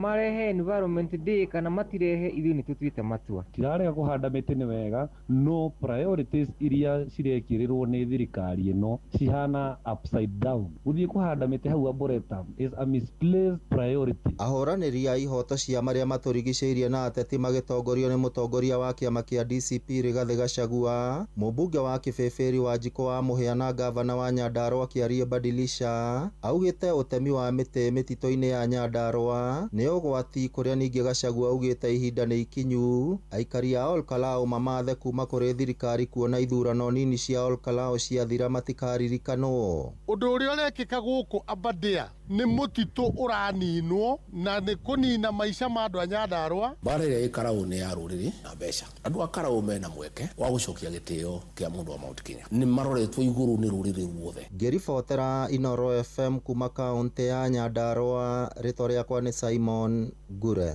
marehe environment day kana matirehe ithuĩ nĩ tũtuĩte matua. Tirarega kũhanda mĩtĩ nĩ wega, no priorities iria cirekĩrĩrwo nĩ thirikari ĩno cihana upside down. Gũthiĩ kũhanda mĩtĩ hau Arboretum is a misplaced priority. Ahũranĩri a ihoto cia marĩa matũrigicĩirie na ateti magĩtongorio nĩ mũtongoria wa kĩama kĩa DCP Rigathĩ Gachagua, mũmbunge wa Kĩbĩbĩri Wanjikũ wa Mũhĩa na ngavana wa Nyandarua Kĩarie Badilisha augĩte ũtemi wa mĩtĩ mĩtitũ-inĩ ya Nyandarua nĩ ũgwati, kũrĩa ningĩ Gachagua augĩte ihinda nĩ ikinyu aikari a Olkalau mamathe kuma kũrĩ thirikari kuona ithurano nini cia Olkalau ciathira matikaririkanwo. Ũndũ ũrĩa ũrekĩka gũkũ Aberdare nĩ mũtitũ ũraninwo na nĩ kũnina maica ma andũ a Nyandarua. Bara ĩrĩa ĩkarau nĩ ya rũrĩrĩ na mbeca. Andũ a Karau mena mweke wa gũcokia gĩtĩo kĩa mũndũ wa Mount Kenya. Nĩ maroretwo igũrũ nĩ rũrĩrĩ ruothe. Ngĩribotera Inooro FM kuma kaunti ya Nyandarua, rĩtwa rĩakwa nĩ Simon Ngure.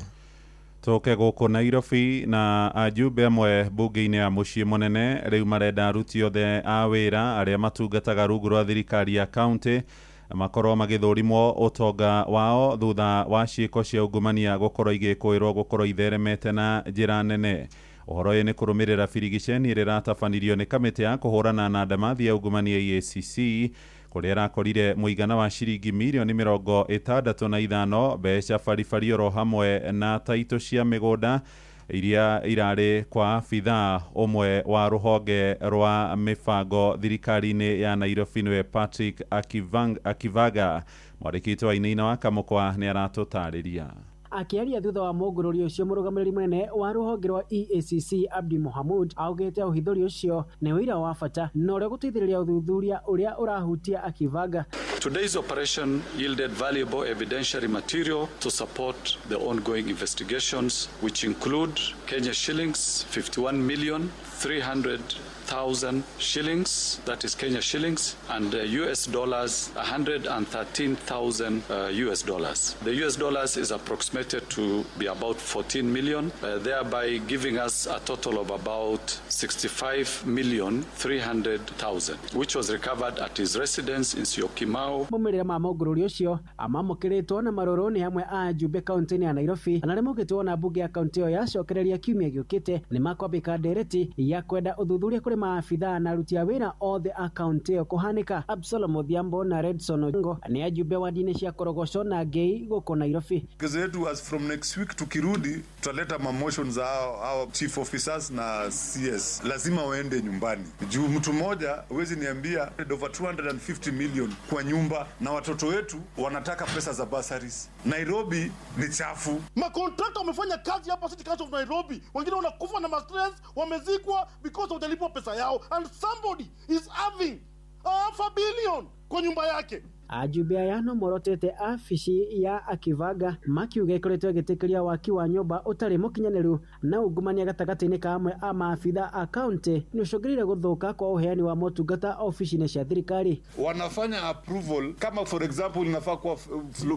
Toke gũkũ Nairobi na ajumbe amwe mbunge-inĩ ya mũciĩ mũnene rĩu marenda aruti othe a wĩra arĩa matungataga rungu rwa thirikari ya kaunti makorwo magĩthũrimwo ũtonga wao thutha wa ciĩko cia ungumania gũkorwo igĩkũĩrwo gũkorwo itheremete na njĩra nene. Ũhoro ũyũ nĩ kũrũmĩrĩra birigiceni ĩrĩa ĩratabanirio nĩ kamĩtĩ ya kũhũrana na ndamathi ya ungumania EACC kũrĩa ĩrakorire mũigana wa ciringi mirioni 65 mbeca baribari oro hamwe na taito cia mĩgũnda iria irarĩ kwa abithaa ũmwe wa rũhonge rwa mĩbango thirikari-inĩ ya Nairobi nĩwe Patrick Akivaga. Mwandĩki wa Inaina wa Kamũkwa nĩ aratũtarĩria. Akiaria thutha wa mũngũrũri ũcio mũrũgamĩrĩri mũnene wa rũhonge rwa EACC Abdi Mohamud augĩte ũhithũri ũcio nĩ wĩra wa bata na ũrĩa gũteithĩrĩria ũthuthuria ũrĩa ũrahutia Akivaga. Today's operation yielded valuable evidentiary material to support the ongoing investigations, which include Kenya shillings 51,300,000 shillings, that is Kenya shillings, and US dollars 113,000 US dollars. The US dollars is approximated to be about 14 million, thereby giving us a total of about 65,300,000, which was recovered at his residence in Syokimau. Mũmĩrĩra ma mũngũrũri ũcio amamũkĩrĩtwo na marũrũ nĩ hamwe a njumbe kaunti-inĩ ya Nairobi na remũgĩtwo na mbunge ya kaunti ĩyo yacokereria kiumia gĩũkĩte nĩ makwambĩka ndereti ya kwenda ũthuthuria kũrĩ maabithaa na aruti a wĩra othe a kaunti ĩyo kũhanĩka. Absalom Odhiambo na Redson Ongo nĩ ajumbe wa ndini cia Korogoco na Ngei gũkũ Nairobi. Kazi yetu as from next week tukirudi tutaleta mamotions za our chief officers na CS. Lazima waende nyumbani. Juu mtu mmoja huwezi niambia over 250 million kwa nyumba na watoto wetu wanataka pesa za bursaries. Nairobi ni chafu. Makontrakta wamefanya kazi hapa City Council of Nairobi. Wengine wanakufa na stress, wamezikwa because hawajalipa pesa yao, and somebody is having $500 million kwa nyumba yake. Ajumbe aya no morotete afici ya Akivaga makiuga ikoretwo igĩtĩkĩria waki wa nyũmba ũtarĩ mũkinyanĩru na ungumania gatagatĩ-inĩ ka amwe a maabitha a kaunti nĩ ũcũngĩrĩire gũthũka kwa ũheani wa motungata ofici-inĩ cia thirikari. Wanafanya approval kama for example inafaa kuwa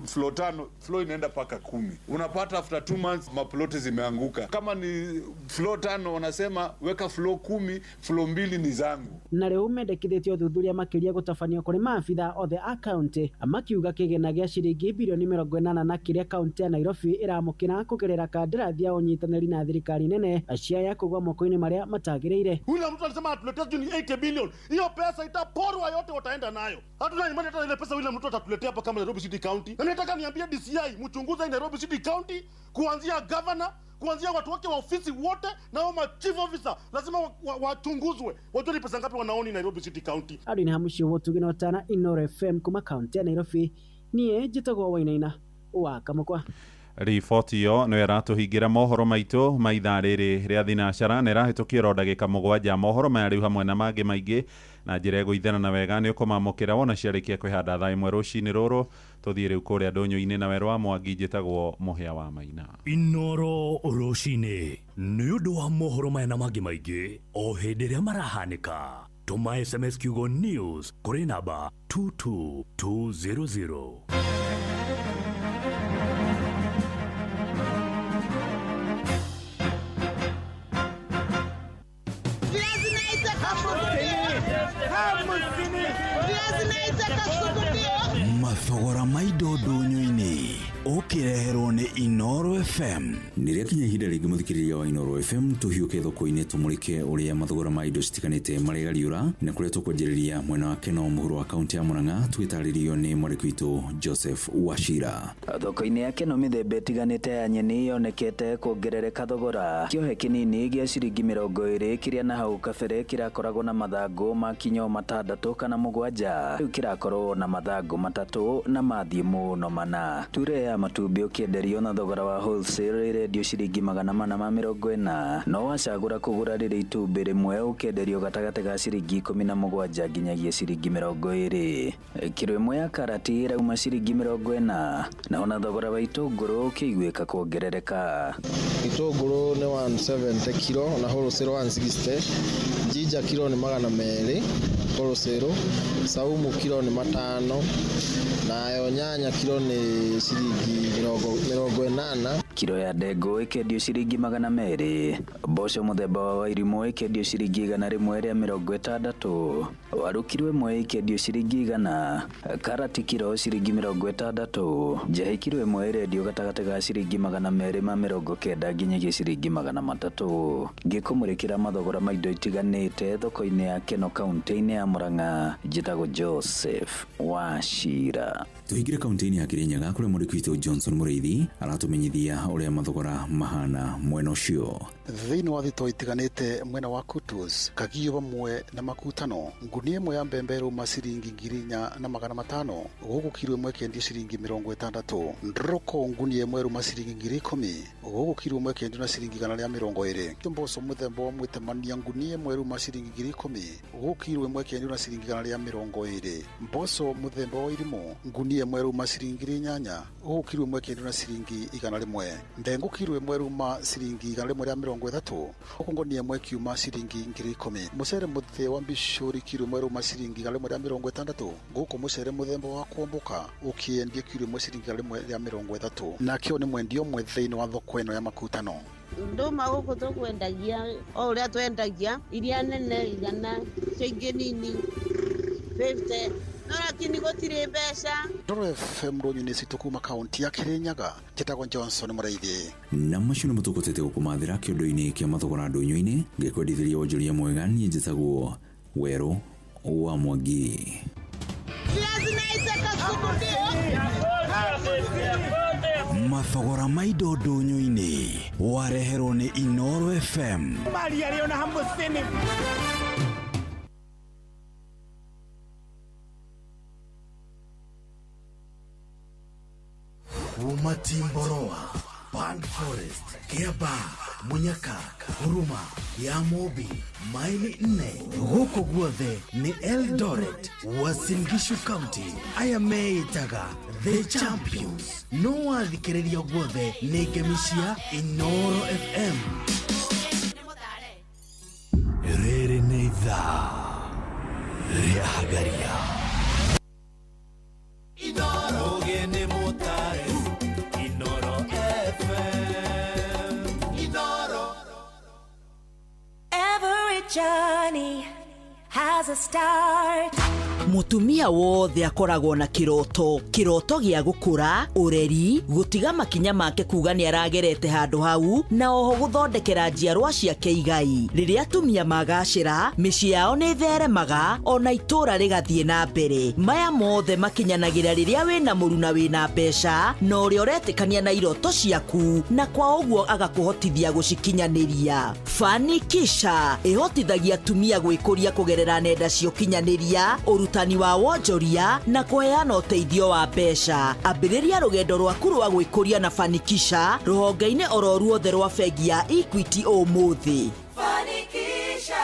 floor 5, floor inaenda paka 10. Unapata after 2 months maploti zimeanguka. Kama ni floor 5 wanasema weka floor 10, floor 2 ni zangu. Na rĩu mendekithĩtio ũthuthuria makĩria gũtabanio kũrĩ maabitha othe a kaunti amakiuga kĩgĩna gĩa ciringi bilioni 80 na kĩrĩa kaunti ya Nairobi ĩramũkĩra kũgerera kandarathi ya ũnyitanĩri na thirikari nene cia ya kũgwa moko-inĩ marĩa matagĩrĩire. Yule mtu alisema atuletea juu ni 80 billion. Hiyo pesa itaporwa yote wataenda nayo. Hatuna imani hata ile pesa yule mtu atatuletea hapa kama Nairobi City County. Na nataka niambie DCI mchunguze Nairobi City County kuanzia governor, kuanzia watu wake wa ofisi wote na wao chief officer lazima wachunguzwe. Wajue ni pesa ngapi wanaoni Nairobi City County. Adi ni hamushi wotu ginaotana Inooro FM kuma kaunti ya Nairobi. Niĩ njĩtagwo wa Inaina wa Kamũkwa. Riboti ĩyo nĩ ĩratũhingĩra mohoro maitũ ma ithaa rĩrĩ rĩa thinacara na ĩrahĩtũkia oro ndagĩka 7. Mohoro maya rĩu hamwe na mangĩ maingĩ na njĩra ĩgũithana na wega nĩ ũkũmamũkĩra wona ciarĩkia kwĩhanda thaa 1 rũcinĩ rũrũ. Tũthiĩ rĩu kũrĩa ndũnyũ-inĩ na Werũ wa Mwangi, njĩtagwo Mũhĩa wa Maina. Inooro rũcinĩ nĩ ũndũ wa mohoro maya na mangĩ maingĩ o hĩndĩ ĩrĩa marahanĩka. Tũma SMS kiugo news kũrĩ namba 22200. Mathogora ma indo ndũnyũ-inĩ ukireherwo ni Inoro FM. Niriakinya ihinda ringi muthikiriria wa Inoro FM tuhiuke thoko-ini tumurike uria mathogora ma indo citiganite marigariura na kuria tukwenjereria mwena wa Keno muhuro wa kaunti ya Murang'a twitaririo ni mwarikwitu Joseph Wachira. Thoko-ini ya Keno mithemba itiganite ya nyeni yonekete kuongerereka thogora. Kiohe kinini gia ciringi 20 kiria na hau kabere kirakoragwo na mathangu ma kinyo 6 kana 7 riu kirakorwo na mathangu 3 na mathie muno mana. Ture ya matumbi ukienderio na thogora wa wholesale radio ciringi 440 no wacagura kugura riri itumbi rimwe ukienderio gatagate ga ciringi 17 nginyagia ciringi 20. Kiro imwe ya karati irauma ciringi 40 na ona thogora wa itunguru ukiguika kuongerereka. Itunguru ni 170 kilo na wholesale 160, jinja kilo ni 200 wholesale, saumu kilo ni 5 nayo nyanya kilo ni ciringi 80. Kilo ya ndengũ ikendio ciringi 200, mboco muthemba wa Wairimũ ikendio ciringi 160, waru kilo ĩmwe ikendio ciringi 100, karati kilo ciringi 60, njahi kilo ĩmwe irendio gatagate ga ciringi 290 nginyagia ciringi 300. Ngĩkũmũrĩkĩra mathogora ma indo itiganĩte thoko-inĩ ya Keno kaunti-inĩ ya Murang'a, njĩtagwo Joseph Wachira. Tuhingire kaunti-inĩ ya Kirinyaga kuria mwarikwitu Johnson Mureithi aratumenyithia uria mathogora mahana mwena ucio. Thiini wa thito itiganite mwena wa Kutus, Kagio bamwe na Makutano, ngunia imwe ya mbembe ruma ciringi 4,500, guku kilo imwe kendio ciringi 60, ndroko ngunia imwe ruma ciringi 10,000, guku kilo imwe kendio na ciringi 120. Mboco muthemba wa mwitemania ngunia imwe ruma ciringi 10,000, guku kilo imwe kendio na ciringi 120. Mboco muthemba wa Wairimũ ngunia imwe ruma ciringi 8, guku kilo imwe kendio na ciringi 100. Ndengu kilo imwe ruma ciringi 130, guku ngunia imwe kiuma ciringi 10,000. Mucere muthe wa Mbicuri kilo imwe ruma ciringi 160, guku mucere muthemba wa Kwambuka ukiendia kilo imwe ciringi 130, nakio ni mwendio mwe thiini wa thoko ino ya Makutano. Nduma guku tukwendagia o uria twendagia iria nene 100, cingi nini 50, lakini gutire mbeca. Ndoro FM ronyune citukuma kaunti ya Kirinyaga, njĩtagwo Johnson Mureithi. Na macio nĩ mũtũkotete gũkũmathĩra kĩondo-inĩ kĩa mathogora ndũnyũ-inĩ, ngĩkwendithĩria wonjoria mwega, niĩ njĩtagwo Werũ wa Mwangi. Mathogora ma indo ndũnyũ-inĩ wareherwo nĩ Inoro FM. Umatimboroa, Pan Forest, Kiaba, Munyaka, Huruma, Yamobi, Maili 4, huko guothe ni Eldoret, Uasin Gishu County, ayameitaga The Champions. No wathikĩrĩria guothe ni ngemishia Inoro FM. Rĩrĩ nĩ ithaa rĩa Hagaria. Inoro gene motare, Inoro FM, Inoro. Every journey has a start. Mutumia wothe akoragwo na kiroto gĩa gũkũra, ũreri, gũtiga makinya make kuga nĩ aragerete handũ hau na oho gũthondekera njiarwa ciake igai. Rĩrĩa atumia magacĩra, mĩciĩ yao nĩ theremaga ona itũra rĩgathiĩ na mbere. Maya mothe makinyanagĩra rĩrĩa wĩna mũru na wĩna mbeca na ũrĩa ũretĩkania na iroto ciaku na kwa ũguo agakũhotithia gũcikinyanĩria. Fanikisha ĩhotithagia atumia gwĩkũria kũgerera nenda cia ũkinyanĩria, ũrutani wa wonjoria na kũheana ũteithio wa mbeca. Ambĩrĩria rũgendo rwaku rwa gwĩkũria na Fanikisha rũhonge-inĩ oro ruothe rwa bengi ya Equity ũmũthĩ. Fanikisha.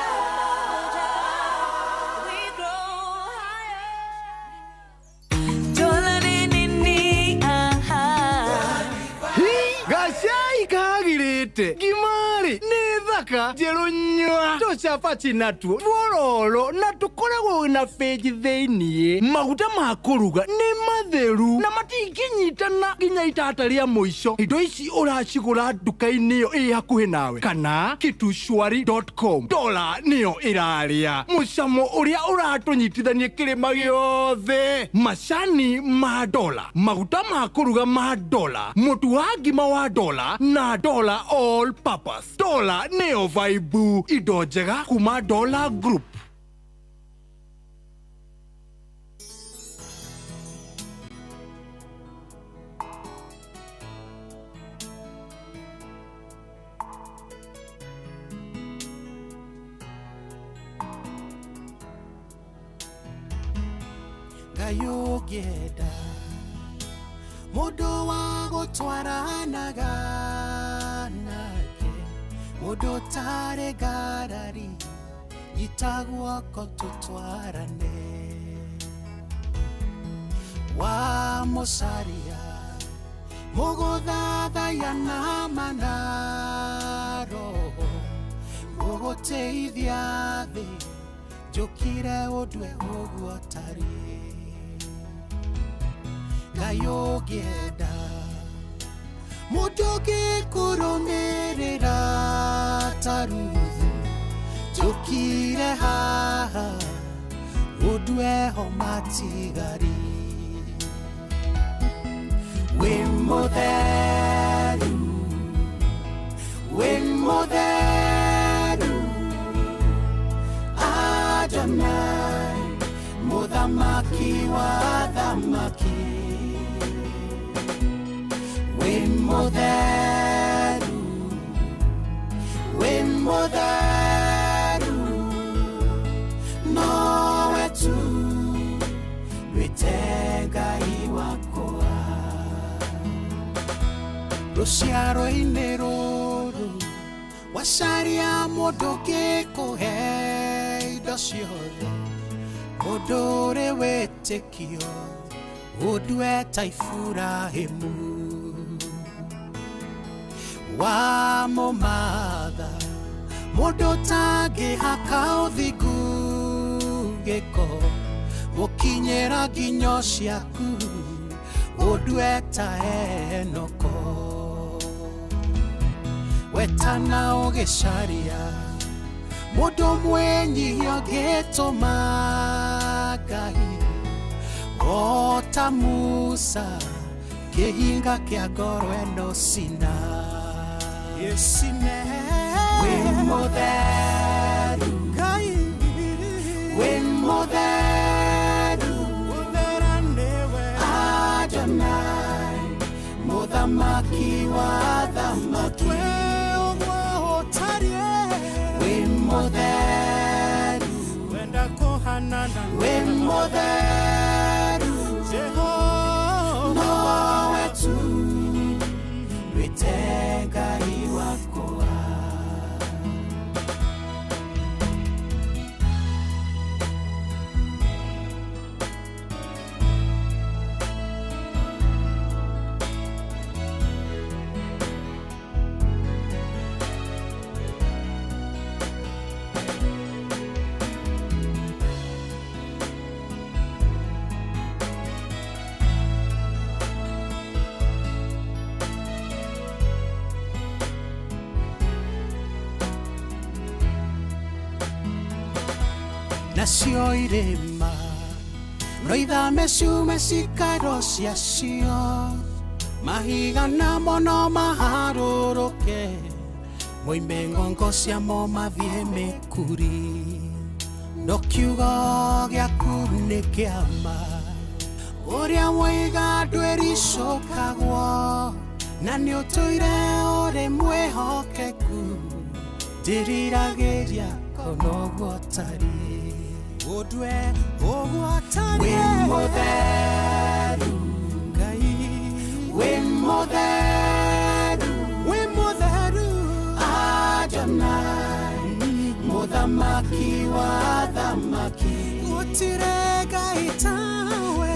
Gacai kagirĩte, ngimari nĩ thaka. Thaka jerunywa tucabaci natuo tuororo na tukoragwo na page thĩinĩ. Maguta ma kũruga nĩ matheru na matingĩnyitana nginya itata rĩa mũico. Indo ici ũracigũra nduka-inĩ ĩyo ĩ hakuhĩ nawe kana kitushwari.com. Dola nĩyo ĩrarĩa mũcamo ũrĩa ũratũnyitithania kĩrĩma gĩothe. Macani ma dola, maguta ma kũruga ma dola, mũtu wa ngima wa dola na dola all purpose. Dola nĩyo vaibu. Indo njega kuma Dola Group. Gayogeda Modo wa gotwaranaga nake Modo tare garari Yitagwa kotutwarane Wa mosaria Mogodada yana manaro Mogoteithia thi Jokire odwe ogwatari Gayogeda Mudoge kuromerera taruthu Jokire haha Udwe homatigari Wimotheru Adonai Muthamaki wa thamaki Wimotheru Nowe tu Ritengai wakoa Ruciaro-inĩ rũrũ Wacaria mũndũ gĩkũhe indo ciothe Mũndũ ũrĩ wĩtĩkio Ũndue ta Iburahĩmu Wa mũmatha Mũndũ ũtangĩhaka ũthingu gĩko Mũkinyĩra nginyo ciaku Ũndue ta Enoko Wetana ũgĩcaria Mũndũ mwĩnyihia ũgĩtũma Ngai O ta Musa kĩhinga kĩa ngoro eno sina Yesine Wimotheru Ngai Wimotheru Adonai Muthamaki wa thamaki Wimotheru Wimotheru Jehova Nowe tu Ritengai wakoa Nacio irĩma no ithame ciume cikaro ciacio mahiga namo no maharũrũke moime ngongo ciamo mathiĩ mĩkuri no kiugo gĩaku nĩ kĩama ũrĩa woiga ndwĩricũkagwo na nĩ ũtũire ũrĩ mwĩhokeku ndĩriragĩria konoguo tari Odwe ogwatari Wimotheru Ngai Wimotheru Adonai Muthamaki wa thamaki Gũtirĩ Ngai tawe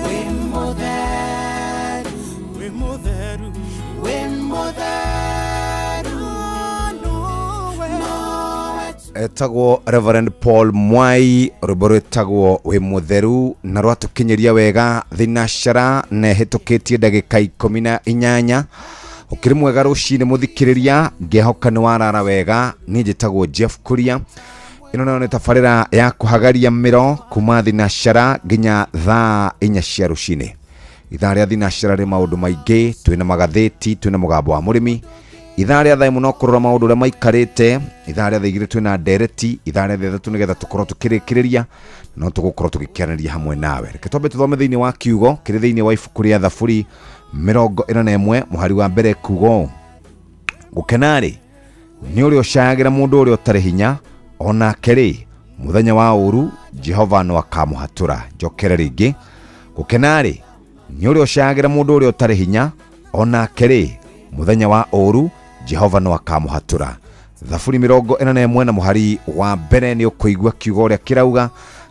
Wimotheru Nowe etagwo Reverend Paul Mwai rwimbo rwetagwo wi mutheru na rwatukinyeria wega thinashara na hitukitie ndagika 18 ukiri mwega rucine muthikiriria ngehoka ni warara wega ni njitagwo Jeff Kuria ino nayo ni tabarira ya kuhagaria miro kuma thinashara nginya thaa 4 cia rucine ithaa ria thinashara ri maundu maingi twina magatheti twina mugambo wa murimi ithaa ria thai muno kurora maundu ria maikarite ithaa ria thigire twina ndereti ithaa ria thethatu nigetha tukorwo tukirikiriria no tugukorwo tugikiaraniria hamwe nawe reke twambe tuthome thiini wa kiugo kiri thiini wa ibuku ria Thaburi 41 muhari wa mbere kugo gukenari ni uri ucayagira mundu uri utari hinya ona keri muthenya wa uru Jehova no akamuhatura njokere ringi gukenari ni uri ucayagira mundu uri utari hinya ona keri muthenya wa uru Jehova no akamuhatura. Thaburi 41 na muhari wa mbere ni ukuigua kiugo ria kirauga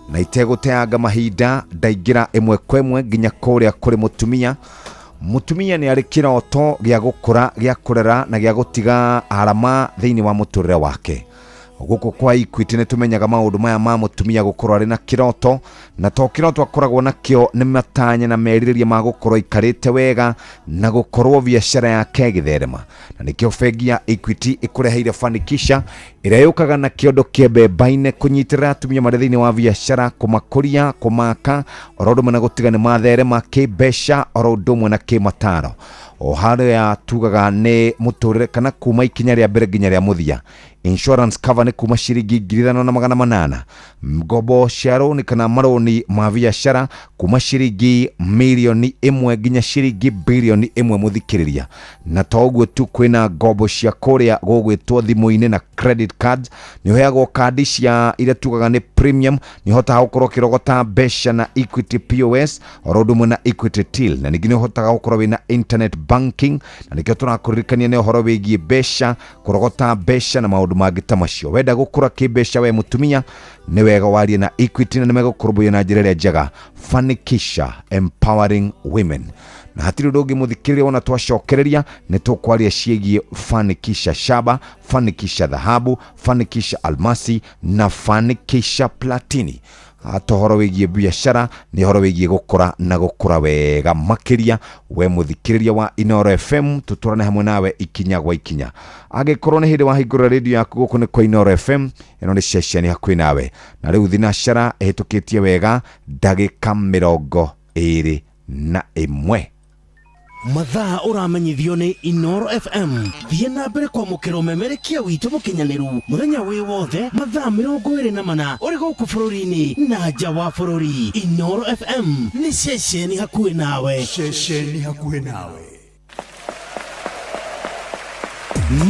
na iteguteanga mahinda ndaingira imwe kwemwe nginya kuria kuri mutumia ni ari kiroto gia gukura gia kurera na gia gutiga arama thiini wa muturire wake guku kwa Equity nitumenyaga maundu maya ma mutumia gukorwo ari na kiroto na to kiroto akoragwo nakio ni matanya na meririria ma gukorwo ikarite wega na gukorwo biashara yake githerema na nikio bengi ya Equity ikureheire Fanikisha iria yukaga na kiondo kiembe-baine kunyitirira atumia mari thiini wa biashara kumakuria kumaka orodo na gutiga ni matherema kibesha orodo mwe na kimataro o haria tugaga ni muturire kana kuma ikinya ria mbere nginya ria muthia insurance cover ni kuma ciringi 5,800 mgobo sharoni kana maroni ma biashara kuma ciringi milioni 1 nginya ciringi bilioni 1 muthikiriria na toguo tu kwina ngobo cia kuria gugwitwo thimu-ini na credit cards ni hoyagwo kandi cia ira tugaga ni premium ni hotaga gukorwo kirogota besha na Equity POS orodo mwe na Equity Till na ningine hotaga gukorwo wina internet banking na nikio tunakuririkania ni uhoro wigie besha kurogota besha na maundu mangi ta macio wenda gukura kibesha we mutumia ni wega warie na Equity na nimegukurubia na njira ria njega Fanikisha empowering women na hatiri ndogi muthikiriria ona twacokereria ni tukwaria ciegie Fanikisha shaba Fanikisha dhahabu Fanikisha almasi na Fanikisha platini atohoro wigie biashara ni horo wigie gukura na gukura wega makiria we muthikiriria wa Inoro FM tuturane hamwe nawe ikinya gwa ikinya agikorwo ni hindi wa hingura radio yaku guku ni kwa Inoro FM ino ni session hakwi nawe na riu thinashara ehitukitie wega ndagika 21 mathaa uramenyithio ni Inoro FM thie na mbere kwa mukiro memerekia witu mukinyaniru muthenya wi wothe mathaa 24 uri guku bururi-ini na nja wa bururi. Inoro FM ni ceceni hakuhi nawe.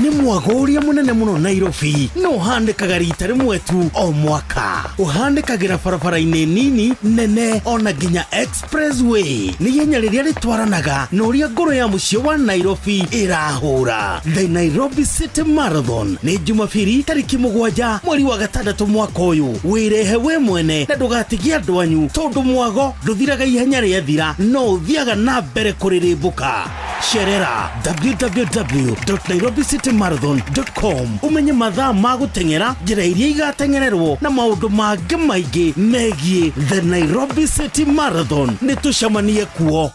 Ni mwago uria munene muno Nairobi no handikaga rita rimwe tu o mwaka uhandikagira barabara-ini nini nene ona nginya expressway ni yenya riria ritwaranaga na uria ngoro ya mucio wa Nairobi irahura. The Nairobi City Marathon ni Jumapili tariki 7 mweri wa 6 mwaka uyu wirehe we mwene na ndugatigie andu anyu tondu mwago nduthiraga ihenya ria thira no uthiaga na mbere kuririmbuka. Sherera www.nairobicitymarathon.com umenye mathaa ma guteng'era njira iria igatengererwo na maundu mangi maingi megie the Nairobi City Marathon ni tucamanie kuo.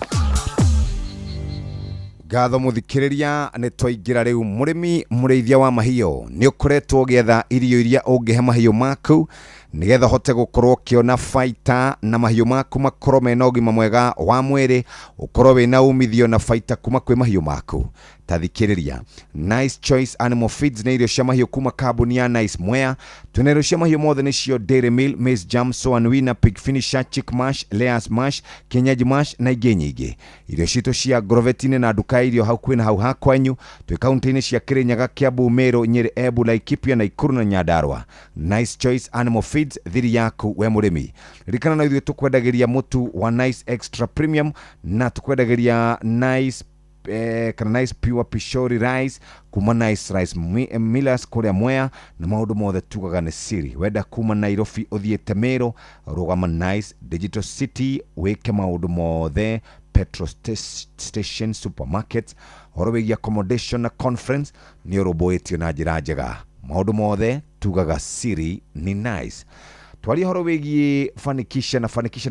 Gatho muthikiriria ni twaingira riu murimi murithia wa mahiyo ni ukoretwo gietha irio iria ungihe mahiyo maku nigetha hote gukorwo kiona faita na mahiyo maku makorwo mena ugima mwega wa mwiri ukorwo wina umithio na faita kuma kwi mahiyo maku. Tathikiriria Nice Choice Animal Feeds ni irio cia mahiyo kuma kambuni ya Nice Mwea. Twina irio cia mahiyo mothe nicio Dairy Meal, Maize Jam, Soan Winner, Pig Finisher, Chick Mash, Layers Mash, Kienyeji Mash na ingĩ nyingĩ. Irio citu cia Grovetine na duka irio hau kwina hau hakwanyu twi kaunti-ini cia Kirinyaga, Kiambu, Meru, Nyeri, Embu, Laikipia na Ikuru na Nyandarua. Nice Choice Animal Feeds thiri yaku we murimi. Ririkana na ithuĩ tukwendagiria mutu wa Nice Extra Premium na tukwendagiria Nice kana Nice Pure Pishori Rice kuma Nice Rice Millers kuria Mwea na maundu mothe tugaga ni siri. Wenda kuma Nairobi uthiete Meru rugama Nice Digital City weke maundu mothe petrol station supermarket horo wigia accommodation na conference ni uruboetio na njira njega maundu mothe tugaga siri ni nice. Twaria horo wigie fanikisha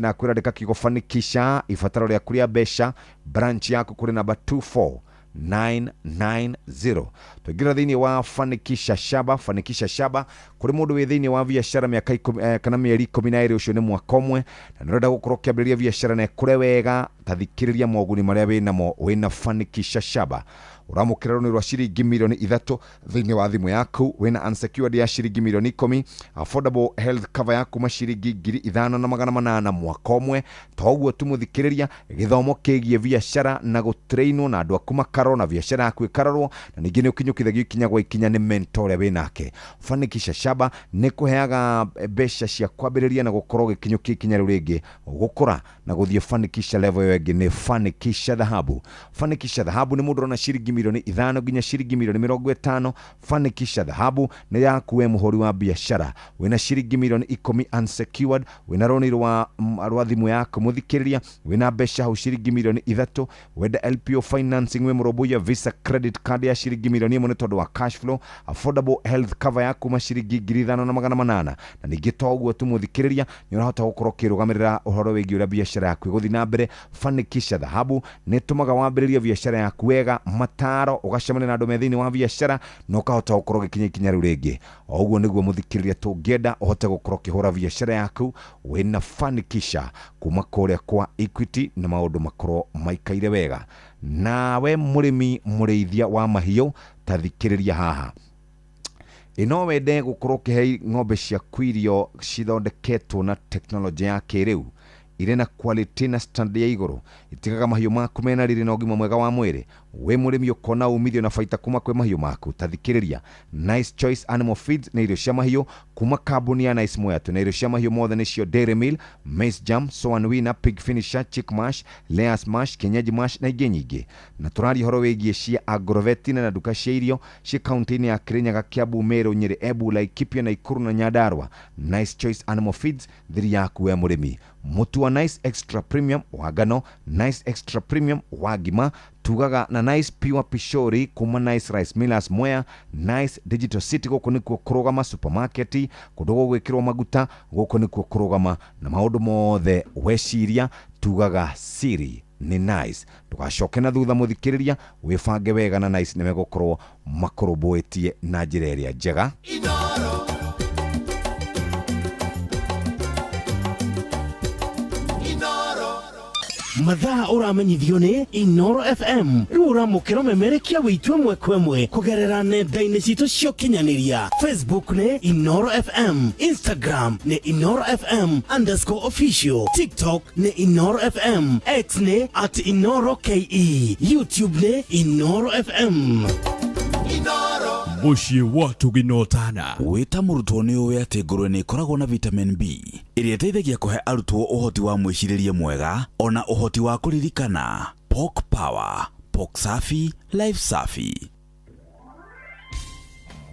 na kwirandika kigo fanikisha ifataro ria kuria besha branch yako kuri namba 24990. Tugira thini wa fanikisha shaba kuri mundu wi thini wa biashara miaka kana mieri 12 ucio ni mwaka umwe na nirenda gukorwo kiambiriria biashara na kure wega tathikiriria moguni maria winamo wina fanikisha shaba. Uramukira runi rwa shiringi milioni 3 thini wa thimu yaku wina unsecured ya shiringi milioni 10, affordable health cover yaku mashiringi 5,800 mwaka umwe. Toguo tumuthikiriria githomo kigie biashara na gutrainwo na andu aku makaro na biashara yaku ikarorwo na ningi ni ukinyukithagio ikinya gwa ikinya ni mentor ya winake. Fanikisha shaba ni kuheaga besha cia kwambiriria na gukorwo gikinyukia ikinya riu ringi gukura na guthie fanikisha level yengi ni fanikisha dhahabu. Fanikisha dhahabu ni mundu na shiringi milioni 5 nginya shiringi milioni 50. Fanikisha dhahabu ni yaku we muhori wa biashara wina shiringi milioni 10 unsecured wina roni rwa thimu yaku muthikiriria wina besha hau shiringi milioni 3 wenda LPO financing we murobuya visa credit card ya shiringi milioni 1 tondu wa cash flow, affordable health cover yaku mashiringi 5,800 na ningi toguo tumuthikiriria ni urahota gukorwo kirugamirira uhoro wigi ura biashara yaku guthi na mbere. Fanikisha dhahabu ni tumaga wambiriria biashara yaku wega mataro ugacemania na andu methini wa biashara no ukahota gukorwo gikinya ikinya riu ringi. Oguo niguo muthikiriria tungienda uhote gukorwo kihura biashara yaku wina fanikisha kuma kuria kwa Equity na maundu makorwo maikaire wega. Nawe murimi murithia wa mahiu tathikiriria haha. Ino wende gukorwo kihei ng'ombe cia kwirio cithondeketwo na teknolojia ya kiriu ire na quality na standard ya iguru itigaga mahiu maku mena riri na ugima mwega wa mwiri. We murimi ukona umithio na faita kuma kwe mahiu maku tathikiriria Nice Choice Animal Feeds na irio cia mahiu kuma kambuni ya Nice Moyatu na irio cia mahiu mothe nicio Dairy Meal, Maize Jam, Soan Winner, Pig Finisher, Chick Mash, Layers Mash, Kenyeji Mash na ingĩ nyingĩ. Na turari horo wigie cia Agrovet na duka cia irio cia kaunti ya Kirinyaga, Kiambu, Meru, Nyeri, Embu, Laikipia na Ikuru na Nyandarua. Nice Choice Animal Feeds thiri yaku we murimi. Mutu wa Nice Extra Premium wa ngano, Nice Extra Premium wa ngima, tugaga na Nice Pure Pishori kuma Nice Rice Millers Mwea, Nice Digital City goko nikuo kurugama supermarket kudogo gwikirwo maguta goko nikuo kurugama na maundu mothe weciria tugaga siri ni Nice. Tugacoke na thutha muthikiriria wifange wega na Nice ni megokorwo makorobwetie na njira iria njega. Mathaa uramenyithio ni Inoro FM. Riu uramukira memerekia witwe mwekwemwe kugerera nenda-ini citu cio kinyaniria. Facebook ni Inoro FM, Instagram ni Inoro FM_official, TikTok ni Inoro FM, X ni @InoroKE, YouTube ni Inoro FM. Mushi watu ginotana wita murutwo ni uwe ati ngurwe ni ikoragwo na vitamin B iria iteithagia kuhe arutwo uhoti wa mwiciririe mwega ona uhoti wa kuririkana. Pork Power, pork safi, life safi.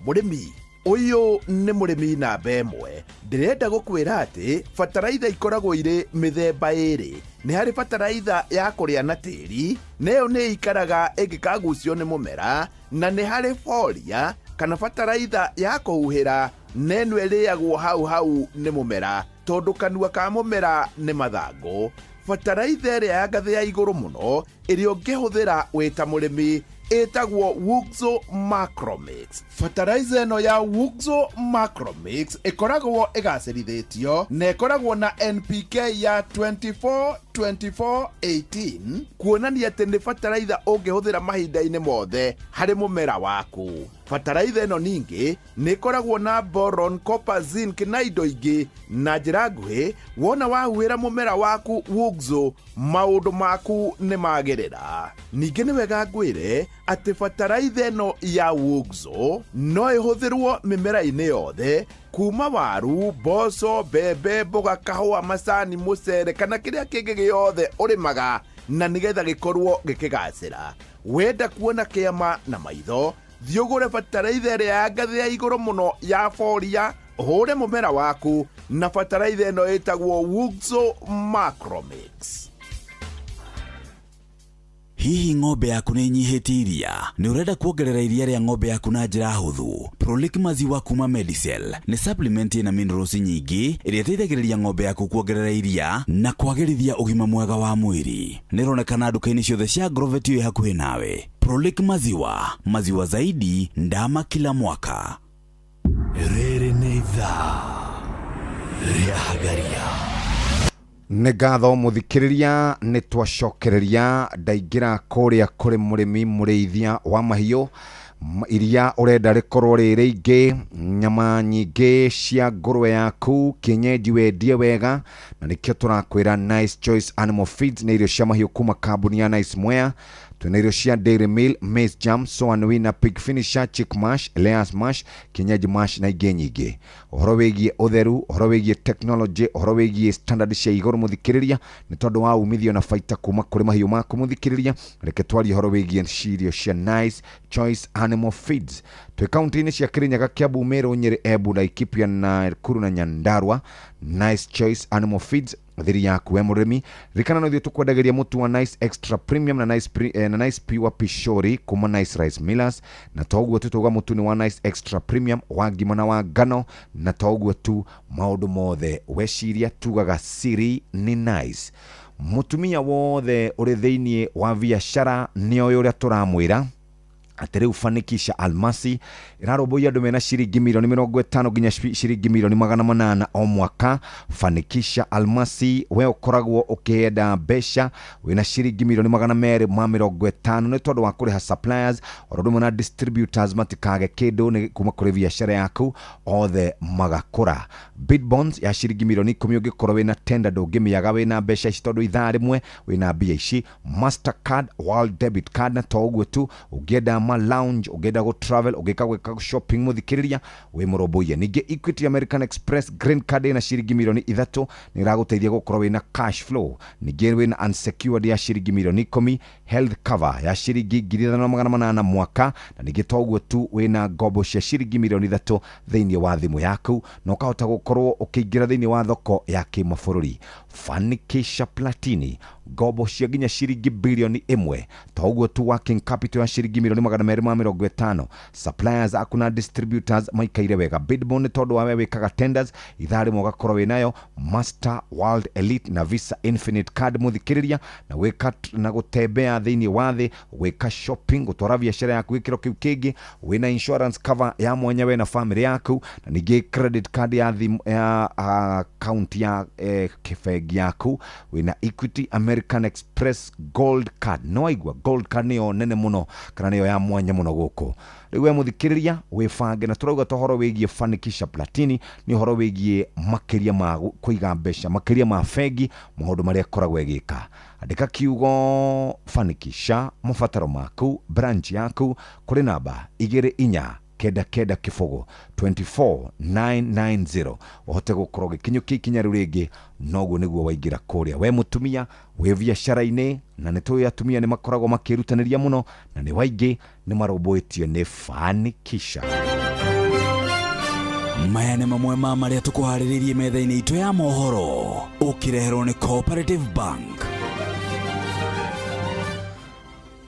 Murimi uyu ni murimi namba imwe. Ndirenda gukwira ati fataraitha ikoragwo iri mithemba iri. Ni hari fataraitha ya kuria na tiri, neyo ni ikaraga igikagucio ni mumera, na ni hari folia kana fataraitha ya kuhuhira neno iriagwo hau ni mumera tondu kanua ka mumera ni mathango. Fataraitha iria ya ngathi ya iguru muno iria ungihuthira wita murimi etagwo Wuxo Macromix. Fertilizer eno ya Wuxo Macromix ikoragwo igacirithetio na ikoragwo na NPK ya 24-24-18 kuonania ati ni fertilizer ungihuthira mahinda-ini mothe hari mumera waku. Fertilizer eno ningi ni ikoragwo na boron, copper, zinc na indo ingi na njira nguhi. Wona wahuhira mumera waku Wuxo, maundu maku ni magirira. Ningi ni wega ngwire ati fertilizer eno ya Wuxo no ihuthirwo mimera-ini yothe kuma waru, mboco, mbembe, mboga, kahua, macani, mucere kana kiria kingi giothe urimaga na nigetha gikorwo gikigacira. Wenda kuona kiama na maitho, thiugure fertilizer iria ya ngathi ya iguru muno ya folia, uhure mumera waku na fertilizer eno itagwo Wuxo Macromix. Hihi ng'ombe yaku nĩ nyihĩtie iria? Nĩ ũrenda kuongerera iria rĩa ng'ombe yaku na njĩra hũthũ? Prolic maziwa kuma Medicel nĩ supplement ĩna minerals nyingĩ ĩrĩa ĩteithagĩrĩria ng'ombe yaku kuongerera iria na kwagĩrithia ũgima mwega wa mwĩrĩ. Nĩ ĩronekana nduka-inĩ ciothe cia Grovet ĩ hakuhĩ nawe. Prolic maziwa zaidi ndama kila mwaka. Rĩrĩ nĩ ithaa rĩa Hagaria. Nĩ ngatho mũthikĩrĩria, nĩ twacokereria ndaingĩra kũrĩa kũrĩ mũrĩmi mũrĩithia wa mahiũ. Iria ũrenda rĩkorwo rĩ rĩingĩ, nyama nyingĩ cia ngũrwe yaku, kienyeji wendie wega, na nĩkĩo tũrakwĩra Nice Choice Animal Feeds nĩ irio cia mahiũ kuma kambuni ya Nice Mwea. Tuna irio cia Dairy Meal, Maize Jam, Soan Winner, Pig Finisher, Chick Mash, Layers Mash, kienyeji mash na ingĩ nyingĩ. Ũhoro wĩgiĩ ũtheru, ũhoro wĩgiĩ technology, ũhoro wĩgiĩ standard cia igũrũ mũthikĩrĩria, nĩ tondũ wa umithio na baita kuma kũrĩ mahiũ maku mũthikĩrĩria. Reke twarie ũhoro wĩgiĩ irio cia Nice Choice Animal Feeds. Twĩ kaunti-inĩ cia Kirinyaga, Kiambu, Meru, Nyeri, Embu, Laikipia na Nakuru na Nyandarua. Nice Choice Animal Feeds thiri yaku we mũrĩmi. Rikana no ithuĩ tũkwendagĩria mũtu wa Nice Extra Premium na Nice Pure Pishori kuma Nice Rice Millers, na toguo tu tuga mũtu ni wa Nice Extra Premium wa ngima na wa ngano, na toguo tu maũndũ mothe weciria tugaga siri ni Nice. Mũtumia wothe ũrĩ thĩinĩ wa biacara nĩoĩ ũrĩa tũramwĩra atĩ rĩu Fanikisha Almasi ĩrarũmbũiya andũ mena ciringi milioni 50 nginya ciringi milioni 800 o mwaka. Fanikisha Almasi we ũkoragwo ũkĩenda mbeca wĩna ciringi milioni 250 nĩ tondũ wa kũrĩha suppliers ũndũ na distributors matikage kĩndũ nĩ kuma kũrĩ biacara yaku othe magakũra. Bid bonds ya ciringi milioni 10 ũngĩkorwo wĩna tender ndũngĩmĩaga wĩna mbeca ici tondũ ithaa rĩmwe wĩna mbia ici. Mastercard, World Debit Card na toguo tu ũngĩenda lounge, ũngĩenda go travel, ũngĩka gwĩka shopping mũthikĩrĩria wĩ mũrũmbũiya. Ningĩ Equity American Express Green Card na ciringi milioni 3 nĩ ĩragũteithia gũkorwo wĩna cash flow. Ningĩ wĩna unsecured ya ciringi milioni 10, health cover ya ciringi 5,800 mwaka, na ningĩ toguo tu wĩna ngombo cia ciringi milioni 3 thĩinĩ wa thimũ yaku na ũkahota gũkorwo ũkĩingĩra thĩinĩ wa thoko ya kĩmabũrũri. Fanikisha Platini ngombo cia nginya ciringi bilioni 1, toguo tu working capital ya ciringi milioni 250. Suppliers akuna distributors maikaire wega. Bidbon nĩ tondũ wawe wĩkaga tenders ithaa rĩmwe ũgakorwo wĩnayo. Master, World Elite na Visa Infinite Card mũthikĩrĩria na gwĩka na gũtembea thĩinĩ wa thĩ, gwĩka shopping, gũtwara biacara yaku gĩkĩro kĩu kĩngĩ, wĩna insurance cover ya mwanya we na family yaku, na ningĩ credit card ya account ya kĩbengi yaku, wĩna Equity American Express Gold Card. No aigua Gold Card nĩyo nene mũno kana nĩyo ya mwanya mũno gũkũ. Rĩu we mũthikĩrĩria wĩbange, na tũrauga tohoro wĩgiĩ Fanikisha Platini nĩ ũhoro wĩgiĩ makĩria ma kũiga mbeca, makĩria ma bengi, maũndũ marĩa koragwo ĩgĩka. Andĩka kiugo Fanikisha mabataro maku, branch yaku kũrĩ namba 24 kenda kifogo 24990 uhote gukorwo gikinyukia ikinya riu ringi. Noguo niguo waingira kuria we mutumia we biacara-ini, na nitũĩ atumia ni makoragwo makirutanĩria muno na ni waingi ni marũmbũĩtio ni Fanikisha. Maya nĩ mamwe ma marĩa tũkũharĩrĩirie metha-inĩ itũ ya mohoro, ũkĩreherwo nĩ Cooperative Bank.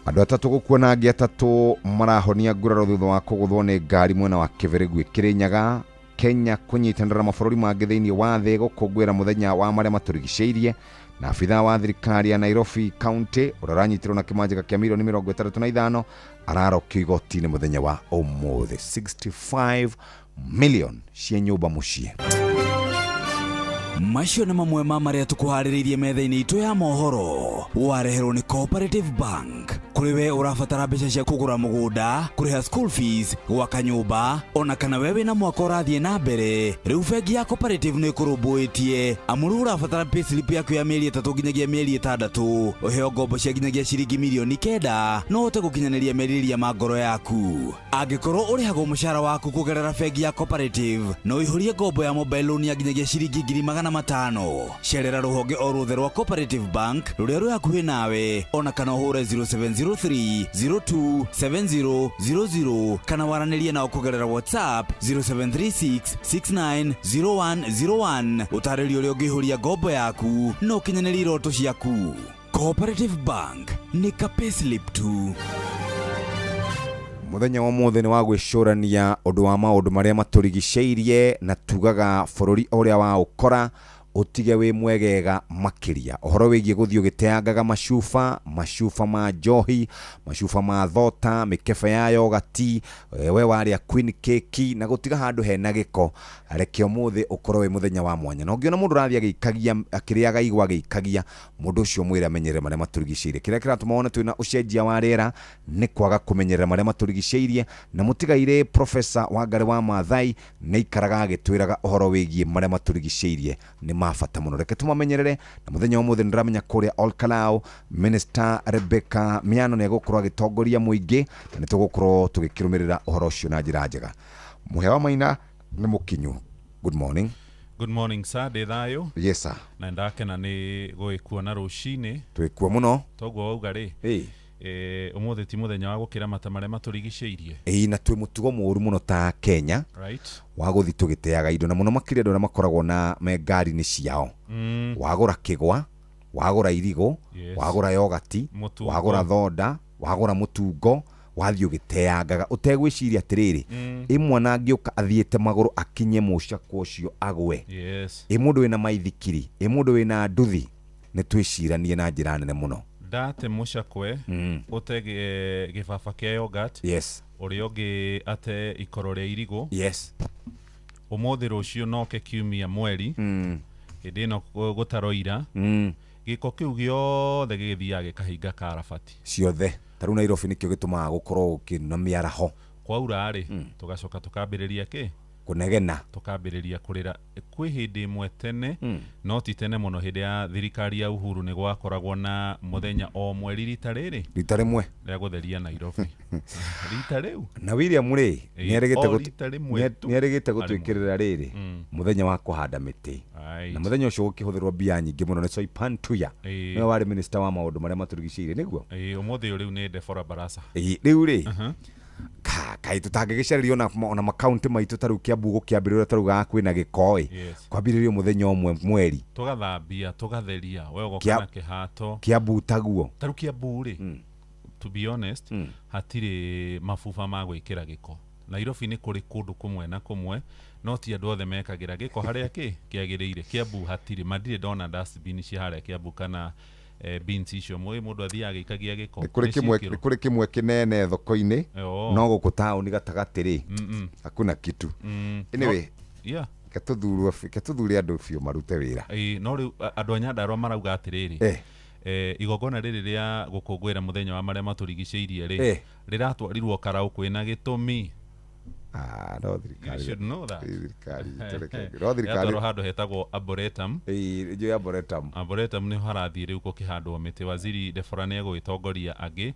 Andũ atatũ gũkuona angĩ atatũ marahonia nguraro thutha wa kũgũthwo nĩ ngari mwena wa Kĩbĩrĩgu Kirinyaga. Kenya kũnyitanĩra mabũrũri mangĩ thĩinĩ wa thĩ gũkũngũĩra mũthenya wa marĩa matũrigicĩirie, na abitha wa thirikari ya Nairobi County ũrĩa ũranyitirwo na kĩmanjĩka kĩa milioni 35 ararokio igoti-inĩ mũthenya wa ũmũthĩ. 65 million cia nyũmba mũciĩ. Macio nĩ mamwe ma marĩa tũkũharĩrĩirie metha-inĩ itũ ya mohoro, wareherwo nĩ Cooperative Bank. Kũrĩ we ũrabatara mbeca cia kũgũra mũgũnda, kũrĩha school fees, gwaka nyũmba, ona kana we wĩna mwaka ũrathiĩ na mbere, rĩu bengi ya Cooperative nĩ ĩkũrũmbũĩtie. Amuru ũrabatara payslip yaku ya mĩeri 3 nginyagia mĩeri 6, ũheo ngombo cia nginyagia ciringi milioni 9, no ũhote gũkinyanĩria merirĩria ma ngoro yaku. Angĩkorwo ũrĩhagwo mũcara waku kũgerera bengi ya Cooperative, no ihũrie ngombo ya mobile loan ya nginyagia ciringi 500. Cerera rũhonge o ruothe rwa Cooperative Bank rũrĩa rwĩ hakuhĩ nawe, ona kana ũhũre 0703027000 kana waranĩrie nao kũgerera WhatsApp 0736690101 ũtarĩrie ũrĩa ũngĩihũria ngombo yaku no ũkinyanĩrie iroto ciaku. Cooperative Bank nĩ ka payslip tu. Muthenya wa mothe ni wa gwicurania undu wa maundu maria maturigiceirie na tugaga bururi uria wa ukora utige wi mwegega makiria. Uhoro wigie guthii ugiteangaga macuba ma njohi, macuba ma thota, mikebe ya yogati, we waria queen cake na gutiga handu hena giko. Reke umuthi ukorwo wi muthenya wa mwanya. No ngiona mundu rathia gikagia akiriaga igwa gikagia, mundu ucio mwire amenyere maria maturigiceirie. Kiria kiratuma wona twina ucenjia wa riera ni kwaga kumenyerera maria maturigiceirie, na mutigaire Professor Wangari wa Maathai ni ikaraga agitwiraga uhoro wigie maria maturigiceirie ni mafata muno. Reke tumamenyerere na muthenya wa muthe ndiramenya kuria Olkalau Minister Rebecca Miano ne gukorwo agitongoria muingi na nitugukorwo tugikirumirira uhoro ucio na njira njega. Muhewa Maina ni mukinyu. Good morning. Good morning sir, de thayo. Yes sir. Na ndakena ni gwikuona rucini. Twikua muno. Toguo auga ri. Umuthi ti muthenya wa gukira mata maria maturigiceirie. Na twi mutugo muru muno ta Kenya. Right. Wa guthi tugiteaga indo na muno makiria ndona makoragwo na megari ni ciao. Wagura kigwa, wagura irigo, wagura yogati, wagura thoda, wagura mutungo, wathi ugiteangaga utegwiciria atiriri. Imwana ngiuka athiete maguru akinye mucako ucio agwe. Mundu wina maithikiri, mundu wina nduthi ni twiciranie na njira nene muno. Date mucakwe utege gibaba kia yogurt. Yes. Uri ungi ate ikoro ria irigo. Yes. Umuthi rucio noke kiumia mweri. Hindi no gutaroira. Giko kiu giothe gigithia gikahinga karabati. Ciothe. Taru Nairobi nikio gitumaga gukorwo ukina miaraho. Kwaura ri tugacoka tukambiriria ki? Kunegena. Tukambiriria kurira kwi hindi imwe tene no ti tene muno hindi ya thirikari ya Uhuru ni gwakoragwo na muthenya o mweri rita riri. Rita rimwe ria gutheria Nairobi. Rita riu. Na William ri nierigite gutwikirira riri muthenya wa kuhanda miti. Na muthenya ucio gukihuthirwo bia nyingi muno ni Soipan Tuya. Ni wari minister wa maundu maria maturigiceirie niguo. Umuthi riu ni Defora Barasa. Riu ri. Kai tutangigicaririo na makaunti maitu taru Kiambu gukiambirira taruga kwina gikoi kwambiririo muthenya omwe mweri tugathambia tugatheria we gokana kihato Kiambu taguo taru Kiambu ri to be honest hatire mafufa ma gwikira giko. Nairobi ni kuri kundu kumwe na kumwe no ti andu othe mekagira giko haria kiagiriire. Kiambu hatire madire dona dustbin ci haria Kiambu kana beans icio mundu athiaga ikagia giko. Kuri kimwe kinene thoko-ini no guku town gatagati hakuna kitu. Anyway, ketuthure andu biu marute wira. No riu andu Nyandarua marauga atiriri. Igogona riri ria gukungwira muthenya wa maria maturigiceirie ri riratwarirwo Karau kwina gitumi. No thirikari. You should know that. Thirikari. Handu hetagwo Arboretum. Jo Arboretum. Arboretum ni harathi riu kukihandwo miti. Waziri Defora ni egwitongoria angi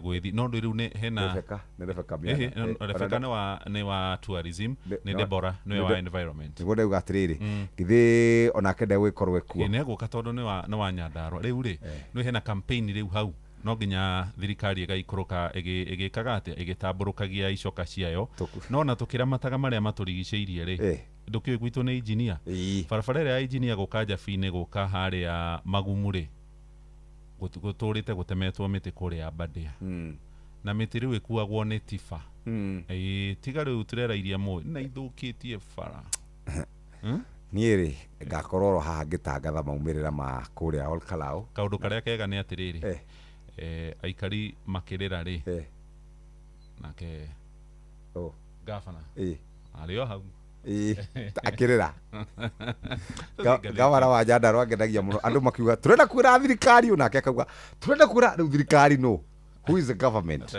gwithi no riu ni hena Rebecca ni wa tourism ni Deborah ni wa environment. Ngode ugatiriri githi onake nde gwikorwe kuo. Ni eguka tondu ni wa Nyandarua riu ri ni hena campaign riu hau no nginya thirikari igaikuruka igikaga ati igitamburukagia icoka ciayo no na tukiramataga maria maturigiceirie ri ndukiu gwitu ni engineer barabara ya engineer gukaja fine guka haria Magumu ri guturite gutemetwo miti kuria Badia na miti riu ikuagwo ni tifa tiga riu turerairia mu na ithukitie bara nieri ngakororo haha ngitangatha maumirira ma kuria Olkalau. Kaundu karia kega ni atiriri aikari makirira ri nake gavana ario hau akirira gavana wa Nyandarua angenagia muno andu makiuga turenda kwira thirikari unake akauga turenda kwira riu thirikari no who is the government.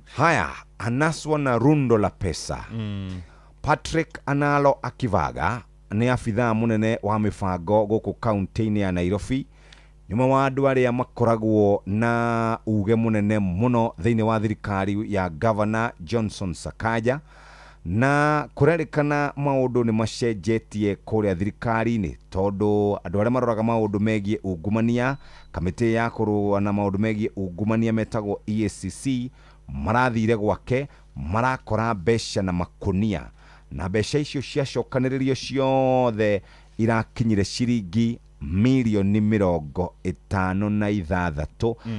Haya anaswa na rundo la pesa. Patrick Analo Akivaga ni afithaa munene wa mibango guku kaunti-ini ya Nairobi nyuma wa andu aria makoragwo na uge munene muno thiini wa thirikari ya Governor Johnson Sakaja na kurerikana maundu ni macenjetie kuria thirikari-ini tondu andu aria maroraga maundu megie ungumania kamiti ya kurua na maundu megie ungumania metagwo EACC marathire gwake marakora mbeca na makunia na mbeca icio ciacokaniririo ciothe irakinyire ciringi milioni 56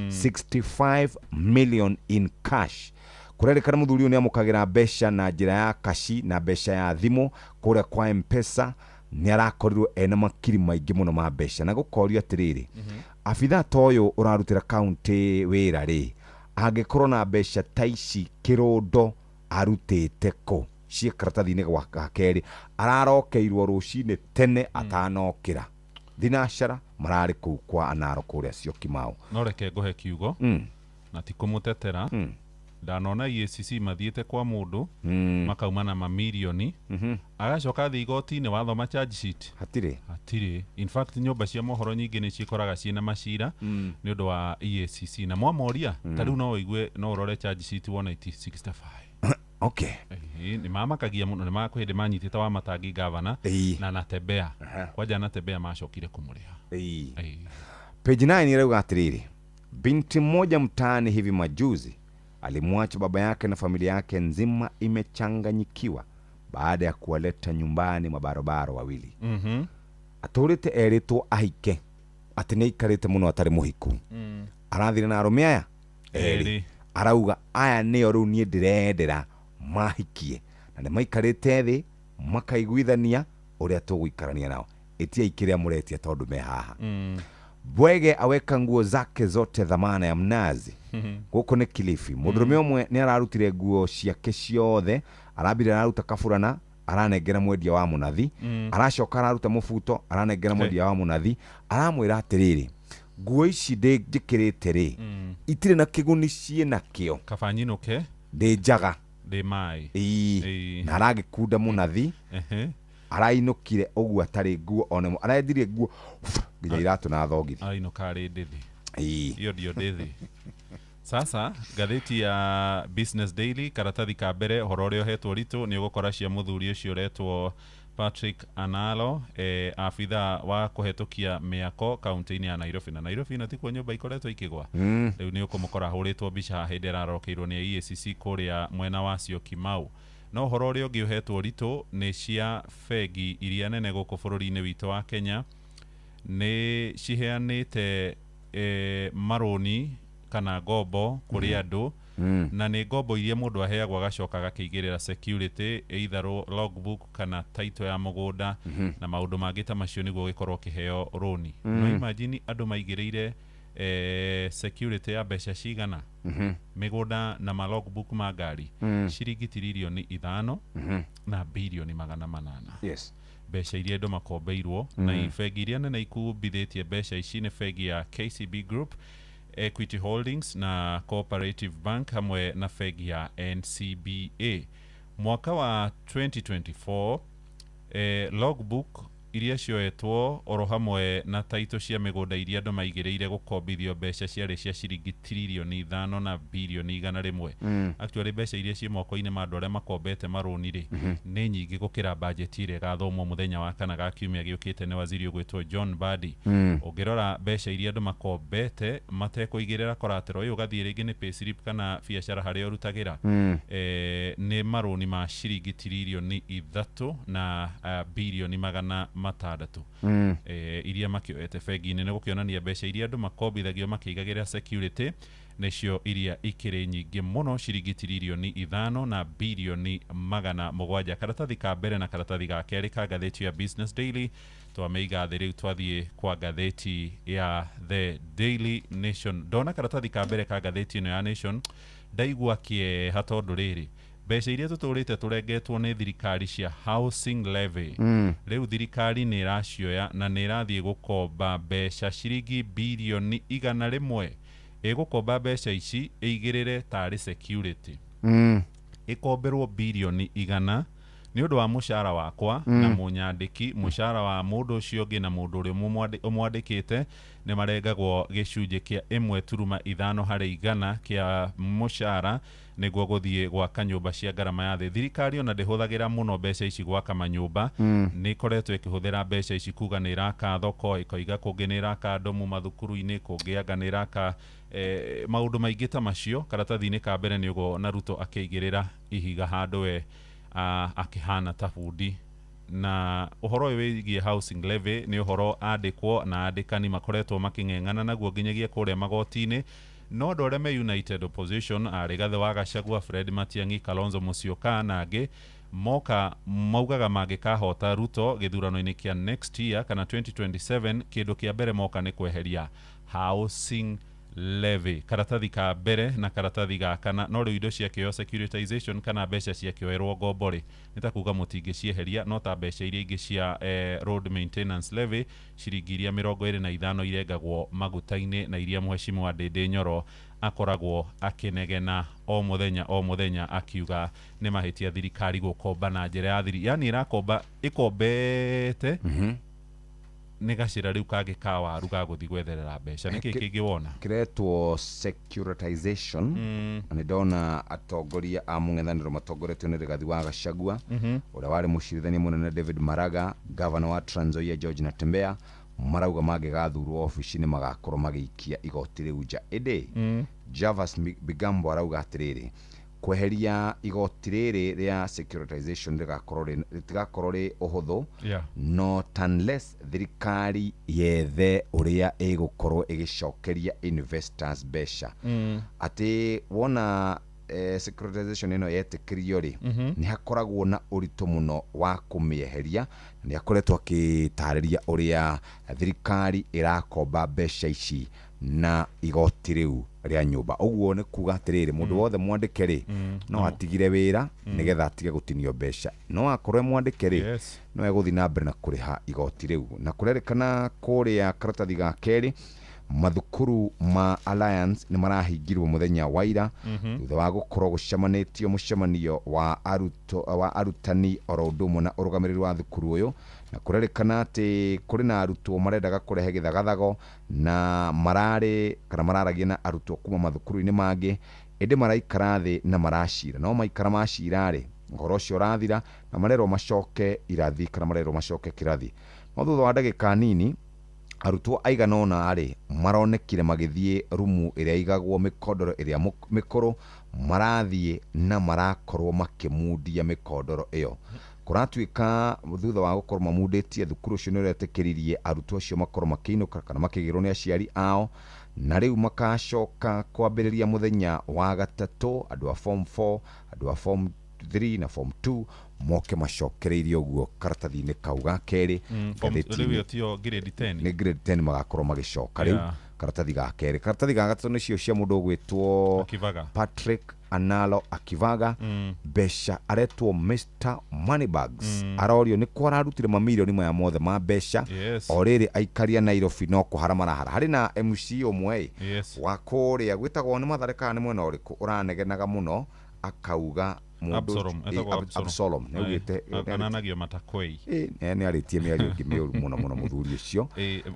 65 million in cash. Kurerikana muthuri uyu ni amukagira mbeca na njira ya kashi na mbeca ya thimu kuria kwa M-Pesa, ni arakorirwo ena makiri maingi muno ma mbeca na gukorio atiriri abitha toyo urarutira county wira ri angikorwo na mbeca taici kirundo arutite ko cie karatathi-ini gwa keri ararokeirwo rucini tene atanokira thinacara marari kuu kwa anaro kuria cio Kimau. No reke nguhe kiugo na ti kumutetera ndanona EACC mathiete kwa mundu makauma na mamilioni agacoka thi igoti-ini wathoma charge sheet hatire. In fact nyumba cia mohoro nyingi ni cikoraga ciina macira ni undu wa EACC na mwamoria tariu no igue no urore charge sheet wona 65. Okay. Ni mamakagia muno, ni makwende manyitite wa matangi gavana na Natembea kwaja Natembea macokire kumuriha. Page 9 irauga atiriri, binti mmoja mtaani hivi majuzi alimwacha baba yake na familia yake nzima imechanganyikiwa baada ya kuwaleta nyumbani mabarobaro wawili. Aturite eritwo ahike ati ni ikarite muno atari muhiku. Arathire na arume aya eri arauga aya nio riu nie ndirendera mahikie na ni maikarite thi makaiguithania uria tuguikarania nao itia ikiria muretia tondu me haha. Bwege aweka nguo zake zote dhamana ya mnazi guko ni Kilifi. Mudurume umwe ni ararutire nguo ciake ciothe, arabire araruta kaburana aranengera mwendia wa munathi, aracoka araruta mubuto aranengera mwendia wa munathi, aramwira atiriri nguo ici njikirite ri itire na kiguni cie nakio kabanyinuke ndi njaga ndi mai na aragikunda munathi arainukire uguo atari nguo onemo arendirie nguo nginya iratu na thogithi ainuka ari ndithi iyo ndio ndithi. Sasa gatheti ya Business Daily karatathi ka mbere horo rio hetwo ritu ni ugukora cia muthuri ucio retwo Patrick Analo afitha wa kuhetukia miako kaunti-ini ya Nairobi na Nairobi na tikwo nyumba ikoretwo ikigwa riu ni ukumukora huritwo bica hindi ararokeirwo ni EACC kuria mwena wacio Kimau. No horo rio ngiuhetwo ritu ni cia fegi iria nene guku bururi-ini witu wa Kenya ni ciheanite maroni kana ngombo kuri andu na ni ngombo iria mundu aheagwo agacoka gakiigirira security either logbook kana title ya mugunda na maundu mangi ta macio niguo gikorwo kiheo roni. No imagine andu maigiriire security ya mbeca cigana migunda na logbook ma ngari ciringi tirilioni 5 na bilioni 800. Yes. Mbeca iria andu makombeirwo na ifegi iria nene ikumbithitie mbeca ici ni fegi ya KCB Group, Equity Holdings na Cooperative Bank hamwe na fegi ya NCBA. Mwaka wa 2024 logbook iria cioetwo oro hamwe na taito cia migunda iria andu maigireire gukombithio mbeca ciari cia ciringi tirilioni 5 na bilioni 100. Actually mbeca iria ci moko-ini ma andu aria makombete maroni ri ni nyingi gukira budget ire gathomwo muthenya wa kana ga kiumia giukite ni waziri ugwitwo John Badi. Ungirora mbeca iria andu makombete matekuigirira collateral uyu gathie ringi ni payslip kana biashara haria urutagira ni maroni ma ciringi tirilioni 3 na bilioni 600 iria makioete fegi-ini ni gukionania mbeca iria andu makombithagio makiigagirira security nicio iria ikiri nyingi muno ciringi tirilioni 5 na bilioni 700. Karatathi ka mbere na karatathi ga keri ka gatheti ya Business Daily twameiga thiri twathie kwa gatheti ya The Daily Nation. Dona karatathi ka mbere ka gatheti ino ya Nation ndaigua kie hatondu riri mbeca iria tuturite turengetwo ni thirikari cia housing levy riu thirikari ni iracioya na ni irathie gukomba mbeca ciringi bilioni 100 igukomba mbeca ici igirire tari security ikomberwo bilioni 100 ni undu wa mushara wakwa na munyandiki mushara wa mundu ucio ungi na mundu uri umwandikite ni marengagwo gicunje kia 1.5 hari 100 kia mushara niguo guthie gwaka nyumba cia garama ya thi. Thirikari ona ndihuthagira muno mbeca ici gwaka manyumba ni koretwo ikihuthira mbeca ici kuga ni iraka thoko ikoiga kungi ni iraka ndomu mathukuru-ini kungi anga ni iraka maundu maingi ta macio. Karatathi-ini ka mbere ni ugo na Ruto akiigirira ihiga handu we akihana ta bundi na uhoro wigie housing levy ni uhoro andikwo na andikani makoretwo making'eng'ana naguo nginyagia kuria magoti-ini no ndore me United Opposition Rigathi wa Gachagua, Fred Matiang'i, Kalonzo Musyoka na angĩ moka maugaga mangĩkahota Ruto gĩthurano-inĩ kĩa next year kana 2027 kĩndũ kĩa mbere moka nĩ kweheria housing levy, karatathi ka mbere na karatathi ga kana no rĩu indo ciakĩo securitization kana mbeca ciakĩoerwo ngombo-rĩ nĩtakuga mũtingĩcieheria no ta mbeca iria ingĩ cia road maintenance levy ciringi iria 25 irengagwo maguta-inĩ na iria Mheshimiwa Ndindi Nyoro akoragwo akinegena o muthenya akiuga nĩ mahĩtia thirikari gũkomba na njĩra ya thiri, yani irakomba ikombete nĩ gacĩra rĩu kangĩ ka waru ga gũthi gwetherera mbeca nĩkĩ kĩngĩ wona kiretwo securitization nĩ ndona atongoria a mũng'ethanĩro matongoretio nĩ Rigathi wa Gachagua ũrĩa warĩ mũcirithania mũnene David Maraga, governor wa Trans Nzoia George Natembeya marauga mangĩgathurwo ofici-inĩ magakorwo magĩikia igoti rĩu nja. Ĩndĩ Javas Bigambo arauga atĩrĩrĩ kweheria igoti rĩrĩ rĩa securitization rĩtigakorwo rĩ ũhũthũ not unless thirikari yethe ũrĩa ĩgũkorwo ĩgĩcokeria investors mbeca. Atĩ wona securitization ĩno yetĩkĩrio-rĩ nĩ hakoragwo na ũritũ mũno wa kũmĩeheria, nĩ akoretwo akĩtarĩria ũrĩa thirikari ĩrakomba mbeca ici na igoti rĩu rĩa nyũmba. Ũguo nĩ kuga atĩrĩrĩ mũndũ wothe mwandĩke-rĩ no atigire wĩra nĩgetha atige gũtinio mbeca, no akorwo mwandĩke-rĩ no egũthiĩ na mbere na kũrĩha igoti rĩu. Na kũrerĩkana kũrĩa karatathi ga kerĩ mathukuru ma Alliance nĩ marahingirwo mũthenya wa ira thutha wa gũkorwo gũcemanĩtio mũcemanio wa arutani oro ũndũ ũmwe na ũrũgamĩrĩri wa thukuru ũyũ, na kũrerĩkana atĩ kũrĩ na arutwo marendaga kũrehe gĩthagathago na mararagia na arutwo kuma mathukuru-inĩ mangĩ, ĩndĩ maraikara thĩ na maracira, no maikara macira-rĩ ũhoro ũcio ũrathira na marerwo macoke irathi kana marerwo macoke kĩrathi. No thutha wa ndagĩka nini arutwo aigana ũna-rĩ maronekire magĩthiĩ rumu ĩrĩa igagwo mĩkondoro ĩrĩa mĩkũrũ, marathiĩ na marakorwo makĩmundia mĩkondoro ĩyo. Kũratuĩka thutha wa gũkorwo mamundĩtie thukuru ũcio nĩ ũretĩkĩririe arutwo acio makorwo makĩinũka kana makĩgĩrwo nĩ aciari ao, na rĩu makacoka kwambĩrĩria mũthenya wa gatatũ andũ a form 4 andũ a form 3 na form 2 moke macokereirie ũguo karatathi-inĩ kau ga kerĩ rĩu tio grade 10 nĩ grade 10 magakorwo magĩcoka rĩu karatathi ga kerĩ. Karatathi ga gatatũ nĩcio cia mũndũ ũgwĩtwo Patrick Analo Akivaga, mbeca aretwo Mr Moneybags, arorio nĩ kwa ararutire mamirioni maya mothe ma mbeca o rĩrĩ aikaria Nairobi no kũhara marahara. Harĩ na MC ũmwe wa kũrĩa gwĩtagwo nĩ Mathare nĩ mwena ũrĩkũ ũranegenaga mũno akauga Absalom ananagio matakwei nĩ arĩtie mĩario ĩngĩ mĩũru mũno mũthuri ũcio.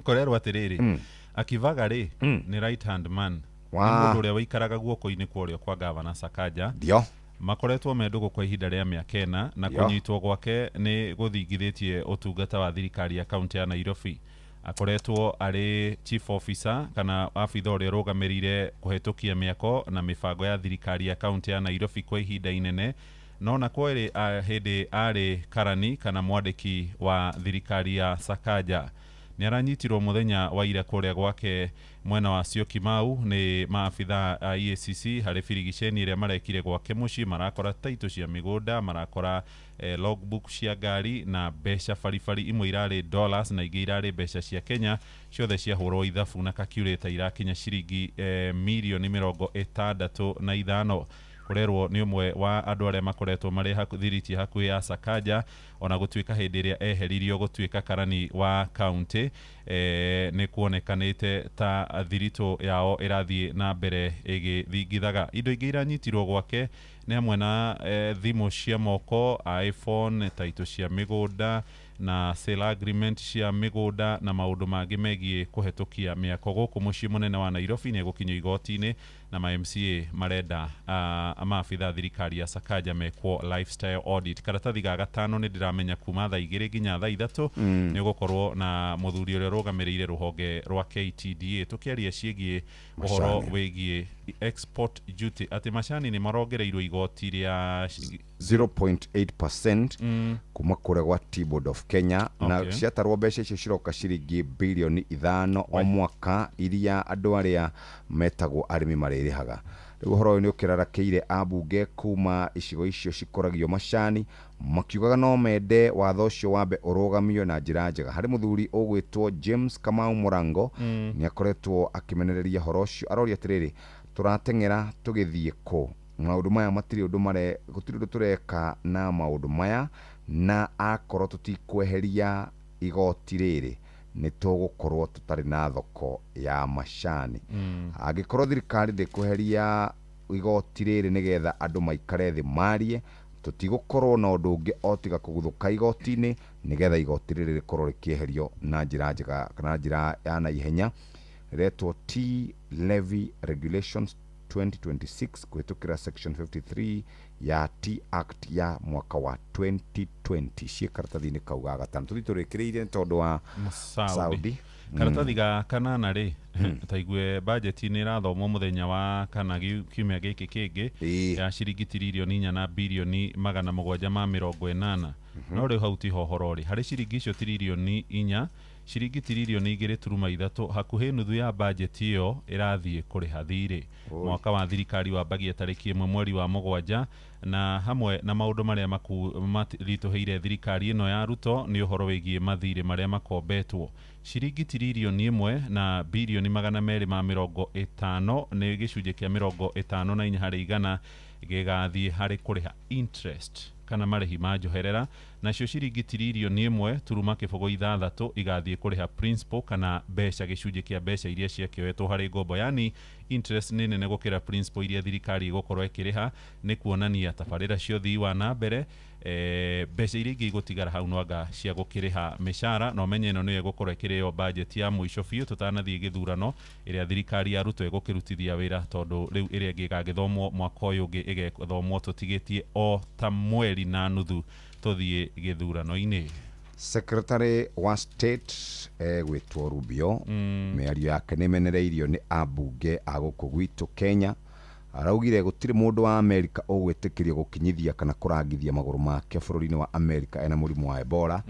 Korerwo atĩrĩrĩ Akivaga-rĩ nĩ right hand man, mũndũ ũrĩa waikaraga guoko-inĩ kũrĩa kwa Governor Sakaja makoretwo mendũgũ kwa ihinda rĩa mĩaka 4 na kũnyitwo gwake nĩ gũthingithĩtie ũtungata wa thirikari ya kaunti ya Nairobi. Akoretwo arĩ chief officer kana afitha ũrĩa ũrũgamĩrĩire kũhetũkia mĩako na mĩbango ya thirikari ya kaunti ya Nairobi kwa ihinda inene, no na kweri hĩndĩ arĩ karani kana mwandĩki wa thirikari ya Sakaja. Nĩ aranyitirwo mũthenya wa ira kũrĩa gwake mwena wa Syokimau nĩ maabitha a EACC harĩ birigiceni ĩrĩa marekire gwake mũciĩ, marakora taito cia mĩgũnda, marakora logbook cia ngari na mbeca baribari, imwe irarĩ dollars na ingĩ irarĩ mbeca cia Kenya, ciothe ciahũrwo ithabu na calculator irakinya ciringi mirioni 65. Kurerwo nĩ ũmwe wa andũ arĩa makoretwo marĩ thiriti hakuhĩ ya Sakaja, ona gũtuĩka hĩndĩ ĩrĩa eheririo gũtuĩka karani wa kaunti nĩ kuonekanĩte ta thirito yao ĩrathiĩ na mbere ĩgĩthingithaga. Indo ingĩ iranyitirwo gwake nĩ hamwe na thimũ cia moko, iPhone, taito cia mĩgũnda na sale agreement cia mĩgũnda na maũndũ mangĩ megiĩ kũhetũkia mĩako gũkũ mũciĩ mũnene wa Nairobi. Nĩ gũkinyio igoti-inĩ na ma MCA marenda maabitha thirikari ya Sakaja mekwo lifestyle audit. Karatathi ga gatano ni ndiramenya kuma thaa 2 nginya thaa 3 ni gukorwo na muthuri uria rugamirire ruhonge rwa KTDA tukiaria ciegie uhoro wegie export duty ati macani ni marongereirwo igoti ria 0.8% kuma kuregwa T-Board of Kenya na ciatarwo mbeca icio ciroka ciringi bilioni 5 o mwaka iria andu aria metagwo arimi maririhaga. Riu horo ni ukirarakeire abunge kuma icigo icio cikoragio macani makiugaga no mende watho ucio wambe urugamio na njira njega. Hari muthuri ugwitwo James Kamau Murango ni akoretwo akimenereria horo ucio aroria atiriri turatengera tugithie ko maundu maya matiri undu mare gutiri undu tureka na maundu maya na akorwo tutikweheria igoti riri ni tugukorwo tutari na thoko ya macani. Agikorwo thirikari ndikuheria igoti riri nigetha andu maikare thi marie tutigukorwo na undu ungi otiga kuguthuka igoti-ini nigetha igoti riri rikorwo rikieherio na njira njega kana njira ya na ihenya. Retwo T Levy Regulations 2026 kuhitukira section 53 ya T Act ya mwaka wa 2020 cikaratathi-ini kauga gatano tutiturikireirie tondu wa Saudi. Karatathi ga kanana ri taigwe budget ni rathomwo muthenya wa kana kiumia giki kingi ya ciringi tiririoni 4 na bilioni 780 no riu hau ti hohorori hari ciringi icio tiririoni 4 ciringi tiririoni 2.3 hakuhi nuthu ya budget iyo irathie kuriha thiri. Mwaka wa thirikari wa bagia tariki 1 mweri wa 7 na hamwe na maundu maria marituheire thirikari ino ya Ruto ni uhoro wigie mathire maria makombetwo. Ciringi tiririoni 1 na bilioni 250 ni gicunje kia 54 hari igana gigathie hari kuriha interest kana marihi ma njoherera nacio ciringi tiririoni 1 turuma kibogo 6 igathie kuriha principal kana mbeca gicunje kia mbeca iria ciakioetwo hari ngombo. Yani interest nene ne gukira principal iria thirikari igukorwo ikiriha ni kuonania tabarira cio thii wa na mbere mbeca iria ingi gutigara hau nwanga cia gukiriha mishara no menye ino niyo gukorwo ikireo budget ya mwisho biu tutanathie githurano iria thirikari ya Ruto igukirutithia wira tondu riu iria ingi gagithomwo mwaka uyu ungi igethomwo tutigitie o ta mweri na nuthu tuthie githurano-ini. Secretary wa State gwitwo Rubio miario yake nimenereirio ni abunge aguku gwitu Kenya. Araugire gutiri mundu wa America ugwitikiria gukinyithia kana kurangithia maguru make bururi-ini wa America ena murimu wa Ebola.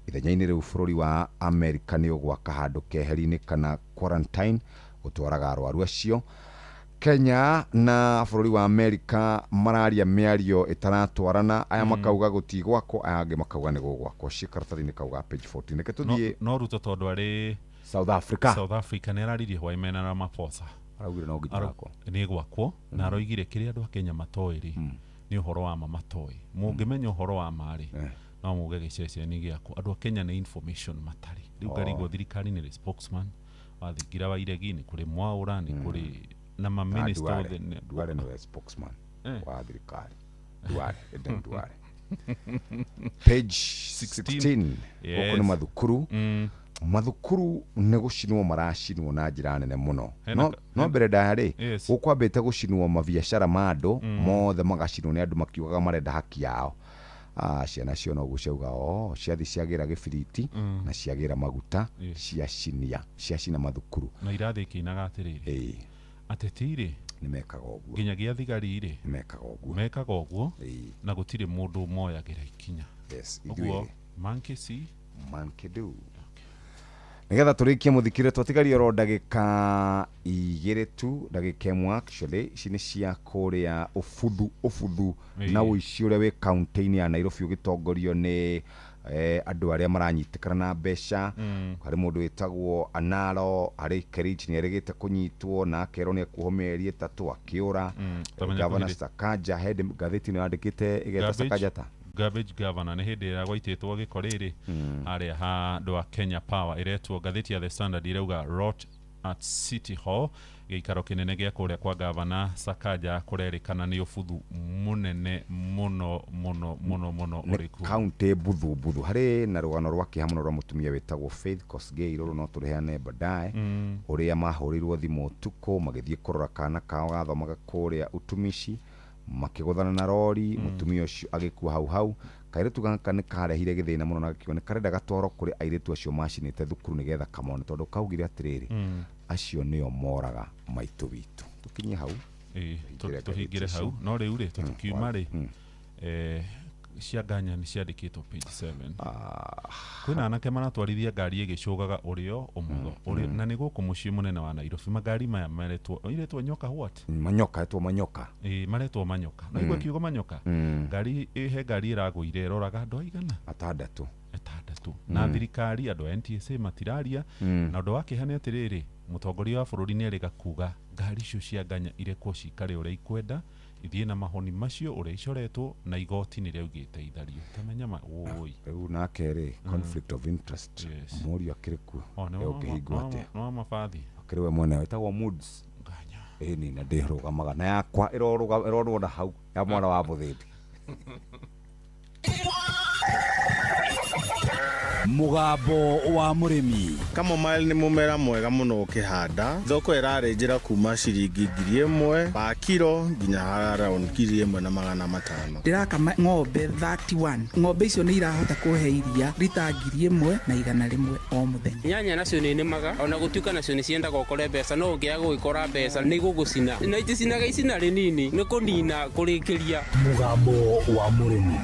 Ithenya-ini riu bururi wa America ni ugwaka handu keheri-ini kana quarantine gutwaraga arwaru acio. Kenya na bururi wa America mararia miario itaratwarana aya makauga gutigwako aya ange makauga ni gugwako. Cikaratathi-ini kauga page 14 neke tuthie no Ruto tondu ari South Africa ni araririe Waimena Ramaphosa araugire no ngitako ni gwakwo na aroigire kiri andu a Kenya matoiri ni uhoro wa matoi mungimenya uhoro wa mari no muge giceceni giako andu a Kenya ni information matari riu ngarigo thirikari ni spokesman wathingira wa iregi ni kuri Mwaura ni kuri na ma minister Duale no spokesman wa thirikari Duale page 16 huko ni mathukuru mathukuru ne gucinwo maracinwo na njira nene muno no mbere ndari gukwambite gucinwo mabiacara ma andu mothe magacinwo ni andu makiugaga marenda haki yao. Ciana cio no gucauga ciathi ciagira gibiriti na ciagira maguta ciacina mathukuru na irathi kinaga atiriri atetiri ni mekaga oguo nginyagia thigari ri mekaga oguo na gutire mundu moyagira ikinya oguo monkey do nigetha turikie muthikire twatigarie ro ndagika 2 tu ndagika 1 actually cini cia kuria ufudhu na uici uria wi county-ini ya Nairobi ugitongorio ni andu aria maranyitikana na mbeca. Hari mundu witagwo Anaro ari Kerich ni erigite kunyitwo na akero ni kuho mieri 3 akiura. Governor Sakaja head gatheti ni andikite igeta Sakaja ta garbage governor ni hindi ya gwaititwo gikoriri aria ha ndo Kenya Power iretwo gatheti ya The Standard irauga rot at City Hall gĩikaro kĩnene gĩa kũrĩa kwa gavana Sakaja kũrerĩkana nĩ ũbuthu mũnene mũno ũrĩku county buthu harĩ na rũgano rwa kĩhamũro rwa mũtumia wĩtagwo Faith Kosgei rũrũ no tũrĩheane baadaye ũrĩa mahũrĩirwo thimũ ũtukũ magĩthiĩ kũrora kana kao gathomaga kũrĩa utumishi makĩgũthana na rori mũtumia ũcio agĩkua hau kairĩtu gaka nĩ karehire gĩthĩna mũno na gĩkiuga nĩ karenda gatwaro kũrĩ airĩtu acio macinĩte thukuru nĩgetha kamone tondũ kaugire atĩrĩrĩ acio nĩo moraga maitũ witũ tũkinye hau tũhingĩre hau no rĩu rĩ tũkiuma rĩ cianganya nĩ ciandĩkĩtwo page 7 kwĩna anake maratwarithia ngari ĩgĩcũgaga ũrĩo ũmotho na nĩ gũkũ mũciĩ mũnene wa Nairobi magari maya maretwo nyoka what manyoka maretwo manyoka na igua kiugo manyoka ngari ĩragũire ĩroraga andũ aigana atandatũ na thirikari andũ a NTSA matiraria na ũndũ wa kĩeha nĩ atĩrĩrĩ mũtongoria wa bũrũri nĩ erĩga kuga ngari icio cia nganya irekwo cikare ũrĩa ikwenda ithiĩ na mahoni macio ũrĩa icoretwo na igoti nĩ rĩaugĩte ithario tamenya rĩu nake rĩ conflict of interest mũriũ akĩrĩ kuo ũkĩhingwo atĩa no mabathi akĩrĩ we mwene wĩtagwo moods ĩni na ndĩrũgamaga na yakwa ĩrorwo na hau ya mwana wa mũthĩndi mugambo wa murimi kamomile nĩ mũmera mwega mũno ũkĩhanda thoko ĩrarĩnjĩra kuma ciringi 1,000 pa kilo nginya around 1,500 ndĩrakama ng'ombe 31 ng'ombe icio nĩ irahota kũhe iria rita 1,100 o mũthenya nyanya nacio nĩ nĩmaga ona gũtuĩka nacio nĩ ciendaga ũkore mbeca no ũngĩaga gũgĩkora mbeca nĩ gũgũcina na iticinaga icina rĩnini nĩ kũnina kũrĩkĩria mugambo wa murimi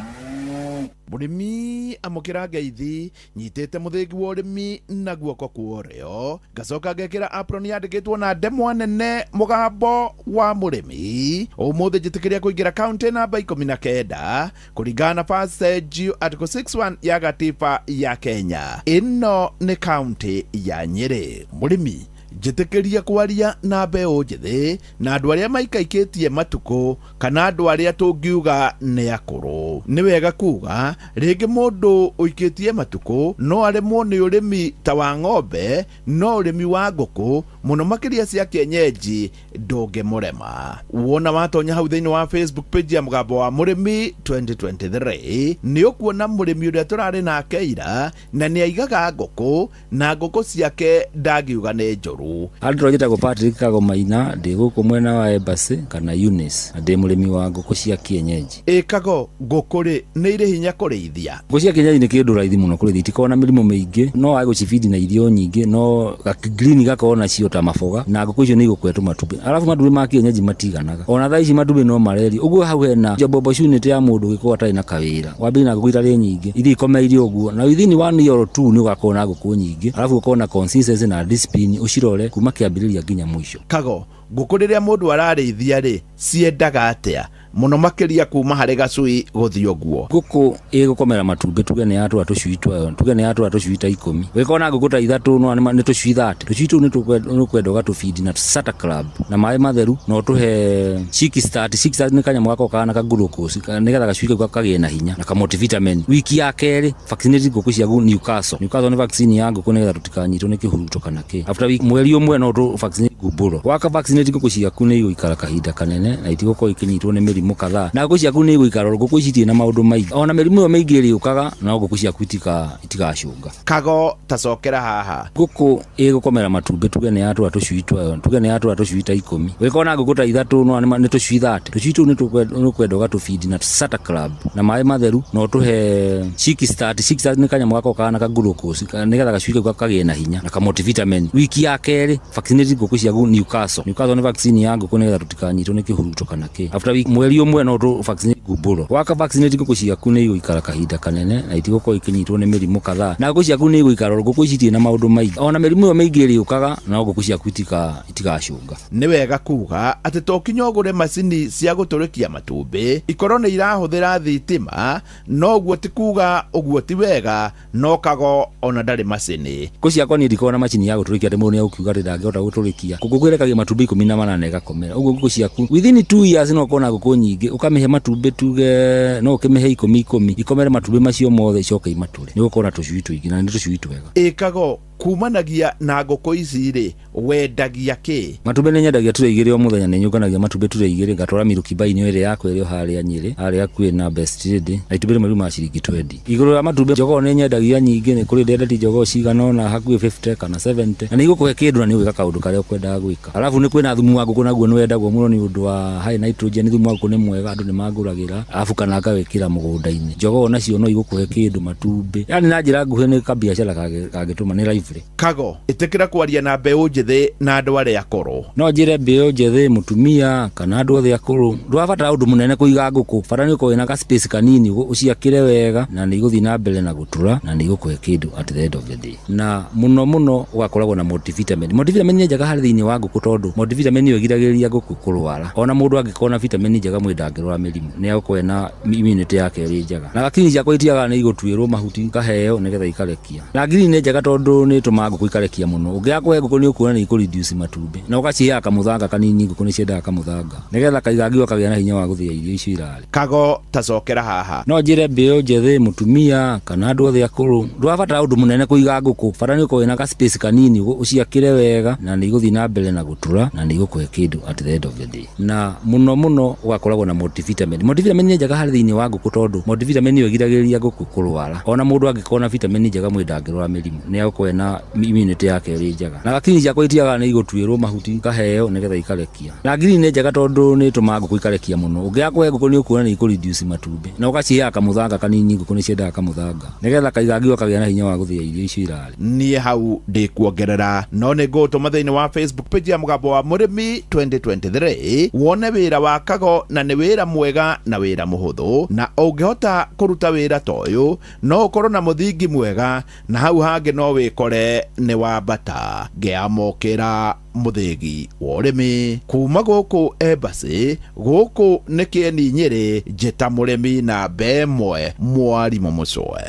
mũrĩmi amũkĩra ngeithi nyitĩte mũthĩgi wa ũrĩmi na guoko kuorĩo ngacoka ngekĩra apron yandĩkĩtwo na ndemwa nene mũgambo wa mũrĩmi ũmũthĩ njĩtĩkĩria kũingĩra kaunti namba 19 kũringana na passage article 61 ya gatiba ya Kenya. Ĩno nĩ kaunti ya Nyĩrĩ. Mũrĩmi njĩtĩkĩria kwaria na mbeũ njĩthĩ na andũ arĩa maikaikĩtie matukũ kana andũ arĩa tũngiuga nĩ akũrũ. Nĩ wega kuga rĩngĩ mũndũ ũikĩtie matukũ no aremwo nĩ ũrĩmi ta wa ng'ombe no ũrĩmi wa ngũkũ mũno makĩria cia kienyeji ndũngĩmũrema. Wona watonya hau thĩinĩ wa Facebook page ya mũgambo wa mũrĩmi 2023 nĩ ũkuona mũrĩmi ũrĩa tũrarĩ nake ira na nĩ aigaga ngũkũ na ngũkũ ciake ndagiuga nĩ njũru. Andũ njĩtagwo Patrick Kagomaina ndĩ gũkũ mwena wa Embassy kana Eunice ndĩ mũrĩmi wa ngũkũ cia kienyeji. Kago ngũkũ rĩ nĩ irĩ hinya kũrĩithia. Ngũkũ cia kienyeji nĩ kĩndũ raithi mũno kũrĩithia itikona mĩrimũ mĩingĩ no agũcibindi na irio nyingĩ no green gakona cio ta maboga na ngũkũ icio nĩ igũkwetwo matumbĩ alafu matumbĩ ma kienyeji matiganaga ona thaa ici matumbĩ no mareri ũguo hau hena job opportunity ya mũndũ gĩkorwo atarĩ na kawĩra wambĩrĩ na ngũkũ itarĩ nyingĩ ithi ikomeire ũguo na within 1 year or 2 nĩ ũgakorwo na ngũkũ nyingĩ alafu ũkorwo na consistency na discipline ũcirore kuma kĩambĩrĩria nginya mũico. Kago ngũkũ rĩrĩa mũndũ ararĩithia rĩ ciendaga atĩa mũno makĩria kuma harĩ gacui gũthiĩ ũguo. Ngũkũ ĩgũkomera matumbĩ tuge nĩ yatũra tũcui 12 tuge nĩ yatũra tũcui ta 10 wĩkona na ngũkũ ta 3 no nĩ tũcui 30 tũcui tũu nĩ kwenda ũgatũfeed na Sata Club na maĩ matheru no tũhe Chick Start nĩ kanyamũ gako kana ka glucose nĩgetha gacui kau kagĩe na hinya na ka multivitamin. Wiki ya kerĩ vaccinate ngũkũ ciaku Newcastle nĩ vaccine ya ngũkũ nĩgetha tũtikanyitwo nĩ kĩhuruto kana kĩ. After week mweri ũmwe no tũ vaccinate gumbũro waka vaccinate ngũkũ ciaku nĩ igũikara kahinda kanene na itigũkorwo ikĩnyitwo nĩ mĩrimũ kadhaa na ngũkũ ciaku nĩ igũikara ngũkũ ici itirĩ na maũndũ maingĩ ona mĩrimũ ĩyo mĩingĩ ĩrĩũkaga na ngũkũ ciaku itigacũnga. Kago tacokera haha ngũkũ ĩgũkomera matumbĩ tuge nĩ yatũra tũcui 12 tuge nĩ yatũra tũcui ta 10 wĩkona na ngũkũ ta 3 no nĩ tũcui 30 tũcui tũu nĩ kwenda ũgatũfeed na Sata Club na maĩ matheru no tũhe Chick Start nĩ kanyamũ gako kana ka glucose nĩgetha gacui kau kagĩe na hinya na ka multivitamin. Wiki ya kerĩ vaccinate ngũkũ ciaku Newcastle nĩ vaccine ya ngũkũ nĩgetha tũtikanyitwo nĩ kĩhuruto kana kĩ. After week mweri ũmwe no tũ vaccinate gumbũro waka vaccinate ngũkũ ciaku nĩ igũikara kahinda kanene na itigũkorwo ikĩnyitwo nĩ mĩrimũ kadhaa na ngũkũ ciaku nĩ igũikara ngũkũ ici itirĩ na maũndũ maingĩ ona mĩrimũ ĩyo mĩingĩ ĩrĩũkaga na ngũkũ ciaku itigacũnga. Nĩ wega kuga atĩ tokinya ũgũre macini cia gũtũrĩkia matumbĩ ikorwo nĩ irahũthĩra thitima no ũguo ti kuga ũguo ti wega no Kago ona ndarĩ macini. Ngũkũ ciakwa niĩ ndikoragwo na macini ya gũtũrĩkia atĩ mũndũ nĩ agũkiuga atĩ ndangĩhota gũtũrĩkia ngũkũ ĩrekagia matumbĩ 18 ĩgakomera ũguo ngũkũ ciaku within 2 years no ũkorwo na ngũkũ nyingĩ ũkamĩhe matumbĩ tuge no ũkĩmĩhe 10 ikomere matumbĩ macio mothe icoke imatũre nĩ gũkorwo na tũcui tũingĩ na nĩ tũcui twega. Kago kumanagia na ngũkũ ici rĩ wendagia kĩ? Matumbĩ nĩ nyendagia ture igĩrĩ o mũthenya, nĩ nyũkanagia matumbĩ ture igĩrĩ ngatwara Milky Bar-inĩ ĩrĩa yakwa ĩrĩ harĩa Nyĩrĩ, harĩa hakuhĩ na Best Trade, na itumbĩ rĩmwe riuma ciringi 20. Igũrũ rĩa matumbĩ njogoo nĩ nyendagia nyingĩ, nĩ kũrĩ ndendeti njogoo cigana ona hakuhĩ 50 kana 70, na nĩ igũkũhe kĩndũ na nĩ ũgwĩka kaũndũ karĩa ũkwendaga gwĩka. Alafu nĩ kwĩna thumu wa ngũkũ naguo nĩ wendagwo mũno nĩ ũndũ wa high nitrogen. Thumu wa ngũkũ nĩ mwega, andũ nĩ mangũragĩra, alafu kana ngawĩkĩra mũgũnda-inĩ. Njogoo nacio no igũkũhe kĩndũ, matumbĩ, yani na njĩra nguhĩ nĩ kabiacara kangĩtũma nĩ lively. Kago ĩtĩkĩra kwaria na mbeũ njĩthĩ na andũ arĩa akũrũ. No njĩre mbeũ njĩthĩ, mũtumia kana andũ othe akũrũ, ndũrabatara ũndũ mũnene kũiga ngũkũ, bata nĩ ũkorwo na ka space kanini ũciakĩre wega, na nĩ igũthiĩ na mbere na gũtũra, na nĩ igũkũhe kĩndũ at the end of the day. Na mũno ũgakoragwo na multivitamin. Multivitamin nĩ njega harĩ thĩinĩ wa ngũkũ, tondũ multivitamin nĩ ĩgiragĩrĩria ngũkũ kũrwara. Ona mũndũ angĩkorwo na vitamin njega mwĩrĩ ndangĩrwara mĩrimũ, nĩ agũkorwo na immunity yake ĩrĩ njega. Na gakini ciakwa itiaga nĩ igũtuĩrwo mahuti kaheo nĩgetha ikarekia. Na green nĩ njega tondũ nĩ tũmaga ngũkũ ikarekia mũno. Ũngĩaga kũhe ngũkũ nĩ ũkuona nĩ ikũreduce matumbĩ, na ũgaciheaga kamũthanga kanini. Ngũkũ nĩ ciendaga kamũthanga nĩgetha kaigangi kagĩa na hinya wa gũthĩa irio icio irarĩ. Kago tacokera haha. No njĩre mbeũ njĩthĩ, mũtumia kana andũ othe akũrũ, ndũrabatara ũndũ mũnene kũiga ngũkũ, bata nĩ ũkorwo na ka space kanini ũciakĩre wega, na nĩ igũthiĩ na mbere na gũtũra, na nĩ igũkũhe kĩndũ at the end of the day. Na mũno ũgakoragwo na multivitamin. Multivitamin nĩ njega harĩ thĩinĩ wa ngũkũ, tondũ multivitamin nĩ ĩgiragĩrĩria ngũkũ kũrwara. Ona mũndũ angĩkorwo na vitamin njega mwĩrĩ ndangĩrwara mĩrimũ, nĩ agũkorwo na immunity yake ĩrĩ njega. Na gakini ciakwa itiaga nĩ igũtuĩrwo mahuti kaheo nĩgetha ikarekia. Na green nĩ njega tondũ nĩ tũmaga ngũkũ ikarekia mũno. Ũngĩaga kũhe ngũkũ nĩ ũkuona nĩ ikũreduce matumbĩ, na ũgaciheaga kamũthanga kanini. Ngũkũ nĩ ciendaga kamũthanga nĩgetha kaigangi kagĩa na hinya wa gũthĩa irio icio irarĩ. Niĩ hau ndĩkuongerera, no nĩ ngũtũma thĩinĩ wa Facebook page ya Mũgambo wa Mũrĩmi 2023 wone wĩra wa Kago, na nĩ wĩra mwega na wĩra mũhũthũ, na ũngĩhota kũruta wĩra ta ũyũ no ũkorwo na mũthingi mwega, na hau hangĩ no wĩkore nĩ wambata. Ngĩamũkĩra mũthĩgi wa ũrĩmi kuma gũkũ Embassy, gũkũ nĩ Kĩeni Nyĩrĩ, njĩta mũrĩmi na mbemwe mwarimũ mũcwe.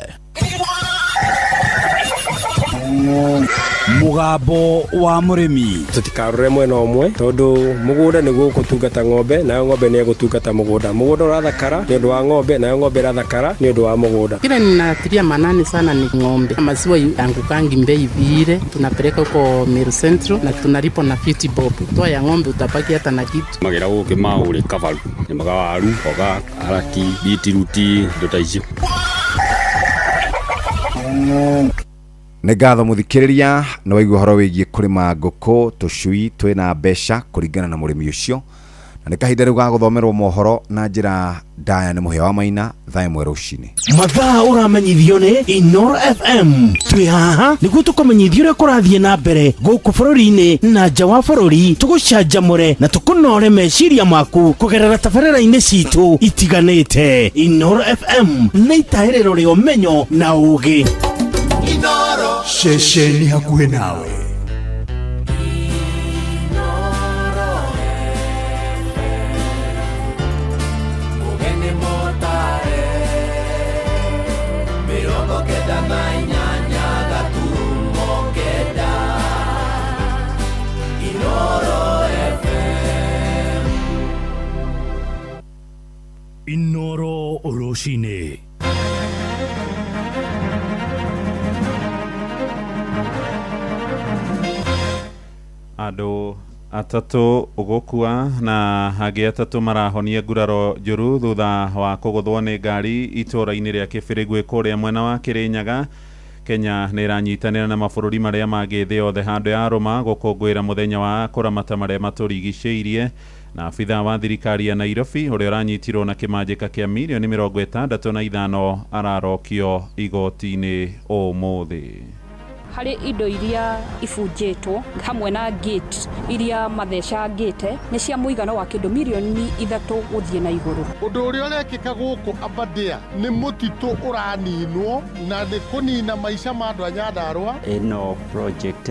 Mũgambo wa Mũrĩmi. Tutikarore mwena ũmwe, tondu mũgũnda nĩguo gũtungata ng'ombe, nayo ng'ombe nĩ gũtungata mũgũnda. Mũgũnda ũrathakara nĩ ũndũ wa ng'ombe, nayo ng'ombe ĩrathakara nĩ ũndũ wa mũgũnda. Kile ninatilia manani sana ni ng'ombe. Maziwa yangukangi mbei vile, tunapeleka huko Meru Central na tunalipo na 50 bob. Toa ya ng'ombe utapaki hata na kitu. Magira gũkĩ maũrĩ kabaru, nĩ magawaru, oga, araki, bitiruti, ndota icio. Nĩ ngatho mũthikĩrĩria na waigua ũhoro wĩgiĩ kũrĩma ngũkũ, tũcui twĩna mbeca kũringana na mũrĩmi ũcio. Na nĩ kahinda rĩu gagũthomerwo mohoro na njĩra ndaya nĩ Mũhĩa wa Maina, thaa ĩmwe rũcinĩ. Mathaa ũramenyithio nĩ Inoro FM. Twĩ haha nĩguo tũkũmenyithia ũrĩa kũrathiĩ na mbere gũkũ bũrũri-inĩ na nja wa bũrũri, tũgũcanjamũre na tũkũnore meciria maku kũgerera tabarĩra-inĩ citũ itiganĩte. Inoro FM nĩ itahĩrĩro rĩa ũmenyo na ũũgĩ. Inoro ceceni hakuhĩ nawe. Inoro Oroshine. Andũ atatũ ũgũkua na angĩ atatũ marahonia nguraro njũru thutha wa kũgũthwo nĩ ngari itũũra-inĩ rĩa Kĩbĩrĩgwĩ kũrĩa mwena wa Kĩrĩnyaga. Kenya nĩ iranyitanĩra na mabũrũri marĩa mangĩ thĩ yothe handũ ya Roma gũkũngũĩra mũthenya wa kũramata marĩa matũrigicĩirie. Na abitha wa thirikari ya Nairobi ũrĩa ũranyitirwo na kĩmanjĩka kĩa mirioni 65 ararokio igoti-inĩ ũmũthĩ. Harĩ indo iria ibunjĩtwo hamwe na gate iria mathecangĩte nĩ cia mũigana wa kĩndũ mirioni 3 gũthiĩ na igũrũ. Ũndũ ũrĩa ũrekĩka gũkũ Aberdare nĩ mũtitũ ũraninwo na nĩ kũnina maica ma andũ a Nyandarua. Ĩno project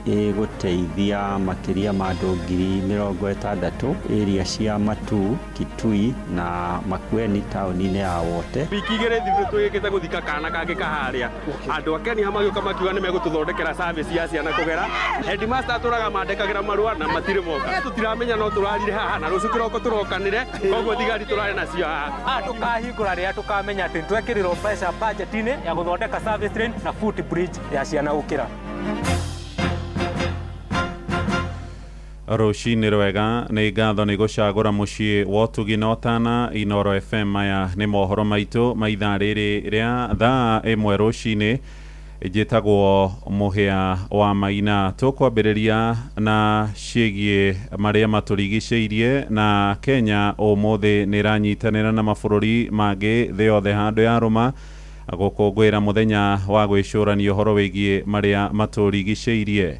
ĩgũteithia makĩria ma andũ 60,000 area cia Matu, Kitui na Makueni taũni-inĩ ya Wote. Wiki igĩrĩ thithu twĩkĩte gũthika kana kangĩ kaharĩa. Andũ a Kenya magĩũka makiuga nĩ tuthondekera service ya ciana kugera. Headmaster atũraga mandĩkagĩra marũa na matirĩ moka. Tũtiramenya no tũrarire haha na rũciũ kĩroko tũrokanire, koguo thigari tũrarĩ nacio haha. Tũkahingũra rĩrĩa tũkamenya atĩ twekĩrĩrwo pressure budget-inĩ ya gũthondeka service train na footbridge ya ciana gũkĩra. Rũcinĩ rwega, nĩ ngatho nĩ gũcagũra mũciĩ wa Ũtuginotana Inoro FM. Maya nĩ mohoro maitũ ma ithaa rĩrĩ rĩa thaa ĩmwe rũcinĩ. Njĩtagwo Mũhĩa wa Maina. Tũkwambĩrĩria na ciĩgiĩ marĩa matũrigicĩirie, na Kenya ũmũthĩ nĩ ĩranyitanĩra na mabũrũri mangĩ thĩ yothe handũ ya rũma gũkũngũĩra mũthenya wa gwĩcũrania ũhoro wĩgiĩ marĩa matũrigicĩirie.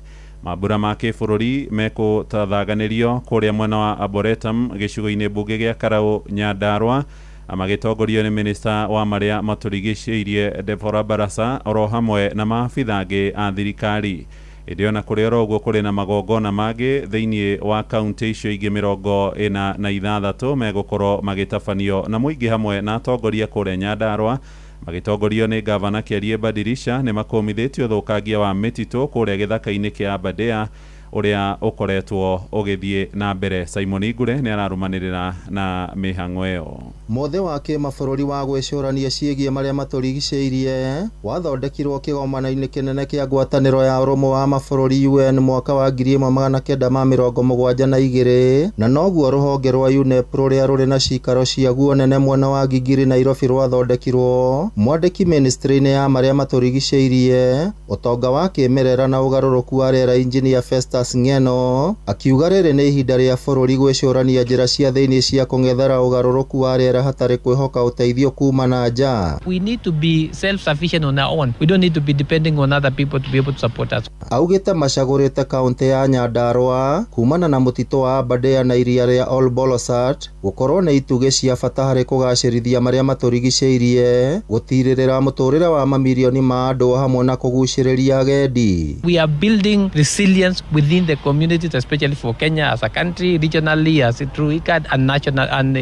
Mambura ma kĩbũrũri mekũtathaganĩrio kũrĩa mwena wa Arboretum gĩcigo-inĩ mbunge gĩa Karaũ Nyandarua, magĩtongorio nĩ minista wa marĩa matũrigicĩirie Deborah Barasa, oro hamwe na maabitha angĩ a thirikari. Ĩndĩ ona kũrĩ oro ũguo kũrĩ na magongona mangĩ thĩinĩ wa kaunti icio ingĩ 46 megũkorwo magĩtabanio na mũingĩ hamwe na atongoria kũrĩa Nyandarua, magĩtongorio nĩ gavana Kĩarie Badirisha. Nĩ makũmithĩtio thũkangia wa mĩtitũ kũrĩa gĩthaka-inĩ kĩa Aberdare ũrĩa ũkoretwo ũgĩthiĩ na mbere. Simon Igure nĩ ararumanĩrĩra na mĩhang'o ĩyo. Mũthĩ wa kĩmabũrũri wa gwĩcũrania ciĩgiĩ marĩa matũrigicĩirie wathondekirwo kĩgomano-inĩ kĩnene kĩa ngwatanĩro ya ũrũmwe wa mabũrũri UN mwaka wa 1972, na noguo rũhonge rwa UNEP rũrĩa rũrĩ na cikaro ciaguo nene mwena wa Gigiri Nairobi rwathondekirwo. Mwandĩki ministry-inĩ ya marĩa matũrigicĩirie, ũtonga wa kĩmerera na ũgarũrũku wa rĩera Engineer Festus Ng'eno akiuga rĩrĩ nĩ ihinda rĩa bũrũri gwĩcũrania njĩra cia thĩinĩ cia kũng'ethera ũgarũrũku wa rĩera hatarĩ kwĩhoka ũteithio kuma na nja. We need to be self-sufficient on our own. We don't need to be depending on other people to be able to support us. Augĩte macagũrĩte kaunti ya Nyandarua kumana na mũtitũ wa Aberdare na iria rĩa Olbolosat gũkorwo nĩ itugĩ cia bata harĩ kũgacĩrithia marĩa matũrigicĩirie, gũtirĩrĩra mũtũrĩre wa mamirioni ma andũ hamwe na kũgucĩrĩria agendi. We are building resilience within the communities, especially for Kenya as a country, regionally as through ICAD and national and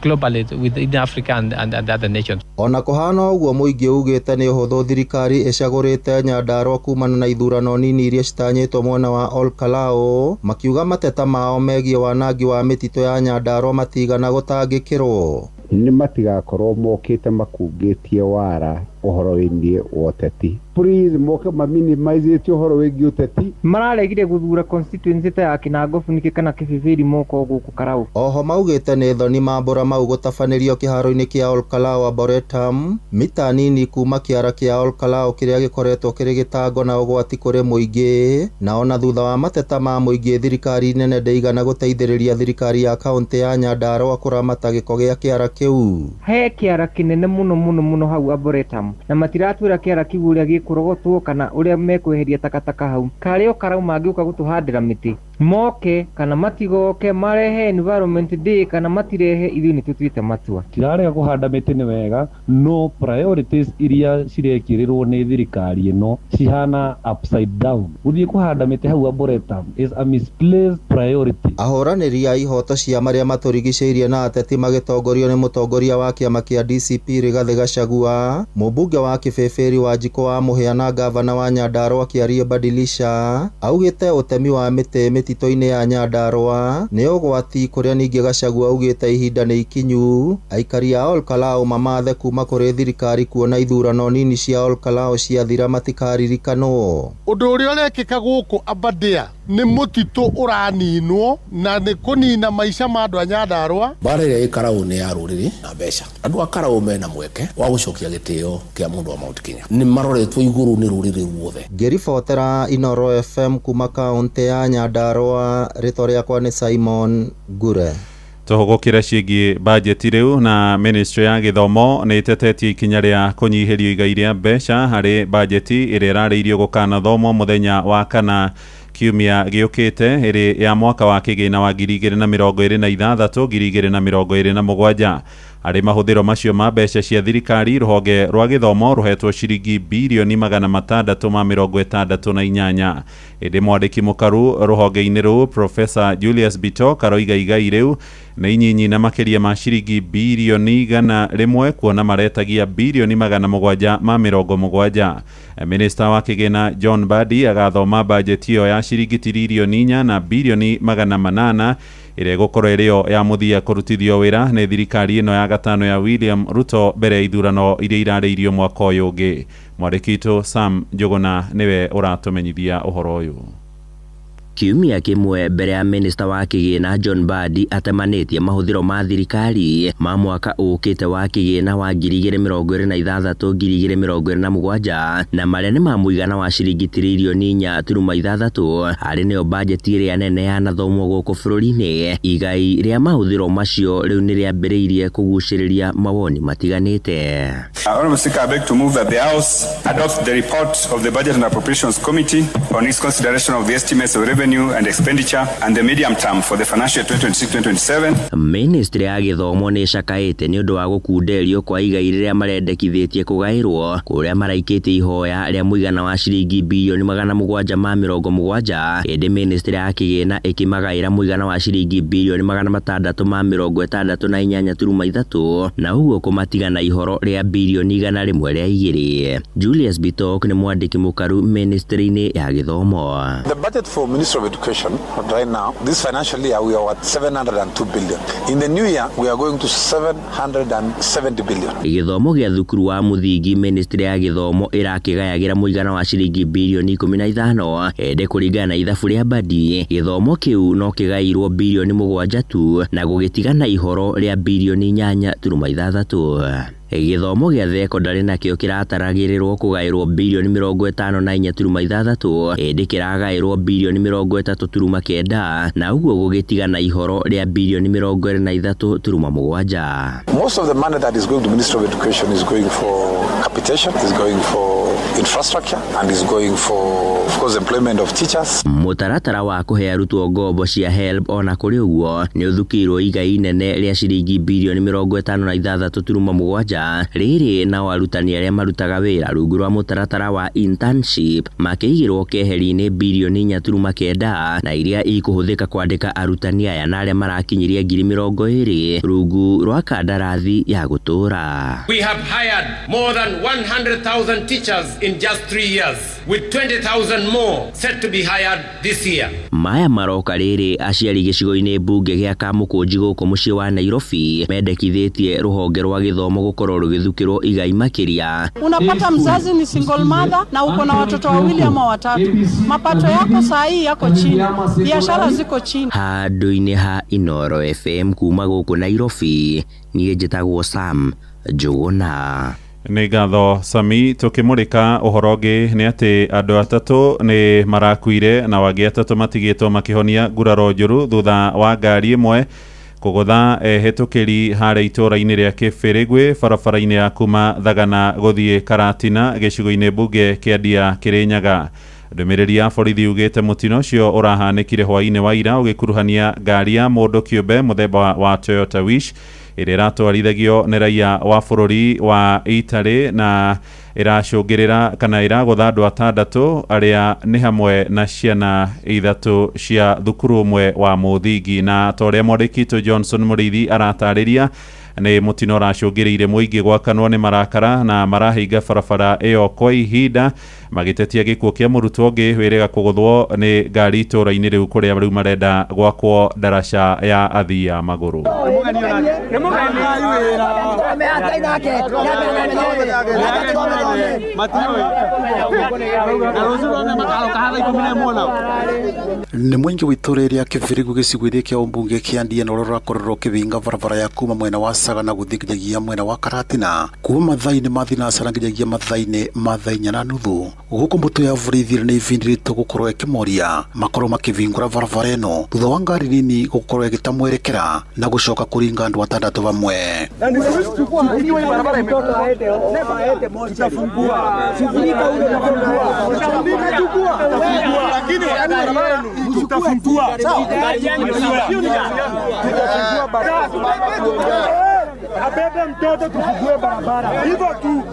globally within Africa and other nations. Ona kũhana ũguo mũingĩ ugĩte nĩ ũhũthũ thirikari ĩcagũrĩte Nyandarua kumana na ithurano nini iria citanyĩtwo mwena wa Olkalau, makiuga mateta mao megiĩ wanangi wa mĩtitũ ya Nyandarua matigana gũtangĩkĩrwo. Nĩ matigakorwo mokĩte makungĩtie wara ũhoro wĩgiĩ ũteti. Please moke maminimize ũhoro wĩgiĩ ũteti. Mararegire gũthura constituency ta ya Kinango Funike kana Kĩbĩbĩri moko gũkũ Karaũ. Oho maugĩte nĩ thoni mambura mau gũtabanĩrio kĩharo-inĩ kĩa Olkalau Arboretum, mita nini kuma kĩara kĩa Olkalau kĩrĩa gĩkoretwo kĩrĩ gĩtango na ũgwati kũrĩ mũingĩ, na ona thutha wa mateta ma mũingĩ thirikari nene ndĩigana gũteithĩrĩria thirikari ya kaunti ya Nyandarua kũramata gĩko gĩa kĩara kĩu. He kĩara kĩnene mũno hau Arboretum, na matiratwĩra kĩara kĩu ũrĩa gĩkũrogotwo kana ũrĩa mekweheria takataka hau. Karĩo Karaũ mangĩũka gũtũhandĩra mĩtĩ, moke kana matigoke marehe environment day kana matirehe ithuĩ nĩ tũtuĩte matua. Tirarega kũhanda mĩtĩ nĩ wega, no priorities iria cirekĩrĩrwo nĩ thirikari ĩno cihana upside down. Gũthiĩ kũhanda mĩtĩ hau Arboretum is a misplaced priority. Ahũranĩri a ihoto cia marĩa matũrigicĩirie na ateti magĩtongorio nĩ mũtongoria wa kĩama kĩa DCP Rigathĩ Gachagua, mũmbunge wa Kĩbĩbĩri Wanjikũ wa Mũhĩa na gavana wa Nyandarua Kĩarie Badilisha augĩte ũtemi wa mĩtĩ mĩtitũ-inĩ ya Nyandarua nĩ ũgwati, kũrĩa ningĩ Gachagua augĩte ihinda nĩ ikinyu aikari a Olkalau mamathe kuma kũrĩ thirikari kuona ithurano nini cia Olkalau ciathira matikaririkanwo. Ũndũ ũrĩa ũrekĩka gũkũ Aberdare nĩ mũtitũ ũraninwo na nĩ kũnina maica ma andũ a Nyandarua. Bara ĩrĩa ĩ Karaũ nĩ ya rũrĩrĩ na mbeca. Andũ a Karaũ mena mweke wa gũcokia gĩtĩo kĩa mũndũ wa Mount Kenya. Nĩ maroretwo igũrũ nĩ rũrĩrĩ ruothe. Ngĩribotera Inoro FM kuma kaunti ya Nyandarua, rĩtwa rĩakwa nĩ Simon Ngure. Tũhũgũkĩre ciĩgiĩ bajeti rĩu, na ministry ya gĩthomo nĩ ĩtetetie ikinya rĩa kũnyihĩrio igai rĩa mbeca harĩ bajeti ĩrĩa ĩrarĩirio gũkanathomwo mũthenya wa kana kiumia gĩũkĩte, ĩrĩ ya mwaka wa kĩgĩna wa 2026-2027 harĩ mahũthĩro macio ma mbeca cia thirikari. Rũhonge rwa gĩthomo rũhetwo ciringi birioni 668. Ĩndĩ mwandĩki mũkaru rũhonge-inĩ rũu Professor Julius Bitok aroiga igai rĩu nĩ inyinyi na makĩria ma ciringi birioni 100 kuona maretagia birioni 770. Minister wa kĩgĩna John Badi agathoma bajeti ĩyo ya ciringi tiririoni 4 na birioni 800 ĩrĩa ĩgũkorwo ĩrĩo ya mũthia kũrutithio wĩra nĩ thirikari ĩno ya gatano ya William Ruto mbere ya ithurano iria irarĩirio mwaka ũyũ ũngĩ. Mwandĩki witũ Sam Njuguna nĩwe ũratũmenyithia ũhoro ũyũ. Kiumia kimwe mbere ya minista wa kigina John Mbadi atemanĩtie mahũthĩro ma thirikari ma mwaka ũkĩte wa kigina wa 2026-2027 na marĩa nĩ ma mũigana wa ciringi tiririoni 4.6 harĩ nĩyo bajeti ĩrĩa nene yanathomwo gũkũ bũrũri-inĩ. Igai rĩa mahũthĩro macio rĩu nĩ rĩambĩrĩirie kũgucĩrĩria mawoni matiganĩte. Honorable Speaker, I beg to move that the House adopt the report of the Budget and Appropriations Committee on its consideration of the estimates of revenue and expenditure and the medium term for the financial 2026-2027. Ministry ya gĩthomo nĩ cakaĩte nĩ ũndũ wa gũkunderio kwa igai rĩrĩa marendekithĩtie kũgaĩrwo kũrĩa maraikĩte ihoya rĩa mũigana wa ciringi bilioni 770. Ĩndĩ ministry ya kĩgĩna ĩkĩmagaĩra mũigana wa ciringi bilioni 668.3 na ũguo kũmatiga na ihoro rĩa bilioni 100 rĩa igĩrĩ. Julius Bitok nĩ mwandĩki mũkaru ministry-inĩ ya gĩthomo. The budget for Ministry of Education right now, this financial year, we are at 702 billion. In the new year, we are going to 770 billion. Gĩthomo gĩa thukuru wa mũthingi, ministry ya gĩthomo ĩrakĩgayagĩra mũigana wa ciringi bilioni 15. Ĩndĩ kũringana na ithabu rĩa Mbadi, gĩthomo kĩu no kĩgaĩirwo bilioni 7 tu na gũgĩtigana ihoro rĩa bilioni 8.6. Gĩthomo gĩa thekondarĩ nakĩo kĩrataragĩrĩrwo kũgaĩrwo bilioni 54.6, ĩndĩ kĩragaĩrwo bilioni 30.9 na ũguo gũgĩtigana ihoro rĩa bilioni 23.7. Most of the money that is going to Ministry of Education is going for capitation, is going for infrastructure, and is going for, of course, employment of teachers. Mũtaratara wa kũhe arutwo ngombo cia HELB ona kũrĩ ũguo nĩ ũthukĩirwo igai inene rĩa ciringi bilioni 56.7. Rĩrĩ nao arutani arĩa marutaga wĩra rungu rwa mũtaratara wa internship makĩigĩrwo keheri-inĩ bilioni 4.9 na iria ikũhũthĩka kwandĩka arutani aya na arĩa marakinyiria 20,000 rungu rwa kandarathi ya gũtũra. We have hired more than 100,000 teachers in just 3 years with 20,000 more set to be hired this year. Maya maroka rĩrĩ aciari gĩcigo-inĩ mbunge gĩa Kamũkũnji gũkũ mũciĩ wa Nairobi mendekithĩtie rũhonge rwa gĩthomo gũkorwo rũgĩthukĩrwo igai makĩria. Unapata mzazi ni single mother na uko na watoto wawili ama watatu, mapato yako saa hii yako chini, biashara ziko chini. Handũ-inĩ ha Inoro FM kuma gũkũ Nairobi, niĩ njĩtagwo Sam Njuguna. Nĩ ngatho Sami. Tukimurika ũhoro ũngĩ nĩ atĩ andũ atatũ nĩ marakuire na wangĩ atatũ matigĩtwo makĩhonia nguraro njũru thutha wa ngari ĩmwe kũgũtha hetũkĩri harĩa itũra-inĩ rĩa Kĩbĩrĩgwĩ barabara-inĩ ya kuma Thagana gũthiĩ Karatina gĩcigo-inĩ mbunge kĩa Ndia Kĩrĩnyaga. Ndũmĩrĩri ya borithi ugĩte mũtino ũcio ũrahanĩkire hwaĩ-inĩ wa ira ũgĩkuruhania ngari ya mũndũ kĩũmbe mũthemba wa Toyota Wish ĩrĩa ĩratwarithagio nĩ raia wa bũrũri wa Italy na ĩracũngĩrĩra kana ĩragũtha andũ atandatũ arĩa nĩ hamwe na ciana ithatũ cia thukuru ũmwe wa mũthingi. Na ta ũrĩa mwandĩki witũ Johnson Mũrĩithi aratarĩria, nĩ mũtino ũracũngĩrĩire mũingĩ gwakanwo nĩ marakara na marahinga barabara ĩyo kwa ihinda magĩtetia gĩkuũ kĩa mũrutwo ũngĩ wĩrĩga kũgũthwo nĩ ngari itũra-inĩ rĩu kũrĩa rĩu marenda gwakwo ndaraca ya athii a magũrũ. Nĩ mũingĩ wa itũra rĩa Kĩbĩrĩgwĩ gĩcigo-inĩ kĩa ũmbunge kĩa Ndia no rũrakorerwo kĩbinga barabara ya kuma mwena wa Sagana gũthiĩ nginyagia mwena wa Karatina kuma mathaa-inĩ ma thinacara nginyagia mathaa-inĩ ma thaa 4:30. Gũkũ mbũtũ ya borithi nĩ ĩbindĩrĩtwo gũkorwo ĩkĩmoria makorwo makĩbingũra barabara ĩno thutha wa ngari nini gũkorwo ĩgĩtamwerekera na gũcoka kũringa andũ atandatũ bamwe.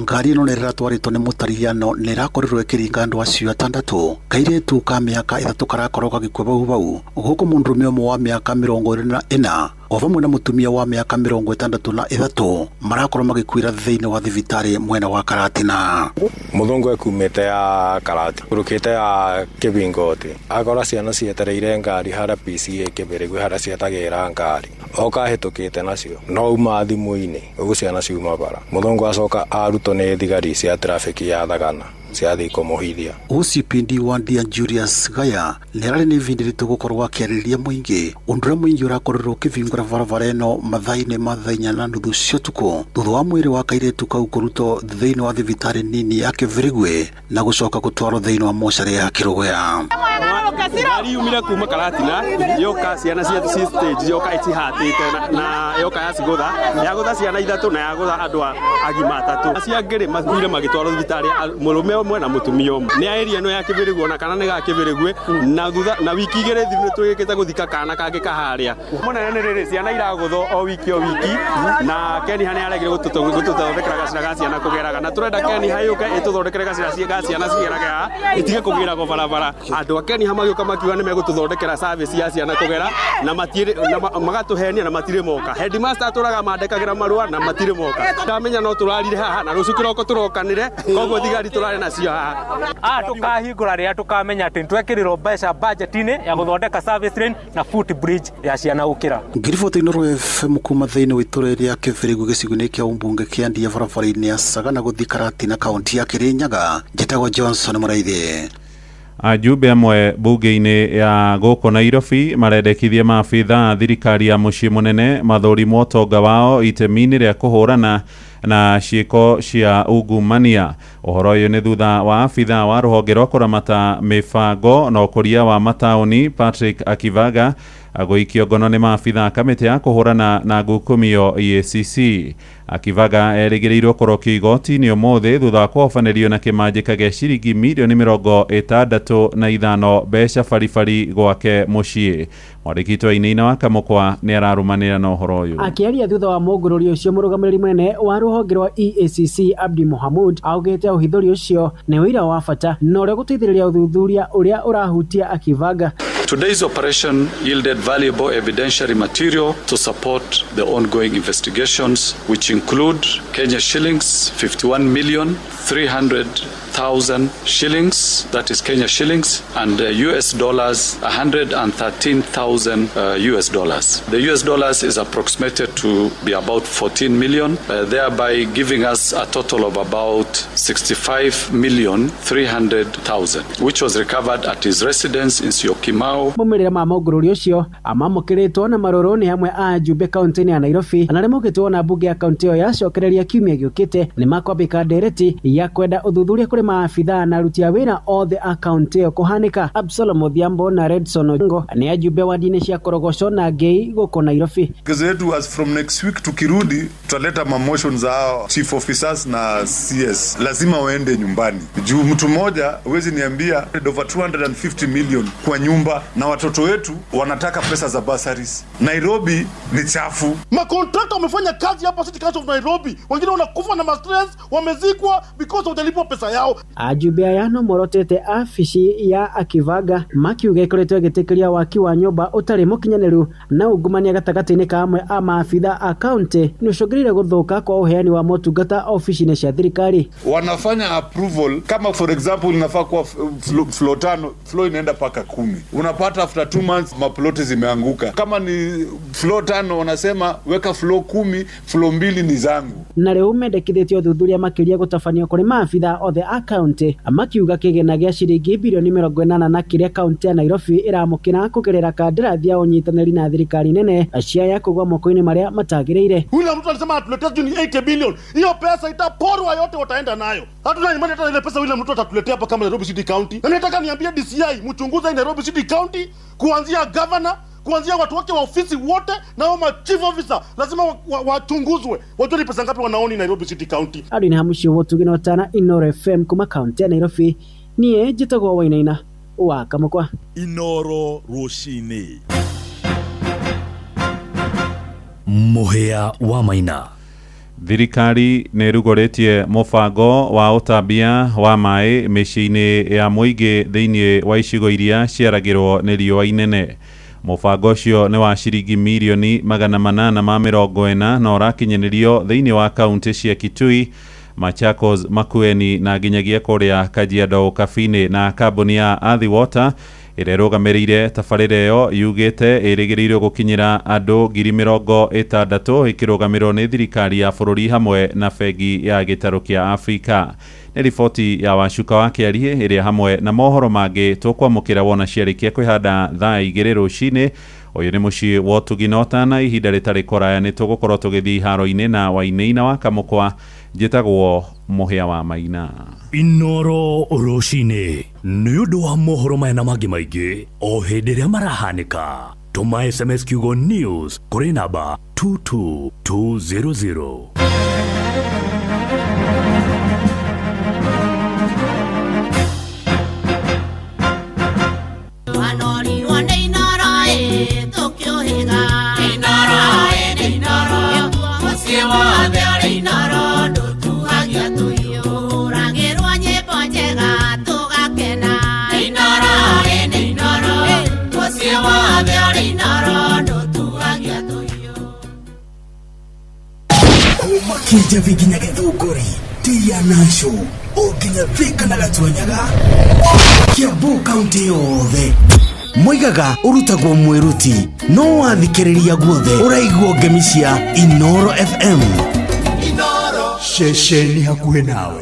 Ngari ĩno nĩ ĩratwarĩtwo nĩ mũtariano nĩ ĩrakorirwo ĩkĩringa andũ acio atandatũ. Kairĩtu ka mĩaka 3 karakorwo gagĩkua bau. Gũkũ mũndũrũme ũmwe wa mĩaka 24 o vamwe na mutumia wa miaka 63 marakorwo magikuira thiini wa thibitarĩ mwena wa Karatina. Muthungu ekumite ya Karati urukite ya Kibingoti akora ciana cietereire ngari hara PCA Kibirigwi hara cietagira ngari okahitukite nacio no uma thimu-ini ugu ciana ciuma bara. Muthungu acoka aruto ni thigari cia trafiki ya Thagana ciathi kumuhithia. OCPD wa Ndia Julius Gaya nerari ni vindiritu gukorwo akiariria muingi undura muingi urakorwo kivingura barabara ino mathaini mathainya na nuthu cia tuko thutha wa mwiri wa kairetu kau kuruto thiini wa thibitarĩ nini ya Kibirigwi na gucoka gutwarwo thiini wa mocarĩ ya Kirugoya. Ngari yumire kuma Karatina yoka ciana cia stage yoka itihatite na yoka yacigutha yagutha ciana ithatu na yagutha andu agima atatu acia ngiri makuire magitwarwo thibitarĩ murume umwe na mutumia umwe ni area no ya Kibirigwi ona kana ni ga Kibirigwi na thutha na wiki igiri thithu twigite guthika kana kangĩ kaharia munene ni riri ciana iragutho o wiki na Keni hani aregire gututhondekera gacira ga ciana kugeraga na turenda Keni hayuka ituthondekere gacira ga ciana cigeraga itige kugira go barabara andu a Keni hamagioka makiuga ni megututhondekera service ya ciana kugera na matire magatuhenia na matire moka headmaster aturaga mandekagira marua na matire moka ndamenya no turarire haha na rucu kiroko turokanire koguo thigari turare nacio haha tukahingura ria tukamenya ati twekirirwo mbeca budget-ini ya guthondeka service lane na footbridge ya ciana ukira. Ngiriboti Inooro FM kuma thiini wa itura ria Kibirigwi gicigo-ini kia umbunge kia Ndia barabara-ini ya Sagana guthi Karatina kaunti ya Kirinyaga. Njitagwo Johnson Muraithi. Ajumbe amwe bunge-ini ya guku Nairobi marendekithie maabitha thirikari ya mucii munene mathurimo utonga wao itemi-ini ria kuhurana na ciiko cia ungumania. Uhoro uyu ni thutha wa abitha wa ruhonge rwa kuramata mibango na ukuria wa matauni Patrick Akivaga agoikio ngono ni maabitha kamiti ya kuhurana na ngukumio EACC. Akivaga erigiriirwo kurokio igoti-ini umuthi thutha wa kuhobanirio na kimanjika gia ciringi milioni 65 mbeca baribari gwake mucii. Mwandĩki Wainaina wa Kamukwa ni ararumanira na uhoro uyu. Akiaria thutha wa mũngũrũri ũcio mũrũgamĩrĩri mũnene wa rũhonge rwa EACC Abdi Mohamud augĩte ũhithũri ũcio nĩ wĩra wa bata na ũrĩa gũteithĩrĩria ũthuthuria ũrĩa ũrahutia Akivaga. Today's operation yielded valuable evidentiary material to support the ongoing investigations, which include Kenya shillings 51,300,000 shillings, that is Kenya shillings, and US dollars 113,000 US dollars. The US dollars is approximated to be about 14 million, thereby giving us a total of about 65,300,000, which was recovered at his residence in Syokimau. Mumirira ma mũngũrũri ũcio amamukiritwo na marũrũ ni hamwe a njumbe kaunti-ini ya Nairobi na remukitwo na bunge ya kaunti ĩyo yacokereria kiumia gĩũkĩte ni makwambika ndereti ya kwenda uthuthuria kuri maabitha na aruti a wĩra othe a kaunti ĩyo kuhanika. Absalom Odhiambo na Redson Ongo ni ajumbe wa dini cia Korogoco na Ngei guko Nairobi. Kazi yetu as from next week tukirudi tutaleta motions za chief officers na CS, lazima waende nyumbani juu mtu mmoja huwezi niambia over 250 million kwa nyumba na watoto wetu wanataka pesa za bursaries. Nairobi ni chafu. Makontrakta wamefanya kazi hapa City Council of Nairobi, wengine wanakufa na stress, wamezikwa because wajalipwa pesa yao. Ajumbe aya no morotete afici ya Akivaga makiuga ikoretwo igitikiria waki wa nyumba utari mukinyaniru na ungumania gatagati-ini ka amwe a maabitha a kaunti ni ucungirire guthuka kwa uheani wa motungata ofici-ini cia thirikari. Wanafanya approval kama for example inafaa kwa floor 5, floor inaenda paka 10. Unapata after 2 months maploti zimeanguka. Kama ni floor 5 wanasema weka floor 10, floor 2 ni zangu. Na rĩu mendekithĩtio ũthuthuria makĩria gũtabanio kũrĩ maabitha othe a kaunti makiuga kĩgĩna gĩa ciringi bilioni 80 na kĩrĩa kaunti ya Nairobi ĩramũkĩra kũgerera kandarathi ya ũnyitanĩri na thirikari nene ciaya kũgwa moko-inĩ marĩa matagĩrĩire. Yule mtu alisema atuletea juu ni 80 billion. Hiyo pesa itaporwa yote wataenda nayo. Hatuna imani hata ile pesa yule mtu atatuletea hapa kama Nairobi City County. Na nataka niambie DCI mchunguze Nairobi City County kuanzia governor, kuanzia watu wake wa ofisi wote na wa chief officer lazima wachunguzwe. Wajue ni pesa ngapi wanaoni Nairobi City County. Adi ni hamushi wotu ginotana Inooro FM kuma kaunti ya Nairobi. Niye njitagwo Wainaina wa Kamukwa. Inooro Rucini. Muhia wa Maina. Thirikari nĩ rugũrĩtie mũbango wa ũtambia wa maĩ mĩciĩ-inĩ ya mũingĩ thĩinĩ wa icigo iria ciaragĩrwo nĩ riũa inene. Mũbango ũcio nĩ wa ciringi mirioni 840 na ũrakinyĩrĩrio thĩinĩ wa kaunti cia Kitui, Machakos, Makueni na nginyagia kũrĩa Kajiado, Kabini, na kambuni ya Athi Water ĩrĩa ĩrũgamĩrĩire tabarĩra ĩyo yugĩte ĩrĩgĩrĩirwo gũkinyĩra andũ 60,000 ĩkĩrũgamĩrĩrwo nĩ thirikari ya bũrũri hamwe na bengi ya gĩtarũ kĩa Afrika. Nĩ riboti ya Wacuka wa Kĩarie ĩrĩa hamwe na mohoro mangĩ tũkwamũkĩra wona ciarĩkia kwĩhanda thaa 2 rũcinĩ. Ũyũ nĩ mũciĩ wa Ũtuginota na ihinda rĩtarĩ kũraya nĩ tũgũkorwo tũgĩthiĩ haro-inĩ na Wainaina wa Kamũkwa. Njĩtagwo Mũhĩa wa Maina. Inoro rũcinĩ nĩ ũndũ wa mohoro maya na mangĩ maingĩ o hĩndĩ ĩrĩa marahanĩka. Tũma SMS kiugo news kũrĩ namba 22200. Kija vikinya githunguri tia nasho oginya thika na gatwenyaga Kiambu kaunti yothe moigaga urutagwo mwiruti no wathikiriria guothe uraigwo ngemi cia Inoro FM. Inoro shesheni hakuhe nawe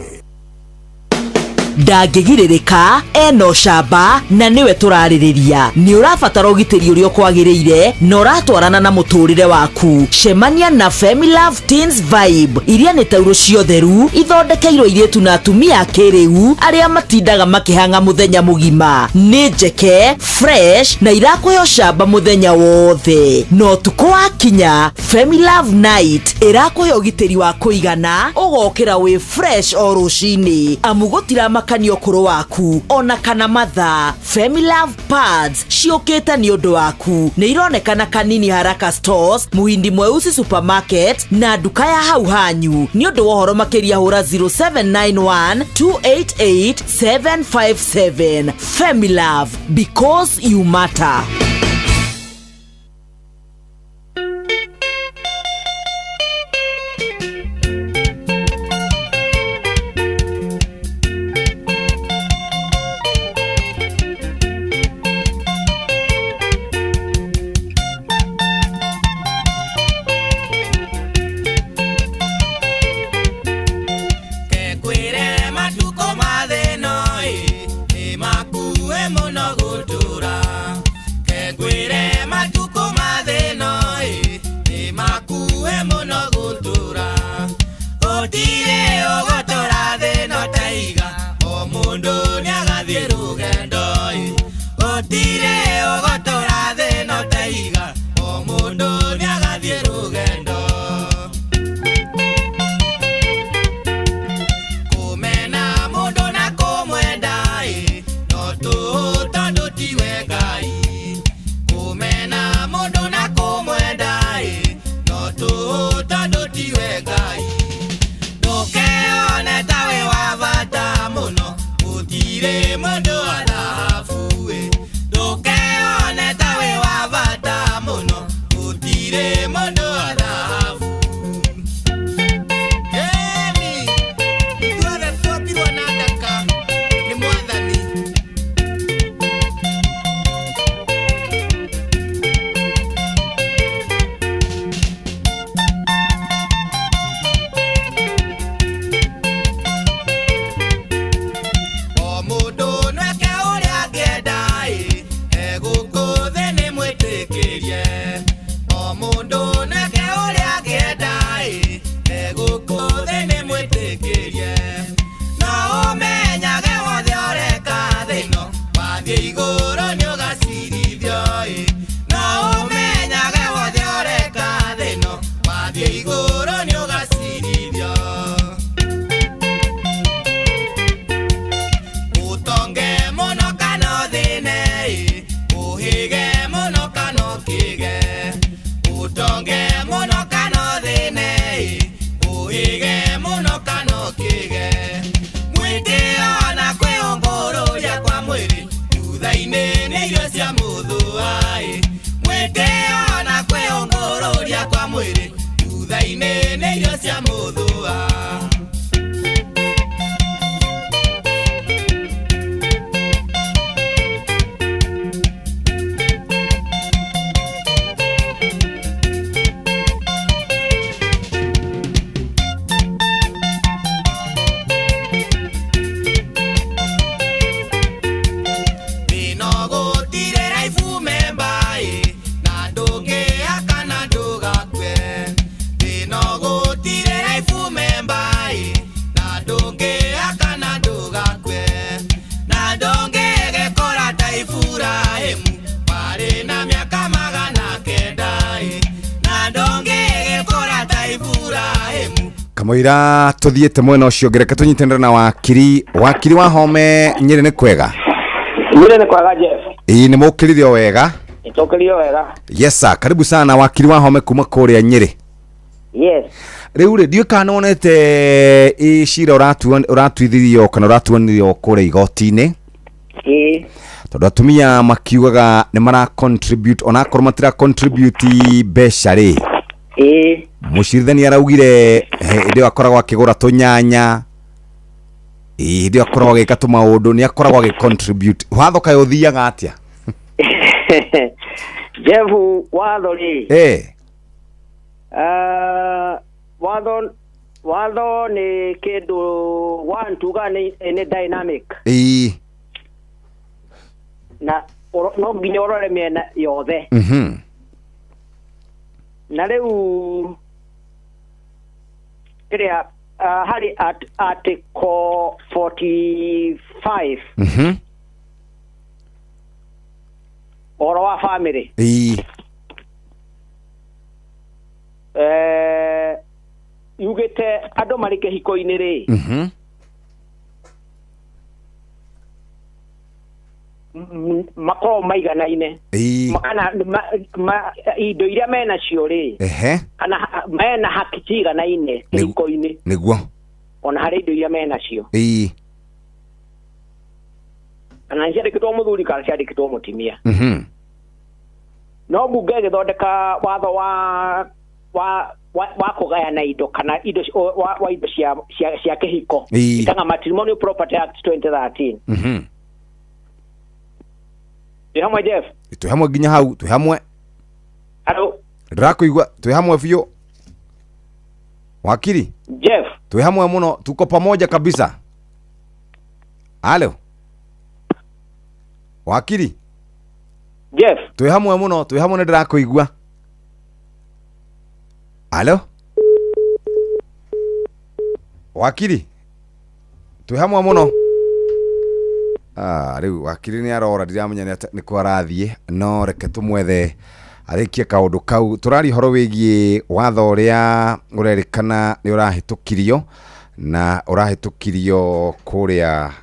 ndangĩgirĩrĩka eno camba na niwe tũrarĩrĩria. Nĩ ũrabatara ũgitĩri ũrĩa kwagĩrĩire na ũratwarana na mũtũrĩre waku. Cemania na Femi Love Teens Vibe iria nĩ tauro ciotheru ithondekeirwo airĩtu na atumia kĩrĩu arĩa matindaga makĩhanga mũthenya mũgima. Nĩ njeke, fresh na irakũhe camba mũthenya wothe. No ũtukũ wakinya Femi Love Night irakũhe ũgitĩri wa kũigana ũgokĩra wĩ fresh o rũcinĩ amu gũtira makanio kũrũ waku ona kana matha. Femi Love Pads ciũkĩte nĩ ũndũ waku. Nĩ ironekana Kanini Haraka Stores, Muhindi Mweusi Supermarket na nduka ya hau hanyu. Nĩ ũndũ wa ũhoro makĩria hũra 0791 288 757. Femi Love, because you matter. Kamuira tuthiete mwena ucio ngereka tunyitanira na wakiri wa home Nyeri ni kwega. Nyeri ni kwega Jeff. Ni mukiririo wega. Itokiririo wega. Yes sir, karibu sana wakiri wa home kuma kuria Nyeri. Yes. Riu ndio kana onete icira uratuithirio kana uratuanirio kuria igoti-ini. Tondu atumia makiugaga ni mara contribute ona korwo matira contribute mbeca ri. Mucirithania araugire ndio akoragwo akigura tunyanya. Ndio akoragwo agika tumaundu ni akoragwo agicontribute. Watho kayo uthiaga atia? Jefu watho ri. Watho ni kindu one tuga ni dynamic. Na no nginya urore miena yothe. Na riu kiria hari article 45 oro wa family yugete ando marike hiko-ini ri makoro maiganaine kana indo iria mena cio ri kana mena haki ciganaine hiko-ini niguo ona hari indo iria mena cio kana ciandikitwo muthuri kana ciandikitwo mutimia no bunge githondeka watho wa kugayana indo kana indo wa indo cia kihiko itanga Matrimonial Property Act 2013 Tuhamwe Jeff. Tuhamwe ginya hau, tuhamwe. Hello. Ndirakuigwa, tuhamwe fio. Wakili. Jeff. Tuhamwe muno, tuko pamoja kabisa. Halo. Wakili. Jeff. Tuhamwe muno, tuhamwe ndirakuigwa. Halo. Wakili. Tuhamwe muno. Riu wakiri ni arora ndiramenya ni kwarathie no reke tumwethe arikie kaundu kau turari horo wigie watho uria urerikana ni urahitukirio na urahitukirio kuria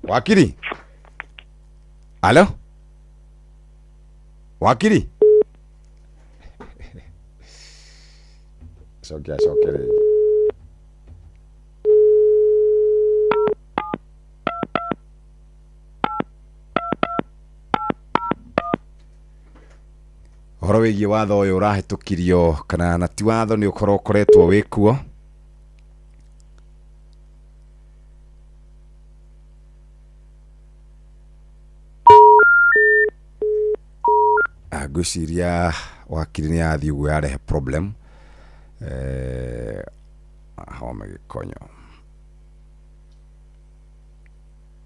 wakiri. Halo wakiri. Sokere horo wigie watho uyu urahitukirio kana na ti watho ni ukorwo koretwo wikuo agwiciria wakiri ni athi uguo yarehe problem home gikonyo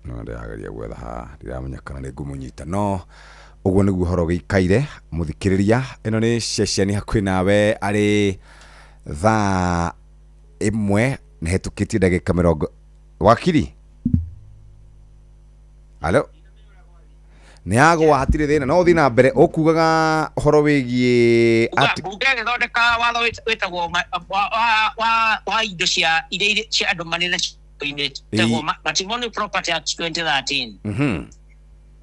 no ndirageria gwetha ha ndiramenya kana ni ngumunyita no uguo niguo horo gikaire muthikiriria ino ni ceceni hakuhi nawe ari thaa imwe ni hetukitie ndagika 40 wakiri. Halo ni agwa hatire thina no uthi na mbere ukugaga horo wigie ati bunge githondeka watho wetagwo wa indo cia iria cia andu manene ine tagwo Matrimonial Property Act 2013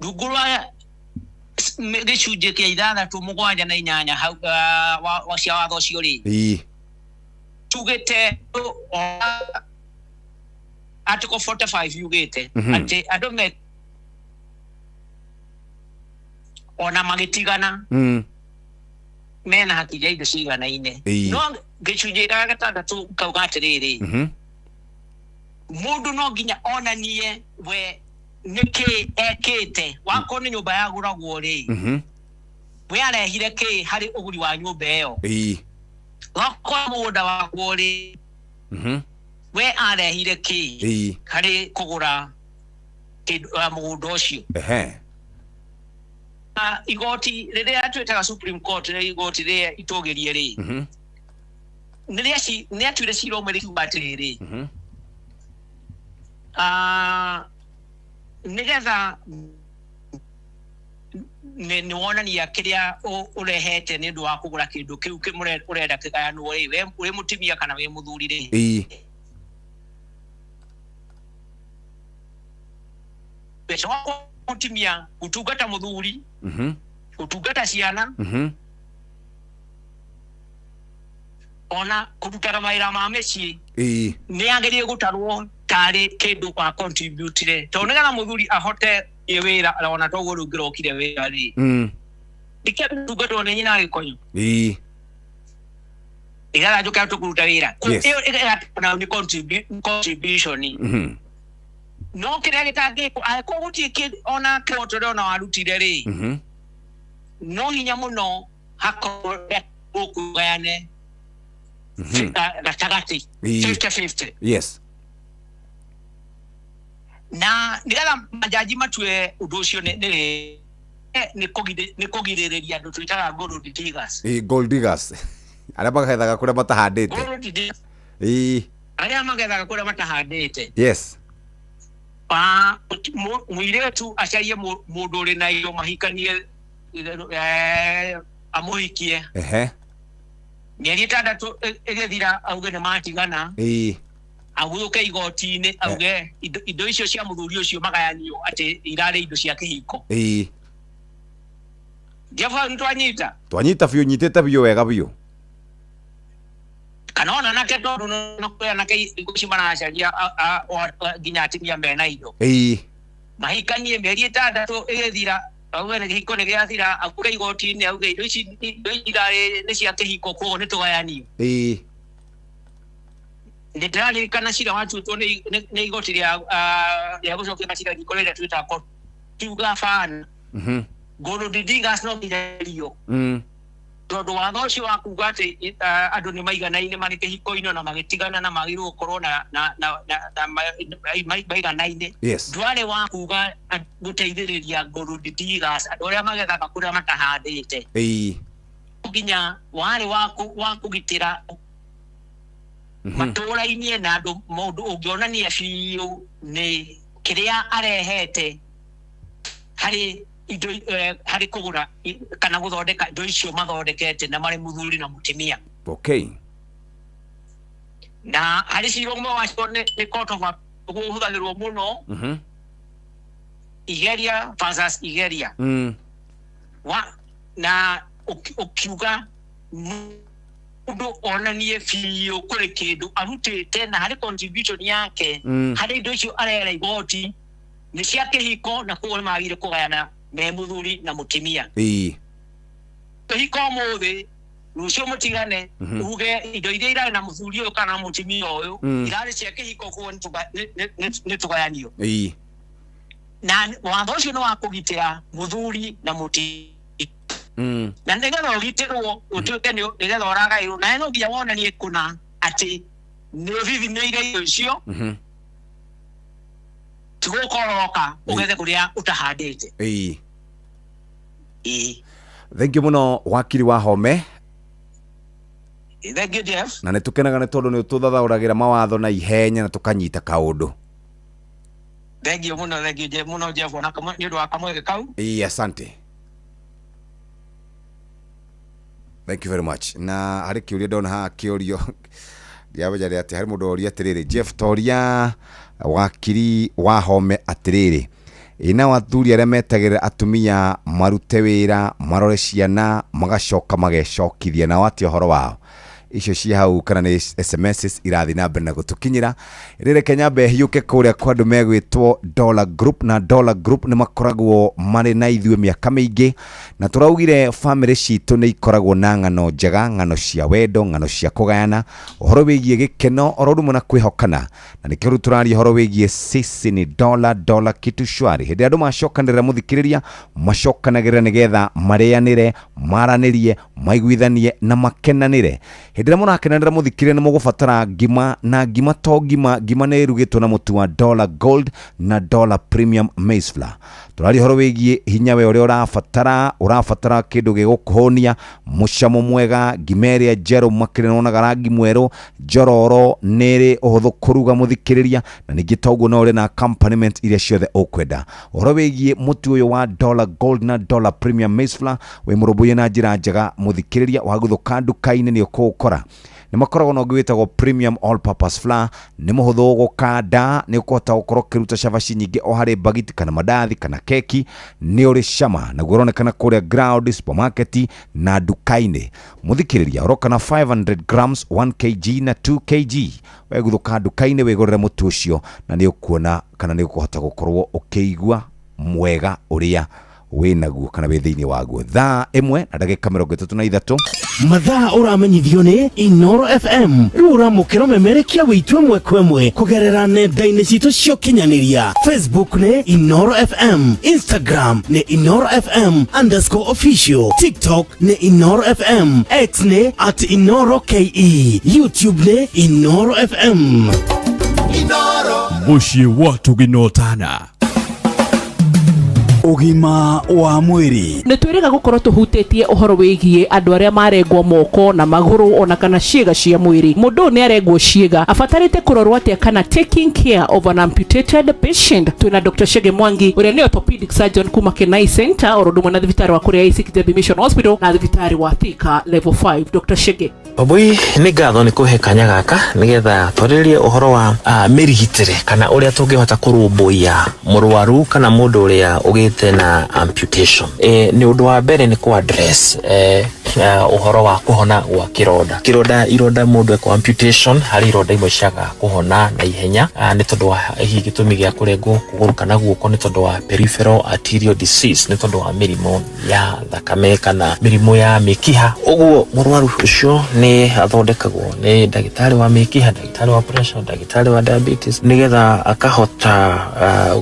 ndungura gicunjĩ kĩa 6 na 8 hau wa cia watho cio ri tugite article 45 yugite ati andu me ona magitigana mena haki ya indo ciganaine no gicunjĩ gĩa 6 kauga atiriri mundu no nginya onanie we niki ekite wako ni nyumba ya guragwo ri we arehire ki hari uguri wa nyumba iyo wako mugunda wa gwori we arehire ki hari kugura mugunda ucio igoti riria atwetaga Supreme Court ni igoti riria itogerie ri ni atwire cira umwe rikiuga atiriri nigetha ni wonania kiria urehete ni ndu wa kugura kindu kiu urenda kigayanu we mutimia kana we muthuri ri pesa wako mutimia utungata muthuri utungata ciana ona kudutara maira ma meci ni agerie gutarwo tari kindu kwa contribute tonegana muthuri ahote iwira ona togo rugirokire wira ri dikia tugato ne nyina gikonyo igara joka tukuruta wira iyo igara ni contribution no kire gitange ko gutie kid ona kotoro na arutire ri no hinya muno hakore okugane tagati 50-50 yes na ndigala majaji matwe undu ucio ni kugiriria andu twitaga gold diggers gold diggers aria magethaga kuria matahandite aria magethaga kuria matahandite yes muiretu acarie mundu uri na iyo mahikanie amuhikie mieri 6 igithira auge ni matigana aguke igoti-ini auge indo icio cia muthuri ucio magayanio ati irare indo cia kihiko Jefa twanyita biu nyitite biu wega biu kanona nake tondu no kwa nake gucimana acaria ginya atimia mena indo mahikanie mieri 6 igithira auge ni kihiko ni giathira aguke igoti-ini auge indo ici irare ni cia kihiko koguo ni tugayanio ndirali kana shira watu to ne igoti ya gucokia macira gikorera twita ko tuga fan gold diggers no mirerio tondu watho ucio wa kuga ati andu ni maiganaine mari kihiko-ino na magitigana na magirwo corona na maiganaine ndware wa kuga guteithiriria gold diggers andu aria magethaga kuria matahandite nginya wari wa kugitira matura-ini na andu mundu ungionania biu ni kiria arehete hari indo hari kugura kana guthondeka indo icio mathondekete na mari muthuri na mutimia na hari ciromo wacio ni kotoba guhuthagirwo muno Igeria versus Igeria na ukiuga mundu onanie biu kuri kindu arutite na hari contribution yake hari indo icio arera igoti ni cia kihiko na kuo magire kugayana me muthuri na mutimia kihiko muthi rucio mutigane uge indo iria irare na muthuri uyu kana mutimia uyu irare cia kihiko kuo ni tugayanio na watho ucio ni wa kugitira muthuri na mutimia na ndigana ugitirwo utuke ni ndigana oragairwo na no nginya wonanie kuna ati ni vivi ni ile icio tugukoroka ugethe kuria utahandite thank you muno wakiri wa home thank you Jeff na nitukenaga ni tondu ni tuthathauragira mawatho na ihenya na tukanyita kaundu thank you Jeff muno Jeff na kama ni ndo akamwe kau asante thank you very much na hari kiuria ndona ha kiurio ndiabaja ati hari mundu oria atiriri Jeff Toria wakiri wa home atiriri ina wathuri aria metagirira atumia marute wira marore ciana magacoka magecokithia na wati horo wao icio ci hau kana ni SMS irathi na mbere na gutukinyira rire Kenya be hiuke kuria kwa andu megwitwo Dollar Group na Dollar Group ni makoragwo mari na ithue miaka mingi na turaugire family citu ni ikoragwo na ngano njega ngano cia wendo ngano cia kugayana horo wigie gikeno orodu muna kwihokana na nikiru turari horo wigie sisi ni dollar kitu shwari hindi andu macokanirira muthikiriria macokanagirira nigetha marianire maranirie maiguithanie na makenanire hindira murakenera muthikire ni mugubatara ngima na ngima to ngima ni rugitwo na mutu wa Dollar Gold na Dollar Premium Maize Flour. Turari horo wigie hinya we uri urabatara kindu gigukuhonia mucamo mwega gimeria jero makire nona garangi mwero jororo nere ohotho kuruga muthikiriria na ningi toguo no uri na accompaniment iria ciothe ukwenda. Horo wigie mutu uyu wa Dollar Gold na Dollar Premium Maize Flour we murobuye na njira njega muthikiriria wa guthuka nduka-ini ni ukukora ni makoragwo no gwitagwo Premium All Purpose Flour ni muhuthu gukanda ni ukota gukorwo kiruta cabaci nyingi o hari bagiti kana madathi kana keki ni uri cama na guronekana kuria ground supermarket na nduka-ini. Muthikiriria uroka na 500 grams 1 kg na 2 kg we guthuka nduka-ini wigurire mutu ucio na ni ukuona kana ni ukuhota gukorwo ukiigua mwega uria winaguo kana we thiini waguo. Thaa 1:33 mathaa uramenyithio ni Inoro FM uramukira memerekia witwe mwekwe kugerera nenda-ini citu cio kinyaniria. Facebook ni Inoro FM, Instagram ni Inoro FM_official, TikTok ni Inoro FM, X ni @InoroKE, YouTube ni Inoro FM. Inoro muciĩ watu ginotana ugima wa mwiri nä twä rä ga gå korwo tå hutĩtie å horo wä giä andå arä a marengwo moko na magå ona kana ciĩga cia mwĩrĩ. Mũndũ ũyũ nĩ arengwo ciĩga abatarĩte kũrorwo atĩa kana taking care of an amputated patient. Twĩna Dr. Chege Mwangi ũrĩa nĩ orthopedic surgeon kuma Kenai Center oro ndumwe na thibitarĩ wa kũrĩa Citizens Mission Hospital na thibitarĩ wa Thika level 5. Dr. Chege Babui nĩ ngatho nĩ kũhe kanya gaka nĩgetha twarĩrie ũhoro wa mĩrigitĩre kana ũrĩa tũngĩhota kũrũmbũiya mũrwaru kana mũndũ ũrĩa ũgĩte na amputation. Nĩ ũndũ wa mbere nĩ ku address ũhoro wa kũhona gwa kĩronda. Ironda mũndũ eko amputation harĩ ironda imwe ciaga kũhona na ihenya nĩ tondũ wa hihi gĩtũmi gĩa kũrengwo kũgũrũ kana guoko nĩ tondũ wa peripheral arterial disease, nĩ tondũ wa mĩrimũ ya thakame kana mĩrimũ ya mĩkiha. Ũguo mũrwaru ũcio nĩ athondekagwo nĩ ndagĩtarĩ wa mĩkiha, ndagĩtarĩ wa pressure, ndagĩtarĩ wa diabetes nĩgetha akahota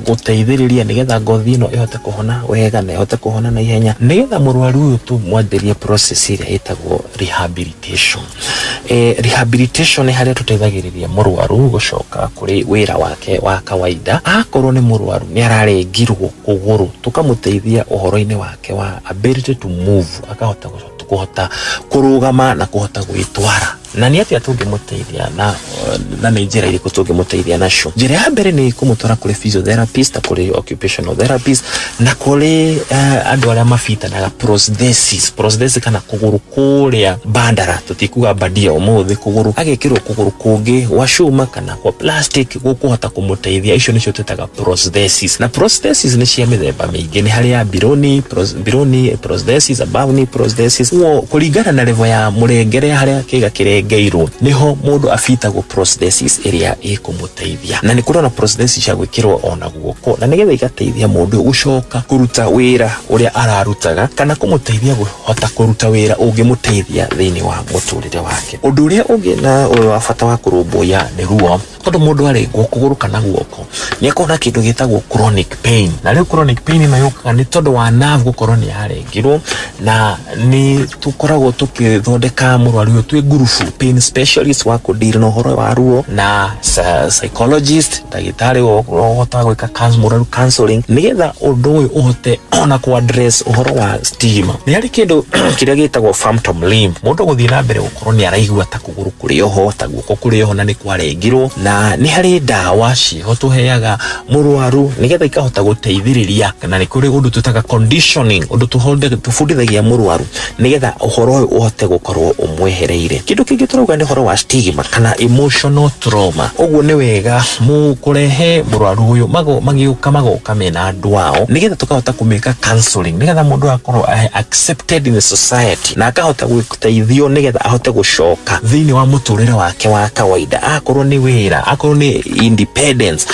gũteithĩrĩria nĩgetha ngothi ĩno ĩhote kũhona wega na ĩhote kũhona na ihenya, nĩgetha mũrwaru ũyũ tũmwanjĩrie process ĩrĩa ĩtagwo rehabilitation. Rehabilitation nĩ harĩa tũteithagĩrĩria mũrwaru gũcoka kũrĩ wĩra wake wa kawaida. Akorwo nĩ mũrwaru nĩ ararengirwo kũgũrũ, tũkamũteithia ũhoro-inĩ wake wa ability to move, akahota kuhota kurugama na kuhota gwitwara. Na nĩ atĩa tũngĩmũteithia na nĩ njĩra irĩkũ tũngĩmũteithia nacio? Njĩra ya mbere nĩ kũmũtwara kũrĩ physiotherapist, kũrĩ occupational therapist na kũrĩ andũ arĩa mabitanaga prosthesis kana kũgũrũ kũrĩa bandara, tũtikuga bandia ũmũthĩ, kũgũrũ agekĩrwo kũgũrũ kũngĩ gwa cuma kana kwa plastic gũkũhota kũmũteithia. Icio nĩcio twĩtaga prosthesis, na prosthesis nĩ cia mĩthemba mĩingĩ. Nĩ harĩ ya bironi prosthesis, above knee prosthesis. Kũringana na level ya mũrengere harĩa kĩga kĩrengeirwo niho mũndũ abitagwo prosthesis ĩrĩa ĩkũmũteithia. Na nĩ kũrĩ na prosthesis cia gwĩkĩrwo ona guoko na nĩgetha igateithia mũndũ gũcoka kũruta wĩra ũrĩa ararutaga kana kũmũteithia kũhota kũruta wĩra ũngĩmũteithia thĩinĩ wa mũtũrĩre wake. Ũndũ ũrĩa ũngĩ na ũyũ wa bata wa kũrũmbũiya nĩ ruo. Tondũ mũndũ arengwo kũgũrũ kana guoko nĩ akorwo na kĩndũ gĩtagwo chronic pain, na rĩu chronic pain ĩno yũkaga nĩ tondũ wa nerve gũkorwo nĩ yarengirwo, na nĩ tũkoragwo tũkĩthondeka mũrwaru ũyũ twĩ ngurubu pain specialist wa kũdeal na ũhoro wa ruo na psychologist, ndagĩtarĩ ũhota gwĩka mũrwaru counseling nĩgetha ũndũ ũyũ ũhote ona ku address ũhoro wa stigma. Nĩ harĩ kĩndũ kĩrĩa gĩtagwo phantom limb, mũndũ gũthiĩ na mbere gũkorwo nĩ araigua ta kũgũrũ kũrĩ oho, ta guoko kũrĩ oho na nĩ kwarengirwo, na nĩ harĩ ndawa ciho tũheaga mũrwaru nĩgetha ikahota gũteithĩrĩria, na nĩ kũrĩ ũndũ tũtaga conditioning, ũndũ tũbundithagia mũrwaru nĩgetha ũhoro ũyũ ũhote gũkorwo ũmwehereire. Kĩndũ kĩngĩ tũrauga nĩ ũhoro wa stigma kana emotional trauma. Ũguo nĩ wega kũrehe mũrwaru ũyũ magoka mena andũ ao nĩgetha tũkahota kũmĩka counseling nĩgetha mũndũ akorwo accepted in the society na akahota gũteithio nĩgetha ahote gũcoka thĩinĩ wa mũtũrĩre wake wa kawaida. Akorwo nĩ wĩra akoro ni independence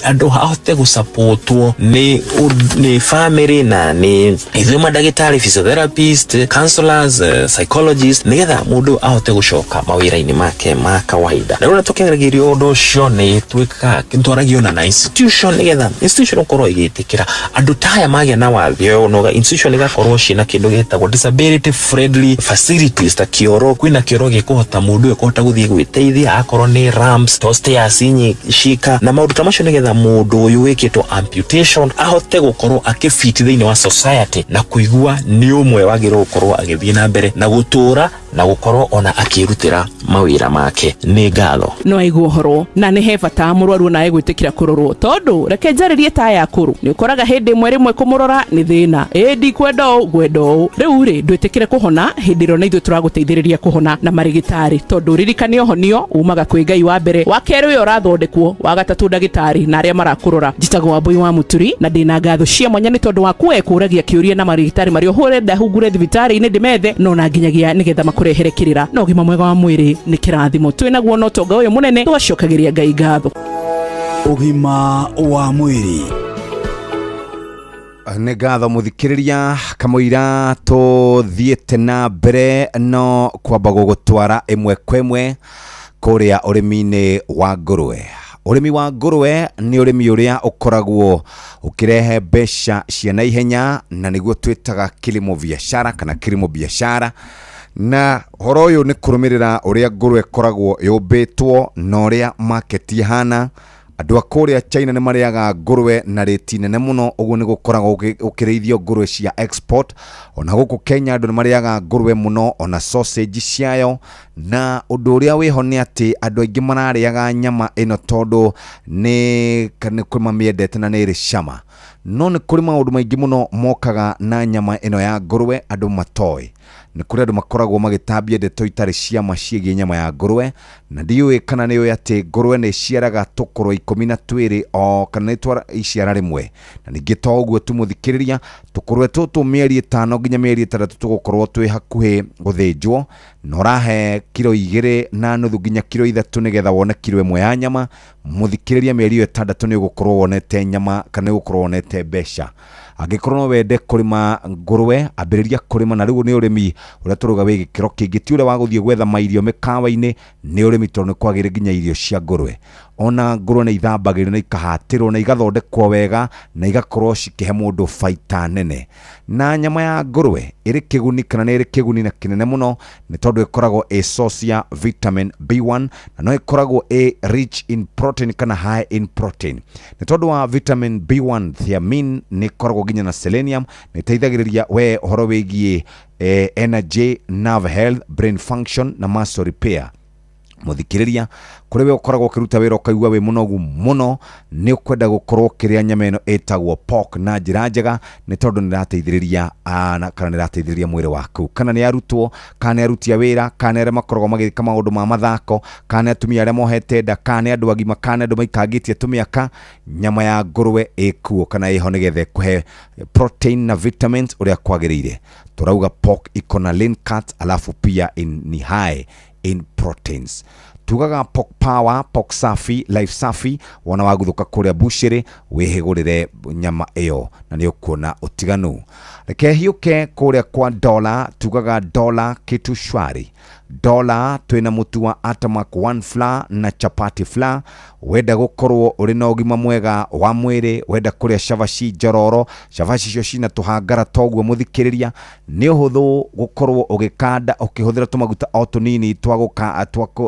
andu ahote gusupportwo ni family na ni ithuĩ mandagĩtarĩ, physiotherapist, counselors, psychologists, nigetha mundu ahote gucoka mawĩra-inĩ make ma kawaida. Na rĩu tũkĩgereria ũndũ ũcio nĩ twĩkaga twaragia na institution, nigetha institution ũkorwo igĩtĩkĩra andũ taya magĩa na wathe ũyũ, no institution igakorwo ciĩna kĩndũ gĩtagwo disability friendly facilities, ta kĩoro, kwĩna kĩoro gĩkũhota mundu ekũhota gũthiĩ gwĩteithia, akorwo ni ramps, stairs shika na maũndũ ta macio, nigetha mundu ũyũ wĩkĩtwo amputation ahote gũkorwo akĩfit thĩinĩ wa society na kuigua ni ũmwe wagĩrĩirwo gũkorwo agĩthiĩ na mbere na gũtũra na gũkorwo ona akĩrutĩra mawĩra make. Nĩ ngatho no aigua ũhoro na nĩ he bata mũrwaru na egwĩtĩkĩra kũrorwo, tondũ reke njarĩrie ta ya kũrũ nĩ ũkoraga hĩndĩ ĩmwe rĩmwe kũmũrora nĩ thĩna, ĩndi kwenda ũũ rĩu rĩ ndwĩtĩkĩre kũhona hĩndĩ ĩrĩa na ithuĩ tũragũteithĩrĩria kũhona na marigitari, tondũ ririkane ũhonio umaga kwĩ Ngai wa mbere, wa kerĩ ũyũ ũrathondekwo, wa gatatũ ndagĩtarĩ na arĩa marakũrora. Njĩtagwo Wambui wa Muturi na ndĩna ngatho cia mwanya nĩ tondũ wa kũũragia kĩũria na marigitari marĩa ũhũrenda hungure thibitarĩ-inĩ ndĩmethe no na nginyagia nĩgetha makũrehere kĩrĩra na ũgima mwega wa mwĩrĩ nĩ kĩrathimo twĩnaguo no tonga ũyũ mũnene twacokagĩria Ngai ngatho. Ũgima wa mwĩrĩ nĩ ngatho mũthikĩrĩria, kamũira tũthiĩte na mbere no kwamba gũgũtwara ĩmwe kwa ĩmwe kũrĩa ũrĩmi-inĩ wa ngũrwe. Ũrĩmi wa ngũrwe nĩ ũrĩmi ũrĩa ũkoragwo ũkĩrehe mbeca cia naihenya na nĩguo twĩtaga kilimo biashara kana kilimo biashara, na horo ũyũ nĩ kũrũmĩrĩra ũrĩa ngũrwe koragwo yũmbĩtwo na ũrĩa market ihana. Andũ a kũrĩa China nĩ marĩaga ngũrwe na rĩti nene mũno, ũguo nĩ gũkoragwo ũkĩrĩithio ngũrwe cia export. Ona gũkũ Kenya andũ nĩ marĩaga ngũrwe mũno, ona sausage ciayo, na ũndũ ũrĩa wĩho nĩ atĩ andũ aingĩ mararĩaga nyama ĩno tondũ nĩ kũrĩ mamĩendete na nĩ ĩrĩ cama. No nĩ kũrĩ maũndũ maingĩ mũno mokaga na nyama ĩno ya ngũrwe andũ matoĩ. Nĩ kũrĩ andũ makoragwo magĩtambia ndeto itarĩ ciama ciĩgiĩ nyama ya ngũrwe, na ndiũĩ kana nĩũĩ atĩ ngũrwe nĩ iciaraga tũkũrwe 12 o kana nĩ iciara rĩmwe. Na ningĩ to ũguo tu mũthikĩrĩria, tũkũrwe tũtũ mĩeri 5 nginya mĩeri 6 tũgũkorwo twĩ hakuhĩ gũthĩnjwo, na ũrahe kilo 2.5 nginya kilo 3 nĩgetha wone kilo 1 ya nyama. Mũthikĩrĩria mĩeri 6 nĩ ũgũkorwo wonete nyama kana nĩ ũgũkorwo wonete mbeca. Angĩkorwo no wende kũrĩma ngũrwe, ambĩrĩria kũrĩma, na rĩu nĩ ũrĩmi ũrĩa tũrauga wĩ gĩkĩro kĩngĩ, ti ũrĩa wa gũthiĩ gwetha mairio mĩkawa-inĩ, nĩ ũrĩmi tondũ nĩ kwagĩrĩire nginya irio cia ngũrwe. Ona ngũrwe nĩ ithambagĩrio na ikahatĩrwo na igathondekwo wega na igakorwo cikĩhe mũndũ baita nene. Na nyama ya ngũrwe ĩrĩ kĩguni kana nĩ ĩrĩ kĩguni na kĩnene mũno, nĩ tondũ ĩkoragwo ĩ source ya vitamin B1 na no ĩkoragwo ĩ rich in protein kana high in protein. Nĩ tondũ wa vitamin B1, thiamine nĩ ĩkoragwo nginya na selenium, nĩ ĩteithagĩrĩria we ũhoro wĩgiĩ energy, nerve health, brain function na muscle repair. Mũthikĩrĩria, kũrĩ we ũkoragwo ũkĩruta wĩra ũkaigua wĩ mũnogu mũno, nĩ ũkwenda gũkorwo ũkĩrĩa nyama ĩno ĩtagwo pork na njĩra njega, nĩ tondũ nĩ ĩrateithĩrĩria kana nĩ ĩrateithĩrĩria mwĩrĩ waku. Kana nĩ arutwo, kana nĩ aruti a wĩra, kana arĩa makoragwo magĩka maũndũ ma mathako, kana atumia arĩa mohete nda, kana andũ agima, kana andũ maikangĩtie tũmĩaka, nyama ya ngũrwe ĩkuo kana ĩho nĩgetha ĩkũhe protein na vitamins ũrĩa kwagĩrĩire. Tũrauga pork iko na lean cut, alafu pia ni high in proteins. Tugaga pork power, pork safi, life safi, wana waguthuka kũrĩa bushĩrĩ wĩhĩgũrĩre nyama ĩyo na nĩ ũkuona ũtiganu. Reke hiũke kũrĩa kwa Dola, tugaga Dola kitu shwari. Dola twĩna mũtu wa Atamak 1 flour na chapati flour. Wenda gũkorwo ũrĩ na ũgima mwega wa mwĩrĩ, wenda kũrĩa cavaci njororo, cavaci icio cina tũhangara toguo mũthikĩrĩria, nĩ ũhũthũ gũkorwo ũgĩkanda ũkĩhũthĩra tũmaguta o tũnini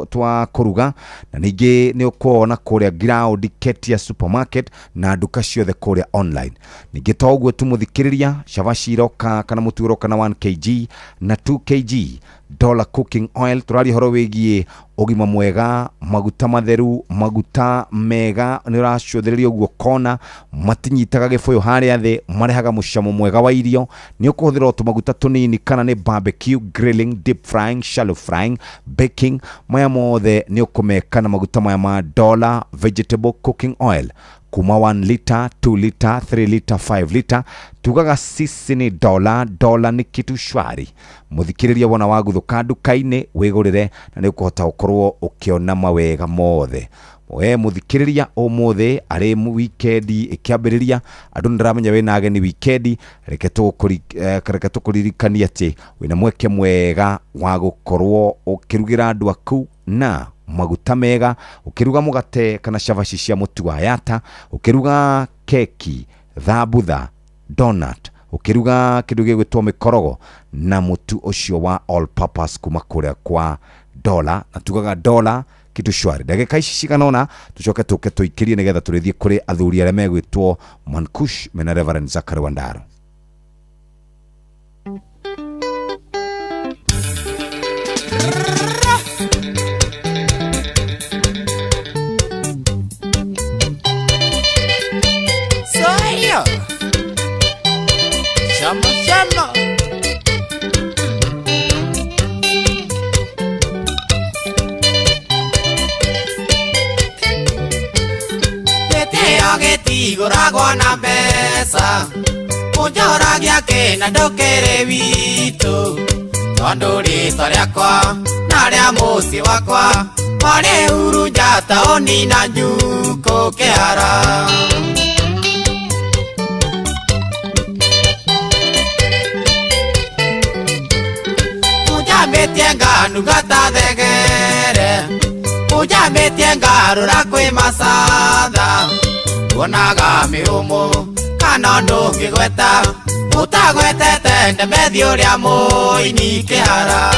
twa kũruga, na ningĩ nĩ ũkuona kũrĩa ground Ketia supermarket na nduka ciothe kũrĩa online. Ningĩ toguo tu mũthikĩrĩria, cavaci iroka kana mũtu uroka na 1 kg na 2 kg. Dola cooking oil, tũrari horo wĩgiĩ ũgima mwega, maguta matheru, maguta mega, nĩ ũracũthĩrĩria ũguo kona, matinyitaga gĩbũyũ harĩa thĩ, marehaga mũcamo mwega wa irio. Nĩ ũkũhũthĩra tũmaguta tũnini kana nĩ barbecue, grilling, deep frying, shallow frying, baking, maya mothe nĩ ũkũmeka na maguta maya ma Dola vegetable cooking oil. kuma 1 liter 2 liter 3 liter 5 liter tugaga sisi ni dola ni kitu shwari. Muthikiriria wona waguthuka nduka-ini wigurire na ni ukuhota gukorwo ukiona mawega mothe. We muthikiriria umuthi ari weekend ikiambiriria andu ndiramenya wina ageni weekend reke tukuririkania ati wina mweke mwega wa gukorwo ukirugira andu aku na maguta mega, ukiruga mugate kana cavaci cia mutu wa yata, ukiruga keki, thabutha, donut, ukiruga kindu gigwitwo mikorogo na mutu ucio wa all purpose kuma kuria kwa dola. Na tugaga dola kitu shwari. Ndagika ici ciganona tucoke tuke tuikirie nigetha turithie kuri athuri aria megwitwo Mankush mena Reverend Zakari Wandaro. Shama Guragwa na pesa Ujoragia kena ndokere witu Tondu rito riakwa na ria muci wakwa Mare uru njata oni na njuko kihara Ujametie nganu gata thegere Ujametie ngarura kwi masatha Wonaga miumu kana ndungigweta utagwetete ndemethi uria muini kihara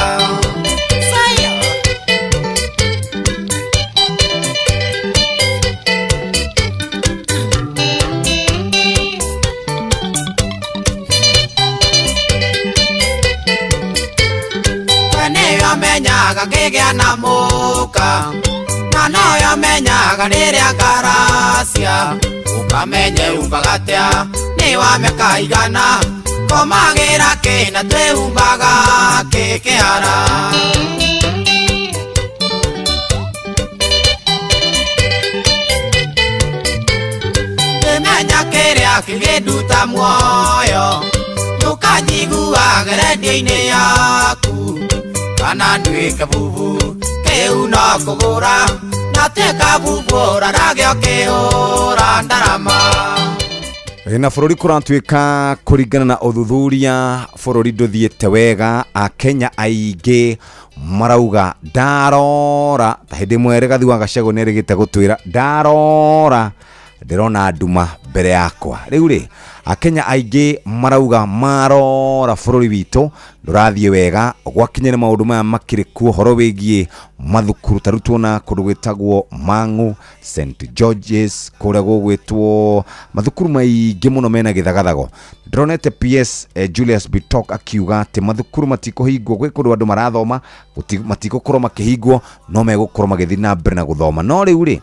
Wene amenyaga ngigea na muka na noyo menyaga riria ngaracia ukamenye umbagatia ni wameka igana komagira kina twehumbaga kikihara Menya kiria kiginduta muoyo tukajiguaga redio-ini yaku kana nduike bubu kiu no kugura na teka bubura ragio kiura ndarama. Na bururi kuratuika kuringana na uthuthuria bururi nduthiete wega Akenya aingi marauga ndarora ta hindi mwere gathi wa Gachagua ni rigite gutwira ndarora ndirona nduma mbere yakwa riu ri Akenya aingi marauga marora bururi witu ndurathie wega gwakinyere maundu maya makiri ku horo wigie mathukuru tarutwo na kundu gwitagwo Mang'u, St George's kuria gwitwo mathukuru maingi muno mena githagathago. Ndronete PS Julius Bitok akiuga ati mathukuru matikuhingwo gwi kundu andu marathoma matigukorwo makihingwo no megukorwo magithii na mbere na guthoma. No riu ri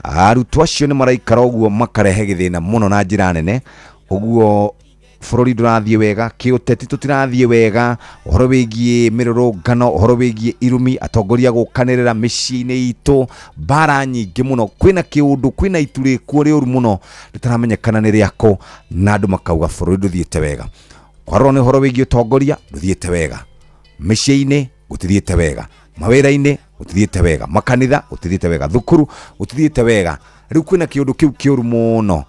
arutwo acio ni maraikara uguo makarehe githina muno na njira nene uguo bururi ndurathie wega kiuteti tutirathie wega uhoro wigie mirurungano uhoro wigie irumi atongoria gukanirira micii-ini itu bara nyingi muno kwina kiundu kwina ituri kuri uru muno ritaramenyekana ni riako na andu makauga bururi nduthiete wega kwarwo ni uhoro wigie utongoria nduthiete wega micii-ini gutithiete wega mawira-ini gutithiete wega makanitha gutithiete wega thukuru gutithiete wega riu kwina kiundu kiu kiuru muno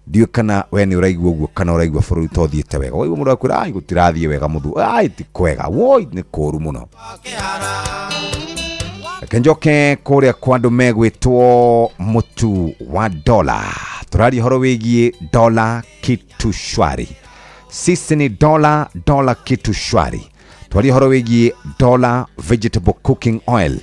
ndiyo kana we ni uraigua uguo kana uraigua bururi tothiete wega waigua mundu akwira ai gutirathie wega muthu ai ti kwega woi ni kuru muno kenjoke kuria kwa andu megwitwo mutu wa dola turari horo wigie dola kitu shwari sisi ni dola kitu shwari turari horo wigie dola vegetable cooking oil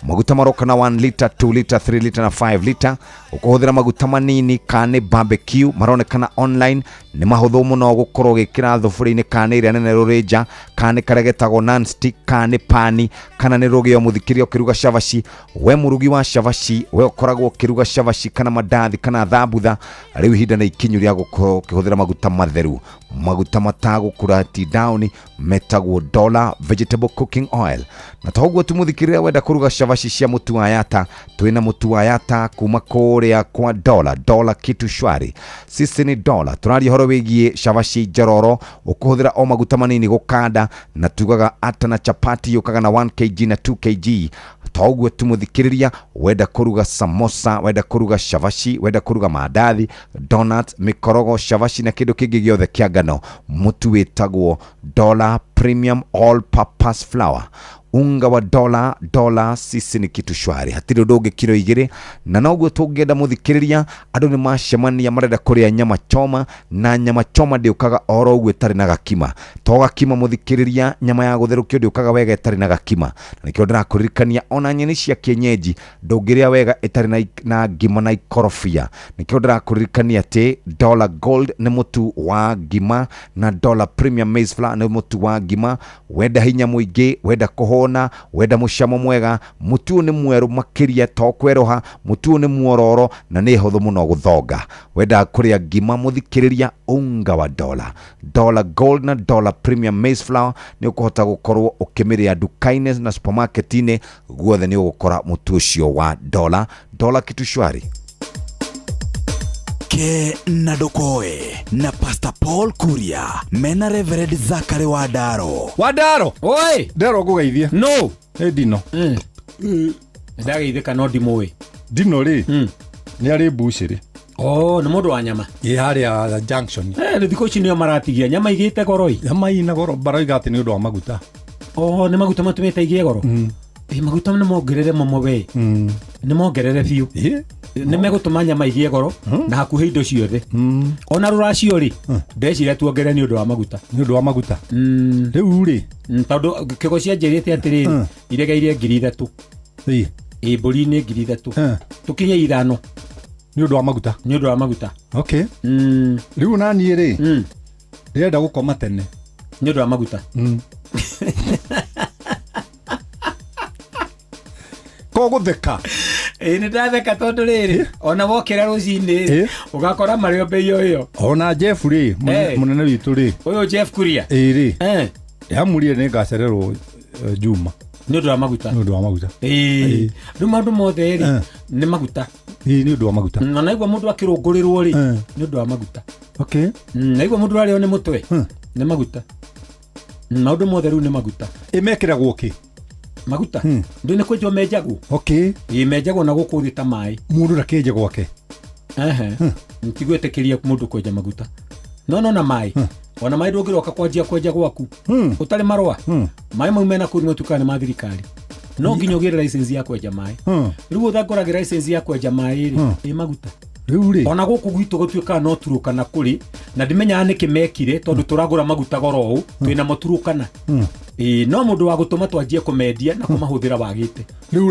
maguta maroka na 1 liter 2 liter 3 liter na 5 liter ukuhuthira maguta manini kane barbecue maronekana online ni mahuthu muno gukorwo gikira thufuria-ini kane iria nene rurinja kane karegetagwo non-stick kane pani kana ni rugio muthikiria ukiruga cavaci we murugi wa cavaci we ukoragwo ukiruga cavaci kana mandathi kana thambutha riu ihinda ni ikinyu ria gukorwo ukihuthira maguta matheru maguta matagukurati down metagwo dollar vegetable cooking oil na toguo tumuthikiria wenda kuruga cavaci cia mutu wa yata, twina mutu wa yata kuma kuria kwa dola kitu shwari. Sisi ni dola, turaria horo wigie cavaci njororo ukuhuthira o maguta manini gukanda, na tugaga ata na chapati yukaga na 1 kg na 2 kg. Togwe tumuthikiriria, wenda kuruga samosa, wenda kuruga cavaci, wenda kuruga mandathi, donuts, mikorogo, cavaci na kindu kingi giothe kia ngano, mutu witagwo Dola Premium All Purpose Flour. Unga wa dola sisi ni kitu shwari, hatiri undu kilo 2, na noguo tungenda muthikiriria andu ni macemania marenda kuria nyama choma, na nyama choma ndiukaga oro uguo itari na gakima. To gakima muthikiriria, nyama ya gutherukio ndiukaga wega itari na gakima. Na nikio ndirakuririkania ona nyeni cia kienyeji ndungiria wega itari na ngima na ikorofia. Nikio ndirakuririkania ati Dola Gold ni mutu wa ngima, na Dola Premium Maize Flour ni mutu wa ngima. Wenda hinya muingi, wenda kuhona, wenda mucamo mwega, mutu ni mweru makiria to kweroha, mutu ni muororo na ni huthu muno guthonga. Wenda kuria ngima muthikiriria, unga wa Dola Gold na Dola Premium Maize Flour ni ukuhota gukorwo ukimiria dukaine na supermarket-ine guothe, ni ugukora mutu ucio wa Dola kitu shwari. Ke na dokoe na Pastor Paul Kuria mena Reverend Zachary Wadaro. Oi Daro gugeithia no dino ndageithika no ndimoi dino ri ni ari bushiri ni mundu wa nyama haria junction ni thiko ici nio maratigia nyama igite goroi nyama ina goro baroiga ati ni undu wa maguta ni maguta matumite igie goro maguta ni mongerere momobe ni mongerere biu ni megutuma nyama igie goro na hakuhi indo ciothe ona ruracio ri ndecire tuongere ni undu wa maguta riu ri tondu kigo cia njerite atiri iregeirie 3,000 mburi ni 3,000 tukinye 5 ni undu wa maguta okay riu nani ri ndenda gukoma tene ni undu wa maguta ko gutheka ni ndatheka tondu riri ona wokira rucini ugakora mario bei yo ona Jeff ri munene witu ri uyu Jeff Kuria ri yamurie ni ngacererwo Juma ni undu wa maguta riu maundu mothe ri ni maguta ni undu wa maguta na naigua mundu akirungurirwo ri ni undu wa maguta okay naigua mundu ario ni mutwe ni maguta maundu mothe riu ni maguta imekiragwo ki maguta ndine kwenjo menjagu okay menjagu na gukuthita mai mundu rakenje gwake ntigwetekiria mundu kwenja maguta no na mai ona mai ndungiroka kwenja gwaku utari marwa mai mau mena kuringo tukane ma thirikari no nginyo gire license ya kwenja mai riu uthakoragira license ya kwenja mai ri maguta riu ri ona guku gwitu gutuika no turukana kuri na ndimenya ni kimekire tondu turagura maguta goro u twina muturukana no mundu wa gutuma twanjie kumendia na kumahuthira wagite riu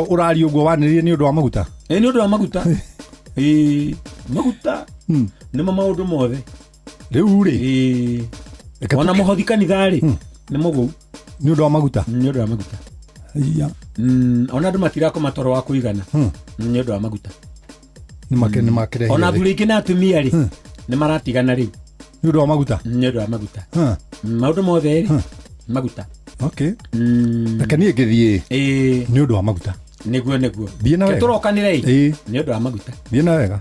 uraria ugo waniririe ni undu wa maguta ni undu wa maguta maguta ni maundu mothe riu ri ona muhothi kanithari ni mugu ni undu wa maguta iya ona ndu matirako matoro wa kuigana ni undu wa maguta ni makere ona thuri ingi na atumia ri ni maratigana riu ni undu wa maguta maundu mothe ri maguta okay lakini ngithie ni undu wa maguta niguo thie na wega turokanire ni undu wa maguta thie na wega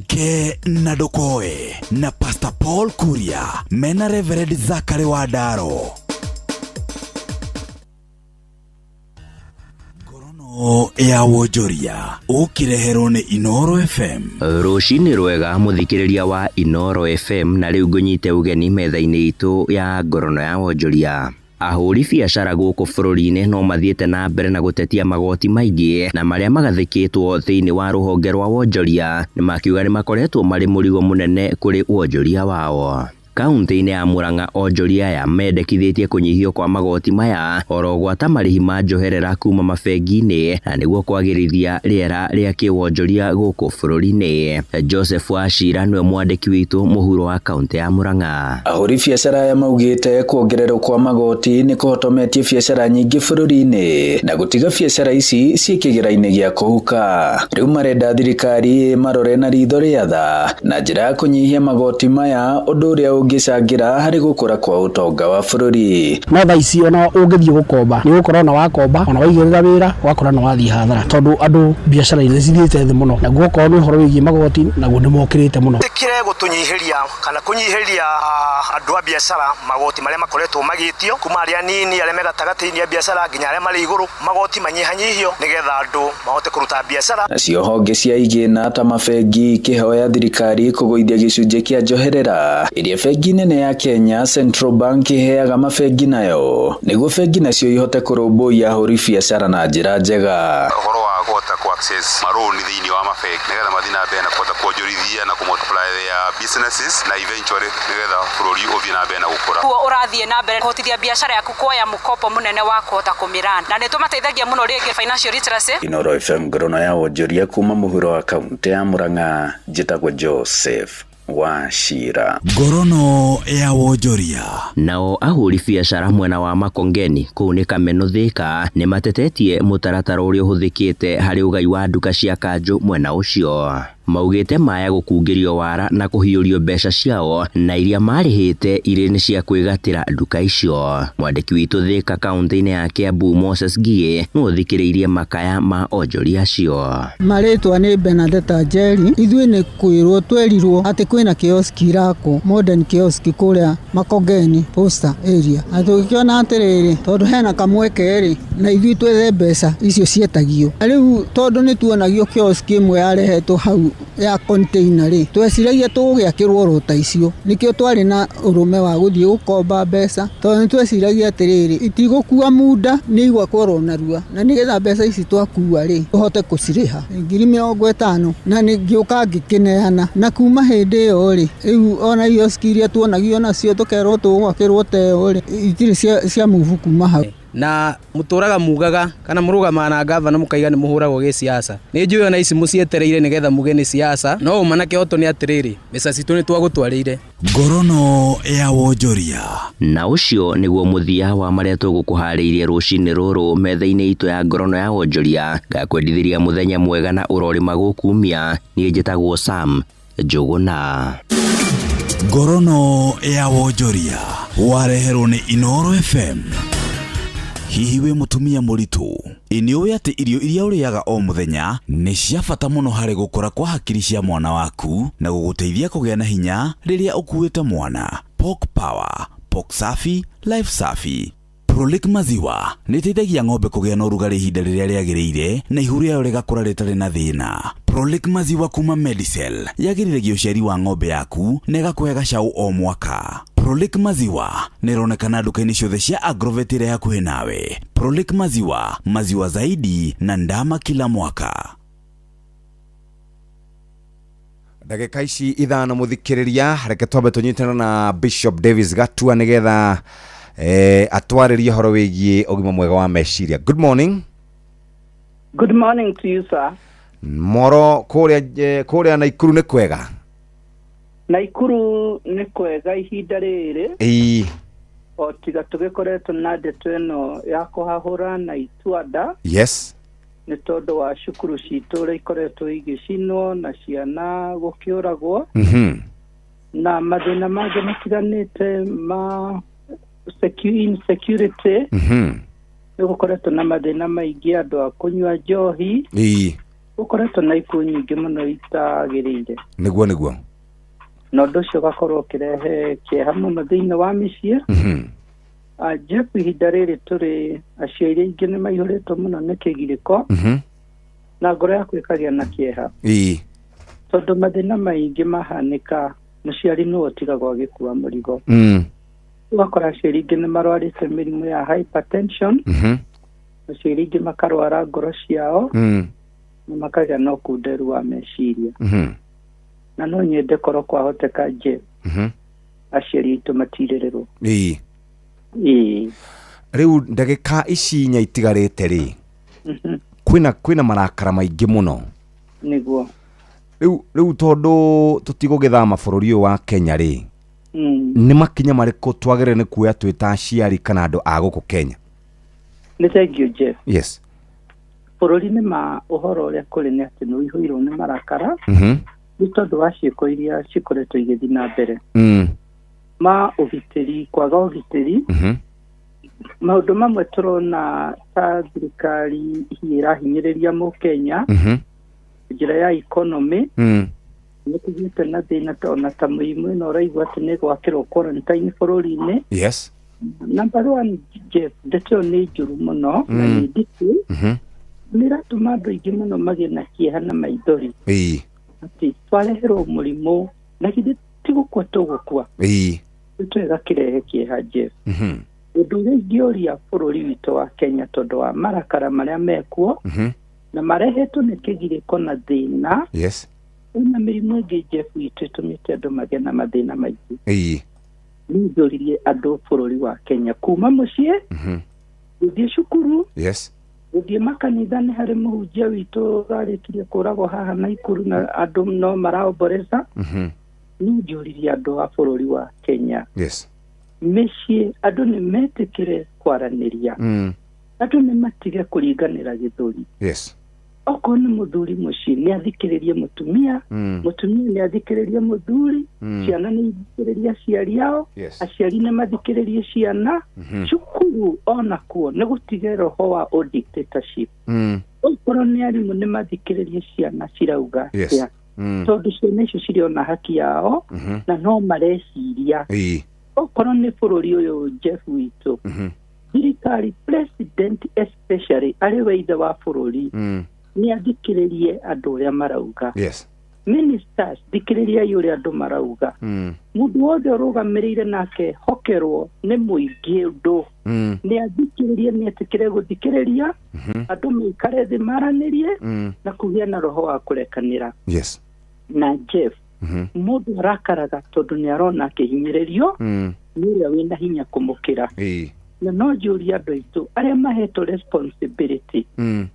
ke na dokoe na Pastor Paul Kuria mena Reverend Zachary Wadaro. Ya wonjoria ukireherwo ni Inoro FM. Rucini rwega muthikiriria wa Inoro FM, na riu ngunyite ugeni metha-ini itu ya ngorono ya wonjoria. Ahuri biacara guku bururi-ini no mathiete na mbere na gutetia magoti maingi na maria magathikitwo thiini wa ruhonge rwa wonjoria ni makiuga ni makoretwo mari murigo munene kuri wonjoria wao. Kaunti-ini ya Murang'a onjoria ya mendekithitie kunyihio kwa magoti maya oro gwata marihi ma njoherera kuma mabengi-ini na niguo kwagirithia riera ria kiwonjoria guku bururi-ini. Joseph Wachira niwe mwandiki witu muhuro wa kaunti ya Murang'a. Ahuri biacara ya maugite kuongererwo kwa magoti ni kuhotometie biacara nyingi bururi-ini na gutiga biacara ici ciikigera-ini gia kuhuka. Riu marenda thirikari marore na ritho ria tha na njira ya kunyihia magoti maya undu uria ũngĩcangira harĩ gũkũra kwa ũtonga wa bũrũri. No thaa ici ona ũngĩthiĩ gũkomba nĩ ũgũkorwo na wakomba ona waigĩrĩra wĩra ũgakora nĩ wathiĩ hathara tondũ andũ biacara nĩ cithiĩte thĩ mũno, naguo okorwo nĩ ũhoro wĩgiĩ magoti naguo nĩ mokĩrĩte mũno. Tĩkire gũtũnyihĩria kana kũnyihĩria andũ a biacara magoti marĩa makoretwo magĩtio kuma arĩa nini arĩa me gatagatĩ-inĩ ya biacara nginya arĩa marĩ igũrũ, magoti manyihanyihio nĩgetha andũ mahote kũruta biacara. Nacio honge cia igĩna ta mabengi ikĩhoya thirikari kũgũithia gĩcunjĩ kĩa njoherera ĩrĩa bengi nene ya Kenya Central Bank ĩheaga mabengi nayo nĩguo bengi nacio ihote kũrũmbũiya ahũri biacara na njĩra njega. Ũhoro wa kũhota ku access marũni thĩinĩ wa mabengi nĩgetha mathiĩ na mbere na kũhota kuonjorithia na kũmultiply their businesses na eventually nĩgetha bũrũri ũthiĩ na mbere na gũkũra. Kuo ũrathiĩ na mbere kũhotithia biacara yaku kuoya mũkopo mũnene wa kũhota kũmĩrana na nĩ tũmateithagia mũno rĩngĩ financial literacy. Inooro FM ngorono ya wonjoria kuma mũhuro wa kaunti ya Murang'a, njĩtagwo Joseph Wachira. Ngorono ya wonjoria. Nao ahũri biacara mwena wa Makongeni kũu nĩ Kameno Thika nĩ matetetie mũtaratara ũrĩa ũhũthĩkĩte harĩ ũgai wa nduka cia kanjũ mwena ũcio. Maugĩte maya gũkungĩrio wara na kũhiũrio mbeca ciao na iria marĩhĩte irĩ nĩ cia kwĩgatĩra nduka icio. Mwandĩki witũ Thika kaunti-inĩ ya Kiambu Moses Gie nĩ ũthikĩrĩirie makaya ma onjoria acio. Marĩtwa nĩ Benedetta Njeri. Ithuĩ nĩ kwĩrwo twerirwo atĩ kwĩna kioski irako modern kioski kũrĩa Makongeni posta area. Na tũgĩkĩona atĩrĩrĩ tondũ hena kamweke rĩ na ithuĩ twethe mbeca icio cietagio. Rĩu tondũ nĩ tuonagio kioski ĩmwe yarehetwo hau ya container rĩ tweciragia tũgĩakĩrwo rota icio, nĩkĩo twarĩ na ũrũme wa gũthiĩ gũkomba mbeca tondũ nĩ tweciragia atĩrĩrĩ itigũkua muda nĩ igwakorwo narua na nĩgetha mbeca ici twakua rĩ tũhote gũcirĩha 50,000 na nĩngĩũka ngĩkĩneana na kuma hĩndĩ ĩyo rĩ rĩu ona kioski iria tuonagio nacio tũkerwo tũgwakĩrwo teo rĩ itirĩ cia muvu kuma hau. Na mũtũraga mugaga kana mũrũgama na gavana mũkaiga nĩ mũhũragwo gĩciaca. Nĩ njũĩ ona ici mũcietereire nĩgetha muge nĩ ciaca no ũma na kĩhoto nĩ atĩrĩrĩ mbeca citũ nĩ twagũtwarĩire. Ngorono ya wonjoria. Na ũcio nĩguo mũthia wa marĩa tũgũkũharĩirie rũcinĩ rũrũ metha-inĩ itũ ya ngorono ya wonjoria. Ngakwendithĩria mũthenya mwega na ũrorima gũkumia. Niĩ njĩtagwo Sam Njũgũna. Ngorono ya wonjoria wareherwo nĩ Inooro FM. Hihi we mũtumia mũritũ nĩũĩ atĩ irio iria ũrĩaga o mũthenya nĩ cia bata mũno harĩ gũkũra kwa hakiri cia mwana waku na gũgũteithia kũgĩa na hinya rĩrĩa ũkuĩte mwana. Pork Power, Pork Safi, Life Safi. Prolic maziwa nĩ ĩteithagia ng'ombe kũgĩa na ũrugarĩ ihinda rĩrĩa rĩagĩrĩire na ihu rĩayo rĩgakũra rĩtarĩ na thĩna. Prolic maziwa kuma Medicel yagĩrĩragia ũciari wa ng'ombe yaku na ĩgakũhe gacaũ o mwaka. Prolic maziwa nĩ ĩronekana nduka-inĩ ciothe cia Agrovet ĩrĩa hakuhĩ nawe. Prolic maziwa, maziwa zaidi na ndama kila mwaka. Ndagĩka ici ithano mũthikĩrĩria reke twambe tũnyitana na Bishop Davis Gatua nĩgetha atwarĩrie horo wĩgiĩ ũgima mwega wa meciria. Good morning. Good morning to you, sir. Moro kũrĩa Naikuru nĩ kwega? Naikuru nĩ kwega ihinda rĩrĩ. O tiga tũgĩkoretwo na ndeto ĩno ya kũhahũra na Ituanda. Yes. Nĩ tondũ wa cukuru citũ ũrĩa ikoretwo igĩcinwo na ciana gũkĩũragwo. Na mathĩna mangĩ matiganĩte ma insecurity. Nĩ gũkoretwo na mathĩna maingĩ andũ a kũnyua njohi. Gũkoretwo na ikuũ nyingĩ mũno itagĩrĩire. Nĩguo. Na ũndũ ũcio ũgakorwo ũkĩrehe kĩeha mũno thĩinĩ wa mĩciĩ. Jeff ihinda rĩrĩ tũrĩ aciari aingĩ nĩ maihũrĩtwo mũno nĩ kĩgirĩko. Na ngoro yaku ĩkagĩa na kĩeha. Tondũ mathĩna maingĩ mahanĩka mũciari nĩwe ũtigagwo agĩkua mũrigo. Ũgakora aciari aingĩ nĩ marwarĩte mĩrimũ ya hypertension. Aciari aingĩ makarwara ngoro ciao. Na makagĩa na ũkunderu wa meciria. Na no nyende korwo kwahoteka Jeff. Aciari aitũ matirĩrĩrwo. Rĩu ndagĩka ici nya itigarĩte rĩ kwĩna marakara maingĩ mũno. Nĩguo. Rĩu tondũ tũtigũgĩthama bũrũri ũyũ wa Kenya rĩ nĩ makinya marĩkũ twagĩrĩire nĩ kuoya twĩ ta aciari kana andũ a gũkũ Kenya? Nĩ thengiũ Jeff. Yes. Bũrũri-inĩ ma ũhoro ũrĩa kũrĩ nĩ atĩ nĩ ũihũirwo nĩ marakara. Nĩ tondũ wa ciĩko iria cikoretwo igĩthiĩ na mbere. ma ũgitĩri kwaga ũgitĩri maũndũ mamwe tũrona ta thirikari ĩrahinyĩrĩria mũkenya njĩra ya economy nĩ tũgĩte na thĩna tona ta mũrimũ ĩno ũraigua atĩ nĩ gwakĩrwo quarantine bũrũri-inĩ. Yes. Number one, Jeff, ndeto nĩ njũru mũno na nĩ nditũ nĩ ratũma andũ aingĩ mũno magĩe na kĩeha na maithori atĩ twareherwo mũrimũ na githĩ ti gũkua tũgũkua twega kĩrehe kĩeha, Jeff. Ũndũ ũrĩa ingĩũria bũrũri witũ wa Kenya tondũ wa marakara marĩa mekuo na marehetwo nĩ kĩgirĩko na thĩna na mĩrimũ ĩngĩ, Jeff, witũ ĩtũmĩte andũ magĩe na mathĩna maingĩ. Nĩ njũririe andũ bũrũri wa Kenya kuma mũciĩ gũthiĩ cukuru gũthiĩ makanitha. Nĩ harĩ mũhunjia witũ ũrarĩkirie kũragwo haha Naikuru na andũ no maraomboreza. Nĩ njũririe andũ a bũrũri wa Kenya mĩciĩ andũ nĩ metĩkĩre kwaranĩria, andũ nĩ matige kũringanĩra gĩthũri. Okorwo nĩ mũthuri mũciĩ nĩ athikĩrĩrie mũtumia, mũtumia nĩ athikĩrĩrie mũthuri, ciana nĩ ithikĩrĩrie aciari ao, aciari nĩ mathikĩrĩrie ciana. Cukuru ona kuo nĩ gũtige roho wa dictatorship. Okorwo nĩ arimũ nĩ mathikĩrĩrie ciana cirauga tondũ ciana icio ciriona haki yao na no mareciria. Okorwo nĩ bũrũri ũyũ, Jeff, witũ thirikari, president especially arĩ we ithe wa bũrũri nĩ athikĩrĩrie andũ ũrĩa marauga. Ministers, thikĩrĩria ũrĩa andũ marauga. Mũndũ wothe ũrũgamĩrĩire nake hokerwo nĩ mũingĩ ũndũ nĩ athikĩrĩrie, nĩ etĩkĩre gũthikĩrĩria andũ maikare thĩ maranĩrie na kũgĩa na roho wa kũrekanĩra. Na Jeff, mũndũ arakaraga tondũ nĩ arona akĩhinyĩrĩrio nĩ ũrĩa wĩna hinya kũmũkĩra. Na no njũrie andũ aitũ arĩa mahetwo responsibility,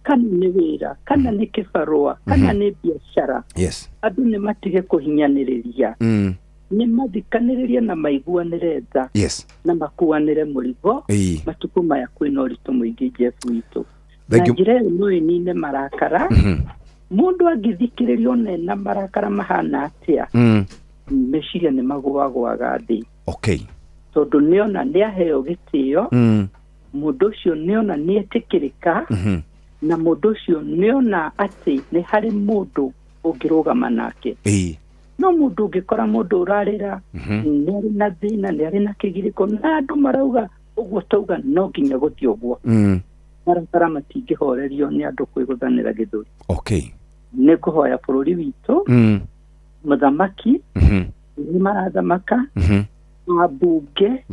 kana nĩ wĩra, kana nĩ kĩbarũa, kana nĩ biacara, andũ nĩ matige kũhinyanĩrĩria, nĩ mathikanĩrĩrie na maiguanĩre tha na makuanĩre mũrigo. Matukũ maya kwĩna ũritũ mũingĩ, Jeff, witũ na njĩra ĩyo no ĩnine marakara. Mũndũ angĩthikĩrĩrio na marakara mahana atĩa, meciria nĩ magũagwaga thĩ. Tondũ nĩona nĩ aheo gĩtĩo, mũndũ ũcio nĩona nĩ etĩkĩrĩka, na mũndũ ũcio nĩona atĩ nĩ harĩ mũndũ ũngĩrũgama nake. No mũndũ ũngĩkora mũndũ ũrarĩra nĩ arĩ na thĩna, nĩ arĩ na kĩgirĩko na andũ marauga ũguo tauga no nginya gũthiĩ ũguo, marakara matingĩhorerio nĩ andũ kwĩgũthanĩra gĩthũri. Nĩ kũhoya bũrũri witũ mũthamaki nĩ marathamaka mabunge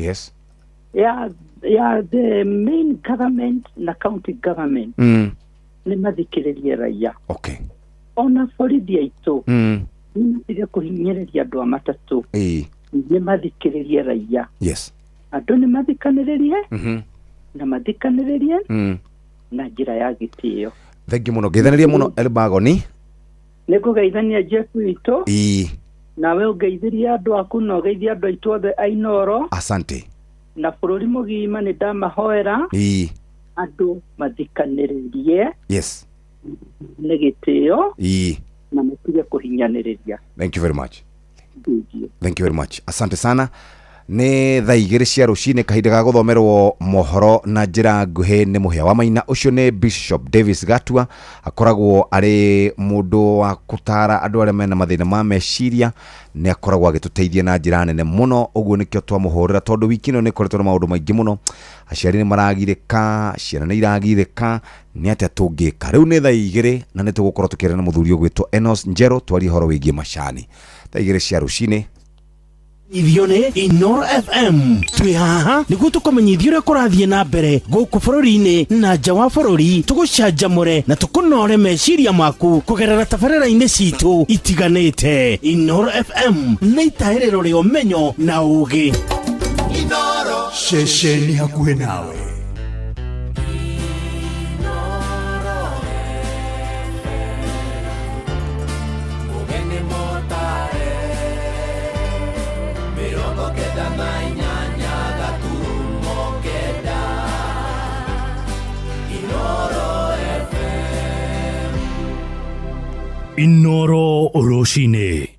ya the main government na county government nĩ mathikĩrĩrie raia. Ona borithi aitũ nĩ matige kũhinyĩrĩria andũ a matatũ, nĩ mathikĩrĩrie raia. Andũ nĩ mathikanĩrĩrie na mathikanĩrĩrie na njĩra ya gĩtĩo. Thengi mũno, ngeithanĩria mũno Elbagoni. Nĩ kũgeithania, Jeff, witũ nawe ũgeithĩrie andũ aku na ũgeithie andũ aitũ othe a Inoro. Asante. Na bũrũri mũgima nĩ ndamahoera andũ mathikanĩrĩrie nĩ gĩtĩo na matige kũhinyanĩrĩria. Thank you very much. Thank you very much. Asante sana. Nĩ thaa igĩrĩ cia rũcinĩ, kahinda ga gũthomerwo mohoro na njĩra nguhĩ nĩ mũhĩa wa maina. Ũcio nĩ Bishop Davis Gatua, akoragwo arĩ mũndũ wa gũtara andũ arĩa mena mathĩna ma meciria, nĩ akoragwo agĩtũteithia na njĩra nene mũno. Ũguo nĩkĩo twamũhũrĩra tondũ wiki ĩno nĩ ĩkoretwo na maũndũ maingĩ mũno. Aciari nĩ maragirĩka, ciana nĩ iragirĩka, nĩ atĩa tũngĩka. Rĩu nĩ thaa igĩrĩ na nĩ tũgũkorwo tũkĩaria na mũthuri ũgwĩtwo Enos Njero, twarie ũhoro wĩgiĩ macani. Thaa igĩrĩ cia rũcinĩ ithione Inoro FM twi haha niguo tukumenyithia uria kurathie na mbere guku bururi-ini na nja wa bururi, tugucanjamure na tukunore meciria maku kugerera tabarĩra-inĩ citu itiganĩte. Inoro FM nĩ itahĩrĩro rĩa ũmenyo na ũũgĩ. Inoro ceceni hakuhĩ nawe. Inoro Oroshine.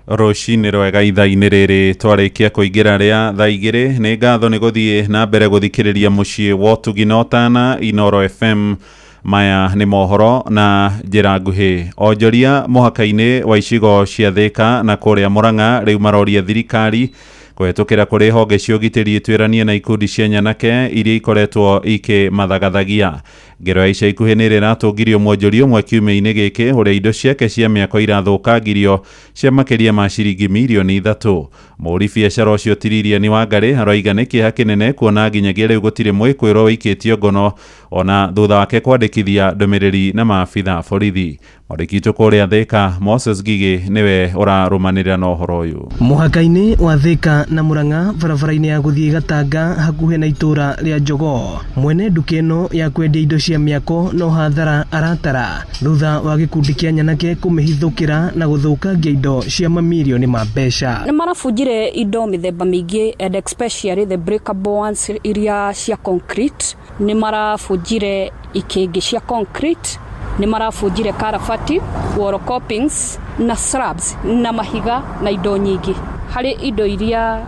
Roshini rwega ithaa-inĩ rĩrĩ twarĩkia kũingĩra rĩa thaa igĩrĩ. Nĩ ngatho nĩ gũthiĩ na mbere gũthikĩrĩria mũciĩ wa ũtugi na ũtana Inooro FM. Maya nĩ mohoro na njĩra nguhĩ. Onjoria mũhaka-inĩ wa icigo cia Thĩka na kũrĩa Mũrang'a rĩu maroria thirikari kũhetũkĩra kũrĩ honge cia ũgitĩri ĩtuĩranie na ikundi cia nyanake iria ikoretwo ikĩmathagathagia. Ngero ya ica ikuhĩ nĩ rĩratũngirio mwonjoria ũmwe kiumia-inĩ gĩkĩ ũrĩa indo ciake cia mĩako irathũkangirio cia makĩria ma ciringi mirioni 3. Mũhũri biacara ũcio Tiririani Wangarĩ aroiga nĩ kĩeha kĩnene kuona nginyagia rĩu gũtirĩ mwĩkũĩrwo wĩikĩtio ngono ona thutha wake kwandĩkithia ndũmĩrĩri na maabitha borithi. Mwandĩki witũ kũrĩa Thĩka Moses Ngigĩ nĩwe ũrarũmanĩrĩra na ũhoro ũyũ. Mũhaka-inĩ wa Thĩka na Mũrang'a barabara-inĩ ya gũthiĩ Gatanga hakuhĩ na itũra rĩa Njogoo, mwene nduka ĩno ya kwendia indo cia mĩako no hathara aratara thutha wa gĩkundi kĩa nyanake kũmĩhithũkĩra na gũthũkangia indo cia mamirioni ma mbeca. Nĩ marabunjire indo mĩthemba mĩingĩ and especially the breakable ones iria cia concrete. Nĩ marabunjire ikĩngĩ cia concrete, nĩ marabunjire karabati, wall copings na slabs na mahiga na indo nyingĩ. Harĩ indo iria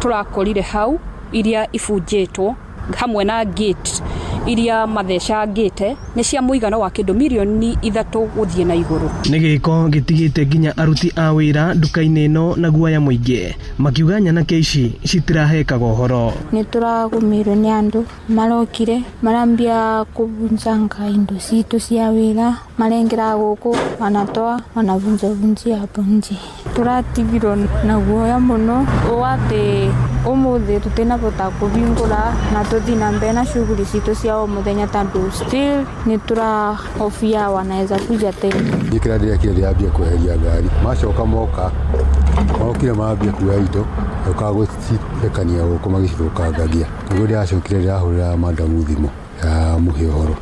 tũrakorire hau iria ibunjĩtwo hamwe na gate iria mathecangĩte nĩ cia mũigana wa kĩndũ mirioni 3 gũthiĩ na igũrũ. Nĩ gĩko gĩtigĩte nginya aruti a wĩra nduka-inĩ ĩno na guoya mũingĩ makiuga nyanake ici citirahekaga ũhoro. Nĩ tũragũmĩirwo nĩ andũ marokire marambia kũbunjanga indo citũ cia wĩra marengera gũkũ wanatoa wanavunjavunjia hapo nje. Tũratigirwo na guoya mũno atĩ ũmũthĩ tũtinabota kũbingũra na tũthiĩ na mbere na shughuli citũ cia o mũthenya tondũ still nĩ tũrahofia wanaweza kuja tena. Ikira ndia kĩambia kweheria ngari macoka moka mokire mambia kuoya indo ũkagũcithekania gũkũ magĩcithũkangagia. Nĩguo ndĩracokire ndĩrahũrĩra madamu thimũ ya mũhe ũhoro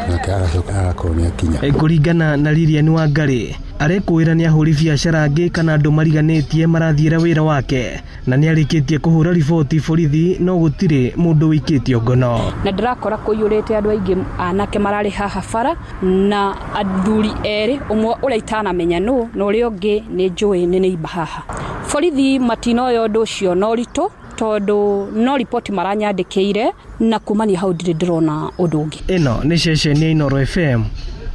nake arakorwo nĩ akinya. Kũringana na Lilian Wangarĩ arekũĩra nĩ ahũri biacara angĩ kana andũ mariganĩtie marathiĩra wĩra wake na nĩ arĩkĩtie kũhũra riboti borithi no gũtirĩ mũndũ wĩikĩtio ngono. Na ndĩrakora kũiyũrĩte andũ aingĩ anake mararĩ haha bara na athuri erĩ, ũmwe ũrĩa itanamenya nũ na ũrĩa ũngĩ nĩ njũĩ nĩ nĩimba haha. Borithi matinoyo ũndũ ũcio no ritũ tondũ no ripoti maranyandĩkĩire na kumania hau ndirĩ ndĩrona ũndũ ũngĩ. Ĩno nĩ ceceni ya Inooro FM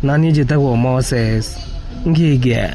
na niĩ njĩtagwo Moses Ngigĩ.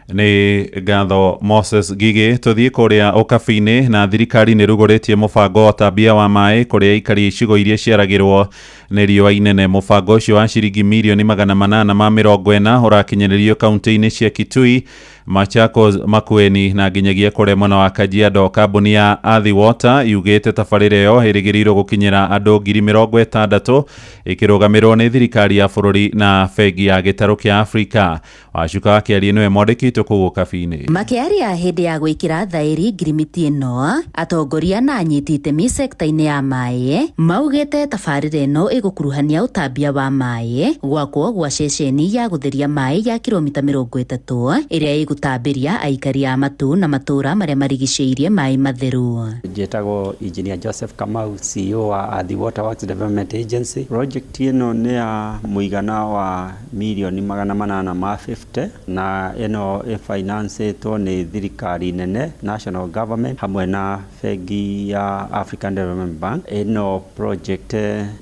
Nĩ ngatho Moses Ngigĩ. Tũthiĩ kũrĩa ũkabi-inĩ na thirikari nĩ rugũrĩtie mũbango wa ũtambia wa maĩ kũrĩa ikari icigo iria ciaragĩrwo nĩ riũa inene. Mũbango ũcio wa ciringi mirioni 840 ũrakinyĩrĩrio kaunti-inĩ cia Kitui, Machakos, Makueni na nginyagia kũrĩa mwena wa Kajiado. Kambuni ya Athi Water yugĩte tabarĩra ĩyo ĩrĩgĩrĩirwo gũkinyĩra andũ 60,000 ĩkĩrũgamĩrĩrwo nĩ thirikari ya bũrũri na bengi ya gĩtarũ kĩa Afrika. Wacuka akĩaria nĩwe mwandĩki witũ kũu ũkabi-inĩ. Makĩaria hĩndĩ ya gwĩkĩra thaĩri ngirimiti ĩno, atongoria na anyiti itemi sekta-inĩ ya maĩ maugĩte tabarĩra ĩno ĩgũkuruhania ũtambia wa maĩ, gwakwo gwa ceceni ya gũtheria maĩ ya kilomita 30 ĩrĩa gũtambĩria aikari a matu na matũra marĩa marigicĩirie maĩ matheru. Njĩtagwo Engineer Joseph Kamau, CEO wa Athi Water Works Development Agency. Project ĩno nĩ ya mũigana wa mirioni 850 na ĩno ĩfinancĩtwo nĩ thirikari nene, National Government hamwe na bengi ya African Development Bank. Ĩno project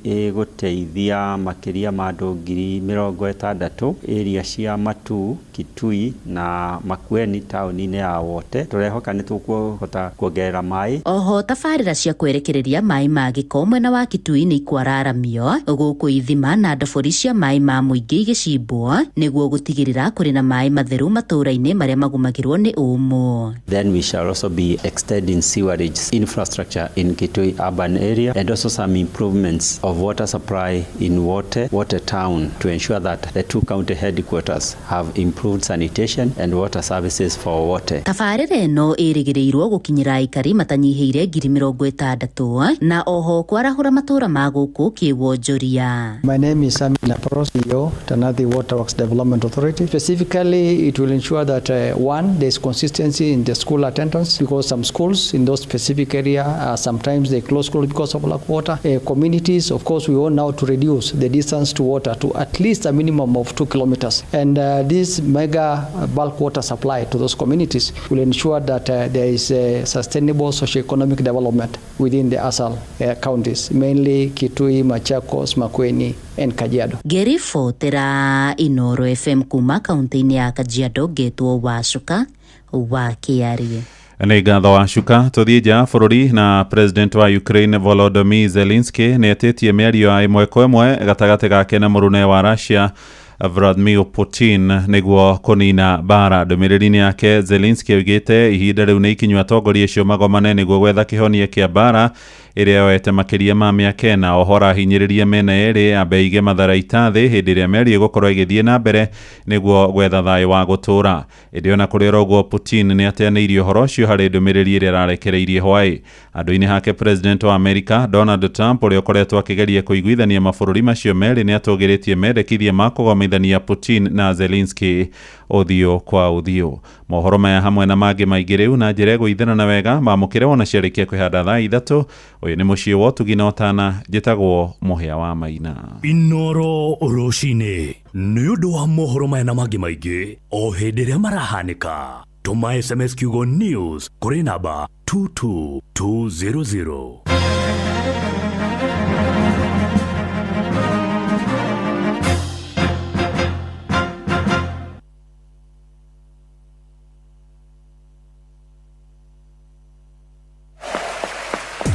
ĩgũteithia makĩria ma andũ 60,000 area cia Matu, Kitui na Makueni taũni-inĩ ya Wote. Tũrehoka nĩ tũkũhota kuongerera maĩ. Oho tabarĩra cia kwerekereria maĩ ma gĩko mwena wa Kitui nĩ ikwararamio gũkũ ithima na ndobori cia maĩ ma mũingĩ igĩcimbwo nĩguo gũtigĩrĩra kũrĩ na maĩ matheru matũra-inĩ marĩa magumagĩrwo nĩ ũmũ. Then we shall also be extending sewerage infrastructure in Kitui urban area and also some improvements of water supply in Wote town to ensure that the two county headquarters have improved sanitation and water services for Wote. Tabarĩra ĩno ĩrĩgĩrĩirwo gũkinyĩra aikari matanyihĩire 60,000 na oho kwarahũra matũra ma gũkũ kĩwonjoria. My name is Sami Naporo, CEO, Tanathi Water Works Development Authority. Specifically, it will ensure that one, there's consistency in the school attendance because some schools in those specific area sometimes they close schools because of lack of water. Communities, of course, we want now to reduce the distance to water to at least a minimum of 2 kilometers. And this mega bulk water water supply to those communities will ensure that there is a sustainable socio-economic development within the ASAL counties, mainly Kitui, Machakos, Makueni, and Kajiado. Geri Fotera Inoro FM kuma kaunti ya Kajiado getwo Wacuka wa Kiarie. Nĩ ngatho Wacuka tũthiĩ nja bũrũri na president wa Ukraine Volodymyr Zelensky nĩ etĩtie mĩario ya ĩmwe kwa ĩmwe gatagatĩ gake na mũrune wa Russia Vladimir Putin nĩguo kũnina bara. Ndũmĩrĩri-inĩ yake Zelensky oigĩte ihinda rĩu nĩ ikinyu atongoria acio magomane nĩguo gwetha kĩhonia kĩa bara ĩrĩa yoete makĩria ma mĩaka ĩna. Oho arahinyĩrĩria mĩena ĩrĩ ambe aige matharaita thĩ hĩndĩ ĩrĩa mĩario ĩgũkorwo ĩgĩthiĩ na mbere nĩguo gwetha thayũ wa gũtũũra. Ĩndĩ ona kũrĩ ũguo Putin nĩ ateanĩirie ũhoro ũcio harĩ ndũmĩrĩri ĩrĩa ararekereirie hwaĩ. Andũ-inĩ hake president wa Amerika Donald Trump ũrĩa ũkoretwo akĩgeria kũiguithania mabũrũri macio merĩ nĩ atũgĩrĩtie mendekithia ma kũgomithania Putin na Zelensky ũthiũ kwa ũthiũ. Mohoro maya hamwe na mangĩ maingĩ rĩu na njĩra ĩgũithana wega mamũkĩre wona ciarĩkia kwĩhanda thaa ithatũ. Ũyũ nĩ mũciĩ wa Ũtugi na Ũtana, njĩtagwo Mũhĩa wa Maina. Inoro rũcinĩ nĩ ũndũ wa mohoro maya na mangĩ maingĩ o hĩndĩ ĩrĩa marahanĩka. Tũma SMS kiugo news kũrĩ namba 22200.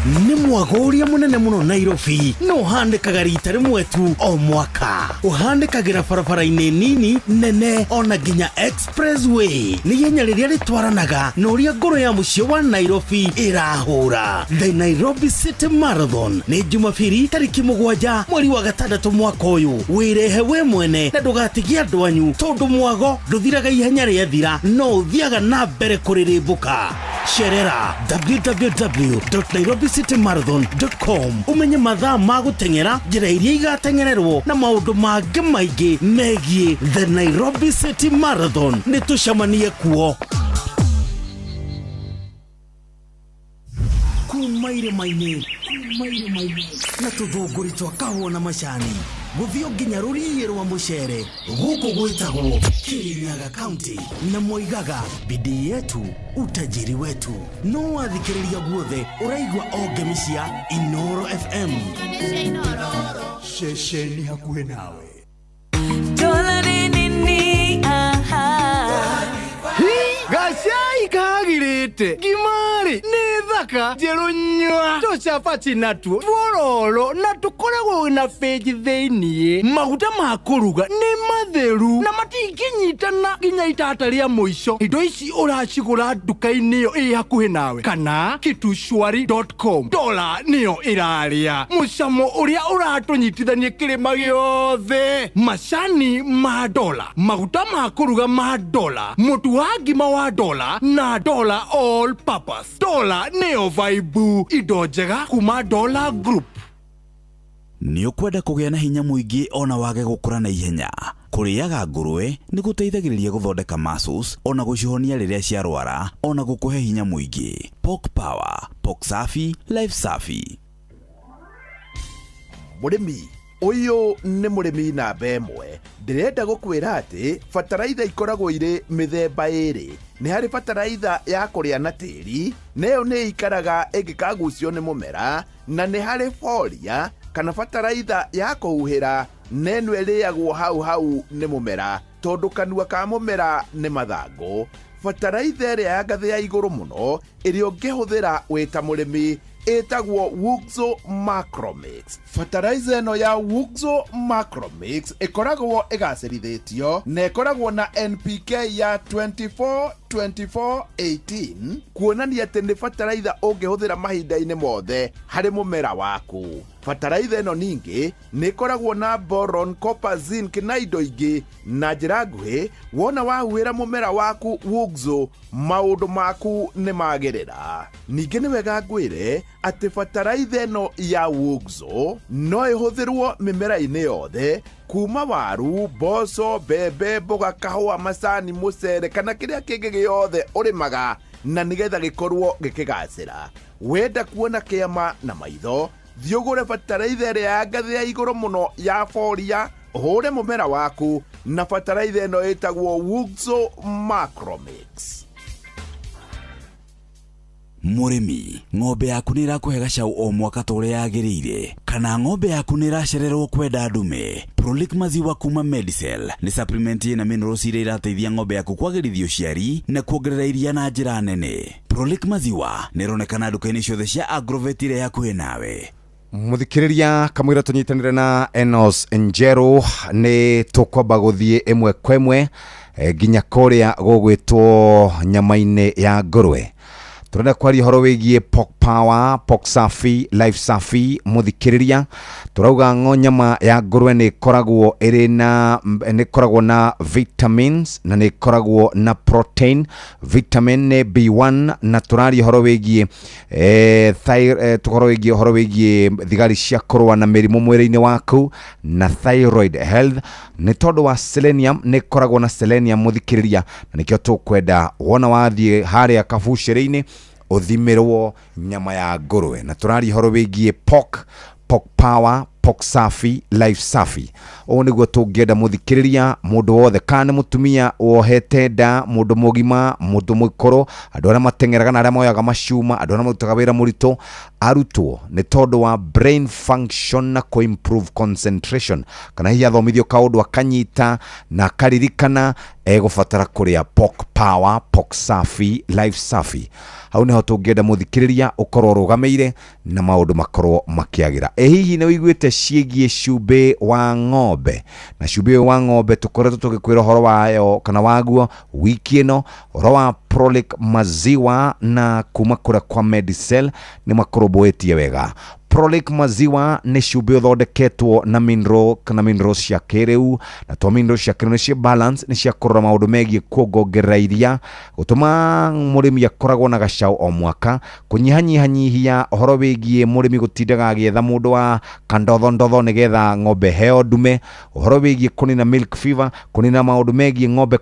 nĩ mwagoria munene muno Nairobi no handĩkaga rita rĩmwe tu o mwaka. Ũhandĩkagĩra barabara-inĩ nini nene ona nginya expressway nĩ ihenya rĩrĩa rĩtwaranaga na ũrĩa ngoro ya mũciĩ wa Nairobi ĩrahũra. The Nairobi City Marathon nĩ Jumapili tarĩki 7 mweri wa gatandatũ mwaka ũyũ. Wĩrehe we mwene na ndũgatigie andũ anyu tondũ mwago ndũthiraga ihenya rĩathira no ũthiaga na mbere kũrĩrĩmbũka. Cerera www.nairobicitymarathon.com umenye mathaa ma gũteng'era, njĩra iria igateng'ererwo na maũndũ mangĩ maingĩ megiĩ The Nairobi City Marathon. Nĩ tũcemanie kuo. Kuma irĩma-inĩ na tũthũngũri twa kahũa na macani gũthio nginya rũriĩ rwa mũcere gũkũ gwĩtagwo Kirinyaga County na moigaga bidii yetu utajiri wetu. No wathikĩrĩria guothe ũraigua o ngemi cia Inoro FM. Shesheni hakuhĩ nawe. Gacai kagirĩte ngimari nĩ thaka njerũ nyua tũcabaci natuo tuororo na tũkoragwo na bĩnji thĩiniĩ. Maguta ma kũruga nĩ matheru na matingĩnyitana nginya itata rĩa mũico. Indo ici ũracigũra nduka-inĩ ĩyo ĩ hakuhĩ nawe kana kitushwari.com. Dola nĩyo ĩrarĩa mũcamo ũrĩa ũratũnyitithania kĩrĩma gĩothe. Macani ma dola, maguta ma kũruga ma dola, mũtu wa ngima wa dola na dola all purpose. Dola neo vaibu, indo njega kuma Dola Group. Nĩ ũkwenda kũgĩa na hinya mũingĩ ona wage gũkũra na ihenya. Kũrĩaga ngũrwe nĩ gũteithagĩrĩria gũthondeka muscles ona gũcihonia rĩrĩa ciarwara ona gũkũhe hinya mũingĩ. Pork Power, Pork Safi, Life Safi. Mũrĩmi ũyũ nĩ mũrĩmi namba ĩmwe. Ndĩrenda gũkwĩra atĩ bataraitha ikoragwo irĩ mĩthemba ĩrĩ. Nĩ harĩ bataraitha ya kũrĩa na tĩri, nayo nĩ ikaraga ĩngĩkagucio nĩ mũmera, na nĩ harĩ folia kana bataraitha ya kũhuhĩra, neno ĩrĩagwo hau nĩ mũmera tondũ kanua ka mũmera nĩ mathangũ. Bataraitha ĩrĩa ya ngathĩ ya igũrũ mũno ĩrĩa ũngĩhũthĩra wĩ ta mũrĩmi ĩtagwo Wuxo Macromix. Fertilizer ĩno ya Wuxo Macromix ĩkoragwo ĩgacĩrithĩtio na ĩkoragwo na NPK ya 24-24-18 kuonania atĩ nĩ fertilizer ũngĩhũthĩra mahinda-inĩ mothe harĩ mũmera waku. Fertilizer ĩno ningĩ nĩ ĩkoragwo na boron, copper, zinc na indo ingĩ. Na njĩra nguhĩ wona wahuhĩra mũmera waku Wuxo, maũndũ maku nĩ magĩrĩra. Ningĩ nĩ wega ngwĩre atĩ fertilizer ĩno ya Wuxo no ĩhũthĩrwo mĩmera-inĩ yothe kuma waru, mboco, mbembe, mboga, kahũa, macani, mũcere kana kĩrĩa kĩngĩ gĩothe ũrĩmaga na nĩgetha gĩkorwo gĩkĩgacĩra. Wenda kuona kĩama na maitho, thiĩ ũgũre fertilizer ĩrĩa ya ngathĩ ya igũrũ mũno ya folia, ũhũre mũmera waku na bataraitha ĩno ĩtagwo Wuxo Macromix. Mũrĩmi, ng'ombe yaku nĩ ĩrakũhe gacaũ o mwaka ta ũrĩa yagĩrĩire, kana ng'ombe yaku nĩ ĩracererwo kwenda ndume? Prolic maziwa kuma Medicel nĩ supplement ĩna minerals iria irateithia ng'ombe yaku kwagĩrithia ũciari na kuongerera iria na njĩra nene. Prolic maziwa nĩ ĩronekana nduka-inĩ ciothe cia Agrovet iria yakuhĩ nawe. Muthikiriria kamwira tunyitanire na Enos Njero ni tukwamba guthie imwe kwa imwe nginya kuria gugwitwo nyama-ini ya ngurwe. Turenda kwaria horo wigie Pork Power, Pork Safi, Life Safi. Muthikiriria turauga nyama ya ngurwe ni koragwo na vitamins na ni koragwo na protein. Vitamin ni B1 na turaria horo wigie horo wigie thigari cia kurwa na mirimu mwiri-ini waku na thyroid health. Ni tondu wa selenium, ni koragwo na selenium muthikiriria, na nikio tukwenda wona wathie haria kabuciri-ini uthimirwo nyama ya ngurwe. Na turari horo wigie Pork Power, Pork Safi, Life Safi. O niguo tungenda muthikiriria mundu wothe kana mutumia wohete nda, mundu mugima, mundu mukoro, andu aria matengeraga na aria moyaga macuma, andu aria marutaga wira murito, arutwo ni tondu wa brain function na ko improve concentration, kana hiya thomithio kaundu akanyita na karirikana egubatara kuria Pork Power, Pork Safi, Life Safi. Hau niho tungenda muthikiriria ukorwo rugameire na maundu makorwo makiagira. Hihi ni wiguite ciigie cumbi wa ng'ombe? Na cumbi wa ng'ombe tukoretwo tugikwira horo wayo kana waguo wiki ino, horo wa Prolic maziwa na kuma kura kwa Medicel ni makorobwetie wega. Prolic maziwa ni cumbi uthondeketwo na minerals cia kiriu, na to minerals cia kiriu ni cia balance, ni cia kurora maundu megie kuongerera iria, gutuma murimi akoragwo na gacaũ o mwaka, kunyihanyihia horo wigie murimi gutindaga agietha mundu wa kandotho nigetha ng'ombe heo ndume, horo wigie kunina milk fever, kunina maundu megie ng'ombe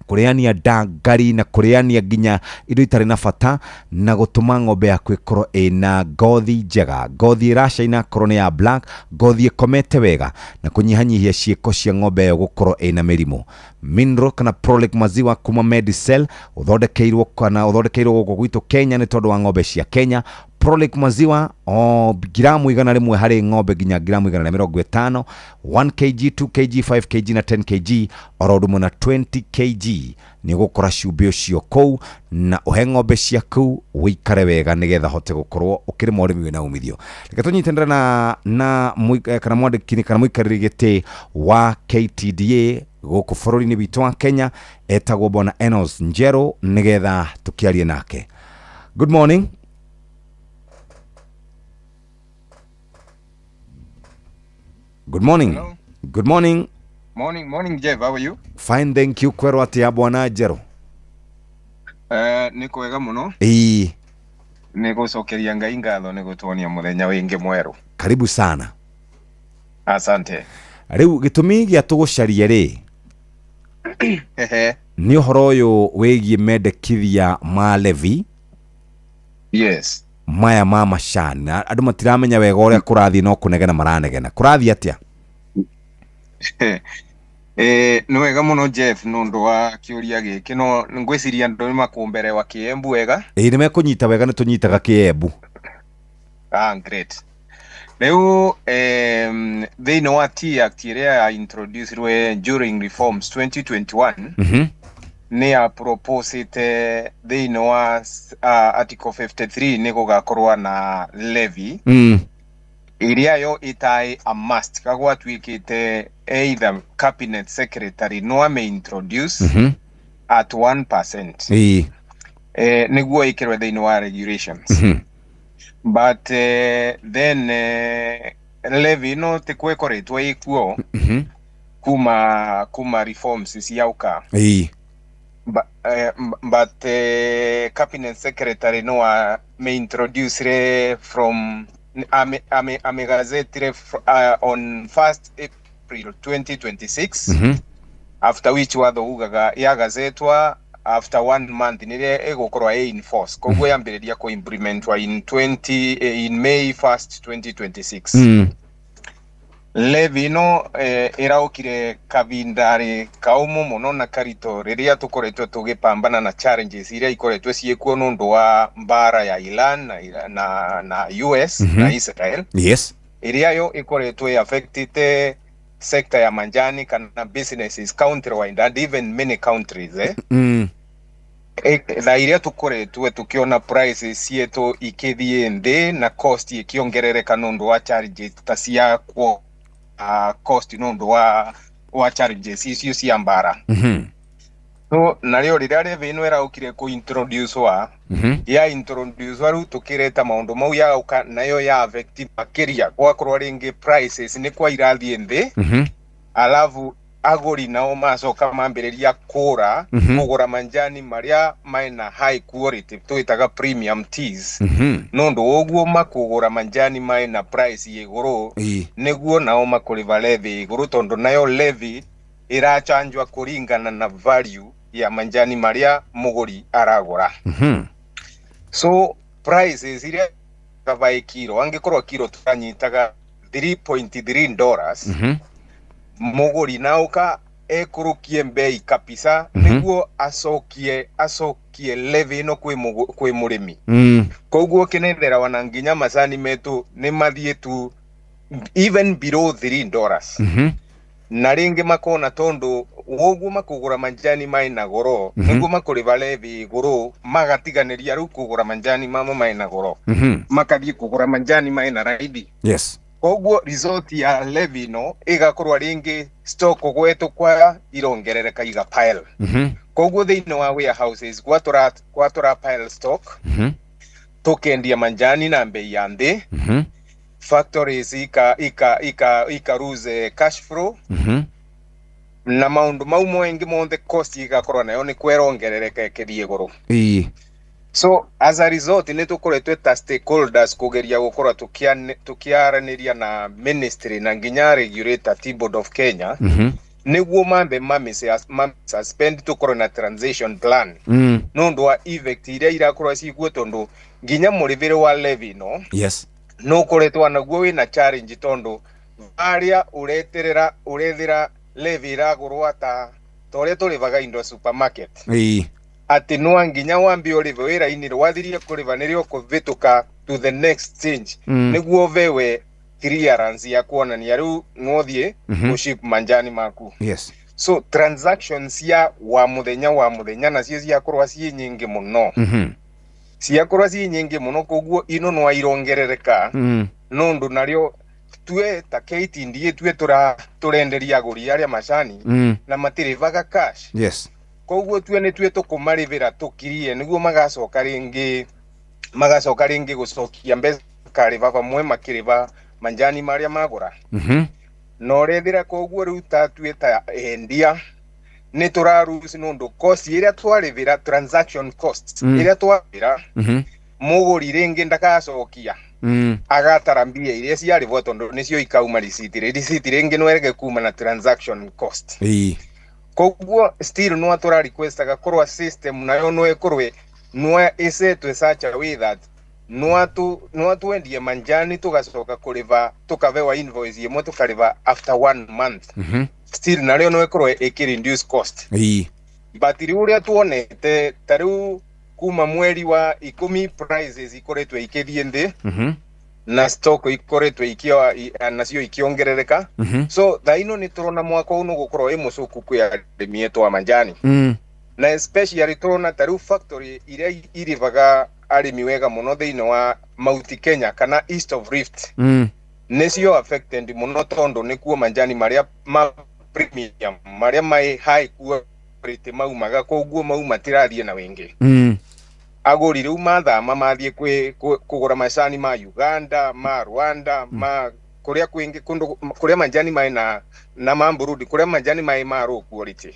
kuriania ndangari na kuriania nginya indo itari na bata, na gutuma ng'ombe yaku ikorwo ina ngothi njega, ngothi iracaina korwo ni ya black, ngothi ikomete wega, na kunyihanyihia ciiko cia ng'ombe yo gukorwo ina mirimu. Mineral kana Prolic maziwa kuma Medicel uthondekeirwo guku gwitu Kenya ni tondu wa ng'ombe cia Kenya. Prolic maziwa o gramu igana rimwe hari ng'ombe nginya gramu igana rĩa 50, 1 kg, 2 kg, 5 kg na 10 kg orodumo na 20 kg ni gukora cumbi ucio kou, na uhe ng'ombe ciaku wikare wega nigetha hote gukorwo ukiri murimi wina umithio. Reke tunyitanire na kana mwandikini kana muikariri giti wa KTDA guku bururi-ini witu wa Kenya etagwo Bwana Enos Njero nigetha tukiarie nake. Good morning. Good morning. Hello. Good morning. Morning Jeff, how are you? Fine, thank you. Kwero atia Bwana Njero? Niko wega muno. Nigucokeria Ngai ngatho nigutuonia muthenya wingi mweru. Karibu sana. Asante. Riu gitumi gia tugucaria ri ni uhoro uyu wigie mendekithia ma levi. Yes. Maya ma macani andu matiramenya wega uria kurathi no kunegena maranegena. Kurathi atia? Ni wega muno Jeff, nundu wa kiuria giki no ngwiciria andu ni makumbere wa Kiembu wega. Ni mekunyita wega ni tunyitaga Kiembu. Great. Riu thiini wa Act iria introduced during reforms 2021 ni a proposite thiini wa article 53 ni gugakorwa na levy iria yo itai a must kagwa twikite either cabinet secretary no may introduce at 1%. Niguo ikirwe thiini wa regulations. But then levy no tikwekoretwo ikuo kuma reforms ciauka. But cabinet secretary no may introduce from ame gazette on 1st April 2026 after which watho ugaga ya gazetwa after 1 month nire egokorwa in force koguo yambiriria ko implementwa in May 1st 2026. levy no iraukire kabindari kaumu muno na karito riria tukoretwe tugipambana na challenges iria ikoretwe ciekuo nundu wa mbara ya Iran na US na Israel. Yes. Iria yo ikoretwe affected sector ya manjani kana businesses countrywide and even many countries na iria tukoretwe tukiona prices cietu ikithie nthi na cost ikiongerereka nundu wa charges ta cia cost nundu wa charges icio cia mbara. So nario riria levy ino iraukire ku introduce ya introduce ru tukireta maundu mau ya uka nayo ya affect makiria gwakorwo ringi prices ni kwa irathie nthi alafu aguri nao macoka mambiriria kura kugura manjani maria maina high quality tuitaga premium teas nundu oguo makugura manjani maina price iguru niguo nao makuriva levy iguru tondu nayo levy irachanjwa kuringana na value ya manjani maria muguri aragura. So prices iria kavai kilo angikorwo kilo turanyitaga $3.3 muguri nauka ekurukie mbei kabisa niguo asokie levy no kwi murimi koguo kinethera wana nginya masani metu ni mathietu even below $3 na ringi makona tondu woguo makugura manjani maina goro niguo makuriva levy goro magatiganiria ru kugura manjani mamo maina goro makathie kugura manjani maina raidi. Yes. Koguo result ya levy no igakorwa ringi stock gwetu kwa irongerereka iga pile. Koguo thiini wa warehouses gwatura pile stock tukendia manjani na mbei ya nthi factories ika lose cash flow na maundu mau moingi monthe cost igakorwa nayo ni kwerongerereka ikithie iguru. So as a result ni tukoretwe ta stakeholders kugeria gukorwa tukiaraniria na ministry na nginya regulator Board of Kenya niguo mambe suspend tukorwa na transition plan nundu wa effect iria irakorwa ciguo tondu nginya murivire wa levy no. Yes. No koretwa naguo wina challenge tondu aria urethira levy iragurwa ta tore turivaga indo supermarket ati no nginya wambi urive wira-ini rwathirie kuriva nirio kuvituka to the next stage niguo vewe clearance ya kuonania riu nothie kuship manjani maku. Yes. So transactions ya wa muthenya nacio ciakorwa ci nyingi muno ciakorwa ci nyingi muno koguo ino no irongerereka nundu nario tue ta KTDA tue turenderia aguri aria macani na matirivaga cash. Yes. Koguo tue ni tue tukumarivira tukirie niguo magacoka ringi gucokia mbeca kariva vamwe makiriva manjani maria magura no rethira koguo riu tue ta endia ni turarusi nundu cost iria twarivira transaction costs iria twavira muguri ringi ndagacokia agatara mbia iria ciarivwo tondu nicio ikauma receipt ringi no erege kuma na transaction cost. Koguo still no atura requestaga korwa system nayo no ekorwe no isetwe such a way that no atu endie manjani tugacoka kuriva tukavewa invoice yemwe tukariva after 1 month still nayo no ekorwe reduce cost. But riuria tuonete tariu kuma mweri wa 10 prices ikoretwe ikithie nthi na stock ikoretwe ikiwa nacio ikiongerereka so thaino ni turona mwaka uno gukorwo imucuku kwa arimi etu wa manjani na especially turona tariu factory iria irivaga arimi wega muno thiini wa Mount Kenya kana East of Rift nicio affected muno tondu nikuo manjani maria premium maria mai high quality maumaga koguo mau matirathie na wingi aguri riu mathama mathie kugura macani ma Uganda ma Rwanda ma kuria kwingi kuria manjani mai na mamburundi kuria manjani mai ma low quality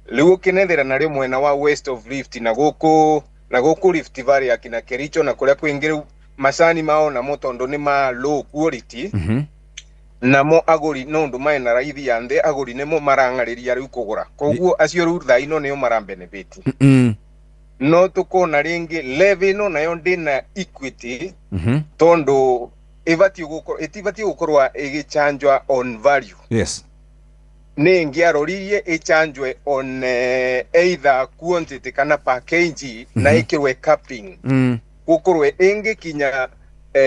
riu kinethera na ri mwena wa West of Rift na guku Rift Valley akina Kericho na kuria kwingi riu macani mao na motondo ni ma low quality namo aguri nundu mai na raithi ya nthi aguri nimo marangariria riu kugura koguo acio riu thaino nio marambenefit no tukona ringi levy no nayo ndina equity tondu ĩtibatiĩ gũkorwo ĩgĩchanjwa on value. Yes. Nĩ ngĩaroririe ĩchanjwe on either quantity kana package na ĩkĩrwe capping. Gũkorwo ĩngĩkinya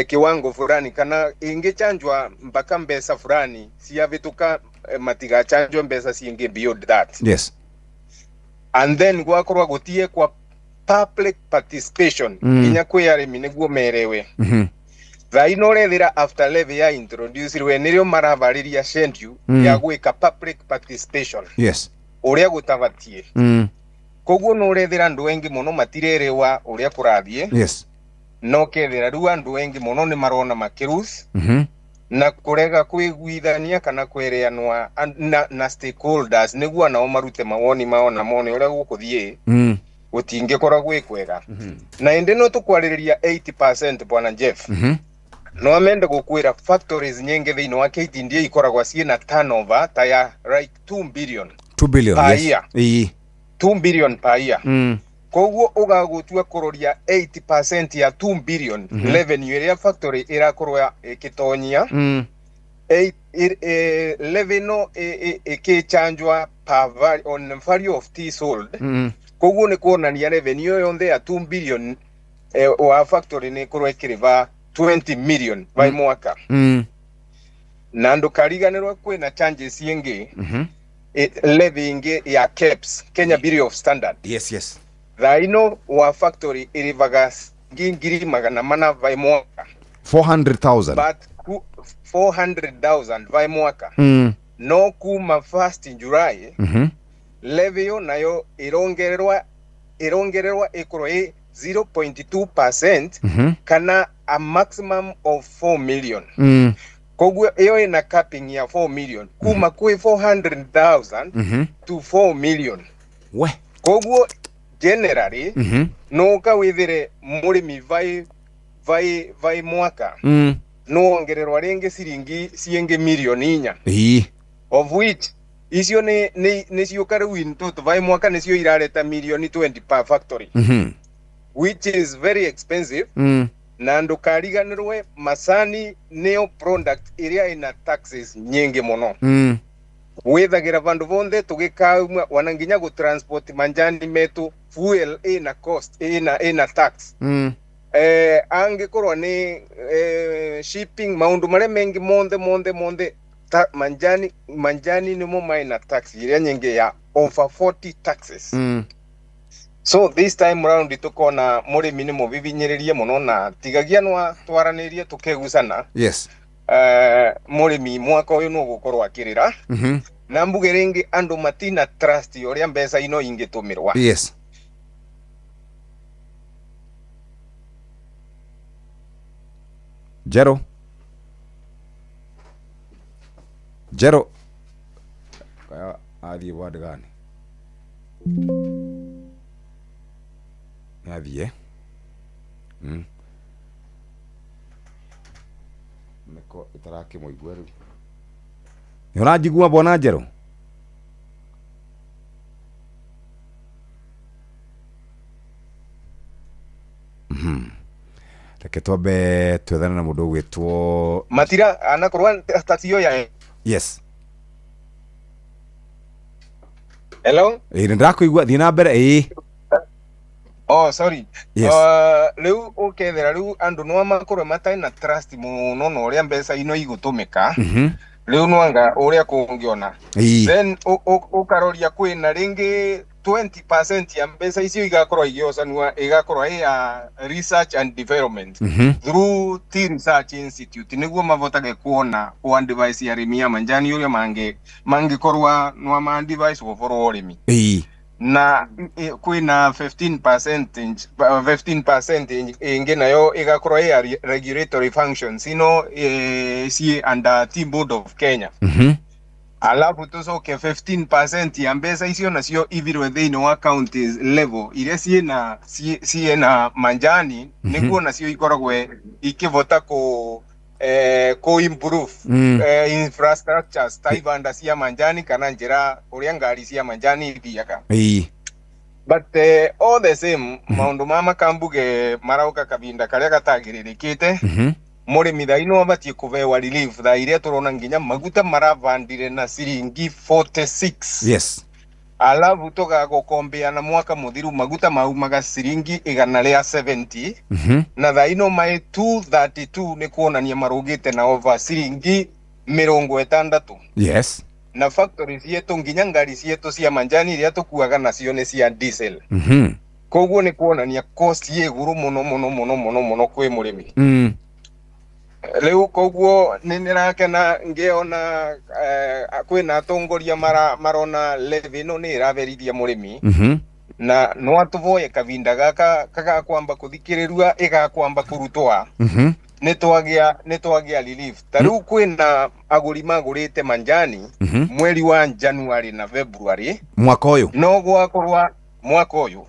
kiwango fulani kana ingechanjwa mpaka mbesa fulani siavituka matigachanjwa mbesa siinge beyond that. Yes. And then gwakorwa gutie kwa public participation inya kwi arimi niguo merewe. Thaino urethira after levy ya introduce we nirio maravariria schedule ya gwika public participation. Yes. Uria gutabatie. Koguo no urethira andu wengi muno matirerewa uria kurathie. Yes. No kethira riu andu wengi muno ni marona makirus na kurega kwiguithania kana kwereanwa na stakeholders niguo nao marute mawoni mao na mone uria gukuthie gutinge kora gwikwega na ende no tukwariria 80% bwana Jeff. No amende gukwira factories nyingi thiini wa KTDA ikoragwa ciina turnover ta ya like 2 billion per year. 2 billion per year. Koguo ugagutua kuroria 80% ya 2 billion revenue area factory irakorwa ikitonyia revenue ikichanjwa per on value of tea sold. Koguo ni kuonania revenue yonde ya 2 billion wa factory ni kurwa ikiriva 20 million by mwaka. Na ndo kariganirwa kwina changes yengi levy ingi ya KEBS, Kenya Bureau of Standard. Yes. Thaino wa factory irivaga ngiri magana mana by mwaka. 400,000. But 400,000 by mwaka. No kuma 1st July. Levy yo nayo irongererwa ikoro 0.2% kana a maximum of 4 million. Koguo iyo ina capping ya 4 million. Kuma kwe 400,000 to 4 million. We. Koguo generally no ka withire murimi vai mwaka no ongererwa ringi siringi sienge milioni 4 of which icio ni ciuka win toto vai mwaka ni cio irareta milioni 20 per factory which is very expensive na ndo kariganirwe masani neo product iria ina taxes nyingi muno wethagira vandu vonthe tugikauma wananginya go transport manjani metu fuel ina cost ina tax angikorwa ni shipping maundu mare mengi monde manjani ni mo maina tax iria nyingi ya over 40 taxes. So this time round tukona murimi ni mubibinyiririe muno na tigagia nwa twaranirie tukegusana. Yes. Murimi mwaka uyu no gukorwa akirira na mbuge ringi andu matina trust uria mbesa ino ingitumirwa. Yes. Jero kaya athie ward gani athie niko itaraki muigwe riu ni urajigua bona Jero reke twambe twethana na mundu gwitwo Matira anakorwa tatio ya. Yes. Hello? Ndirakuigua thii na mbere Oh, sorry. Yes. Riu ukethera riu andu no makorwa matai na trust muno no uria mbesa ino igutumika. Riu no anga uria kungiona. Then ukaroria kwina ringi 20% ya mbesa icio igakorwa igiosanwa igakorwa ya research and development through Tea Research Institute niguo mavotage kuona one device ya arimi ya manjani uria mangikorwa no ma device goforo urimi na kwina 15% ingi nayo igakorwa ya regulatory functions si under Tea Board of Kenya. Alafu tusoke 15% ya mbesa icio nacio ivirwe thiini wa counties level iria ciena manjani niguo nacio ikoragwe ikivota ku improve infrastructures ta ibanda cia manjani kana njira uria ngari cia manjani ithiaga. But all the same maundu mama kambuge marauka kabinda karia gatagiririkite murimi thaino abatie kubewa relief tha iria turona nginya maguta maravandire na ciringi 46. Yes. Alafu tugagukombea na mwaka muthiru maguta maumaga ciringi 170. Na thaino mai 232 ni kuonania marugite na over ciringi 60. Yes. Na factory cietu nginya ngari cietu cia manjani iria tukuaga nacio ni cia diesel. Koguo ni kuonania cost ye iguru muno kwi murimi. Leo koguo nirakena ngiona kwina atongoria marona levy no ni iraverithia murimi. Na no atuvoye kavinda gaka kwamba kuthikiriria igakwamba kurutwa. Nitwagia relief. Tariu kwina aguri magurite manjani mweri wa January na February mwaka uyu. No gwakorwa mwaka uyu.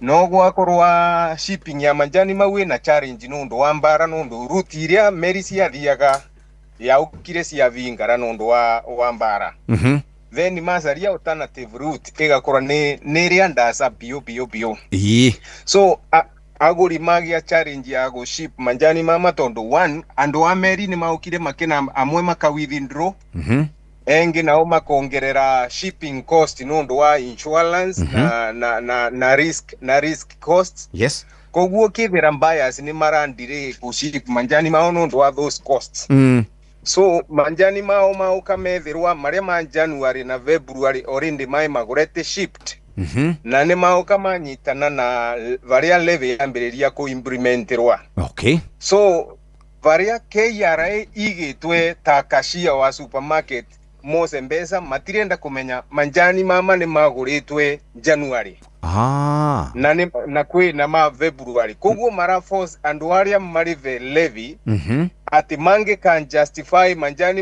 No gwakorwa shipping ya manjani mawe na challenge nundu wa mbara nundu route iria meri ciathiaga yaukire cia vingara nundu wa mbara. Then mazaria alternative route igakorwa ni ria ndasa bio. So aguri magia challenge ya go ship manjani mama tondu one andu wa meri ni maukire makina amwe maka withdraw. Engi nao makongerera shipping cost nundu wa insurance na risk costs. Yes. Koguo kithira buyers ni marandire kuship manjani mao nundu wa those costs. So manjani mao kamethirwa maria ma January na February already mai magurete shipped. Na ni mao kamanyitana na varia levy ambiriria ku implementirwa. Okay. So varia KRA igitwe takashia wa supermarket mose mbesa matirenda kumenya manjani mama ni maguritwe January. Na kwi na ma February. Koguo mara force andu aria marive levy ati mange can justify manjani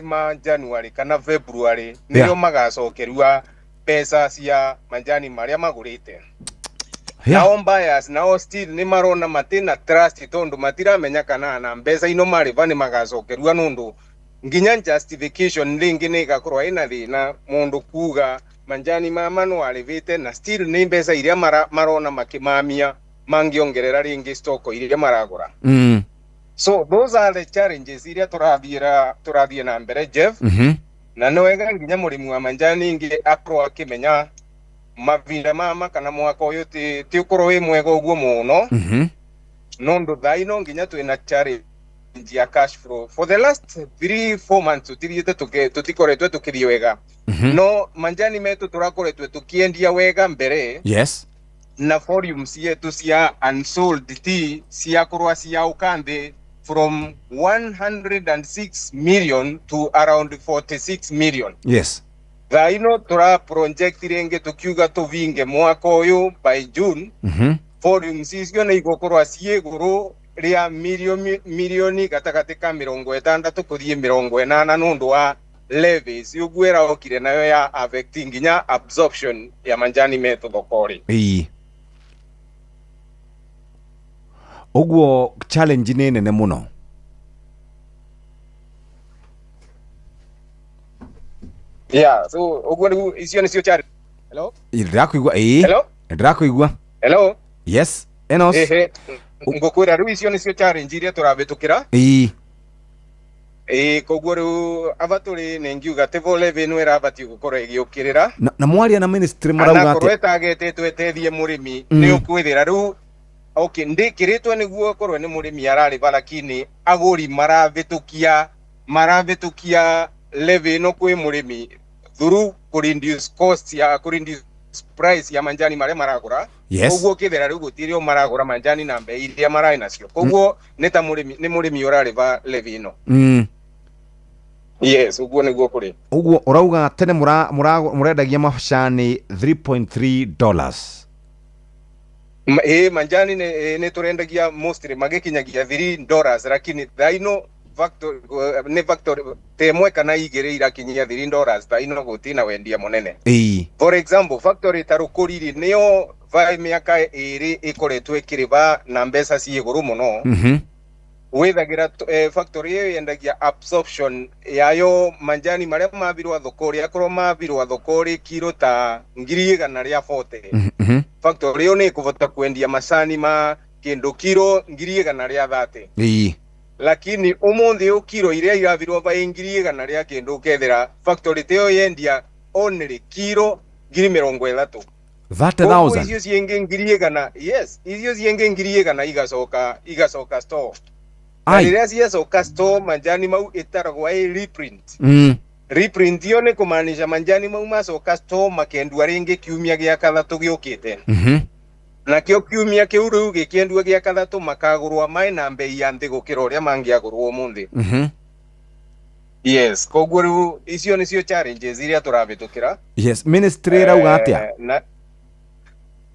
ma January kana February niyo magacokerua pesa cia manjani maria magurite. Nao buyers nao still ni marona matina trust tondu matiramenya kana na mbesa ino mariva ni magacokerua nundu nginya justification lingi ni gakorwa ina thina mundu kuga manjani mama no alivite na still ni mbesa iria marona makimamia mangiongerera ringi stoko iria maragura. So those are the challenges iria turathie na mbere Jeff. Na no wega nginya murimi wa manjani ingi akorwa akimenya mavinda mama kana mwaka uyu ti ukorwo wi mwega uguo muno. Nondu thaino nginya twina challenge ya cash flow for the last 3-4 months tutikoretwe tukithi wega. No manjani metu turakoretwe tukiendia wega mbere. Yes. Na volumes yetu cia unsold tea cia korwa cia ukande from 106 million to around 46 million. Yes. Thaino tura project ringi tukiuga tuvinge mwaka uyu by June. Volumes icio ni igokorwa cie guru ria milioni gatagati ka 60 kuthie 80 nundu wa levies ugwera okire nayo ya affecting nginya absorption ya manjani metu thokori. Uguo challenge ni nene muno. Yeah, so uguo icio ni cio challenge. Hello? Ndirakuigua Hello? Ndirakuigua. Hello? Yes. Enos. Ngokwira riu icio ni cio challenge iria turavitukira. Koguo riu avaturi ningiuga tivo levy no iravati gukorwo igiukirira. Na mwaria na ministry marauga ati agetetwe tethie murimi ni ukwithira riu okay ndikiritwe niguo korwo ni murimi arariva lakini aguri maravitukia levy no kwi murimi through reduce cost ya reduce price ya manjani maria maragura. Koguo kithira riu gutirio maragura manjani na mbei iria marai nacio. Koguo nita murimi urariva levy ino. Yes, uguo niguo kuri. Uguo urauga tene murendagia mabacani $3.3. Manjani ne turendagia mostly magikinyagia $3 lakini thaino factory temwe kana igire irakinyia $3 thaino gutina wendia munene. For example factory tarukuriri niyo vai miaka iri ikoretwe ikiriva na mbesa ci iguru muno. Wethagira factory iyo yendagia absorption yayo manjani maria mavirwa thokori akorwo mavirwa thokori kilo ta 140. Factory iyo ni kuvota kwendia masani ma kindu kilo 130. lakini umuthi ukiro iria iravirwo ba ingiri igana ria kindu kethera factory teo yendia only kilo 30,000 30,000 icio cienge ngiri igana yes icio cienge ngiri igana igacoka store iria ciacoka store manjani mau itaragwa reprint reprint yo ni kumaanisha manjani mau macoka store makendua ringi kiumia gia kathatu giukite na kio kiumia kiu riu gikiendua gia kathatu makagurwa mai na mbei ya nthi gukira uria mangiagurwo umuthi yes koguo riu icio nicio challenges iria turavitukira yes ministry rauga atia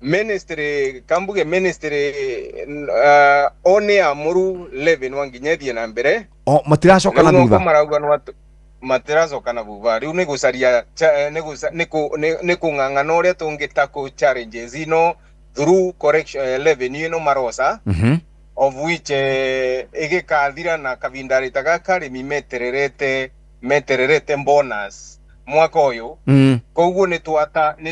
ministry kambuge ministry one amuru Levin wanginyethie na mbere matiracoka na thutha matiracoka na thutha riu ni gucaria ni kung'ang'ana uria tungitako challenges ino through correction revenue ino marosa of which igikathira na kavinda gaka rimi metererete bonus mwaka uyu koguo ni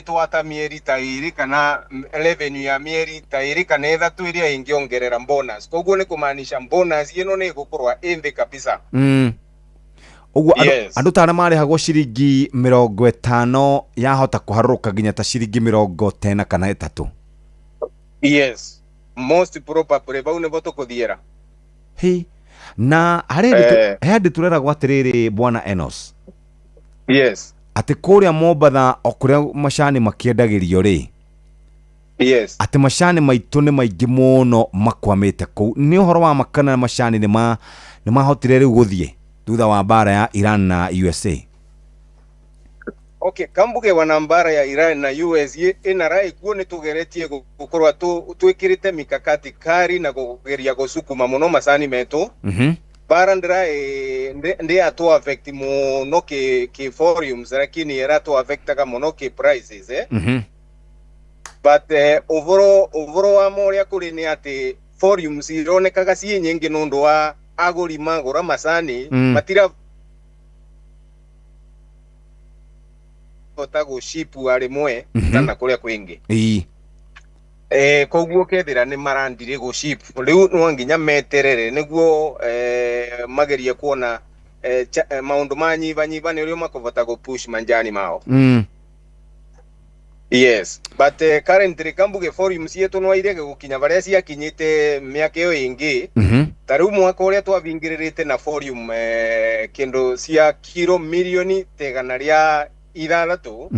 twata mieri ta iri kana revenue ya mieri ta iri kana ithatu iria ingiongerera bonus koguo ni kumaanisha bonus ino ni gukorwa indi kabisa uguo andu tana marihagwo ciringi 50 yahota kuharuka nginya ta ciringi 40 kana 3 yes most probably bau nebo tukuthiera na hadi turera gwatiriri bwana Enos yes ati kuria Mombatha okuria macani makiendagirio ri yes ati macani maitu ni maingi muno makwamite ku ni uhoro wa makana macani ni mahotire riu guthie thutha wa mbara ya Iran na USA okay kambuge wana mbara ya Iran na USA ina rai kuo ni tugeretie gukorwa twikirite mikakati kari na kugeria gusukuma muno macani metu bara ndi atu affect muno ki volumes lakini era tu affectaga muno ki prices but overall amoria kuri ni ati volumes ironekaga ci nyingi nundu wa aguri magura macani matira otago shipu arimwe kana kuria kwingi koguo kethira ni marandire go ship riu no nginya meterere niguo magerie kuona maundu manyiva ni rio makovota go push manjani mao yes but currently kambuge volumes yetu no irege gukinya baria cia kinyite miaka yo ingi tariu mwaka uria twavingirite na volume kindu cia kilo milioni tegana ria ithathatu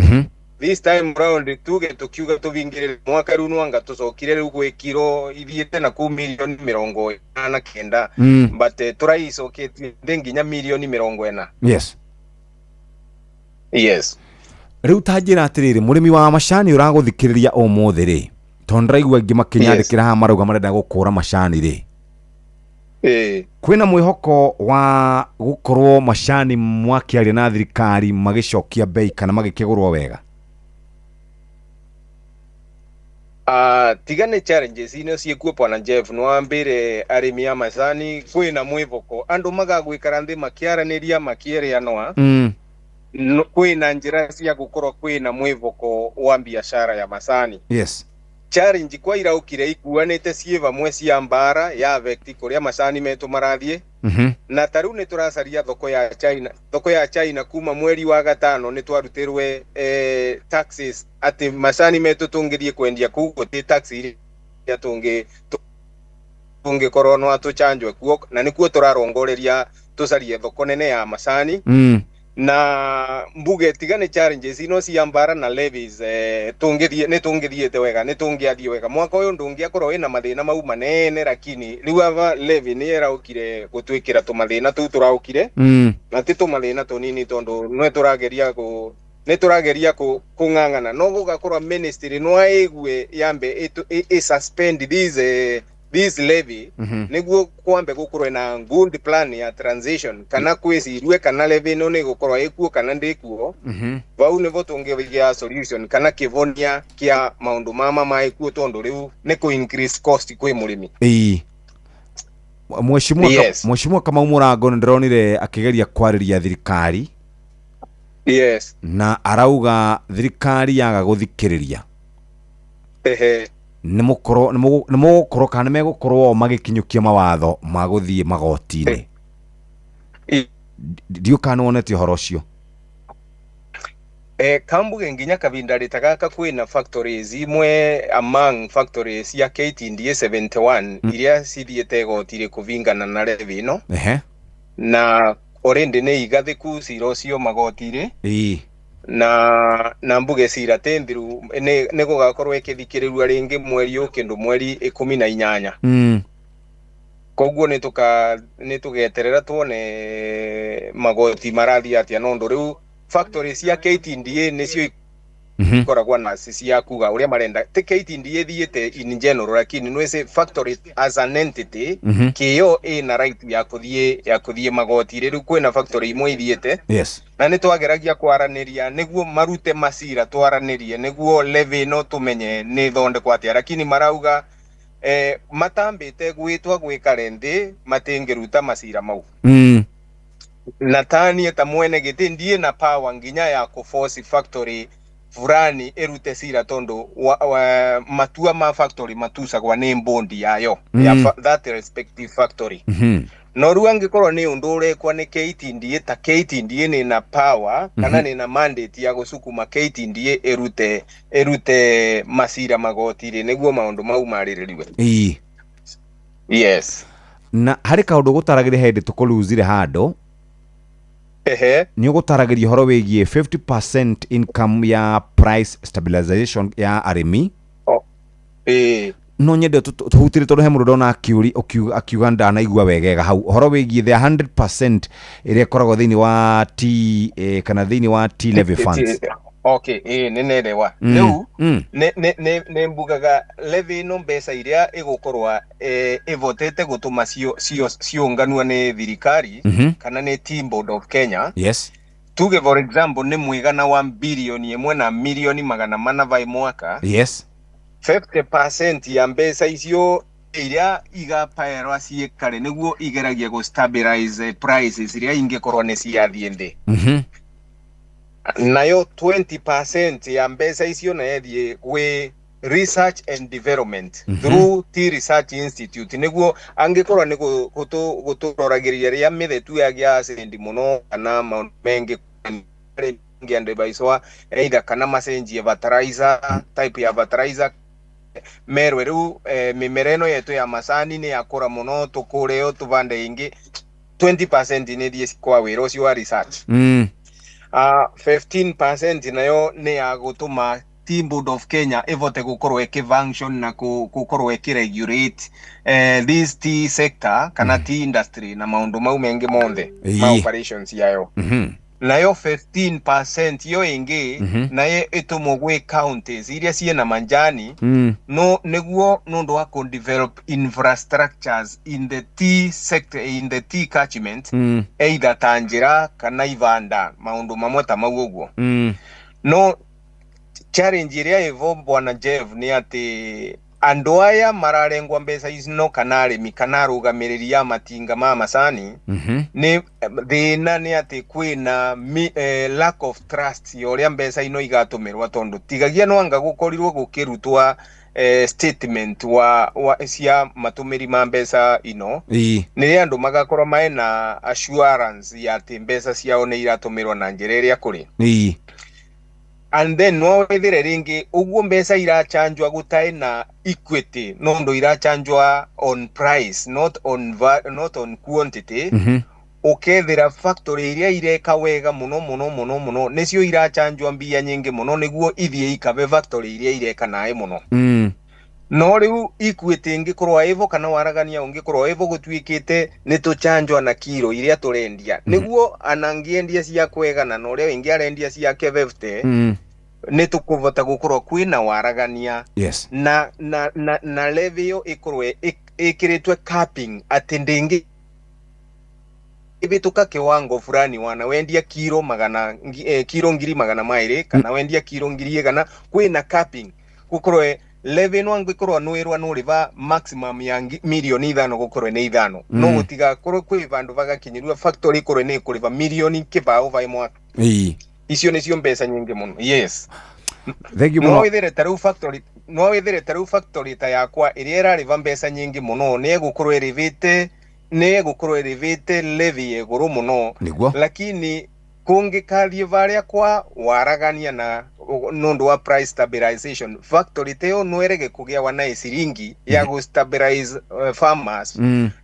this time round tukiuga tuvingire mwaka riu nwanga tucokire riu gwikiro ithiete na ku milioni 49 but turaicoketie nginya milioni 40 yes riu tanjira atiriri murimi wa macani uraguthikiriria umuthi ri tondraigua ingi makinyandikira ha maruga marenda gukura macani ri kwina mwihoko wa gukorwo macani mwakiaria na thirikari magicokia bei kana magikigurwo wega tigane challenges ino ciekuo bwana Jeff no ambire arimi ya macani kwina mwivoko andu magagwikara nthi makiaraniria makiereanwa kwina njira cia gukorwo kwina mwivoko wa biashara ya macani yes challenge kwa iraukire ikuanite cieva mwe cia mbara ya vecti kuria macani metu marathie na taru ni turacaria thoko ya China kuma mweri wa gatano ni twarutirwe taxes ati macani metu tungirie kwendia kugo ti taxi ya tungi korona atuchanjwe kuo na nikuo turarongoreria tucarie thoko nene ya macani na mbuge tigane challenges ino cia mbara na levies tungithiete wega ni tungiathie wega mwaka uyu ndungiakorwo ina mathina mau manene lakini riu ava levi ni eraukire gutwikira tumathina tu turaukire na ti tumathina tunini tondu ni turageria kung'ang'ana no gugakorwa ministry no aigue yambe suspend this levy niguo kwambe gukorwe na good plan ya transition kana kwicirwe kana levy no ni gukorwa ikuo kana ndikuo vau nivo tungivigia solution kana kivonia kia maundu mama maikuo tondu riu ni ku increase cost kwi murimi Mheshimiwa Kamau Murango ndironire akigeria kwariria thirikari yes na arauga thirikari yaga guthikiriria nĩ mũgũkorwo kana nĩ megũkorwo magĩkinyũkia mawatho ma gũthiĩ magoti-inĩ. Ndiũ kana wonete ũhoro ũcio? Kambuge nginya kavinda ritagaka kwina factories imwe among factories ya KTDA 71 iria cithiĩte igoti-inĩ kũvingana na levy ĩno. Na already nĩ igathiku cira ũcio magoti-inĩ. Na mbuge cira tendru nĩ gũgakorwo ĩkĩthikĩrĩrua rĩngĩ mweri ũkĩndũ mweri 18. Koguo nĩ tũgeterera tuone magoti marathiĩ atĩa, no ũndũ rĩu factories ya KTDA nĩcio ikoragwo na cia kuga ũrĩa marenda. Ti KTDA thiĩte in general, lakini nĩ factory as an entity kĩyo ĩna right ya kũthiĩ magoti. Rĩu kwĩna factory imwe ithiĩte na nĩ twageragia kwaranĩria nĩguo marute macira, twaranĩrie nĩguo levy ĩno tũmenye nĩ thondekwo atĩa, lakini marauga matambĩte gwĩtwa gwĩkare nthĩ matingĩruta macira mau. Na tani eta mwene gĩtĩ ndiye na power nginya ya kuforce factory fulani erute cira tondu matua ma factory matusagwa nĩ bondi yayo ya that respective factory. No rĩu angĩkorwo nĩ ũndũ ũrekwa nĩ KTDA, ta KTDA nĩ na power kana nĩ na mandate ya gũcukuma KTDA erute macira magoti-inĩ nĩguo maũndũ mau marĩrĩriwe. Yes. Na harĩ kaũndũ gũtaragĩria hĩndĩ tũkũluzire handũ nĩ ũgũtaragĩria ũhoro wĩgiĩ 50% income ya price stabilization ya arĩmi. No nyende tũhutire tondũ he mũndũ ndona akiuga ndanaigua wegega hau ũhoro wĩgiĩ the 100% ĩrĩa ĩkoragwo thĩinĩ wa kana thĩinĩ wa levy funds. Okay, nĩ nerewa. Rĩu nĩ mbugaga levy ĩno mbeca iria ĩgũkorwo ĩvotete gũtũma ciũnganua nĩ thirikari kana nĩ Team Board of Kenya. Tuge for example nĩ mũigana wa bilioni 1 na milioni 400 vai mwaka. 50% ya mbeca icio iria igapaerwa ciĩkare nĩguo igeragie gũstabilize prices iria ingĩkorwo nĩ ciathiĩ thĩ. Nayo 20% ya mbeca icio na yethie we research and development through T Research Institute nĩguo angĩkorwo nĩ gũtũroragĩria ria mithetu ya asendi muno kana mengi ngende baiswa either kana macenjie fertilizer type ya fertilizer merwe rĩu mimereno yetu ya macani nĩ yakũra muno tukũreo tuvande ingi 20% nĩ thie kwa wĩra ũcio wa research. 15% nayo nĩ ya gũtũma Team Board of Kenya ivote gũkorwo ĩkĩfunction na gũkorwo ĩkĩregulate this tea sector kana tea industry na maũndũ mau mengĩ mothe ma operations yayo. Nayo 15% yo ingĩ nayo ĩtũmwo gwĩ counties iria ciĩna manjani no nĩguo nũndũ wa develop infrastructures in the tea sector, in the tea catchment either ta njĩra kana ivanda maũndũ mamwe ta mau ũguo. No challenge iria evo bwana Jeff nĩ atĩ andũ aya mararengwa mbeca icio kana arĩmi kana arũgamĩrĩri matinga ma macani nĩ thĩna nĩ atĩ kwĩna lack of trust ũrĩa mbeca ino igatũmĩrwo tondũ tigagia no anga gũkorirwo gũkĩrutwa statement cia matũmĩri ma mbeca ino nĩ andũ magakorwo mena assurance ya atĩ mbeca ciao nĩ iratũmĩrwo na njĩra ĩrĩa kũrĩ. And then no wethire ringi uguo mbeca irachanjwa gutae na equity no ndo irachanjwa on price not on quantity. Ukethira factory iria ireka wega muno nicio irachanjwa mbia nyingi muno niguo ithie ikabe factory iria ireka nae muno. No riu equity ingikorwa evo kana waragania ungikorwa evo gutwikite ni tuchanjwa na kilo iria turendia niguo anangiendia cia kwega na no ria ingi arendia cia 50 ni tukuvota gukorwa kwina waragania na levy yo ikorwe ikiritwe capping atendingi ibituka kiwango fulani wana wendia kilo ngiri magana mairi kana wendia kilo ngiri kana kwina capping gukorwe levy no angĩkorwo nũĩrwa nũrĩva maximum ya milioni 5 gũkorwo nĩ 5 no gũtiga korwo kwĩ vandu vagakinyirwa factory korwo nĩ kũrĩva milioni kĩbao vai mwaka icio nĩcio mbeca nyingĩ mũno. Yes, thank you no withere tarũ factory no wethire taru factory ta yakwa iria irariva mbeca nyingi muno ne gukorwo irivite levy iguru muno, lakini kungikathie varia kwa waragania na nundu wa price stabilization factory teo nwerege kugia wana ciringi ya go stabilize farmers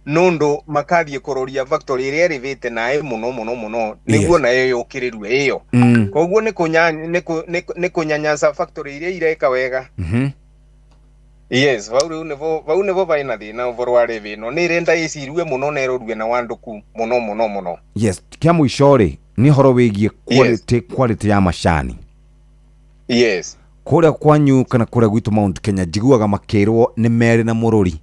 nundu makathie kuroria factory iria rivite nae muno niguo nayo yukirirwe iyo koguo ni kunyanyasa factory iria ireka wega. Yes, vau nevo vaina thina uvoro wa levy no ni renda icirue muno na irorue na wanduku muno. Yes, kia muishori ni horo wigie quality ya macani. Yes. Kuria kwanyu kana kuria gwitu Mount Kenya jiguaga makirwo ni meri na mururi.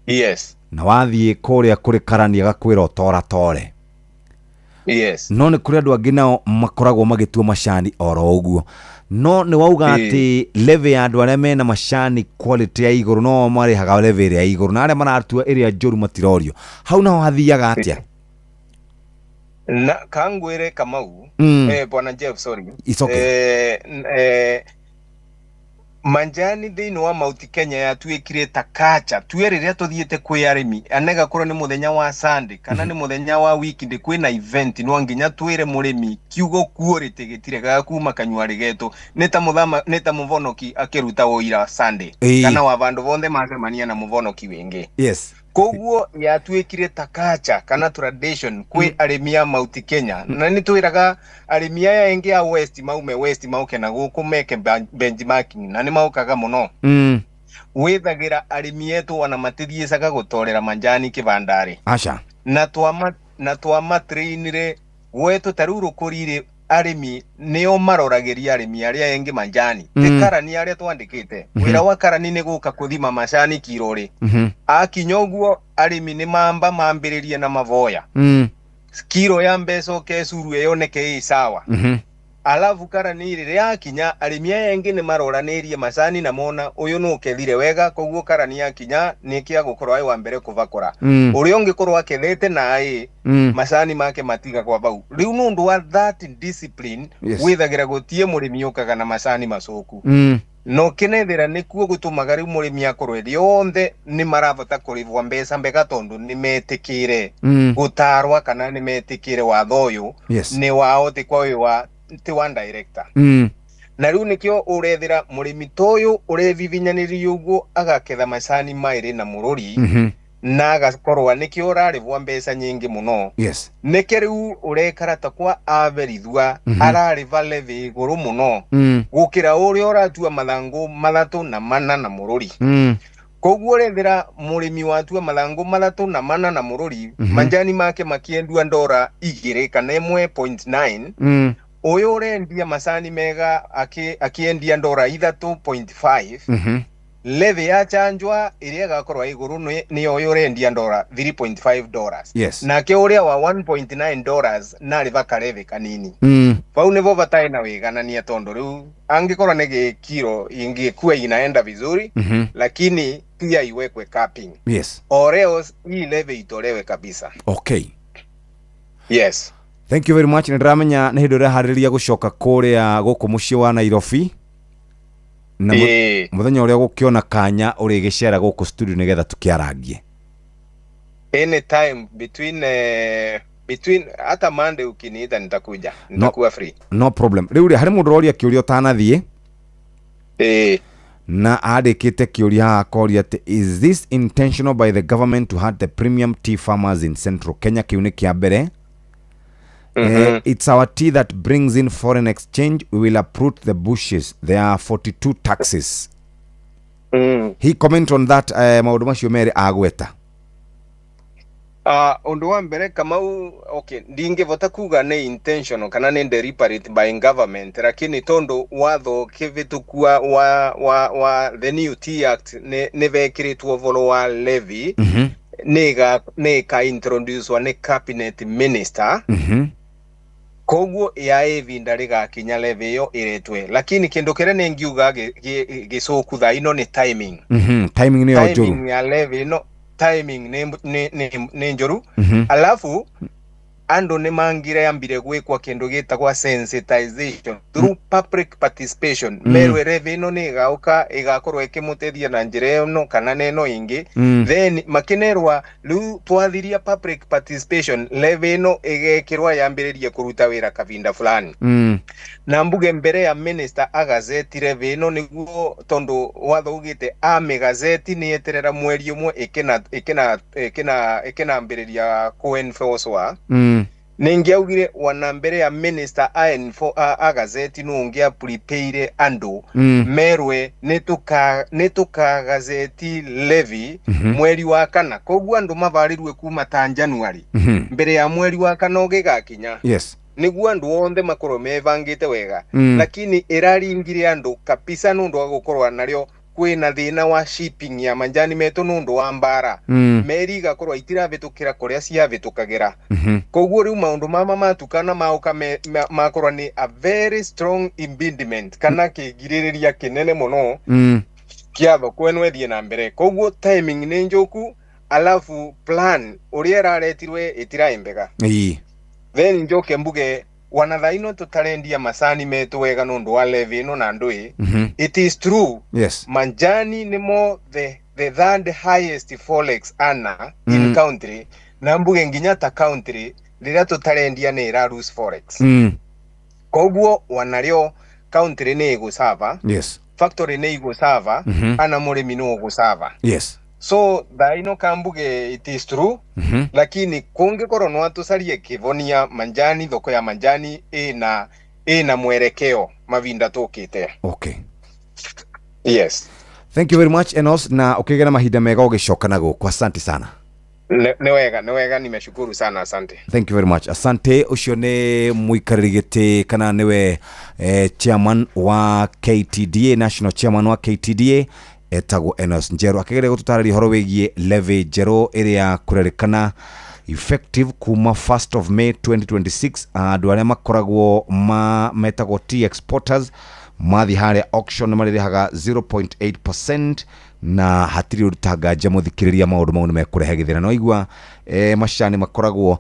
Yes. Na wathie kuria kuri karani agakwira otora tore. Yes. No ni kuria andu angi nao makoragwo magitua macani oro uguo. No ni wauga ati levy ya andu aria mena macani quality ya iguru no mari haga levy ya iguru na aria maratua iria njoru matirorio. Hau naho hathiaga atia? Na kangwire Kamau bwana Jeff, sorry. It's okay. Manjani thini wa Mount Kenya yatuikire takacha tweriria tuthiete kwi arimi anega koro ni muthenya wa Sunday kana ni muthenya wa weekend kwina event no nginya twire murimi kiugo kuorite gitire gakuma kanywa geto neta muvonoki akiruta woira Sunday kana wa vandu bonde macemania na muvonoki wingi. Yes. Koguo yatuikire takacha kana tradition kwi arimia Mount Kenya na ni twiraga arimia ya engi ya west mauke na guku meke benchmarking na ni maukaga muno withagira arimi etu wana matithiecaga gutorera manjani kibandari acha na twa trainire wetu taruru kurire arimi nio maroragiria arimi aria engi manjani tikarani aria twandikite wira wa karani ni guka kuthima macani kirori akinyoguo arimi ni mambiririe na mavoya kiro ya mbeso kesuru yoneke isawa alafu karani riria kinya arimi engi ni maroranirie macani na mona uyu no kethire wega koguo karani ya kinya ni kia gukorwa wa mbere kuvakora uri ungikorwa kethete na macani make matiga kwa bau riu nundu wa that discipline withagira gutie murimi ukaga na macani macoku no kinethira nikuo gutumaga riu murimi akorwe rionthe ni maravota kurivwa mbeca mbega tondu ni metikire gutarwa kana ni metikire watho uyu ni wao ti kwa uyu wa ti one director na riu nikio urethira murimi toyu urevivinyaniria uguo agaketha macani mairi na mururi na agakorwa nikio urarivwa mbeca nyingi muno nike riu urekara ta kwa averithwa arariva levy iguru muno gukira uria uratua mathangu mathatu na mana na mururi koguo urethira murimi watua mathangu mathatu na mana na mururi manjani make makiendua ndora 2 kana 1.9 uyu urendia macani mega akiendia ndora 3.5 levy ya chanjwa iria gakorwa iguru ni uyu urendia ndora $3.5 na ke uria wa $1.9 na riva levy kanini pau nevo vatai na wiganania tondu riu angikorwa ni kilo ingekuwa inaenda vizuri lakini pia iwekwe capping oreo hii levy itolewe kabisa. Okay. Yes. Thank you very much. Ndramenya ni hindu hariria gucoka kuria guku mucii wa Nairobi na muthenya uria gukiona kanya uri gicera guku studio nigetha tukiarangie anytime between hata Monday ukiniita nitakuja nitakuwa free no problem. Riu ri hari mundu roria kiuria utanathie na adikite kiuria akoria ati is this intentional by the government to hurt the premium tea farmers in Central Kenya? Kiuni kia mbere it's our tea that brings in foreign exchange. We will uproot the bushes. There are 42 taxes. He comment on that maundu macio meri agweta undu wa mbere Kamau okay ndingivota kuga ni intentional kana ni deliberate by government lakini tondu watho kivitukua wa the new tea act ne vekiritwo volo wa levy nega introduce wa ni cabinet minister koguo ya evinda riga kinya levy yo iretwe lakini kindu kire ni ngiuga gicoku tha ino ni timing timing ni yo timing ya levy no timing ni njoru alafu ando ne mangira yambire gwekwa kendo gitagwa sensitization through public participation Meru reveno ne gauka igakorwo ikimutethia na njira no kana neno ingi then makinerwa lu twathiria public participation leveno igekirwa yambiririe kuruta wira kavinda fulani na mbuge mbere ya minister agazeti reveno niguo tondu wathugite gazeti ni eterera mweri umwe ikena ambiriria ku enforce wa ningiaugire wana mbere ya minister agazeti nungia prepare ando merwe netuka gazeti levy mweri wa kana koguo andu mavarirwe kuma ta January mbere ya mweri wa kana ugigakinya niguo andu onthe makorwo mevangite wega lakini iraringire andu kapisa nundu wa gukorwa naryo kwina thina wa shipping ya manjani metu nundu wa mbara meri gakorwa itiravitukira kuria ciavitukagira koguo riu maundu mama matukana mauka makorwa ni a very strong impediment kana kigiririria kinene muno kiatho kwenwethie na mbere koguo timing ni njoku alafu plan uria raretirwe itiraembega then njoke mbuge wanathaino tutarendia masani metu wega nundu wa levy no na ndui it is true manjani nimo the third highest forex ana in country na mbuge nginya ta country rira tutarendia ni rarus forex koguo wanario country ni igusava factory ni igusava ana murimi no gusava so daino kambuge it is true lakini kungikorwo no atucarie kivonia manjani thoko ya manjani ina mwerekeo mavinda tukite yes thank you very much Enos na ukigena mahinda mega ugicoka na guku asante sana ni wega nimeshukuru sana asante thank you very much asante ucio ni muikarigite kana niwe chairman wa KTDA national chairman wa KTDA etagwo Enos Njeru akigere gututararia horo wigie levy jero iria kurerikana effective kuma 1st of May 2026 andu aria makoragwo metagwo tea exporters mathi hare auction maririhaga 0.8% na hatiri urutagaja muthikiriria maundu mau nimekurehe githira no igwa macani makoragwo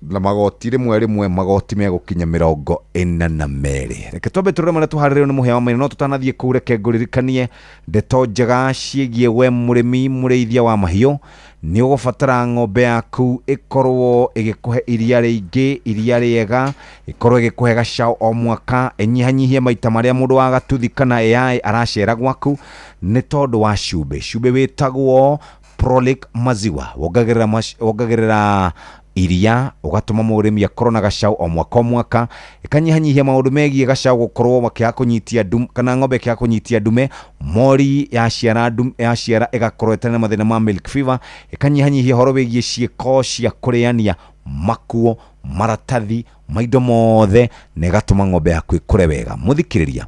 na magoti rimwe magoti megukinya 42 reke tobe turore mara tuharire ni muhea wa maina no tutanathie kureke nguririkanie ndeto njega ciegie we murimi mureithia wa mahiu ni ugubatara ng'ombe yaku ikorwo igikuhe iria ringi iria riega ikorwo igikuhe gacao o mwaka enyihanyihie maita maria mundu wa gatuthi kana AI aracera gwaku ni tondu wa cumbe witagwo Prolic maziwa wongagirira iria ugatuma murimi akorwo na gacao o mwaka ikanyihanyihia maundu megie gacao gukorwo makia kunyitia ndum kana ng'ombe kia kunyitia ndume mori yaciara igakorwo etana mathina ma milk fever ikanyihanyihia horo wegie ciiko cia kuriania makuo maratathi maindo mothe negatuma ng'ombe yaku ikure wega muthikiriria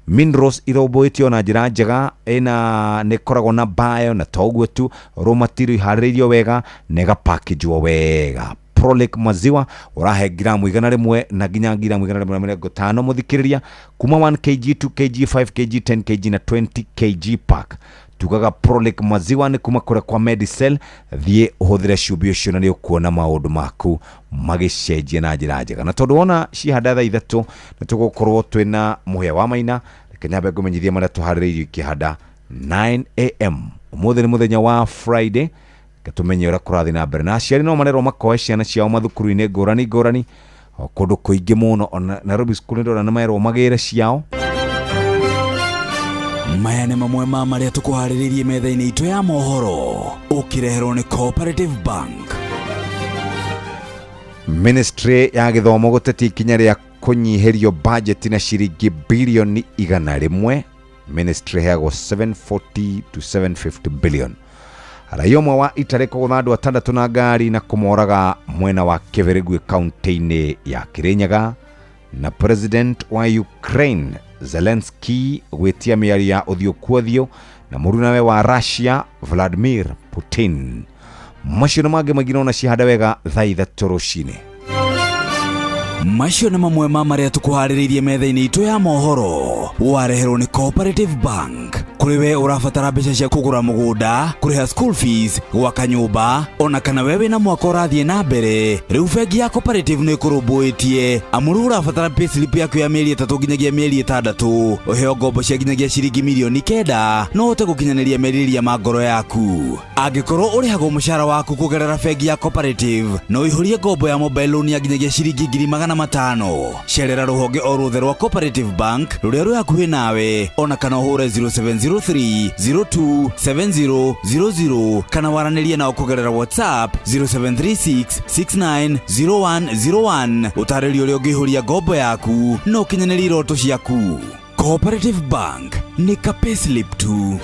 minerals iroboitio na njira njega ina nikoragwo na bio na toguo tu raw material harĩirio wega nega packagewo wega Prolic maziwa urahe gramu 100 na nginya gramu 150 muthikiriria kuma 1 kg 2 kg 5 kg 10 kg na 20 kg pack tugaga Prolic maziwa ni kuma kure kwa Medicel thie uhuthire cumbi ucio na ni ukuona maundu maku magicenjia na njira njega na tondu wona cihanda thaa 3 na tugukorwo twina muhea wa maina kenyambe ngumenyithia maria tuhaririirio ikihanda 9 am umuthi ni muthenya wa Friday gatumenye ura kurathi na mbere na aciari no manero makoe ciana ciao mathukuru-ini ngurani kundu kuingi muno Nairobi school ndora na maero magire ciao maya nĩ mamwe ma marĩa tũkũharĩrĩirie metha-inĩ itũ ya mohoro ũkĩreherwo nĩ Cooperative Bank. Ministry ya gĩthomo gũtetia ikinya rĩa kũnyihirio budget na ciringi bilioni 100. Ministry heagwo 740 to 750 billion. Raia ũmwe wa Italy kũgũtha andũ 6 na ngari na kũmoraga mwena wa Kĩbĩrĩgwi kaunti-inĩ ya Kirinyaga, na president wa Ukraine Zelensky gwetia miario ya uthio kuothio na murunawe wa Russia Vladimir Putin. Macio nĩ mangĩ maingĩ na cihanda wega thaa 3 rũcinĩ. Macio nĩ mamwe ma marĩa tũkũharĩrĩirie metha-inĩ itũ ya mohoro wareherwo nĩ Cooperative Bank. kuriwe urabatara mbeca cia kugura mugunda kuriha school fees gwaka nyumba ona kana wewe na mwaka urathie na mbere riu bengi ya Cooperative ni kurumbuitie amuru urabatara payslip yaku ya mieri 3 nginyagia mieri 6 uheo ngombo cia nginyagia ciringi milioni 9 no ute gukinyaniria meriria ma ngoro yaku angikorwo urihagwo mushara waku kugerera bengi ya Cooperative no ihurie ngombo ya mobile loan ya nginyagia ciringi 500,000 cerera ruhonge o ruthe rwa Cooperative Bank ruria ruri hakuhi nawe ona kana uhure 0703027000 kana waranirie nao kugerera WhatsApp 0736690101 utaririo uri ungihuria ngombo yaku no kinyanĩria iroto ciaku. Cooperative Bank ni ka payslip tu.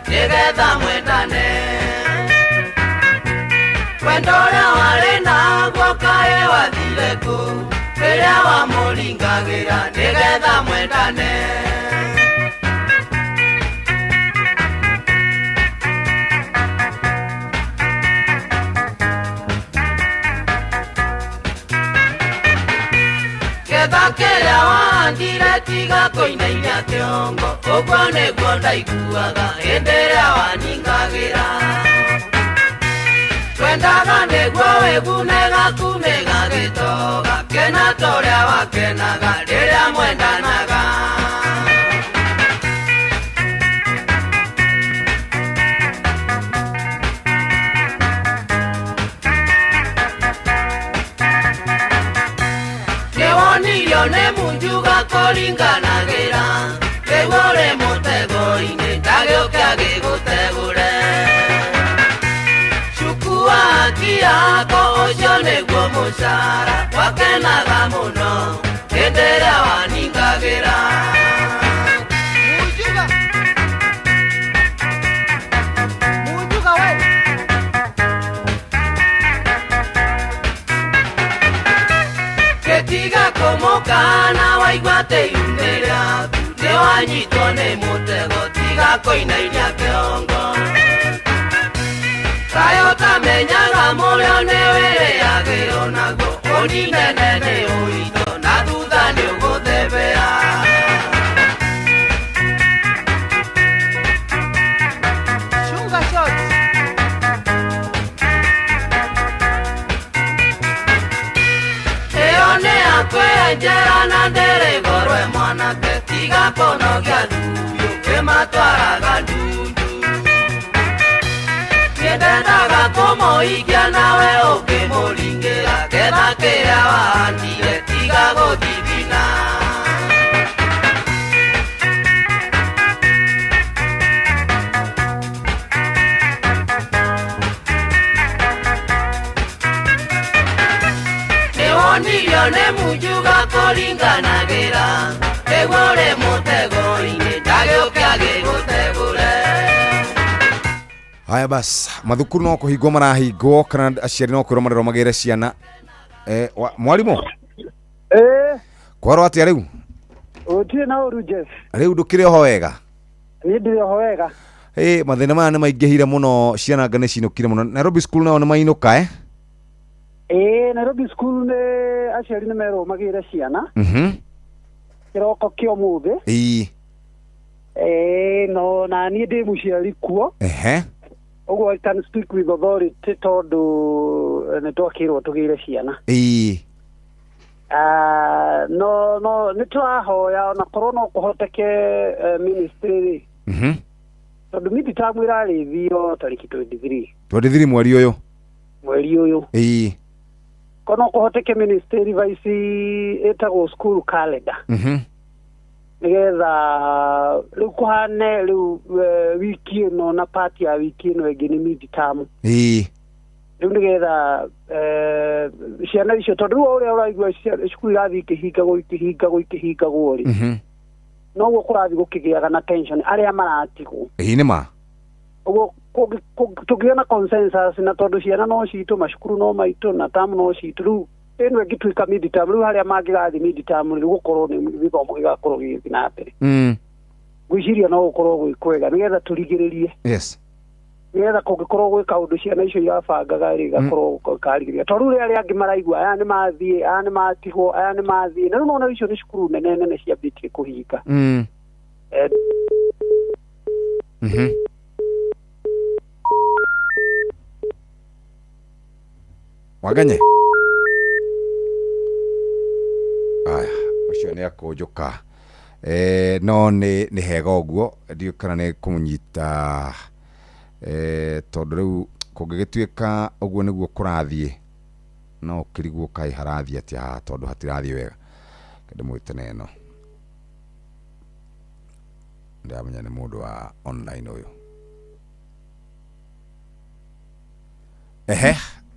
Nigetha mwendane wendora wale na gwakae wathire ku rĩrĩa wamũringagĩra nigetha mwendane getha kĩrĩa wahandire tiga kũinainia kĩongo ũguo nĩguo ndaiguaga hĩndĩ ĩrĩa waningagĩra twendaga nĩguo wĩgunega kunĩga gĩtoga kena ta ũrĩa wakenaga rĩrĩa mwendanaga nĩwonirio nĩ munjuga kũringanagĩra rĩu ũrĩ mũtego-inĩ ndagĩũke agĩgũtegũre cuku waki yako ũcio nĩguo mũcara wakenaga mũno hĩndĩ ĩrĩa waningagĩra munjuga we gĩtiga kũmũkana waigua atĩ iumĩ rĩaku nĩwanyitwo nĩ mũtego tiga kũinainia kĩongo kaĩ ũtamenyaga mũrĩo nĩ wĩrĩagĩrwo naguo ũninene nĩ ũito na thutha nĩ ũgũthebea njera na ndĩrĩgorwe mwanake tiga kũnogia thuyo kĩmatwaraga ndundu nĩndendaga kũmũikia nawe ũkĩmũringĩra getha kĩrĩa wahandire tiga gũthithina nĩwonirio nĩ munjuga kũringanagĩra rĩu ũrĩ mũtego-inĩ ndagĩũke agĩgũtegũre. Haya bas, mathukuru no kuhingwo marahingwo kana aciari no kwĩrwo marĩrwo magĩre ciana. Mwarimũ? Kwaro atĩa rĩu? Ũtirĩ na ũru Jeff. Rĩu ndũkĩrĩ ho wega? Niĩ ndĩrĩ ho wega. Mathĩna maya nĩ maingĩhire mũno, ciana nga nĩ cinũkire mũno. Nairobi school nao nĩ mainũka Nairobi school nĩ aciari nĩ merwo magĩre ciana. Kĩroko kĩa ũmũthĩ. No na niĩ ndĩ mũciari kuo. Ũguo I can speak with authority tondũ nĩ twakĩrwo tũgĩre ciana. No nĩ tũrahoya ona korwo no kũhoteke ministry tondũ mid-term ĩrarĩthio tarĩki 23. 23 mweri ũyũ. Mweri ũyũ. Kono kũhoteke ministry vice ĩtagwo school calendar. Nigetha rĩu kũhane rĩu wiki ĩno na party ya wiki ĩno ĩngĩ nĩ mid-term. Rĩu nigetha ciana icio tondũ rĩu ũrĩa ũraigua cukuru irathiĩ ikĩhingagwo rĩ noguo kũrathiĩ gũkĩgĩaga na tension arĩa maratigwo. Nĩ ma ũguo tũgĩona consensus na tondũ ciana no citũ macukuru no maitũ na term no citũ rĩu ĩno ĩngĩtuĩka mid-term rĩu harĩa mangĩgathiĩ mid-term rĩu gũkorwo nĩ gĩthomo gĩgakorwo gĩgĩthiĩ na mbere. gwiciria no gukorwo gwi kwega nigetha turigiririe yes nigetha kungikorwo gwi kaundu ciana icio yabangaga ri gakorwo karigiria tondu ri aria angi maraigua aya ni mathie aya ni matigwo aya ni mathie na no icio ni cukuru nene ciambitie kuhinga Waganye aya ucio ni akunjuka no ni hega uguo ndio kana ni kumunyita tondu riu kungigituika uguo niguo kurathie no kiriguo kai harathie ati ha tondu hatirathie wega kende mwite neno ndamenya ni mundu wa online uyu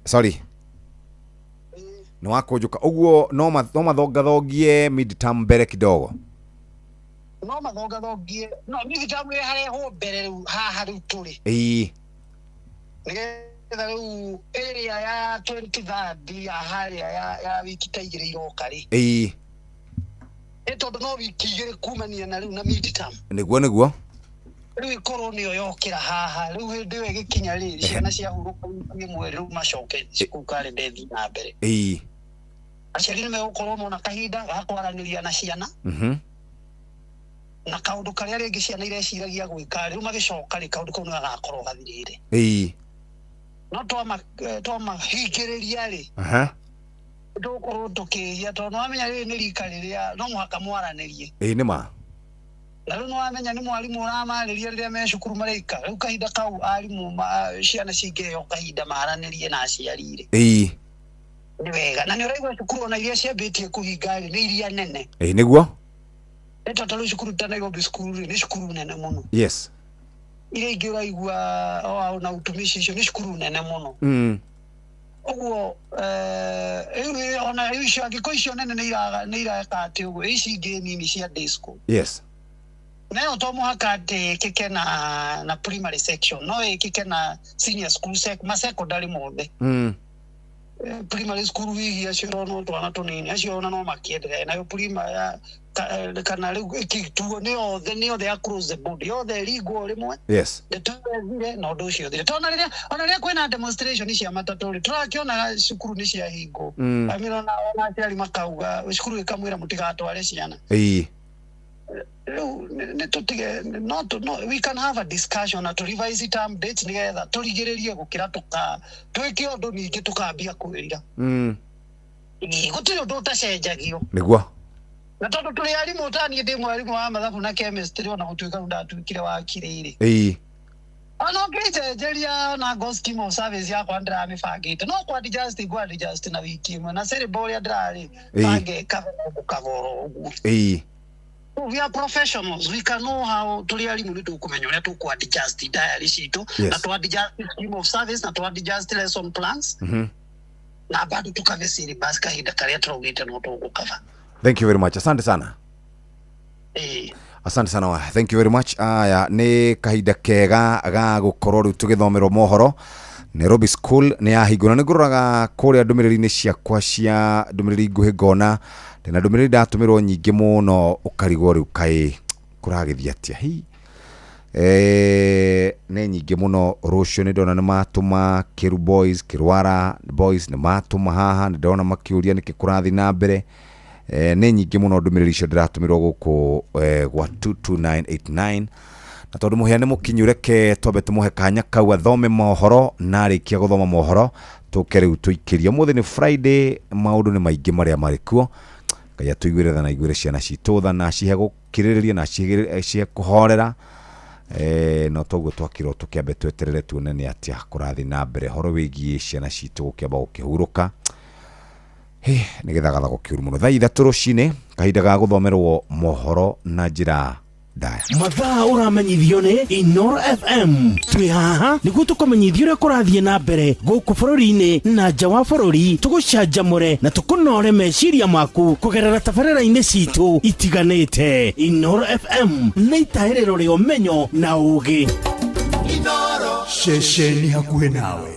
sorry no akunjuka uguo no mathongathogie midterm mbere kidogo no mathongathogie no midterm hareho mbere riu haha riu turi nigetha riu area ya 23 ya haria ya wiki ta igire iroka ri tondu no wiki igire kumania na riu na midterm niguo riu ikorwo niyo yokira haha riu hindi we gikinya ri ciana cia huruka imwe riu macoke cukuru kalenda thi na mbere aciari nĩ megũkorwo mona kahinda ga kwaranĩria na ciana na kaũndũ karĩa rĩngĩ ciana ireciragia gwĩka rĩu magĩcoka rĩ kaũndũ kau nĩ gagakorwo gathirĩre no twamahingĩrĩria rĩ tũgũkorwo tũkĩria tondũ wamenya rĩrĩ nĩ rika rĩrĩa no mũhaka mwaranĩrie nĩ ma na rĩu nĩwamenya nĩ mwarimũ ũramarĩria rĩrĩa me cukuru maraika rĩu kahinda kau arimũ ciana cingĩheo kahinda maranĩrie na aciari rĩ ni wega na ni uraigwa cukuru na iria ciambitie kuhinga ni iria nene niguo tondu cukuru ta Nairobi cukuru ni cukuru nene muno yes iria ingĩ uraigwa na utumishi icio ni cukuru nene muno uguo ona icio angĩkorwo icio nene nĩ iraka atĩ ũguo ici ingĩ nini cia day school yes nayo to mũhaka atĩ kĩke na primary section no ĩkĩke na senior school ma secondary mothe primary school hihi acio no twana tunini acio no makiendelea nayo primary kana riu kituo ni othe across the board yothe ligo rimwe yes ndetwethire na undu ucio thire tona riria kwina demonstration cia mataturi turakiona cukuru ni cia hingo amira na aciari makauga cukuru ikamwira mutigatware ciana we can have a discussion to revise term dates nigetha turigiririe gukira twike undu ningi tukambia kwirira gutiri undu utacenjagio niguo na tondu tuli arimu tani ndi mwarimu wa mathabu na chemistry ona gutuika ndatwikire wa kiriri ana ngicenjeria na go scheme of service yakwa ndiramibangite no kwa adjust na wiki imwe na cerebral ndirari bange kavoro uguo we are professionals. We can know how to really to kumenya to adjust the diary sheet, na to adjust scheme of service, na to adjust lesson plans. Na bado tukave syllabus kahinda karia turugite no tugukava. Thank you very much. Asante sana. Asante sana wa. Thank you very much. Aya ni kahinda kega ga gukorwo ru tugithomerwo mohoro. Nairobi School ni yahingũra nĩ ngũroraga kũrĩa ndũmĩrĩri-inĩ ciakwa cia ndũmĩrĩri nguhĩ ngona na ndũmĩrĩri ndatũmĩrwo nyingĩ mũno ũkarigwo rĩu kaĩ kũragĩthiĩ atĩa nĩ nyingĩ mũno rũciũ nĩ ndona nĩ matũma Kiru Boys Kirwara Boys nĩ matũma haha nĩ ndona makĩũria nĩkĩ kũrathiĩ na mbere nĩ nyingĩ mũno ndũmĩrĩri icio ndĩratũmĩrwo gũkũ gwa 22989 na tondu muhiane mukinyureke twambe tumuhe kanya kau athome mohoro na rikia guthoma mohoro tuke riu tuikiria muthe ni Friday maundu ni maingi maria mari kuo kaya tuigwire thana igwire ciana citu thana cihe gukiririria na cihe kuhorera no toguo twakirwo tukiambe tweterere tuone ni atia kurathi na mbere horo wigie ciana citu gukiamba gukihuruka nigetha gatha gukiuru muno thaa 3 rucine kahinda ga guthomerwo mohoro na njira mathaa uramenyithio ni Inoro FM twi haha niguo tukumenyithio uria kurathie na mbere guku bururi-ini na nja wa bururi tugucanjamure na tukunore meciria maku kugerera tabarĩra-inĩ citu itiganĩte. Inoro FM nĩ itahĩrĩro rĩa ũmenyo na ũũgĩ. Inoro ceceni hakuhĩ nawe.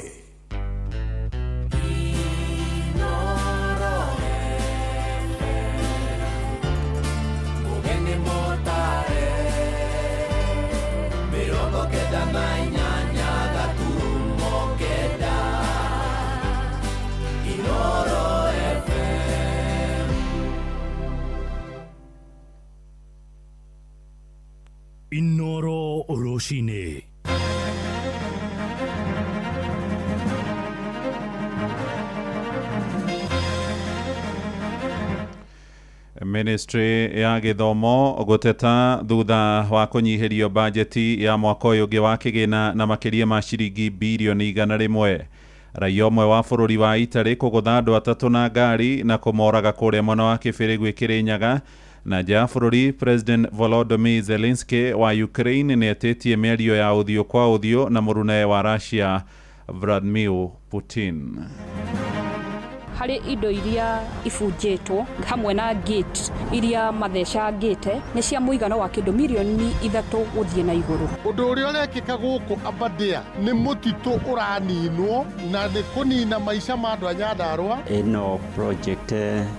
rũcinĩ. Ministry ya githomo guteta thutha wa kunyihirio bajeti ya mwaka uyu ungi wa kigina na makiria ma ciringi bilioni 100. Raia umwe wa bururi wa Italy kugutha andu atatu na ngari na kumoraga kuria mwena wa Kibirigwi Kirinyaga. Na nja bururi, President Volodymyr Zelensky wa Ukraine ni etitie mĩario ya uthio kwa uthio na mũrune wa Russia Vladimir Putin. Hari indo iria ibunjĩtwo hamwe na gate iria mathecangĩte nĩ cia mũigana wa kĩndũ milioni 3 gũthiĩ na igũrũ. Ũndũ ũrĩa ũrekĩka gũkũ Aberdare nĩ mũtitũ ũraninwo na nĩ kũnina maica ma andũ a Nyandarua. Ĩno project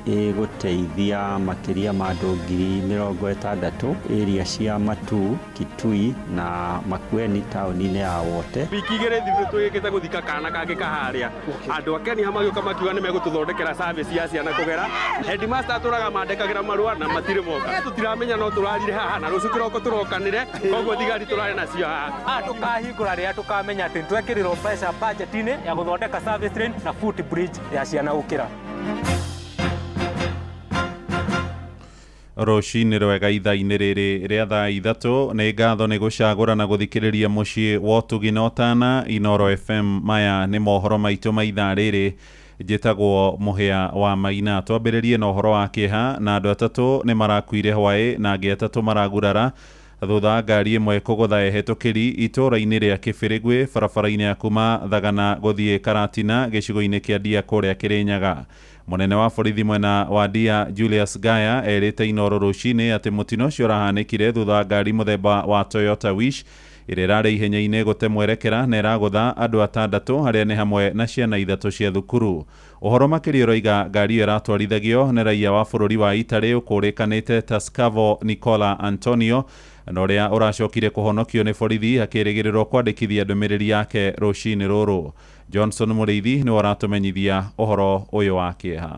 ĩgũteithia makĩria ma andũ 60,000 area cia Matu, Kitui na Makueni taũni-inĩ ya Wote. Wiki igĩrĩ thutha twĩkĩte gũthika kana kangĩ kaharĩa. Andũ a Kenya magĩũka makiuga nĩ megũtũthondekera service ya ciana kũgera. Headmaster atũraga mandĩkagĩra marũa na matirĩ moka. Tũtiramenya no tũrarire haha na rũciũ kĩroko tũrokanire. Koguo thigari tũrarĩ nacio haha. Tũkahingũra rĩrĩa tũkamenya atĩ twekĩrĩrwo mbeca budget-inĩ ya gũthondeka service lane na footbridge ya ciana gũkĩra. Rũcinĩ rwega ithaa-inĩ rĩrĩ rĩa thaa 3 nĩ ngatho nĩ gũcagũra na gũthikĩrĩria mũciĩ wa Ũtugi na Ũtana Inoro FM. Maya nĩ mohoro maitũ ma ithaa rĩrĩ, njĩtagwo Mũhĩa wa Maina. Twambĩrĩrie na ũhoro wa kĩeha na andũ atatũ nĩ marakuire hwaĩ na angĩ atatũ maragurara thutha wa ngari ĩmwe kũgũtha ehĩtũkĩri itũũra-inĩ rĩa Kĩbĩrĩgwĩ barabara-inĩ ya kuma Thagana gũthiĩ Karatina gĩcigo-inĩ kĩa Ndia kũrĩa Kĩrĩnyaga. Mũnene wa borithi mwena wa Ndia Julius Gaya erĩte Inoro rũcinĩ atĩ mũtino ũcio ũrahanĩkire thutha wa ngari mũthemba wa Toyota Wish ĩrĩa ĩrarĩ ihenya-inĩ gũte mwerekera na ĩragũtha andũ 6 harĩa nĩ hamwe na ciana 3 cia thukuru. Ũhoro makĩria ũroiga ngari ĩyo ĩratwarithagio nĩ raia wa bũrũri wa Italy ũkũrĩkanĩte Tascavo Nicola Antonio na ũrĩa ũracokire kũhonokio nĩ borithi akĩrĩgĩrĩrwo kwandĩkithia ndũmĩrĩri yake rũcinĩ rũrũ. Johnson Mũrĩithi nĩ waratũmenyithia ũhoro ũyũ wa kĩeha.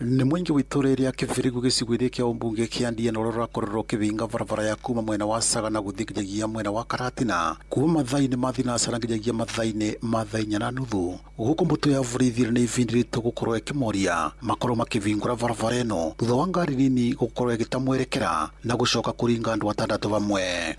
Nĩ mũingĩ wa itũũra rĩa Kĩbĩrĩgwĩ gĩcigo-inĩ kĩa ũmbunge kĩa Ndia na rũrakorerwo kĩbinga barabara ya kuma mwena wa Sagana gũthiĩ nginyagia mwena wa Karatina kuma mathaa-inĩ ma thinacara nginyagia mathaa-inĩ ma thaa 4:30. Gũkũ mbũtũ ya borithi nĩ ĩbindĩrĩtwo gũkorwo ĩkĩmoria makorwo makĩbingũra barabara ĩno thutha wa ngari nini gũkorwo ĩgĩtamwerekera na gũcoka kũringa andũ 6 bamwe.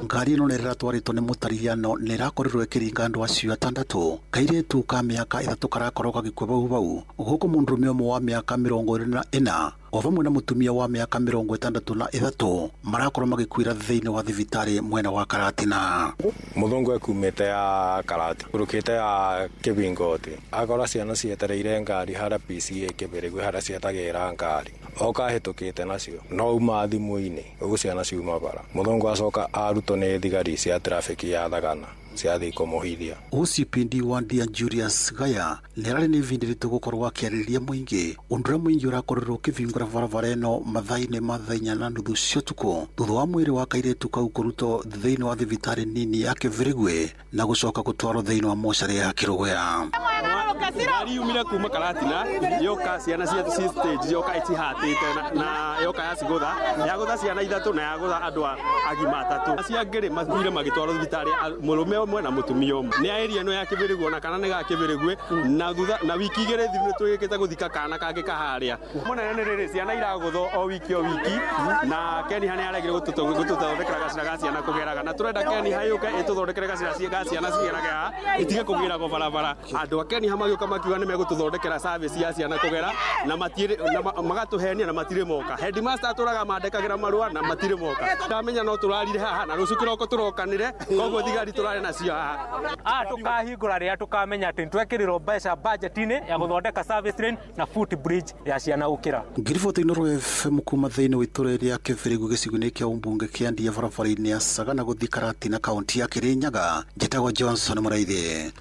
Ngari ĩno nĩ ĩratwarĩtwo nĩ mũtarithano nĩ ĩrakorirwo ĩkĩringa andũ acio 6. Kairĩtu ka mĩaka 3 karakorwo gagĩkua bau gũkũ mũndũrũme ũmwe wa mĩaka 24 o vamwe na mũtumia wa mĩaka 63 marakorwo magĩkuĩra thĩinĩ wa thibitarĩ mwena wa Karatina. Mũthũngũ ekumĩte ya Karati kũrũkĩte ya Kĩbingoti akora ciana cietereire ngari harĩa PCA Kĩbĩrĩgwĩ harĩa cietagĩrĩra ngari okahĩtũkĩte nacio no uma thimũ-inĩ ũguo ciana ciuma bara. Mũthũngũ acoka arutwo nĩ thigari cia trafiki ya Thagana ciathiĩ kũmũhithia. OCPD wa Ndia Julius Gaya nĩ ararĩ nĩ ĩbindĩrĩtwo gũkorwo akĩarĩrĩria mũingĩ ũndũ ũrĩa mũingĩ ũrakorirwo ũkĩbingũra barabara ĩno mathaa-inĩ ma thaa 4:30 cia ũtukũ thutha wa mwĩrĩ wa kairĩtu kau kũrutwo thĩinĩ wa thibitarĩ nini ya Kĩbĩrĩgwĩ na gũcoka gũtwarwo thĩinĩ wa mocarĩ ya Kĩrũgũya. Ngari yumire kuma Karatina yoka ciana cia stage yoka ĩtihatĩte na yoka yacigũtha yagũtha ciana 3 na yagũtha andũ agima 3 acia ngĩrĩ makuire magĩtwarwo thibitarĩ mũrũme ũmwe na mũtumia ũmwe. Nĩ aĩria no ya Kĩbĩrĩgwĩ na kana nĩ ga Kĩbĩrĩgwĩ na thutha na wiki igĩrĩ thutha twĩkĩte gũthika kana kangĩ kaharĩa. Mũnene nĩ rĩrĩ ciana iragũthwo o wiki na Keni hani aregire gũtũthondekera gacira ga ciana kũgeraga na tũrenda Keni hayũke ĩtũthondekere gacira cia ciana cigeraga itige kũgĩra go barabara. Andũ a Keni magioka makiuga nĩ megũtũthondekera service ya ciana kũgera na matire magatũhenia na matire moka. Headmaster atũraga mandekagĩra marũa na matire moka. Ndamenya no tũrarire haha na rũciũ kĩroko tũrokanire koguo thigari tũrarĩ nacio haha. Tukahingũra rĩrĩa tũkamenya atĩ nĩtwekĩrĩrwo mbeca budget-inĩ ya gũthondeka service lane na footbridge ya ciana gũkĩra. Ngiriboti Noro FM kuma thĩinĩ wa itũra rĩa Kĩbĩrĩgu gĩcigo-inĩ kĩa ũmbunge kĩa Ndia barabara-inĩ ya Sagana gũthiĩ Karatina kaunti ya Kĩrĩnyaga. Njĩtagwo Johnson Mũraithi.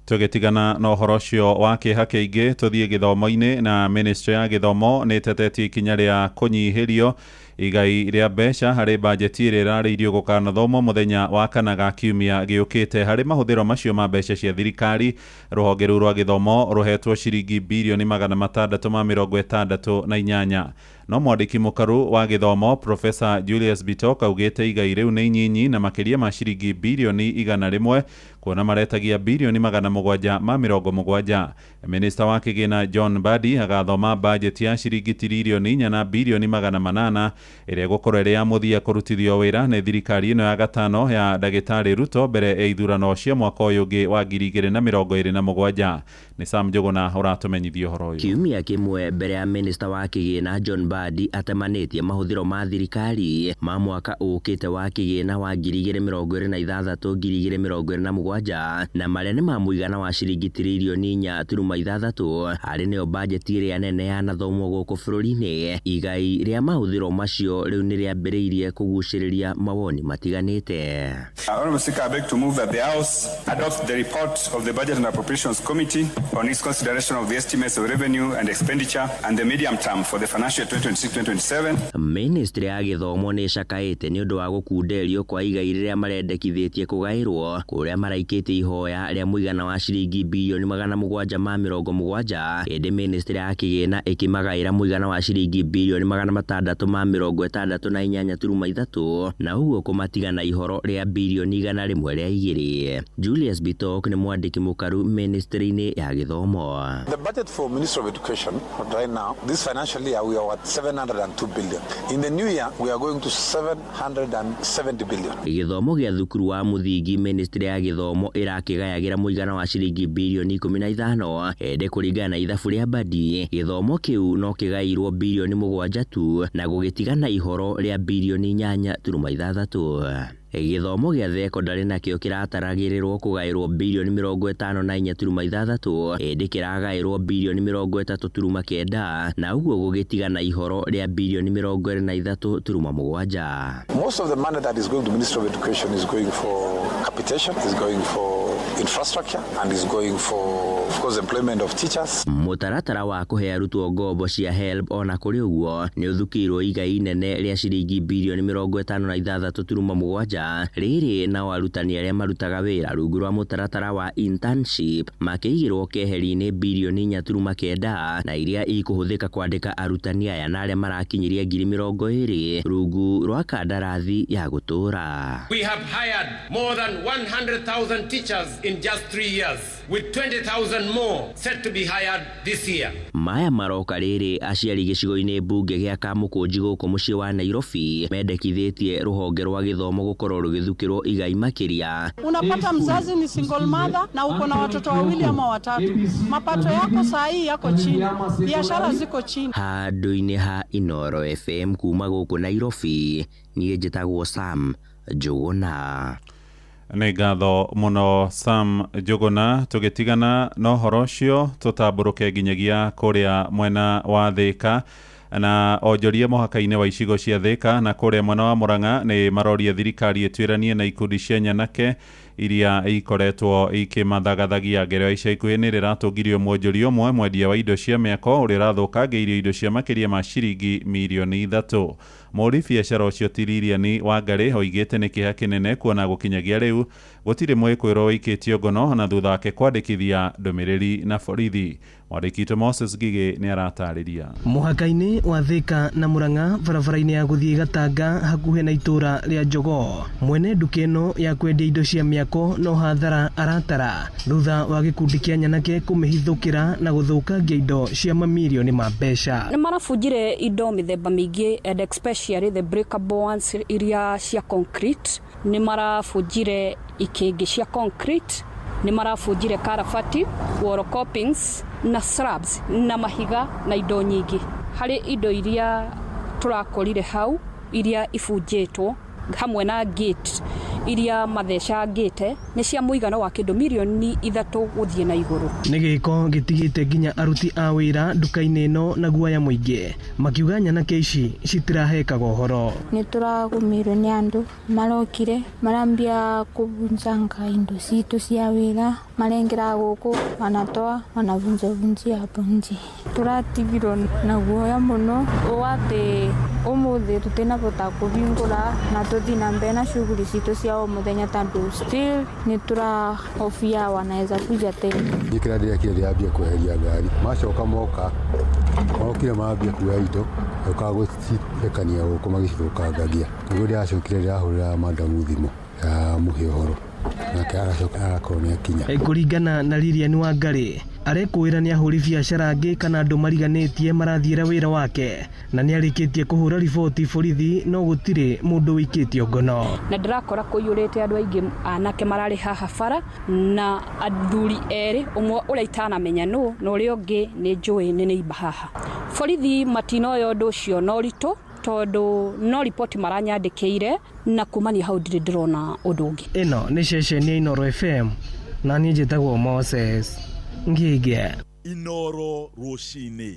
Tũgĩtigana na ũhoro ũcio wa kĩeha kĩingĩ tũthiĩ gĩthomo-inĩ na Ministry ya Gĩthomo nĩ ĩtetetie ikinya rĩa kũnyihĩrio igai rĩa mbeca harĩ bajeti ĩrĩa ĩrarĩirio gũkanathomwo mũthenya wa kana ga kiumia gĩũkĩte harĩ mahũthĩro macio ma mbeca cia thirikari. Rũhonge rũu rwa gĩthomo rũhetwo ciringi birioni 668. No mwandĩki mũkaru wa gĩthomo Professor Julius Bitok augĩte igai rĩu nĩ inyinyi na makĩria ma ciringi birioni 100 kuona maretagia birioni 770. Minista wa kĩgĩna John Mbadi agathoma bajeti ya ciringi tiririoni 4 na birioni 800 ĩrĩa gũkorwo ĩrĩ ya mũthia kũrutithio wĩra nĩ thirikari ĩno ya gatano ya Ndagĩtarĩ Ruto mbere ya ithurano cia mwaka ũyũ ũngĩ wa 2027. Nĩ Sam Njuguna ũratũmenyithia ũhoro ũyũ. Kiumia kĩmwe mbere ya minista wa kĩgĩna John Mbadi atemanĩtie mahũthĩro ma thirikari ma mwaka ũkĩte wa kĩgĩna wa 2026-2027 na marĩa nĩ ma mũigana wa ciringi tiririoni 4.6 harĩ nĩyo bajeti ĩrĩa nene yanathomwo gũkũ bũrũri-inĩ. Igai rĩa mahũthĩro macio rĩu nĩ rĩambĩrĩirie kũgucĩrĩria mawoni matiganĩte. Honorable Speaker, I beg to move that the House adopt the report of the Budget and Appropriations Committee on its consideration of the estimates of revenue and expenditure and the medium term for the financial 2026-2027. Ministry ya Gĩthomo nĩ ĩcakaĩte nĩ ũndũ wa gũkunderio kwa igai rĩrĩa marendekithĩtie kũgaĩrwo kũrĩa maraikĩte ihoya rĩa mũigana wa ciringi birioni 770. Ĩndĩ ministry ya kĩgĩna ĩkĩmagaĩra mũigana wa ciringi birioni 668.3 na ũguo kũmatiga na ihoro rĩa birioni 100 rĩa igĩrĩ. Julius Bitok nĩ mwandĩki mũkaru ministry-inĩ ya gĩthomo. The budget for Ministry of Education right now, this financial year we are at 702 billion. In the new year we are going to 770 billion. Gĩthomo gĩa thukuru wa mũthingi ministry ya gĩthomo ĩrakĩgayagĩra mũigana wa ciringi birioni 15 ĩndĩ kũringana na ithabu rĩa Mbadi gĩthomo kĩu no kĩgaĩirwo birioni 7 tu na gũgĩtigana ihoro rĩa birioni 8.6. Gĩthomo gĩa thekondarĩ nakĩo kĩrataragĩrĩrwo kũgaĩrwo birioni 54.6 ĩndĩ kĩragaĩrwo birioni 30.9 na ũguo gũgĩtigana ihoro rĩa birioni 23.7. Most of the money that is going to Ministry of Education is going for capitation, is going for infrastructure and is going for, of course, employment of teachers. Mũtaratara wa kũhe arutwo ngombo cia HELB ona kũrĩ ũguo nĩ ũthukĩirwo igai inene rĩa ciringi birioni 56.7 rĩrĩ nao arutani arĩa marutaga wĩra rungu rwa mũtaratara wa internship makĩigĩrwo keheri-inĩ birioni 4.9 na iria ikũhũthĩka kwandĩka arutani aya na arĩa marakinyiria 20,000 rungu rwa kandarathi ya gũtũra. We have hired more than 100,000 teachers in just 3 years with 20,000 more set to be hired this year. Maya maroka rĩrĩ aciari gĩcigo-inĩ mbunge gĩa Kamũkũnji gũkũ mũciĩ wa Nairobi mendekithĩtie rũhonge rwa gĩthomo gũkorwo rũgĩthukĩrwo igai makĩria. Unapata mzazi ni single mother na uko na watoto wawili ama watatu, mapato yako saa hii yako chini, biashara ziko chini. Handũ-inĩ ha Inoro FM kuma gũkũ Nairobi, niĩ njĩtagwo Sam Njuguna. Nĩ ngatho mũno Sam Njuguna. Tũgĩtigana na ũhoro ũcio tũtambũrũke nginyagia kũrĩa mwena wa Thĩka na onjoria mũhaka-inĩ wa icigo cia Thĩka na kũrĩa mwena wa Mũrang'a nĩ maroria thirikari ĩtuĩranie na ikundi cia nyanake iria ikoretwo ikĩmathagathagia. Ngero ica ikuhĩ nĩ rĩratũngirio mwonjoria ũmwe mwendia wa indo cia mĩako ũrĩa ũrathũkangĩirio indo cia makĩria ma ciringi mirioni 3. Mũri biacara ũcio ti Lilian Wangari oigĩte nĩ kĩeha kĩnene kuona gũkinyagia rĩu gũtirĩ mwĩkũĩrwo wĩikĩtio ngono na thutha wake kwandĩkithia ndũmĩrĩri na borithi. Mwandĩki Moses Gigi nĩ aratarĩria. Mũhaka-inĩ wa Thĩka na Mũrang'a barabara-inĩ ya gũthiĩ Gatanga hakuhĩ na itũra rĩa Jogoo, mwene nduka ĩno ya kwendia indo cia mĩako no hathara aratara thutha wa gĩkundi kĩa nyanake kũmĩhithũkĩra na gũthũkangia indo cia mamirioni ma mbeca. Nĩ marabunjire indo mĩthemba mĩingĩ and especially the breakable ones iria cia concrete. Nĩ marabunjire ikĩngĩ cia concrete nĩ marabunjire karabati, wall copings na slabs na mahiga na indo nyingĩ. Harĩ indo iria tũrakorire hau iria ibunjĩtwo hamwe na gate iria mathecangĩte nĩ cia mũigana wa kĩndũ mirioni 3 gũthiĩ na igũrũ. Nĩ gĩko gĩtigĩte nginya aruti a wĩra nduka-inĩ ĩno na guoya mũingĩ makiuga nyanake ici citirahekaga ũhoro. Nĩ tũragũmĩirwo nĩ andũ marokire marambia kũbunjanga indo citũ cia wĩra marengera gũkũ wanavunjia hapo nje. Tũratigirwo na guoya mũno atĩ ũmũthĩ tũtinabota kũhingũra na tũthiĩ na mbere na shughuli citũ cia o mũthenya tondũ still nĩ tũrahofia wanaweza kuja tena. Gĩkĩra ndĩrekire ndĩambia kweheria ngari macoka moka mokire mambia kuoya indo ũkagũcithekania gũkũ magĩcithũkangagia. Nĩguo ndĩracokire ndĩrahũrĩra madamu thimũ ya mũhe ũhoro nake agacoka agakorwo nĩ akinya. Kũringana na Lilian Wangari arekwĩra nĩ ahũri biacara angĩ kana andũ mariganĩtie marathiĩra wĩra wake na nĩ arĩkĩtie kũhũra riboti borithi no gũtirĩ mũndũ wĩkĩtio ngono. Na ndĩrakora kũiyũrĩte andũ aingĩ anake mararĩ haha bara na athuri erĩ ũmwe ũrĩa itanamenya nũ na ũrĩa ũngĩ nĩ njũĩ nĩ nĩimba haha. Borithi matinoya ũndũ ũcio na ũritũ tondũ no ripoti maranyandĩkĩire na kumania hau ndirĩ ndĩrona ũndũ ũngĩ. Ĩno nĩ ceceni ya Inoro FM na niĩ njĩtagwo Moses Ngige. Inoro rũcinĩ.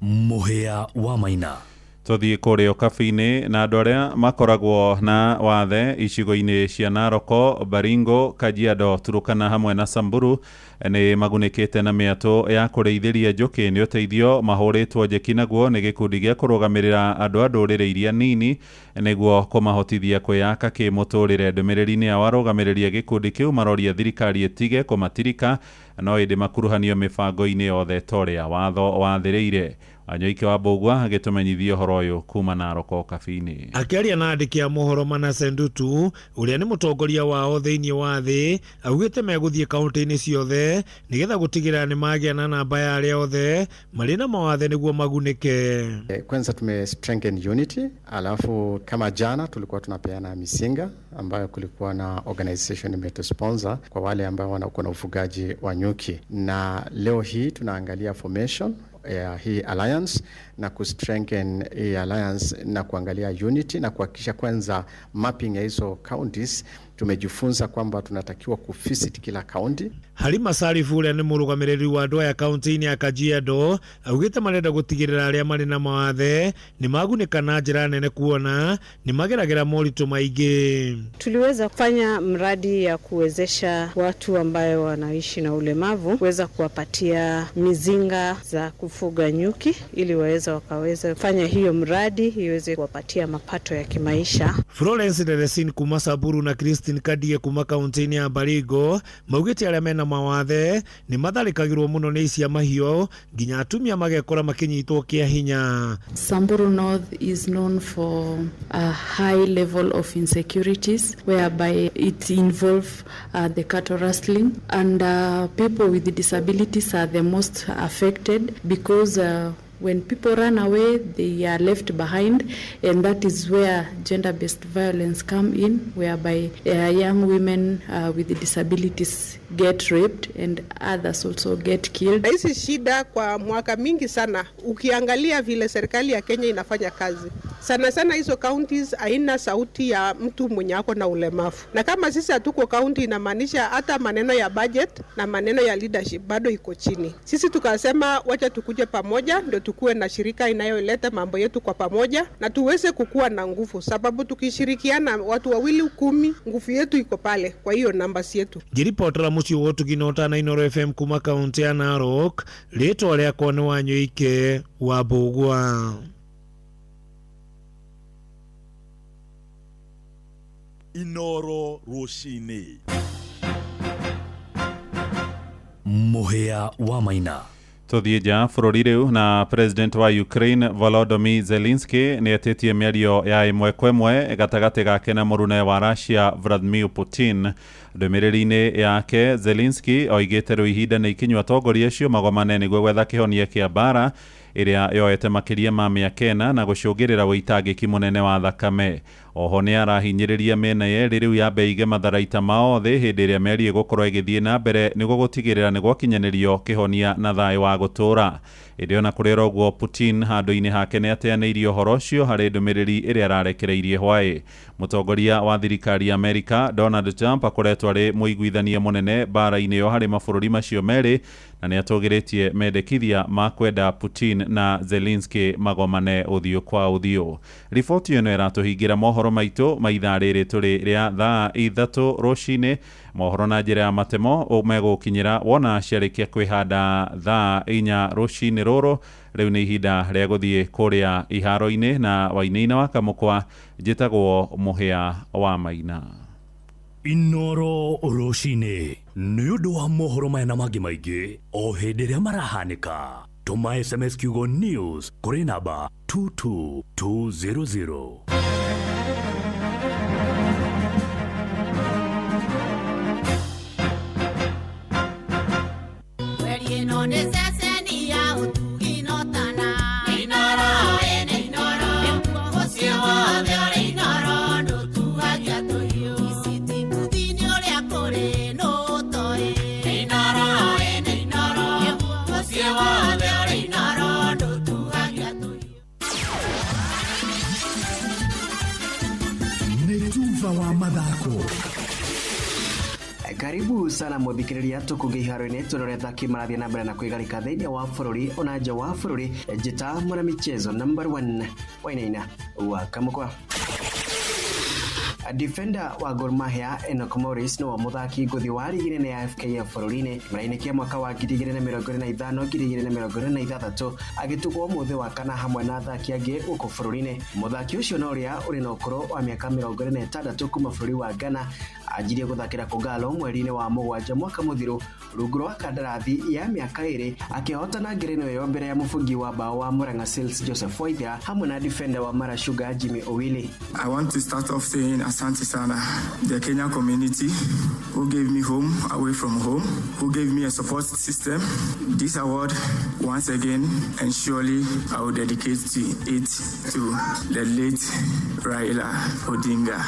Mũhĩa wa Maina. Tũthiĩ kũrĩa kabi-inĩ na andũ arĩa makoragwo na wathe icigo-inĩ cia Naroko, Baringo, Kajiado, Turukana hamwe na Samburu nĩ magunĩkĩte na mĩatũ ya kũrĩithĩria njũkĩ nĩ ũteithio mahũrĩtwo njeki naguo nĩ gĩkundi gĩa kũrũgamĩrĩra andũ a ndũrĩrĩ iria nini nĩguo kũmahotithia kwĩyaka kĩmũtũrĩre. Ndũmĩrĩri-inĩ ya warũgamĩrĩria gĩkundi kĩu maroria thirikari ĩtige kũmatirika no ĩndĩ makuruhanio mĩbango-inĩ yothe torĩa watho wathĩrĩire. Wanyoike wa Mbũgua agĩtũmenyithia ũhoro ũyũ kuma Naroko kabi-inĩ. Akĩaria na andĩki a mohoro Manasseh Ndutu ũrĩa nĩ mũtongoria wao thĩinĩ wa thĩ augĩte megũthiĩ kaunti-inĩ ciothe nĩgetha gũtigĩrĩra nĩ magĩa na namba ya arĩa othe marĩ na mawathe nĩguo magunĩke. Kwanza strengthen unity, alafu kama jana tulikuwa tunapeana misinga ambayo kulikuwa na organization imetusponsor kwa wale ambao wanakuwa na ufugaji wa nyuki, na leo hii tunaangalia formation ya hii alliance na kustrengthen hii alliance na kuangalia unity na kuhakikisha kwanza mapping ya hizo counties. Tumejifunza kwamba tunatakiwa kuvisit kila county. Halima Sarifu ũrĩa nĩ mũrũgamĩrĩri wa andũ aya kaunti-inĩ ya Kajiado augĩte marenda gũtigĩrĩra arĩa marĩ na mawathe nĩ magunĩka na njĩra nene kuona nĩ mageragĩra moritũ maingĩ. Tuliweza kufanya mradi ya kuwezesha watu ambayo wanaishi na ulemavu kuweza kuwapatia mizinga za kufuga nyuki ili wakaweza kufanya hiyo mradi iweze kuwapatia mapato ya kimaisha. Florence Deresin kuma Samburu na Christine Kadie kuma kaunti-inĩ ya Baringo maugĩte arĩa mena mawathe nĩ matharĩkagĩrwo mũno nĩ icia mahiũ nginya atumia magekora makinyitwo kĩa hinya. Samburu North is known for a high level of insecurities whereby it involves the cattle rustling, and people with disabilities are the most affected because when people run away, they are left behind, and that is where gender-based violence come in, whereby young women with disabilities get raped and others also get killed. Hizi shida kwa mwaka mingi sana, ukiangalia vile serikali ya Kenya inafanya kazi sana sana, hizo counties haina sauti ya mtu mwenye ako na ulemavu, na kama sisi hatuko county inamaanisha hata maneno ya budget na maneno ya leadership bado iko chini. Sisi tukasema wacha tukuje pamoja ndio tukue na shirika inayoleta mambo yetu kwa pamoja na tuweze kukua na nguvu, sababu tukishirikiana watu wawili 10 nguvu yetu iko pale, kwa hiyo numbers yetu. Ngiripotera mucio wotu ginota na Inoro FM kuma kaunti ya Narok, rĩtwa rĩakwa nĩ Wanyoike wa Mbũgua. Inoro rũcinĩ. Mũhĩa wa Maina. Tũthiĩ nja bũrũri rĩu na president wa Ukraine Volodymyr Zelensky nĩ etĩtie mĩario ya ĩmwe kwa ĩmwe gatagatĩ gake na mũrune wa Russia Vladimir Putin. Ndũmĩrĩri-inĩ yake Zelensky oigĩte rĩu ihinda nĩ ikinyu atongoria acio magomane nĩguo gwetha kĩhonia kĩa mbara iria yoete makiria ma mĩaka 4 na gucungirira wĩitangĩki munene wa thakame. Oho nĩ arahinyĩrĩria mĩena yerĩ rĩu yambe ige matharaita mao thĩ hĩndĩ ĩrĩa mĩeri ĩgũkorwo ĩgĩthiĩ na mbere nĩguo gũtigĩrĩra nĩ gwakinyanĩrio kĩhonia na thayũ wa gũtũũra. Ĩndĩ ona kũrĩ ũguo Putin handũ-inĩ hake nĩ ateanĩirie ũhoro ũcio harĩ ndũmĩrĩri ĩrĩa ararekereirie hwaĩ. Mũtongoria wa thirikari ya Amerika Donald Trump akoretwo arĩ mũiguithania mũnene mbara-inĩ yo harĩ mabũrũri macio merĩ na nĩ atũgĩrĩtie mendekithia ma kwenda Putin na Zelensky magomane ũthiũ kwa ũthiũ. Riboti ĩno ĩratũhingĩra mohoro maitũ ma ithaa rĩrĩ tũrĩ rĩa thaa 3 rũcinĩ. Mohoro na njĩra ya matemo megũkinyĩra wona ciarĩkia kwĩhanda thaa 4 rũcinĩ rũrũ. Rĩu nĩ ihinda rĩa gũthiĩ kũrĩa iharo-inĩ na Wainaina wa Kamũkwa. Njĩtagwo Mũhĩa wa Maina. Inoro rũcinĩ nĩ ũndũ wa mohoro maya na mangĩ maingĩ o hĩndĩ ĩrĩa marahanĩka. Tũma SMS kiugo news kũrĩ namba 22200. Karibu sana muthikiriria tukuge iharo-ini turoretha kimarathia na mbere na kwigarika thĩinĩ wa bũrũri ona nja wa bũrũri. Njĩta mwana michezo number 1 Wainaina wa Kamũkwa. Defender wa Gor Mahia Enoch Morris no muthaki nguthi wa ligi nene ya FKF bũrũri-inĩ maraine kia mwaka wa 2025-2026 agitugwo muthi wa kana hamwe na athaki angĩ gũkũ bũrũri-inĩ. Muthaki ũcio no ũrĩa ũrĩ na ũkũrũ wa mĩaka 26 kuma bũrũri wa Ghana ajirie guthakira Kogalo mweri-inĩ wa Mũgwanja mwaka mũthiru rungu rwa kandarathi ya mĩaka 2 akihotana ngerenwa ĩyo mbere ya mũbungi wa bao wa Murang'a Seals Joseph Waithera hamwe na defender wa Mara Sugar Jimmy Owili. I want to start off saying asante sana the Kenya community who gave me home away from home, who gave me a support system. This award once again and surely I will dedicate it to the late Raila Odinga.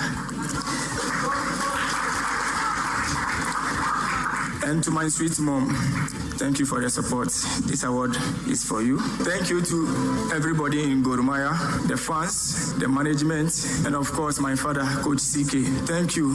And to my sweet mom, thank you for your support. This award is for you. Thank you to everybody in Gor Mahia, the fans, the management, and of course my father, Coach CK. Thank you,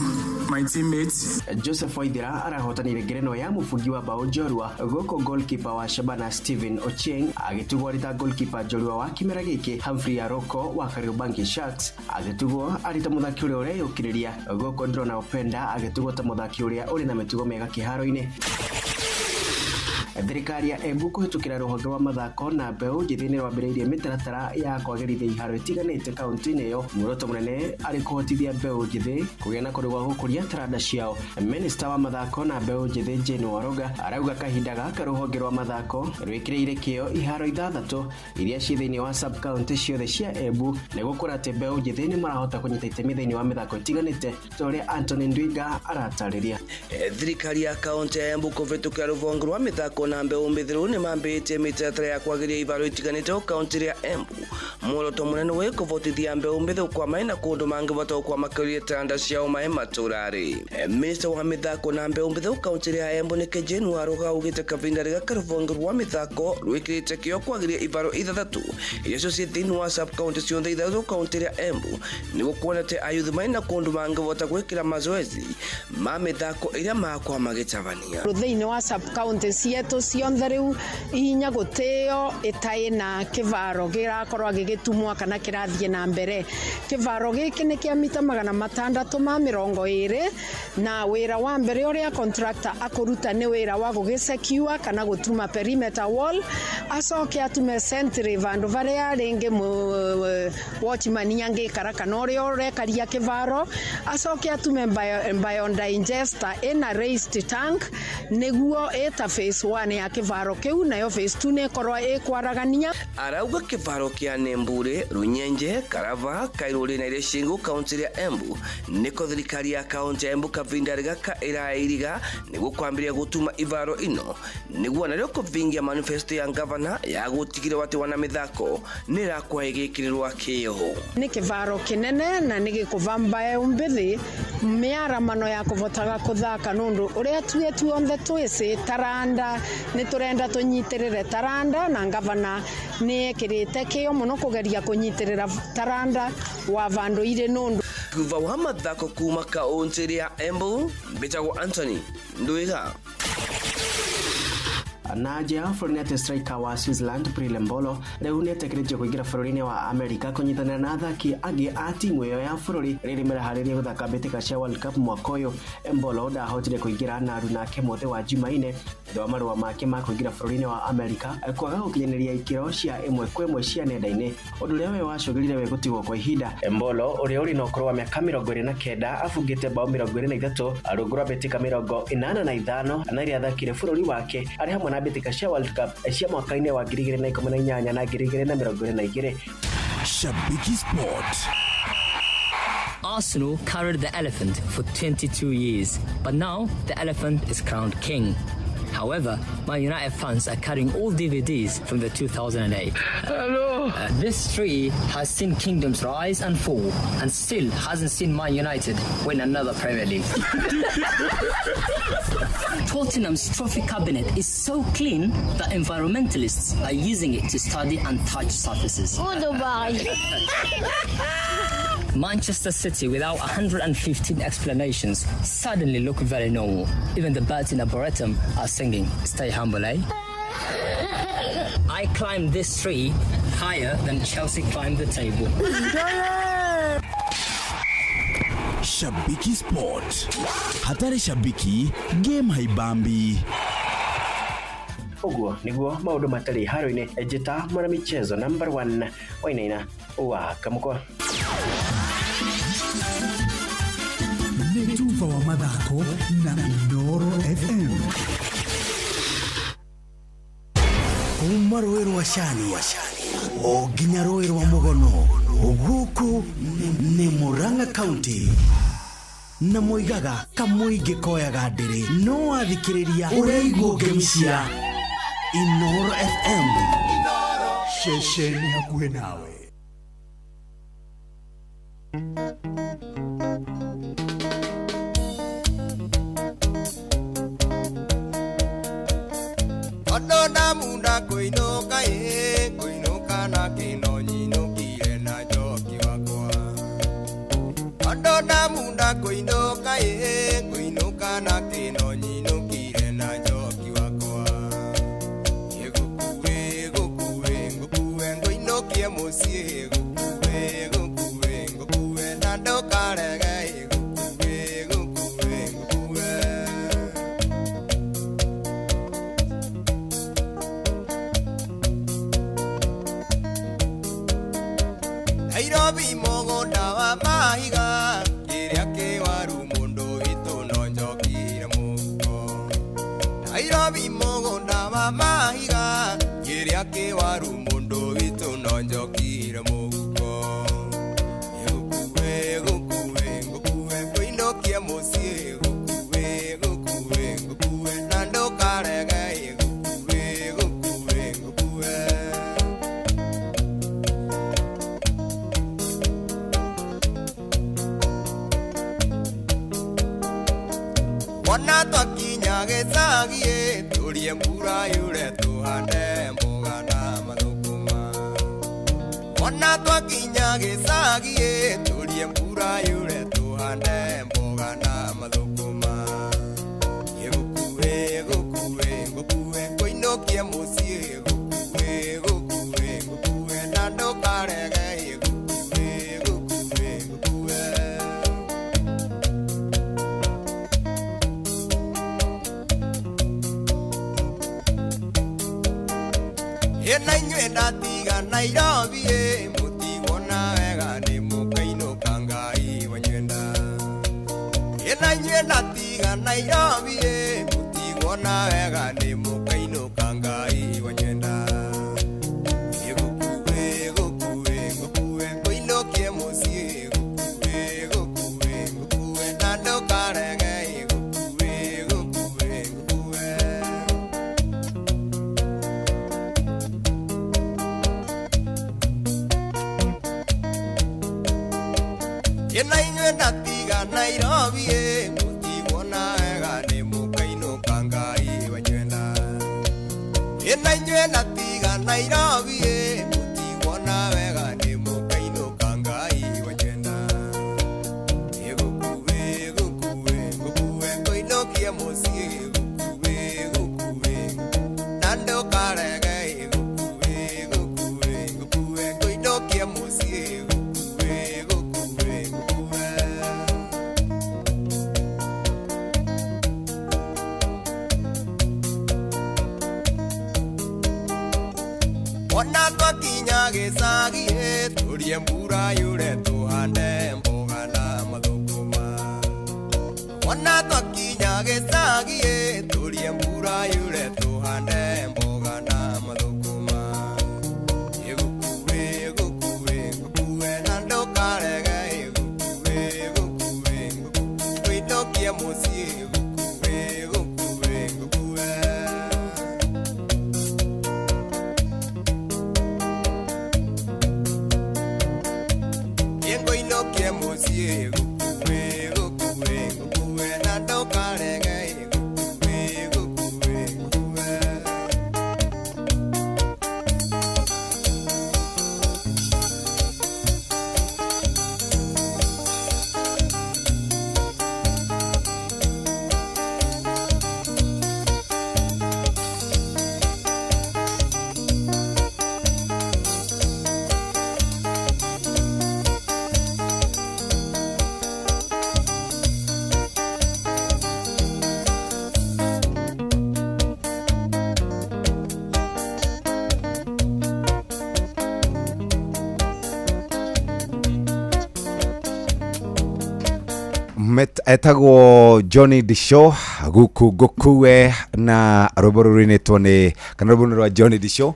my teammates. Joseph Waithera arahotanire ngerenwa ya mũbungi wa bao njorua gũkũ goalkeeper wa Shabana Steven Ochieng agĩtugwo arĩ ta goalkeeper njorua wa kĩmera gĩkĩ. Humphrey Aroko wa Kariobangi Sharks agĩtugwo arĩ ta mũthaki ũrĩa ũreyũkĩrĩria gũkũ Drona Openda agĩtugwo ta mũthaki ũrĩa ũrĩ na mĩtugo mĩega kĩharo-inĩ. Thirikari ya Embu kuhitukira ruhonge wa mathako na mbeũ njĩthĩ nĩ rwambĩrĩirie mĩtaratara ya kwagĩrithia iharo itiganĩte kaunti-inĩ ĩyo. Muoroto mũnene arĩ kũhotithia mbeũ njĩthĩ kũgĩa na kũndũ gwa gũkũria taranda ciao. Minista wa mathako na mbeũ njĩthĩ Jane Waroga arauga kahinda gaka rũhonge rwa mathako rwĩkĩrĩire kĩo iharo 6 iria ciĩ thĩinĩ wa sub county ciothe cia Embu nĩguo kũrora atĩ mbeũ njĩthĩ nĩ marahota kũnyita itemi thĩinĩ wa mĩthako itiganĩte ta ũrĩa Anthony Ndwiga aratarĩria. Thirikari ya kaunti ya Embu kũhĩtũkĩra rũhonge rwa mĩthako na mbeũ mbĩthĩrũ nĩ mambĩtie mĩtaratara ya kwagĩria iharo itiganĩte kaunti ya Embu. Muoroto mũnene wĩ kũhotithia mbeũ mbĩthĩrũ kwamaĩ na kũndũ mangĩhota kwamakĩria taranda ciao maĩ matũũra-rĩ. Minista wa mĩthako na mbeũ mbĩthĩrũ kaunti ya Embu nĩ Jane Waroga augĩte kavinda gaka rũhonge rwa mĩthako rwĩkĩrĩte kĩo kwagĩria iharo 6 iria ciĩ thĩinĩ wa sub county ciothe 3 kaunti ya Embu nĩguo kuona atĩ ayuthi maĩ na kũndũ mangĩhota gwĩkĩra mazoezi ma mĩthako ĩrĩa makwa magĩtabania. Thĩinĩ wa sub county cietũ cionthe rĩu ihinya gũtĩo ĩtarĩ na kĩvaro gĩrakorwo gĩgĩtumwo kana kĩrathiĩ na mbere. Kĩvaro gĩkĩ nĩ kĩa mita 620 na wĩra wa mbere ũrĩa contractor akũruta nĩ wĩra wa gũgĩsecure kana gũtuma perimeter wall, acoke atume sentry vandu varia rĩngĩ watchman angĩikara kana ũrĩa ũrekaria kĩvaro, acoke atume biodigester ĩna raised tank nĩguo ĩta phase 1 plan ya kivaro kiu nayo phase 2 nekorwa ikwaragania. Arauga kivaro kia Nembure, Runyenje, Karava, Kairuri na Ireshingu kaunti ya Embu niko thirikari ya kaunti ya Embu kavinda rigaka irairiga niguo kwambiria gutuma ivaro ino niguo nario kuvingia manifesto ya governor ya gutigire wati wana mithako nirakwa igikirirwa kiho. Ni kivaro kinene na nigikuvamba umbithi miaramano ya kuvotaga kuthaka nundu uria tuetu onthe twese Taranda ni turenda tunyitirire Taranda na governor ni ekirite kio muno kugeria kunyitirira Taranda wa vandu ire nundu. Kuva wa mathako kuma kaunti ya Embu Bitago Anthony Nduiga. Naja Flornette striker wa Switzerland Prile Mbolo leo netekereje kuingira bururi-ini wa America kunyitanira na athaki agi a timu iyo ya bururi riri meraharĩria guthaka mbĩtĩka cia World Cup mwaka ũyũ. Mbolo ndahotire kuingira na nake mothe wa Jumaine ndio marũa make ma kuingira bururi-ini wa America kwaga gukinyanĩria ikiro cia ĩmwe kwa ĩmwe cia nenda-inĩ ũndũ ũrĩa we wacũgĩrire we gutigwo kwa ihinda. Mbolo ũrĩa ũrĩ na ũkũrũ wa mĩaka 29 abungĩte bao 23 arũngũ rwa mbĩtĩka 45 na iria athakire bururi wake arĩ hamwe na mbĩtĩka cia World Cup cia mwaka-inĩ wa 2018 na 2022. Shabiki Sport. Arsenal carried the elephant for 22 years, but now the elephant is crowned king. However, Man United fans are carrying all DVDs from the 2008. Hello. This tree has seen kingdoms rise and fall, and still hasn't seen Man United win another Premier League. Tottenham's trophy cabinet is so clean that environmentalists are using it to study untouched surfaces. Manchester City, without 115 explanations, suddenly look very normal. Even the birds in Arboretum are singing, "Stay humble, eh?" I climbed this tree higher than Chelsea climbed the table. Shabiki Sport. Hatari shabiki, game haibambi. Uguo niguo maundu matari haro-ini ejeta mwana michezo number 1 Wainaina wa Kamukwa. Netuva wa mathako na Noro FM. Kuma rũĩ rwa Cania o nginya rũĩ rwa Mũgono gũkũ nĩ Murang'a County na moigaga kamũingĩ koyaga ndĩrĩ no wathikĩrĩria ũraigua ngemi cia Noro FM ceceni hakuhĩ nawe. Odona munda kuinuka na kino nyinukire na joki wakwa. Odona munda kuinuka na kino nyinukire na joki wakwa. Ngukuwe nguinukie musie ngukuwe na ndokarege Nairobi mũgũnda wa mahiga kĩrĩa kĩwaru mũndũ witũ no njokire mũhuko. Nairobi mũgũnda wa mahiga kĩrĩa kĩwaru mũndũ witũ no njokire mũhuko. Ngukuwe ngũinũkie mũciĩ ngukuwe na ndũkarege Wana twakinya gĩcagi tũrie mbura yure tuhande mboga na mathukuma. Wana twakinya gĩcagi tũrie mbura yure tuhande mboga na mathukuma. Ngukuwe ngũinũkie mũciĩ ngukuwe na ndũkarege Yena inywe ndatiga Nairobi mutigona wega ni mukainũka Ngai wanyenda. Yena inywe ndatiga Nairobi mutigona wega ni mukainũka Ena inywe ndatiga Nairobi mutigona wega ni mukaino kangai wanyenda Ena inywe ndatiga Nairobi mutigona wega ni mukaino kangai wanyenda Egukuwe gukuwe ngoino kia musie gukuwe nando karege gukuwe ngoino kia musie Ona twakinya gĩcagi tũrie mbura yure tũhande mboga na mathũkũma Ona twakinya gĩcagi tũrie mbura yure tũhande mboga na mathũkũma Gukuwe na ndũkarege gukuwe Ngũinũkie mũciĩ gukuwe Ngoinokie musie gukuwe na ndokarege gukuwe etagwo Johnny Disho gukuwe na robororine tone kana robororine rwa Johnny Disho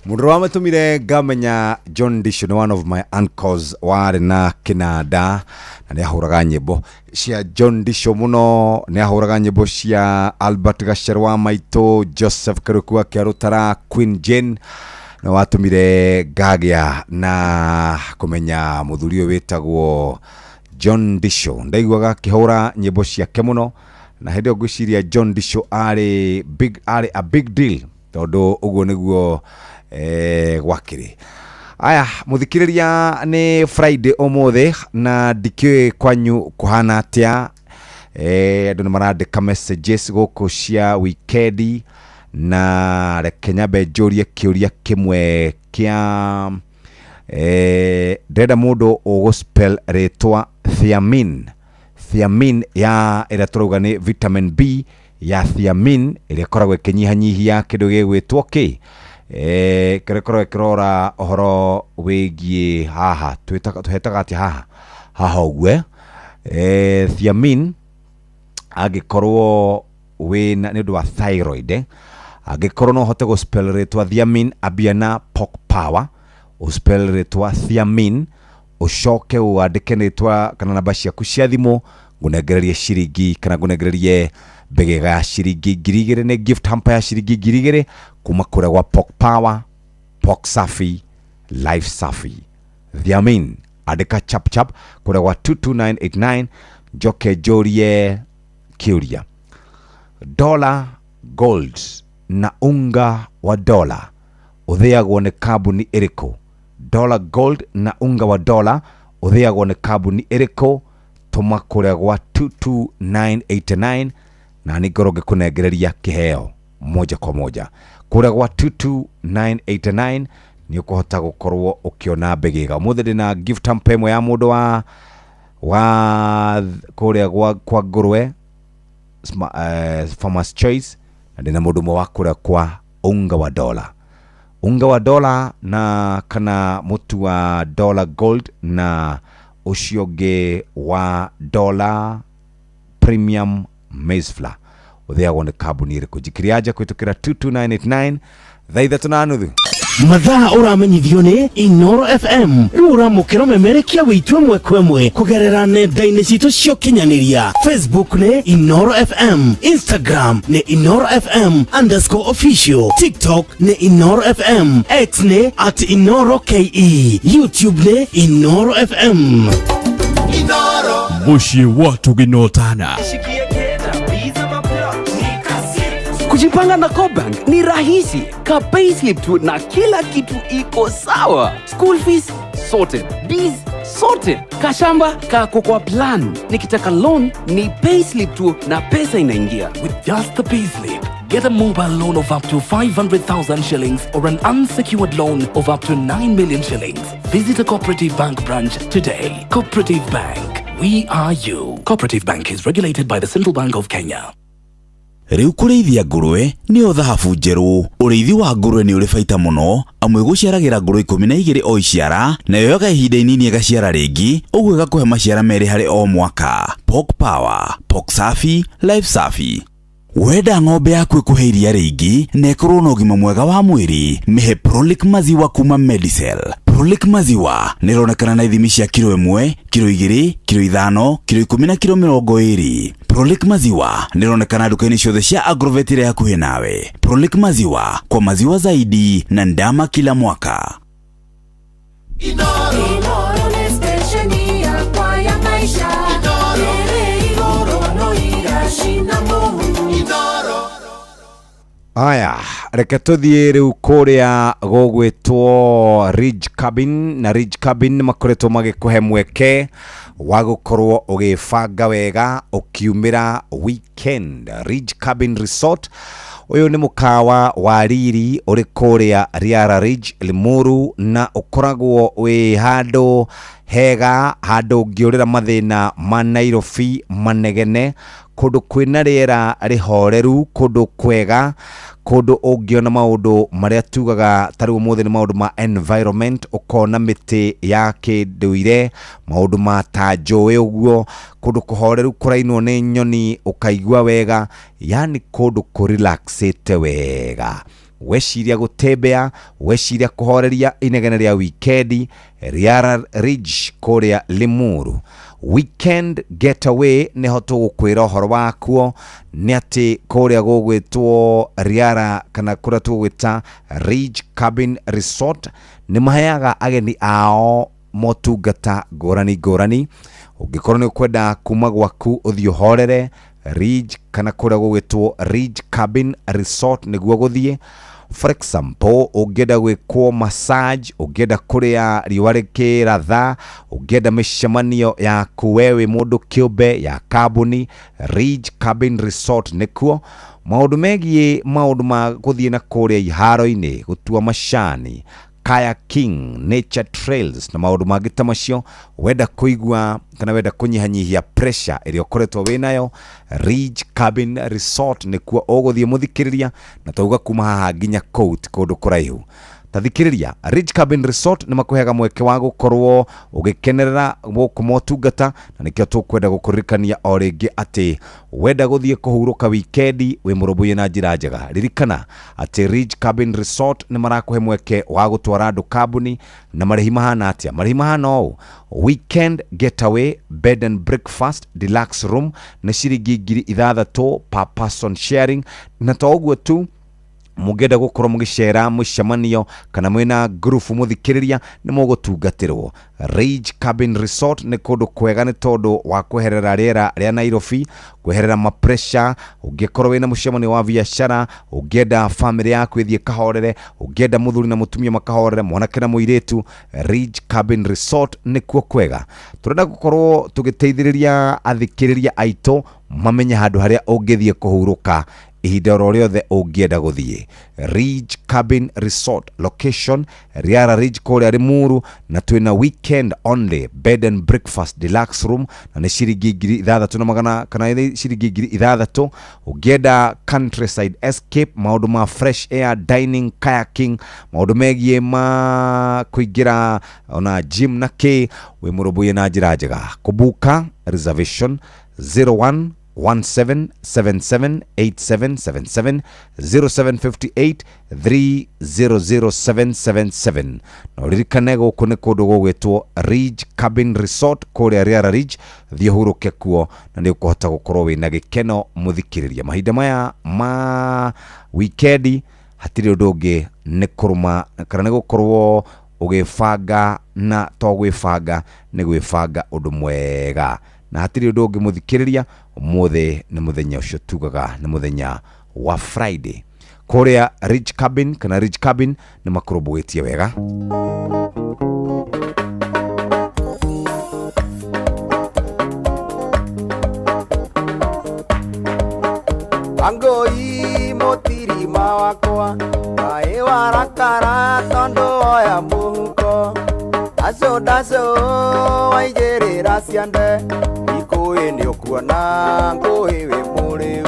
mundu wa matumire ngamenya John Disho ni one of my uncles wari na Kinanda na ni ahuraga nyimbo cia John Disho muno ni ahuraga nyimbo cia Albert Gasharwa Maito Joseph Karukua Kiarutara Queen Jane na watumire gagia na kumenya muthurio wetagwo John Disho ndaigwaga kihora nyimbo ciake muno na hende ngwiciria John Disho ari a big deal tondu uguo niguo gwakiri aya muthikiriria ni Friday omothe na ndikwe kwanyu kuhana atia andu ni marandika messages guku cia weekend na rekenya benjoria kiuria kimwe kia ndenda mundu uguspell retwa thiamine ya ira turuga ni vitamin B ya thiamine ira koragwo ikinyihanyihia kindu gigwitwo ki kire kirora ohoro wigie haha tuhetaga ati haha ugue thiamine agikorwo wina ni undu wa thyroid agikorwo no hote guspell retwa thiamine abiana pork power uspell retwa thiamine ushoke uandike retwa kana namba ciaku cia thimu ngunegererie ciringi kana ngunegererie begega ya ciringi 2,000 ni gift hamper ya ciringi 2,000 kuma kure gwa pork power pork safi life safi thiamine andika chap kure gwa 22989 joke jorie kiuria dollar gold na unga wa dollar uthiagwo ni kambuni iriko dollar gold na unga wa dollar uthiagwo ni kambuni iriko tuma kure gwa 22989 na ni ngoroge kunengereria kiheo moja kwa moja kure gwa 22989 ni ukuhota gukorwo ukiona begega muthiri na gift hamper imwe ya mundu wa kure gwa kwa ngurwe Farmers Choice na ndina mundu mwe wa kure kwa unga wa dollar na kana mutu wa dollar gold na ucioge wa dollar premium maize flour uthiagwo ni kambuni iriku jikiriaja kwitukira 22989 thaitha tunanuthu mathaa uramenyithio ni Inoro FM uramukira memerekia witwe mwekwemwe kugerera nenda-ini citu cio kinyaniria Facebook ni Inoro FM, Instagram ni Inoro FM_official, TikTok ni Inoro FM, X ni @InoroKE, YouTube ni Inoro FM. Mushi watu ginotana. Kujipanga na Cobank ni rahisi. Ka payslip tu na kila kitu iko sawa. School fees sorted, bills sorted, kashamba kako kwa plan. Nikitaka loan ni payslip tu na pesa inaingia. With just the payslip, get a mobile loan of up to 500,000 shillings or an unsecured loan of up to 9 million shillings. Visit a Cooperative Bank branch today. Cooperative Bank, we are you. Cooperative Bank is regulated by the Central Bank of Kenya. Riu kurithia ngurwe ni othahabu njeru. Urithi wa ngurwe ni uri baita muno, amwe guciaragira ngurwe 12 o iciara, na yoga ihinda inini igaciara ringi, uguo igakuhe maciara meri hari o mwaka. Pork Power, Pork Safi, Life Safi. Wenda ng'ombe yaku ikuheiria ringi na ikorwo na ugima mwega wa mwiri, mihe Prolic maziwa kuma Medicel. Prolic maziwa nironekana na ithimi cia kilo 1, kilo 2, kilo 5, kilo 10 na kilo 20. Prolic maziwa nironekana duka-ini ciothe cia Agrovet iria hakuhi nawe. Prolic maziwa, kwa maziwa zaidi na ndama kila mwaka. Inoro ni stesheni yakwa ya maisha. Inoro no igashina Mungu. Aya, reke tuthie riu kuria gugwitwo Ridge Cabin, na Ridge Cabin makoretwo magikuhe mweke wa gukorwo ugifanga wega ukiumira weekend. Ridge Cabin Resort uyu ni mukawa wa riri uri kuria Riara Ridge Limuru, na ukoragwo wi handu hega, handu ngiurira mathina ma Nairobi manegene, kundu kwina riera rihoreru, kundu kwega, kundu ungiona maundu maria tugaga tari umuthi ni maundu ma environment, ukona miti ya kinduire, maundu ma tanjui uguo, kundu kuhoreru kurainwo ni nyoni ukaigua wega, yani kundu kurelaxite wega. Weciria gutembea, weciria kuhoreria inegene ria weekend, Riara Ridge kuria Limuru. Weekend getaway ni hoto gukwira horo wakuo ni ati kuria gugwitwo Riara kana kuria tugwita Ridge Cabin Resort ni maheaga ageni ao motungata ngurani. Ungikorwo ni ukwenda kuma gwaku uthio horere Ridge kana kuria gugwitwo Ridge Cabin Resort niguo guthie. For example, ungenda gwikwo massage, ungenda kuria riũa rikiratha, ungenda mishemanio ya kuwewe mundu kiumbe ya kabuni, Ridge Cabin Resort nikuo. Maundu megie maundu ma guthie na kuria iharo-ini, gutua macani, kayaking, nature trails na maundu mangĩ ta macio. Wenda kuigua kana wenda kunyihanyihia pressure iria ukoretwo winayo, Ridge Cabin Resort nikuo uguthie muthikiriria, na tauga kuma haha nginya Coast kundu kuraihu. Tathikiriria, Ridge Cabin Resort ni makuhega mweke wa gukorwo ugikenerera guku motungata, na nikio tukwenda gukuririkania o ringi ati wenda guthie kuhuruka weekend wi murubuye na njira njega. Ririkana ati Ridge Cabin Resort ni marakuhe mweke wa gutwara andu kabuni, na marihi mahana atia. Marihi mahana o weekend getaway, bed and breakfast, deluxe room na ciringi 6,000 per person sharing. Na to uguo tu, mugenda gukorwo mugicera mucemanio kana mwina group muthikiriria ni mugutungatirwo. Ridge Cabin Resort ni kundu kwega ni tondu wa kweherera riera ria Nairobi, kweherera ma pressure. Ungikorwo wina mucemanio wa biashara, ungienda family yaku ithie kahorere, ungienda muthuri na mutumia makahorere, mwanake na muiretu, Ridge Cabin Resort ni kuo kwega. Turenda gukorwo tugiteithiriria athikiriria aito mamenye handu haria ungithie kuhuruka ihinda oro riothe ungienda guthie. Ridge Cabin Resort location Riara Ridge kuria Limuru, na twina weekend only bed and breakfast deluxe room na ni ciringi 6,000 kana ciringi 6,000. Ungienda countryside escape, maundu ma fresh air, dining, kayaking, maundu megie ma kuingira ona gym na ki, wi murubuye na njira njega. Kubuka reservation 0117778777 0758300777. na uririkane guku ni kundu gugwitwo Ridge Cabin Resort kuria Riara Ridge. Thie huruke kuo na ni ukuhota gukorwo wina gikeno muthikiriria. Mahinda maya ma weekend hatiri undu ungi ni kuruma kana ni gukorwo ugifanga, na to gwifanga ni gwifanga undu mwega na hatiri undu ungimuthikiriria umuthe ni muthenya ucio tugaga ni muthenya wa Friday kuria Rich Cabin kana Rich Cabin ni makurubwitie wega Angoi motirima wakwa Kae warakara tondo oya muhuko Aso daso waigerera ciande Ikoe ni okuona ngoe we muriu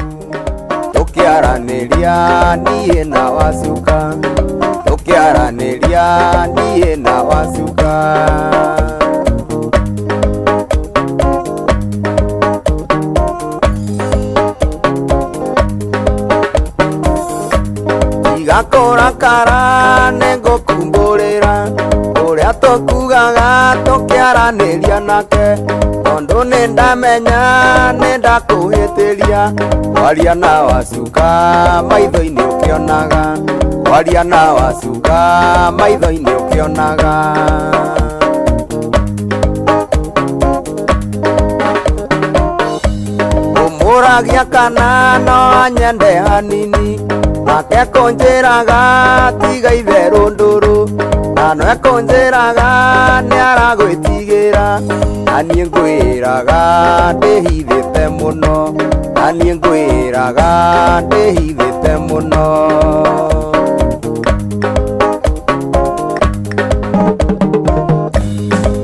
Tukiaraniria niye na wasuka Tukiaraniria niye na wasuka Gakorakara nengo kumborera Uria tokugaga tukiaraniria nake Tondo nindamenya nindakuhitiria Waria na wasuka maitho-ini ukionaga Waria na wasuka maitho-ini ukionaga Umuragia kana no anyende hanini Nake konjeraga tiga itherũ ndũrũ Nano ekonjeraga nĩ aragwĩtigĩra Naniĩ ngwĩraga ndĩhithĩte mũno Naniĩ ngwĩraga ndĩhithĩte mũno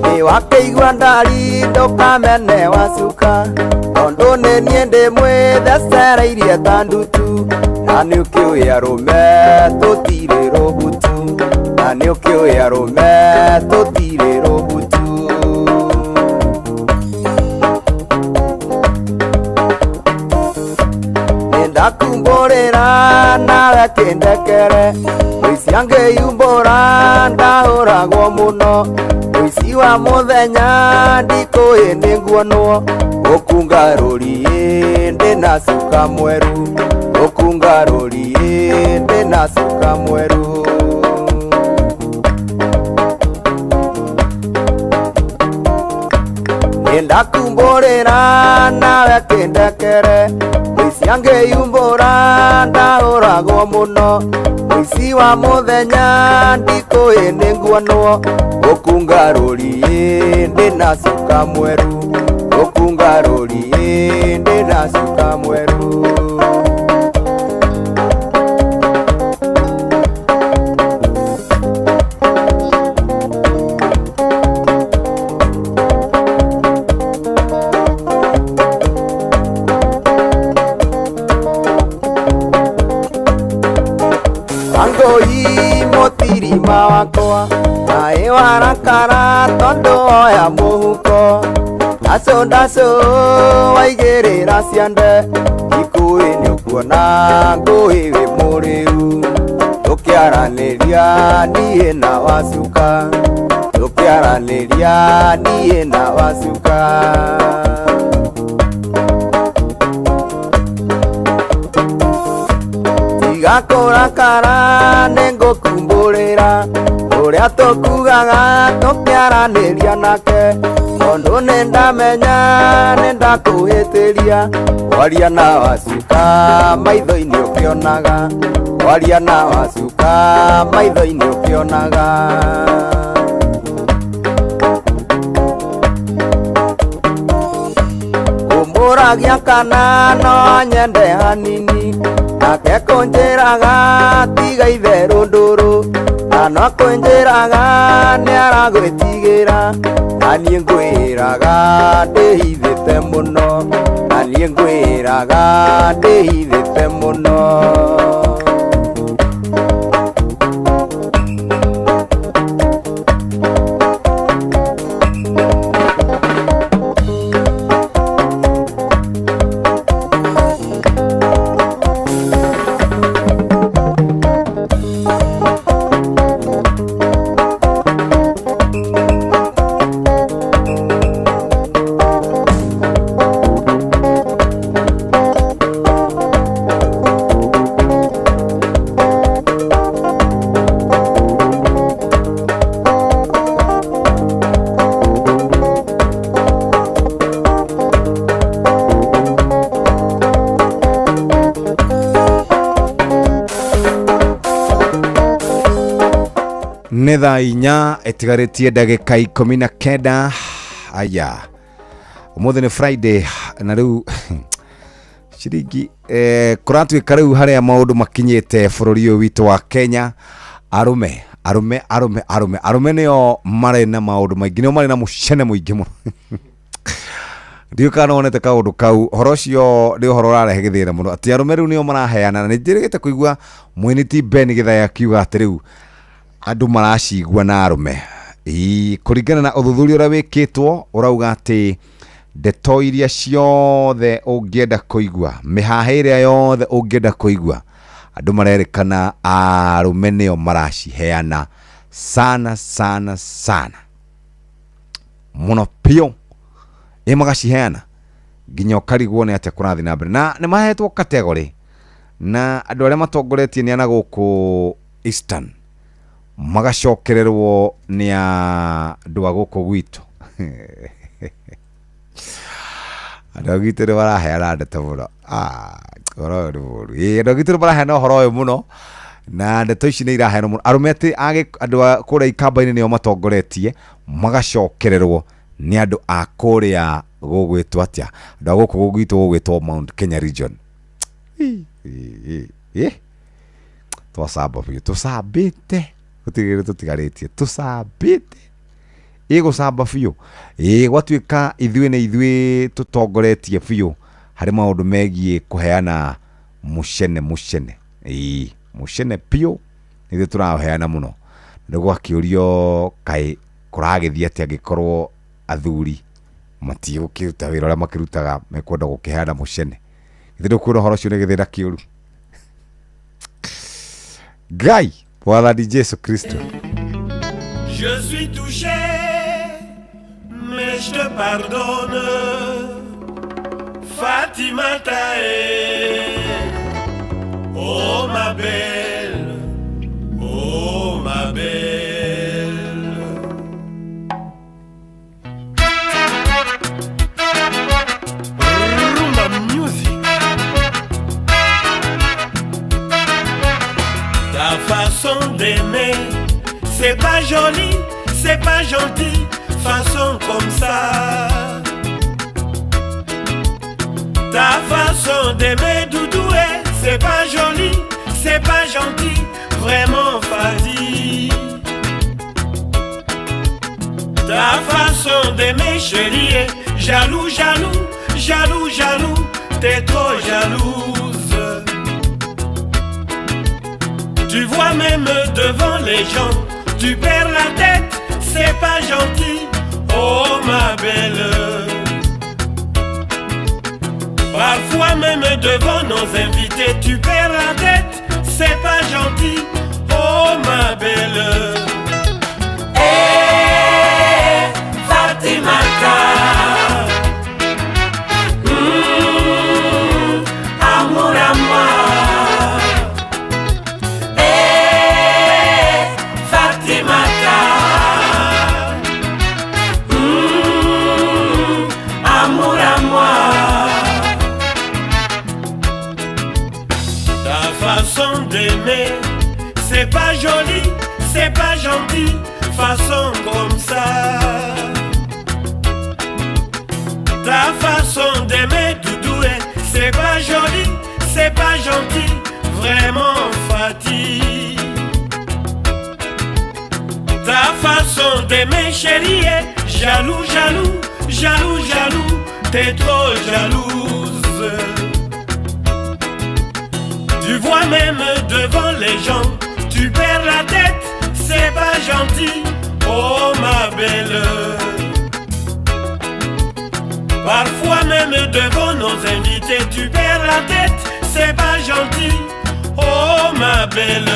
Nĩ wakĩigua ndari ndũkamene wacuka Tondũ nĩ niĩ ndĩmwĩthecereirie ta ndutu Na nĩ ũkĩũĩ arũme tũtirĩ rũbutu Na nĩ ũkĩũĩ arũme tũtirĩ rũbutu Nĩndakumbũrĩra nawe kĩndekere Mũici angĩyumbũra ndahũragwo mũno Mũici wa mũthenya ndikũĩ nĩ nguonwo Gũkunga rũri ndĩna cuka mweru Okunga rori ndina cuka mweru Nindakumbũrĩra nawe kĩndekere Mũici angĩyumbũra ndahũragwo mũno Mũici wa mũthenya ndikũĩ nĩ nguonwo Okunga rori ndina cuka mweru Okunga rori ndina cuka mweru Angoi motirima wakwa Kae warakara tondo oya muhuko Daso daso waigerera ciande Ikuĩ nĩ ũkuona ngũĩ wĩ mũrĩu Tũkĩaranĩria niĩ na wacuka Tũkĩaranĩria niĩ na wacuka Gakũrakara nĩngũkumbũrĩra Ũrĩa tũkugaga tũkĩaranĩria nake Tondũ nĩndamenya nĩndakũhĩtĩria Waria na wacuka maitho-ini ũkĩonaga Waria na wacuka maitho-ini ũkĩonaga Ũmũragia kana no nyende hanini Nake konjeraga tiga itherũ ndũrũ Nano akwenjeraga nĩ aragwĩtigĩra Naniĩ ngwĩraga ndĩhithĩte mũno Naniĩ ngwĩraga ndĩhithĩte mũno nä thaa inya ĩtigarĩtie ndagĩka 19. Aya ũmũthĩ nĩ Friday na rĩu ciringi kũratuĩka rĩu harĩa maũndũ makinyĩte bũrũri ũyũ witũ wa Kenya. Arume nĩo marĩ na maũndũ maingĩ, nĩo marĩ na mũcene mũingĩ mũno. Ndiũ kana onete kaũndũ kau. Ũhoro ũcio nĩ ũhoro ũrarehe gĩthĩna mũno, atĩ arume rĩu nĩo maraheana. Na nĩnjĩrĩgĩte kũigua mwene ti Ben Gĩthai akiuga atĩ rĩu andũ maracigua na arume. Kũringana na ũthuthuria ũrĩa wĩkĩtwo ũrauga atĩ ndeto iria ciothe ũngĩenda kũigua, mĩhaha ĩrĩa yothe ũngĩenda kũigua, andũ marerĩkana arume nĩo maraciheana sana mũno piũ. Magaciheana nginya ũkarigwo nĩ atĩa kũrathiĩ na mbere. Na nĩ mahetwo category, na andũ arĩa matongoretie nĩ ana gũkũ Eastern magacokererwo nĩ andũ a gũkũ gwitũ. Andũ a gwitũ nĩ maraheana ndeto mũno. Ũhoro nĩ mũru. Andũ a gwitũ nĩ maraheana ũhoro ũyũ mũno, na ndeto ici nĩ iraheanwo mũno. Arume atĩ andũ a kũrĩa ikamba-inĩ nĩo matongoretie magacokererwo nĩ andũ a kũrĩa gũgwĩtwo atĩa, andũ a gũkũ gwitũ gũgwĩtwo Mount Kenya region. Twacamba biũ, tũcambĩte, gũtigĩrĩre tũtigarĩtie, tũcambĩte gũcamba biũ. Gwatuĩka ithuĩ nĩ ithuĩ tũtongoretie biũ harĩ maũndũ megiĩ kũheana mũcene mũcene piũ, nĩ ithuĩ tũraheana mũno. Nĩguo akĩũrio kaĩ kũragĩthiĩ atĩ angĩkorwo athuri matigũkĩruta wĩra ũrĩa makĩrutaga mekwenda gũkĩheana mũcene. Ithuĩ ndũkuona ũhoro ũcio nĩ gĩthĩna kĩũru. Ngai Mwathani Jesu Kristo. Je suis touché, mais je te pardonne. Fatimata, oh ma belle, oh ma belle. Rumba music. Ta façon d'aimer, c'est pas joli, c'est pas gentil, façon comme ça. Ta façon d'aimer Doudoué, c'est pas joli, c'est pas gentil, vraiment Fadi. Ta façon d'aimer chérie, jaloux, t'es trop jalouse. Tu vois même devant les gens, tu perds la tête, c'est pas gentil, oh ma belle. Parfois même devant nos invités, tu perds la tête, c'est pas gentil, oh ma belle. Hey, Fatimata, amour à moi. Hey, Fatimata, amour à moi. Façon d'aimer, c'est pas joli, c'est pas gentil, façon comme ça. Ta façon d'aimer Doudoué, c'est pas joli, c'est pas gentil, vraiment Fati. Ta façon d'aimer chérie, jaloux, t'es trop jalouse. Tu vois même devant les gens, tu perds la tête, c'est pas gentil, oh ma belle. Parfois même devant nos invités, tu perds la tête, c'est pas gentil, oh ma belle.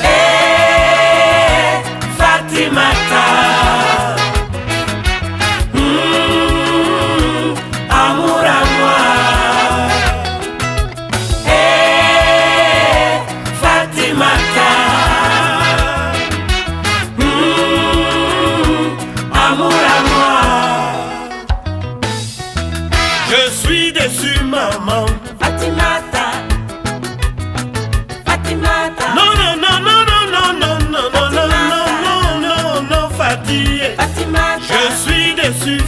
Hey, Fatimata, amour à moi. Amour à moi. Je suis déçu maman. Fatimata, Fatimata.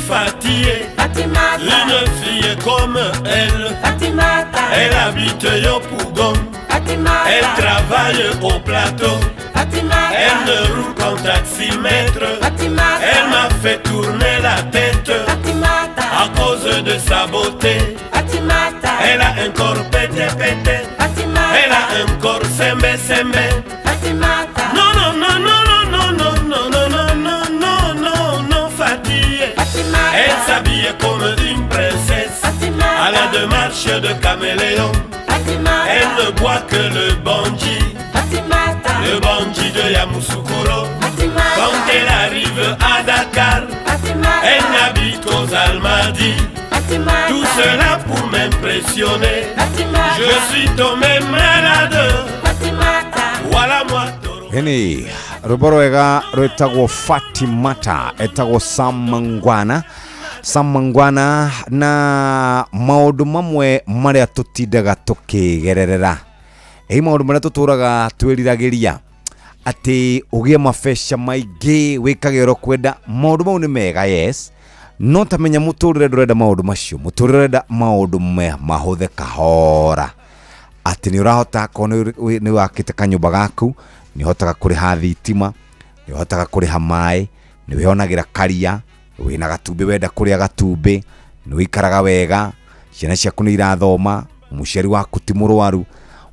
Fatih, Fatimata, une fille comme elle. Fatimata, Elle habite Yopougon. Fatimata, Elle travaille au plateau. Fatimata, Elle ne roule qu'en taximètre. Fatimata, Elle m'a fait tourner la tête Fatimata, à cause de sa beauté. Fatimata, Elle a un corps pété pété. Fatimata, Elle a un corps sembe sembe. Fatimata, Non non non non non non non non non non non non non Fatih. Fatimata, Elle s'habille comme une princesse à la démarche de caméléon. Fatimata, Elle ne boit que le bandit, Fatimata, le bandit de Yamoussoukro. Fatimata, Quand elle arrive à Dakar, Fatimata, elle n'habite qu'aux Almadies. Fatimata, Tout cela pour m'impressionner. Fatimata, Je suis tombé malade. Fatimata, Voilà moi. Hini rwimbo rwega rwitagwo Fatimata, etagwo Sam Mangwana, na maundu mamwe maria tutindaga tukigererera. Ei maundu maria tuturaga twiriragiria ati ugie mabesha maingi wikagiro kwenda maundu mau ni mega, yes, no tamenya muturire ndurenda maundu macio, muturire urenda maundu mahuthe kahora, ati ni urahota kona ni wakite kanyumba gaku, ni hotaga kuriha thitima, ni hotaga kuriha mai, ni wionagira karia, wina gatumbi wenda kuria gatumbi, ni wikaraga wega, ciana ciaku ni irathoma, muciari waku ti murwaru.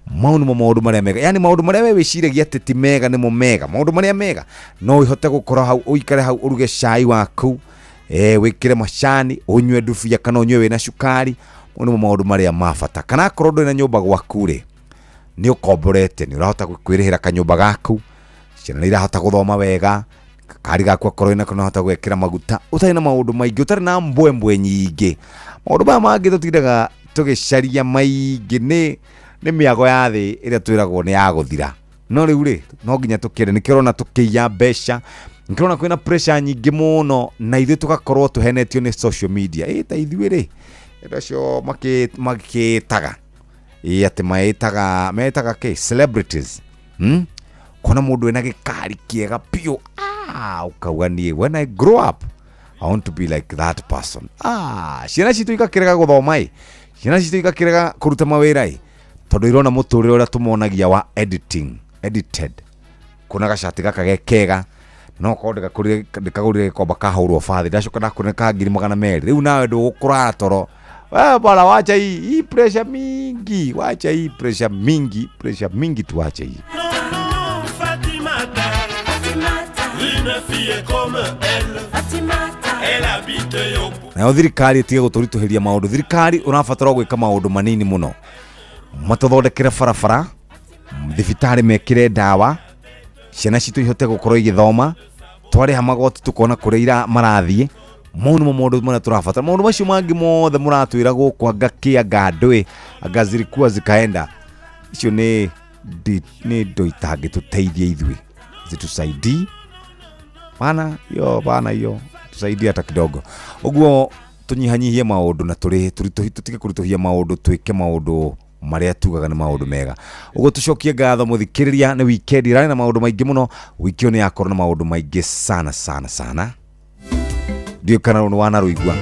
Maundu maria mega, yani maundu maria we wiciragia ati ti mega ni mo mega, maundu maria mega no ihote gukora hau, uikare hau uruge cai waku, wikire macani, unywe ndubia kana unywe wina cukari. Maundu maria mabata, kana akorwo ndwina nyumba gwaku ri ni ukomborete, ni urahota kwirihira kanyumba gaku, ciana ni irahota guthoma wega, kari gaku akorwo ina kana hota gwekira maguta, utari na maundu maingi, utari na mbwembwe nyingi. Maundu maya mangi tutindaga tugicaria maingi ni miago ya thi iria twiragwo ni ya guthira, no riu ri no nginya tukire, nikirona tukiya besha, nikirona kwina pressure nyingi muno, na ithu tugakorwo tuhenetio ni social media. Ta ithu ri ndacio makitaga ati metaga ke celebrities, kona mundu ena gikari kiega pio, ukauga nie when I grow up I want to be like that person. Ciana citu igakirega guthoma, ciana citu igakirega kuruta mawira, tondu irona muturire uria tumonagia wa edited, kuna gacati gaka gekega no kodeka ndikagurire gikomba kahurwo bathi, ndacoka ndakuna ka 200,000. Riu nawe ndugukura toro, bala wacha hii pressure mingi, wacha hii pressure mingi tuache hii. Fatimata, une fille comme elle. Fatimata, elle habite Yopougon. Na thirikari itige guturituhiria maundu, thirikari urabatara gwika maundu manini muno, matuthondekere barabara, thibitari mekire ndawa, ciana citu ihote gukorwo igithoma, twariha magoti tukona kuria marathie. Maundu maria turabatara, maundu macio mangi mothe muratwira guku ngakia ngandwi ngazirikua zikaenda, icio ni ndo itangi tuteithie ithui, zitusaidie bana yo tusaidie hata kidogo. Uguo tunyihanyihie maundu na tutige kurituhia maundu, twike maundu maria tugaga ni maundu mega. Uguo tucokie ngatho muthikiriria, ni weekend irani na maundu maingi muno, wiki ni yakorwo na maundu maingi sana. Ndio kana wana ruigwa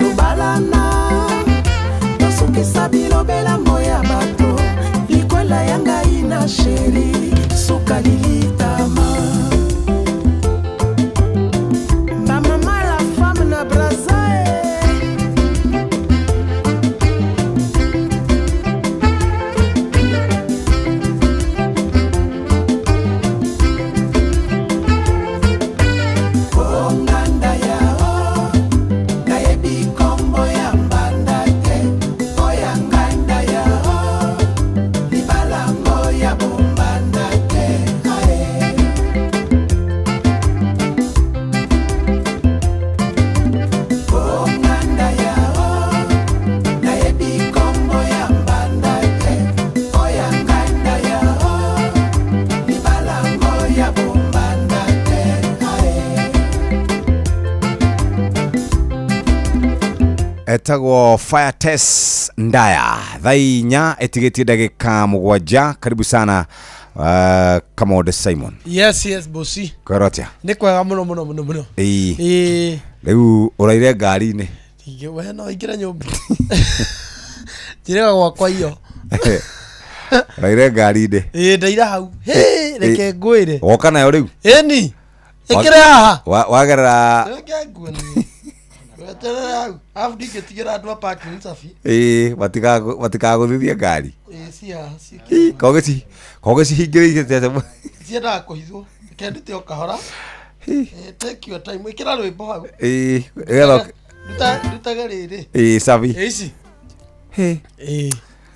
Lubalana tosukisa bilobela moya bato likola yanga ina sheri suka lilitama Bamama la femme na brazae etagwo Fire Test Ndaya thainya etigetie ndagika mugwanja. Karibu sana Kamode Simon. Yes bosi. Korotia Ni kwega muno. Riu uraire ngari ni Tige we no ingira nyumba. Jirega gwakwa iyo. Uraire ngari ni ndaira hau. Reke ngwire. Woka nayo riu. Eni. Ikire haha. Wagerera. Reke ngwire. Afdike tigira andwa parking safi. Matikaguthithia ngari. Si. Kogeci hingirite tete. Sienda kuhithwo. Kendite okahora. Take your time. Ikira rwimbo hau. Duta riri. Safi. Easy.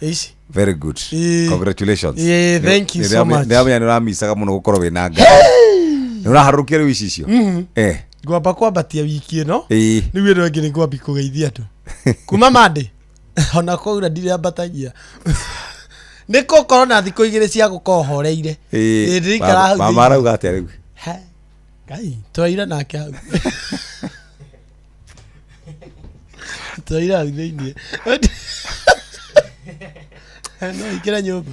Easy. Very good. Congratulations. Thank you so much. Ndamenya ni uramisaga muno gukorwo wina ngari. Ni uraharukia riu icio. Ngwamba kwambatia wiki ino niwe ndo ngine ngwambi kugeithia tu kuma mande ona kwaura ndire ambatagia niko korona thiko igire cia gukohoreire ndirikara hau mama rauga atia riu Ngai twaira nake hau twaira thini no ikira nyumba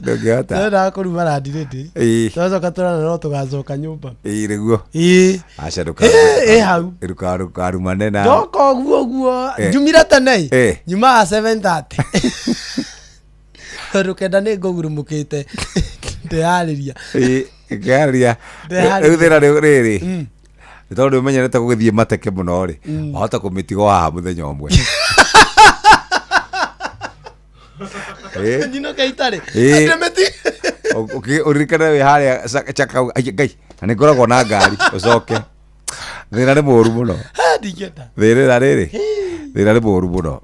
ndongehota nda kuruma randirete twacoka turana no tugacoka nyumba riguo acaruka hau iruka rumane na ndoko guo njumira tene nyuma 7:30 rukenda ni ngogurumukite ndehariria riu thira riri tondu umenyerete gugithie mateke muno ri wahota kumitigo haha muthenya umwe Nino kaitare. Ndemeti. Urikana we haria chaka ngai. Ani ngoragwo na ngari ucoke. Thira ni moru muno. Ndigeta. Thira riri. Thira ni moru muno.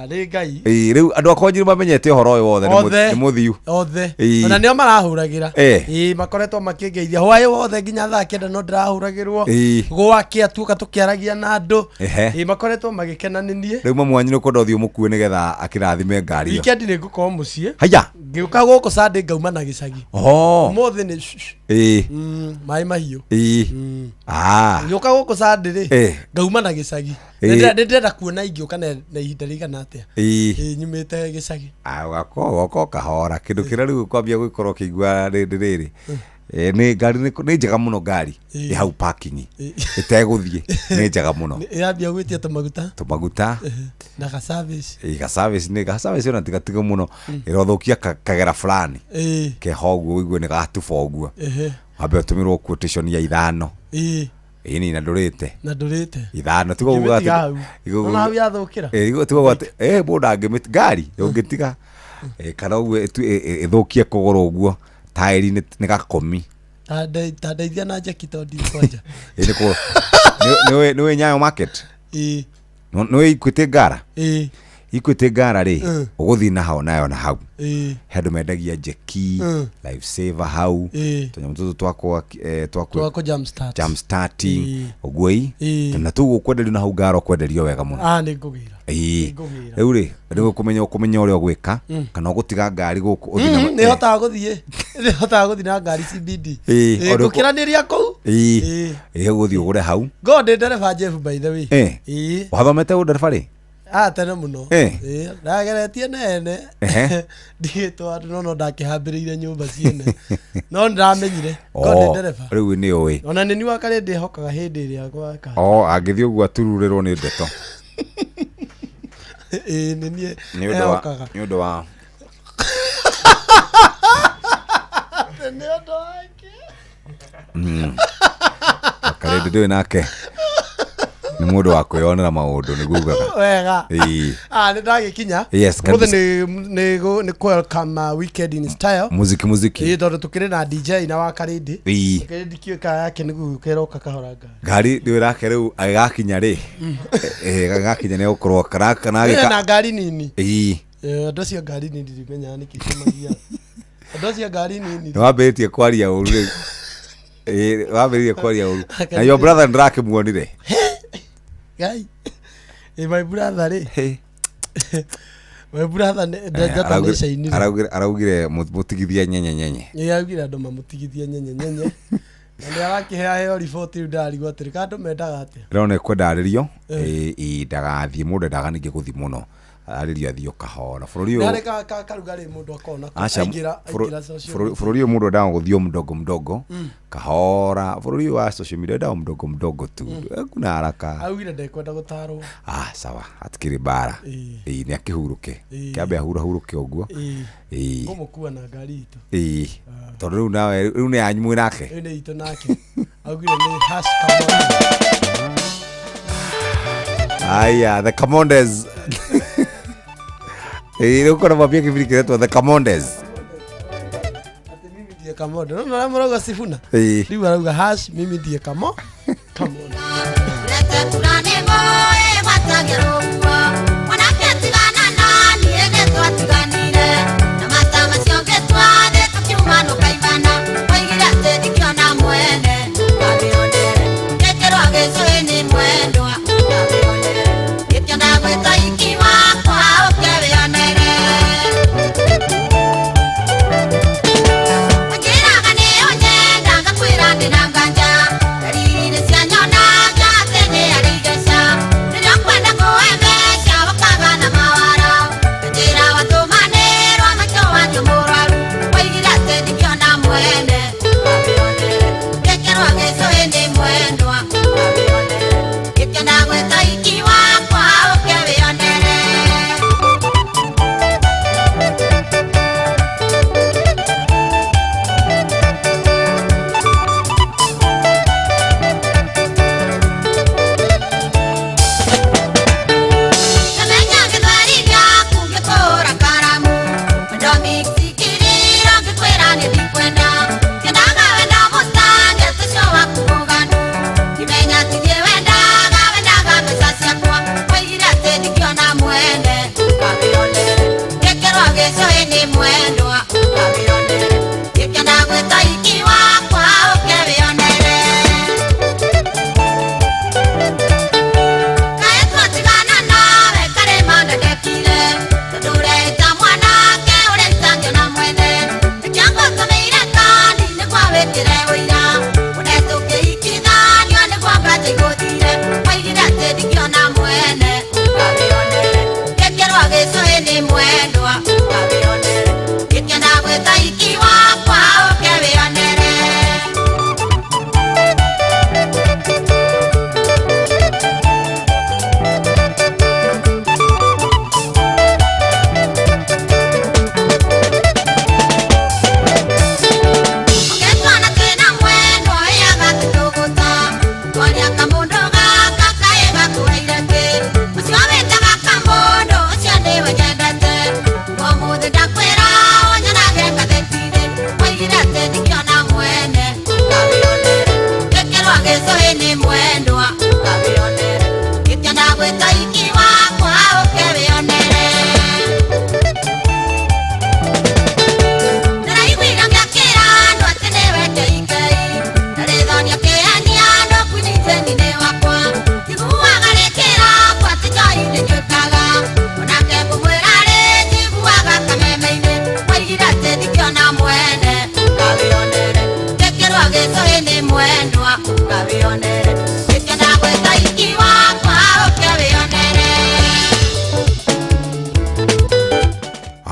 Ri ngai. Riu andu akonjiri mamenyete horo uyu wothe ni muthiu. Othe. Ona nio marahuragira. Makoretwo makingeithia hwaye wothe nginya thaa 9 no ndirahuragirwo. Gwake atuka tukiaragia na andu. Makoretwo magikenaninie. Riu mamwanyi no kondo thio mukue nigetha akirathime ngari. Weekend ni ngukorwo mucii. Haya. Ngiuka guku Sunday ngauma na gicagi. Mothe ni mai mahiu. Ngiuka guku Sunday ri ngauma na gicagi. Ndenda kuona ingioka na ihinda rigana atia. Nyumite gicagi. Ugako kahora kindu kira riu kwambia gukorwo kigwa riri. Ni ngari ni njega muno ngari ni hau parking iteguthie ni njega muno yambia gwitia tumaguta na ga service ona tigatiga muno irothukia kagera fulani kehoguo igwe ni gatufa uguo abe tumirwo quotation ya 5 ini na ndurite 5 tigo uga ona hau yathukira tigo gwate boda ngimit ngari ungitiga kana uguo ithukie kugoro uguo tairi ni gakomi tadeithia na jakito ndikwanja niwe Nyayo market niwe Equity Ngara Equity Ngara ri uguthi na hao nayo na hau hendu mendagia jeki life saver hau tunyamutu twako jam start ugui na tu kwenderio na hau Ngara kwenderio wega muno ni ngugira riu ri ndio kumenya uria gwika kana gutiga ngari guku uthina ni hotaga guthie na ngari CBD gukiraniria ku guthie ugure hau god ndereba Jeff by the way wathomete ndereba ri tene muno ndageretie nene ndigitwa no ndakihambiriire nyumba ciene no ndamenyire ngone ndereba riu ni oi ona ni wakare ndihokaga hindi ria gwaka angithio gwa tururirwo ni ndeto ni undu wa kare ndio nake ni mundu wa kwionera maundu ni gugaga wega ni ndagikinya muthe ni welcome weekend in style muziki tondu tukiri na DJ na wakarindi tukiri kiuka yake ni gukeroka kahoranga ngari ndio rake riu agakinya ri agakinya ni ukorwo karaka na ngari nini ndo cia ngari nini ndimenya ni kicumagia ndo cia ngari nini wambetie kwaria uru ri wambetie kwaria uru na your brother ndrake muonire guy my brother my brother ndajata nisha ini araugire mutigithia nyenye yaugire ndo mamutigithia nyenye ndio arakihea heo report ndari gwatirika andu mendaga atia rone kwendaririo ndagathie mundu ndaganike guthi muno ariria thio kahora bururi uyu karugari mundu akona aingira bururi uyu mundu ndaga guthio mdogo kahora bururi wa social media ndaga mdogo tu kuna haraka augire ndekwenda gutarwo sawa atikiri bara ni akihuruke kiambe ahuruke uguo ngomukua na ngari itu tondu riu nawe riu ni anyumwe nake ni itu nake augire ni hash Kamonde aya the Kamondes uko na mapia kibiri kiretwa the Kamondes mimi ndiye Kamonde no na mroga sifuna riu arauga hash mimi ndiye Kamonde leta turane moe matagero mwana ketigana nani ene twatiganire na matama cionge twade tukiumano kaibana oigira te dikiona mwene kabione kekero agezo ni mwendwa kabione kityona gweta ikiwa kwa okebeonere akira gane onye ndanga kwira ndinanganja dalili sianyona gatene aligesha ndio kwenda kuemesha wakagana mawara kujira watu manero amachoa nyumuraru waigira te dikiona mwene kabione kekero agezo ende mwendwa kabione kityona gweta ikiwa kwa okebeonere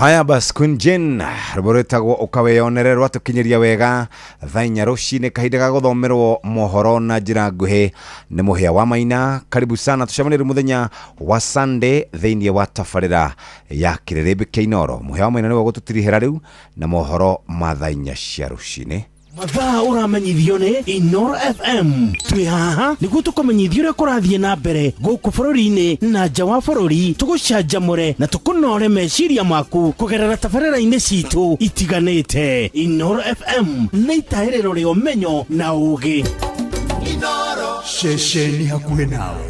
Haya bas Queen Jane ruboretagwo ukaweyonererwa tukinyiria wega thainya rucine kahinda ga guthomerwo mohoro na njira nguhi ni muhia wa Maina. Karibu sana tucamanire muthenya wa Sunday thiini wa tafarira ya Kiriribi Keinoro. Muhia wa Maina ni gututirihera riu na mohoro ma thainya cia rucine. Mathaa uramenyithio ni Inoro FM. Twi haha niguo tukumenyithio uria kurathie na mbere guku bururi-ini na nja wa bururi, tugucanjamure na tukunore meciria maku kugerera tabarĩra-inĩ citu itiganĩte. Inoro FM nĩ itaĩrĩro rĩa ũmenyo na ũũgĩ. Inoro ceceni hakuhĩ nawe.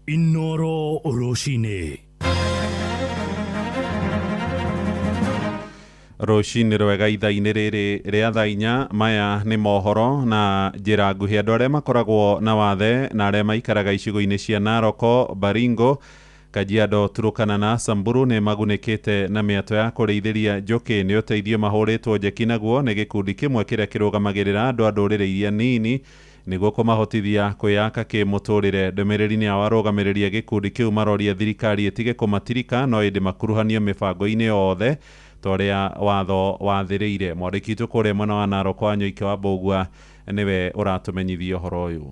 Inoro Roshine. Roshine rwega ithaa-inĩ rĩrĩ rĩa thaa inya. Maya nĩ mohoro na njĩra nguhĩ. Andũ arĩa makoragwo na wathe na arĩa maikaraga icigo-inĩ cia Naroko, Baringo, Kajiado, Turkana na Samburu nĩ magunĩkĩte na mĩato ya kũrĩithĩria njũkĩ. Nĩ ũteithio mahũrĩtwo njeki naguo nĩ gĩkundi kĩmwe kĩrĩa kĩrũgamagĩrĩra andũ a ndũrĩrĩ iria nini nĩguo kũmahotithia kwĩyaka kĩmũtũrĩre. Ndũmĩrĩri-inĩ ya warũgamĩrĩria gĩkundi kĩu maroria thirikari ĩtige kũmatirika no ĩndĩ makuruhanio mĩbango-inĩ yothe torĩa watho wathĩrĩire. Mwandĩki witũ kũrĩa mwena wa Naroko wa Nyoike wa Mbũgua nĩwe ũratũmenyithia ũhoro ũyũ.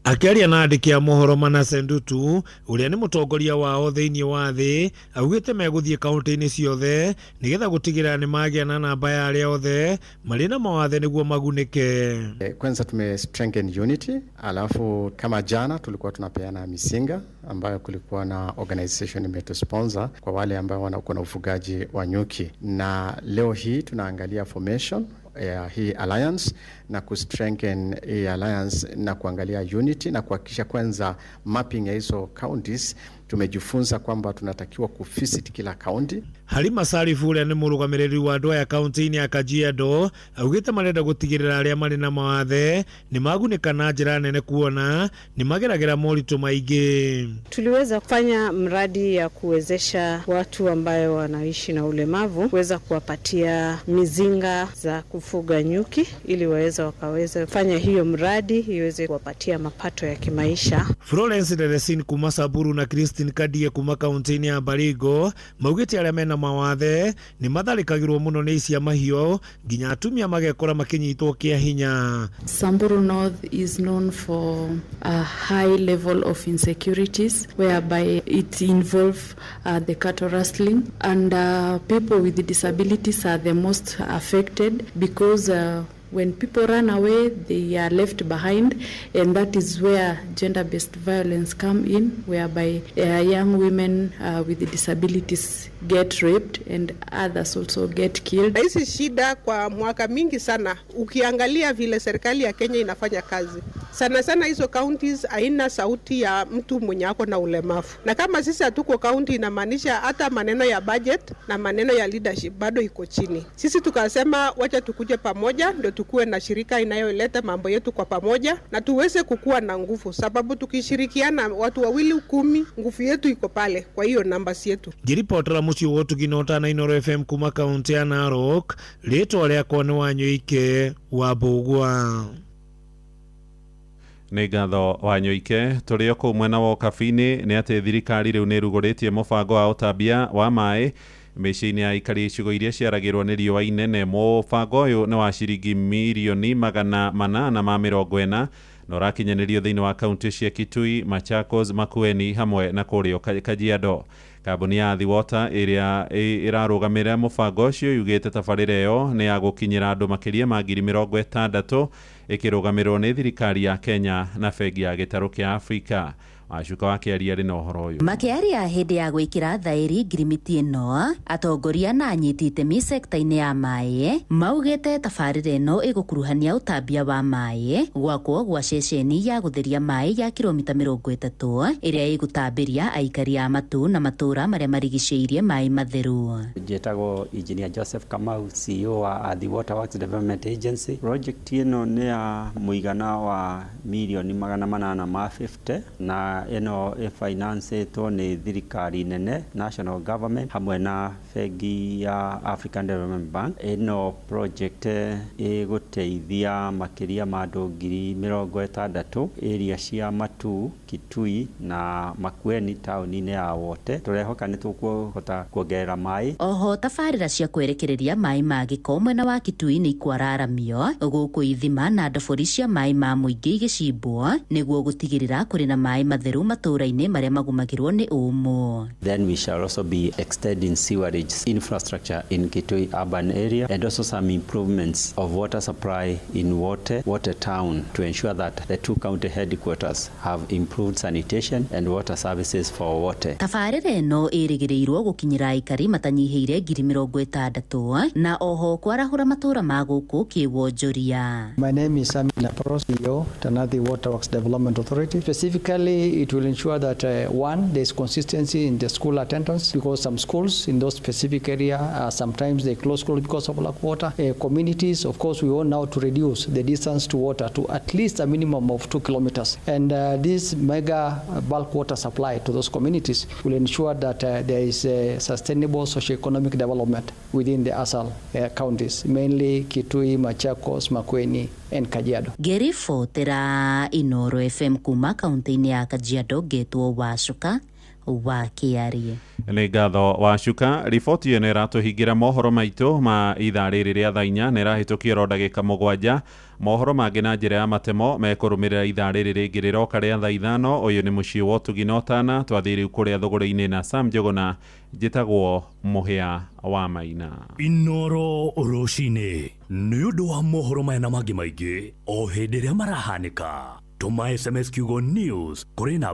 Akiaria na andĩki a mohoro Manasseh Ndutu uria ni mutongoria wao thiini wa thi augite meguthie kaunti-ini ciothe nigetha gutigira ni magia na namba ya aria othe mari na mawathe niguo magunike. Kwanza tume strengthen unity, alafu kama jana tulikuwa tunapeana misinga ambayo kulikuwa na organization imetusponsor kwa wale ambao wanakuwa na ufugaji wa nyuki, na leo hii tunaangalia formation ya hii alliance na kustrengthen hii alliance na kuangalia unity na kuhakikisha kwanza mapping ya hizo counties. Tumejifunza kwamba tunatakiwa kuvisit kila county. Halima Sarifu uria ni murugamiriri wa andũ aya kaunti-ini ya Kajiado augite marenda gutigirira aria mari na mawathe ni magunĩka na njĩra nene kuona ni mageragĩra moritũ maingĩ. Tuliweza kufanya mradi ya kuwezesha watu ambayo wanaishi na ulemavu kuweza kuwapatia mizinga za kufuga nyuki ili wakaweza kufanya hiyo mradi iweze kuwapatia mapato ya kimaisha. Florence Deresin kuma Samburu na Christine Kadie kuma kaunti-ini ya Baringo maugite aria mena mawathe ni matharikagirwo muno ni cia mahio nginya atumia magekora makinyitwo kia hinya. Samburu North is known for a high level of insecurities whereby it involves the cattle rustling, and people with disabilities are the most affected because when people run away, they are left behind, and that is where gender-based violence come in, whereby young women with disabilities get raped and others also get killed. Hizi shida kwa mwaka mingi sana, ukiangalia vile serikali ya Kenya inafanya kazi. Sana sana hizo counties haina sauti ya mtu mwenye ako na ulemavu. Na kama sisi hatuko county, inamaanisha hata maneno ya budget na maneno ya leadership bado iko chini. Sisi tukasema wacha tukuje pamoja ndio tukue na shirika inayoleta mambo yetu kwa pamoja na tuweze kukua na nguvu, sababu tukishirikiana watu wawili 10 nguvu yetu iko pale. Kwa hiyo numbers yetu. Jiripotera mucio wotu ginota na Inoro FM kuma kaunti ya Narok, rĩtwa rĩakwa nĩ wa Nyoike wa Mbũgua. Nĩ ngatho wa Nyoike. Tũrĩ o kũu mwena wa Kabini nĩ atĩ thirikari rĩu nĩ ĩrugũrĩtie mũbango wa ũtambia wa maĩ mĩciĩ-inĩ ya aikari icigo iria ciaragĩrwo nĩ riũa inene. Mũbango ũyũ nĩ wa ciringi mirioni 840 na ũrakinyanĩrio thĩinĩ wa kaunti cia Kitui, Machakos, Makueni hamwe na kũrĩa Kajiado. Kambuni ya The Water ĩrĩa ĩrarũgamĩrĩra mũbango ũcio yugĩte tabarĩra ĩyo nĩ ya gũkinyĩra andũ makĩria ma 60,000 ĩkĩrũgamĩrĩrwo nĩ thirikari ya Kenya na bengi ya gĩtarũ kĩa Afrika. Wacuka wakiaria rĩ na ũhoro ũyũ. Makiaria hĩndĩ ya gwĩkĩra thaĩri ngirimiti ĩno, atongoria na anyiti itemi sekta-inĩ ya maĩ maugĩte tabarĩra ĩno ĩgũkuruhania ũtambia wa maĩ gwakwo gwa ceceni ya gũtheria maĩ ya kilomita 30 ĩrĩa ĩgũtambĩria aikari a matu na matũra marĩa marigicĩirie maĩ matheru. Njĩtagwo Engineer Joseph Kamau, CEO wa The Water Works Development Agency. Project ĩno nĩ ya mũigana wa milioni 850 na ĩno ĩfinancĩtwo nĩ thirikari nene, national government, hamwe na bengi ya African Development Bank. Ĩno project ĩgũteithia makĩria ma andũ 60,000 area cia Matu, Kitui na Makueni taũni-inĩ ya Wote. Tũrehoka nĩ tũkũhota kuongerera maĩ. Oho tabarĩra cia kwerekereria maĩ ma gĩko mwena wa Kitui nĩ ikwararamio gũkũ ithima na ndabũri cia maĩ ma mũingĩ igĩcimbwo nĩguo gũtigĩrĩra kũrĩ na maĩ matheru matũra-inĩ marĩa magumagĩrwo nĩ ũmũ. Then we shall also be extending sewerage infrastructure in Kitui urban area and also some improvements of water supply in Water town to ensure that the two county headquarters have improved sanitation and water services for Wote. Tabarĩra ĩno ĩrĩgĩrĩirwo gũkinyĩra aikari matanyihĩire 60,000 na oho kwarahũra matũra ma gũkũ kĩwonjoria. My name is Sami Naporo, CEO, Tanathi Waterworks Development Authority. Specifically, it will ensure that one, there's consistency in the school attendance, because some schools in those specific area sometimes they close school because of lack of water. Communities, of course, we want now to reduce the distance to water to at least a minimum of 2 kilometers. And this mega bulk water supply to those communities will ensure that there is sustainable socio-economic development within the ASAL counties, mainly Kitui, Machakos, Makueni, and Kajiado. Ngĩribotera Inooro FM kuma kaunti-inĩ ya Kajiado, ngetwo Wacuka wakiarie. Nĩ ngatho Wacuka. Riboti ĩno ĩratũhingĩra mohoro maitũ ma ithaa rĩrĩ rĩa thaa 4 na ĩrahĩtũkia oro ndagĩka 7. Mohoro mangĩ na njĩra ya matemo mekũrũmĩrĩra ithaa rĩrĩ rĩngĩ rĩroka rĩa thaa 5. Ũyũ nĩ mũciĩ wa Ũtugi na Ũtana. Twathiĩ rĩu kũrĩa thũgũrĩ-inĩ na Sam Njũgũna. Njĩtagwo Mũhĩa wa Maina. Inooro rũcinĩ nĩ ũndũ wa mohoro maya na mangĩ maingĩ o hĩndĩ ĩrĩa marahanĩka. Tũma SMS kiugo news kũrĩ na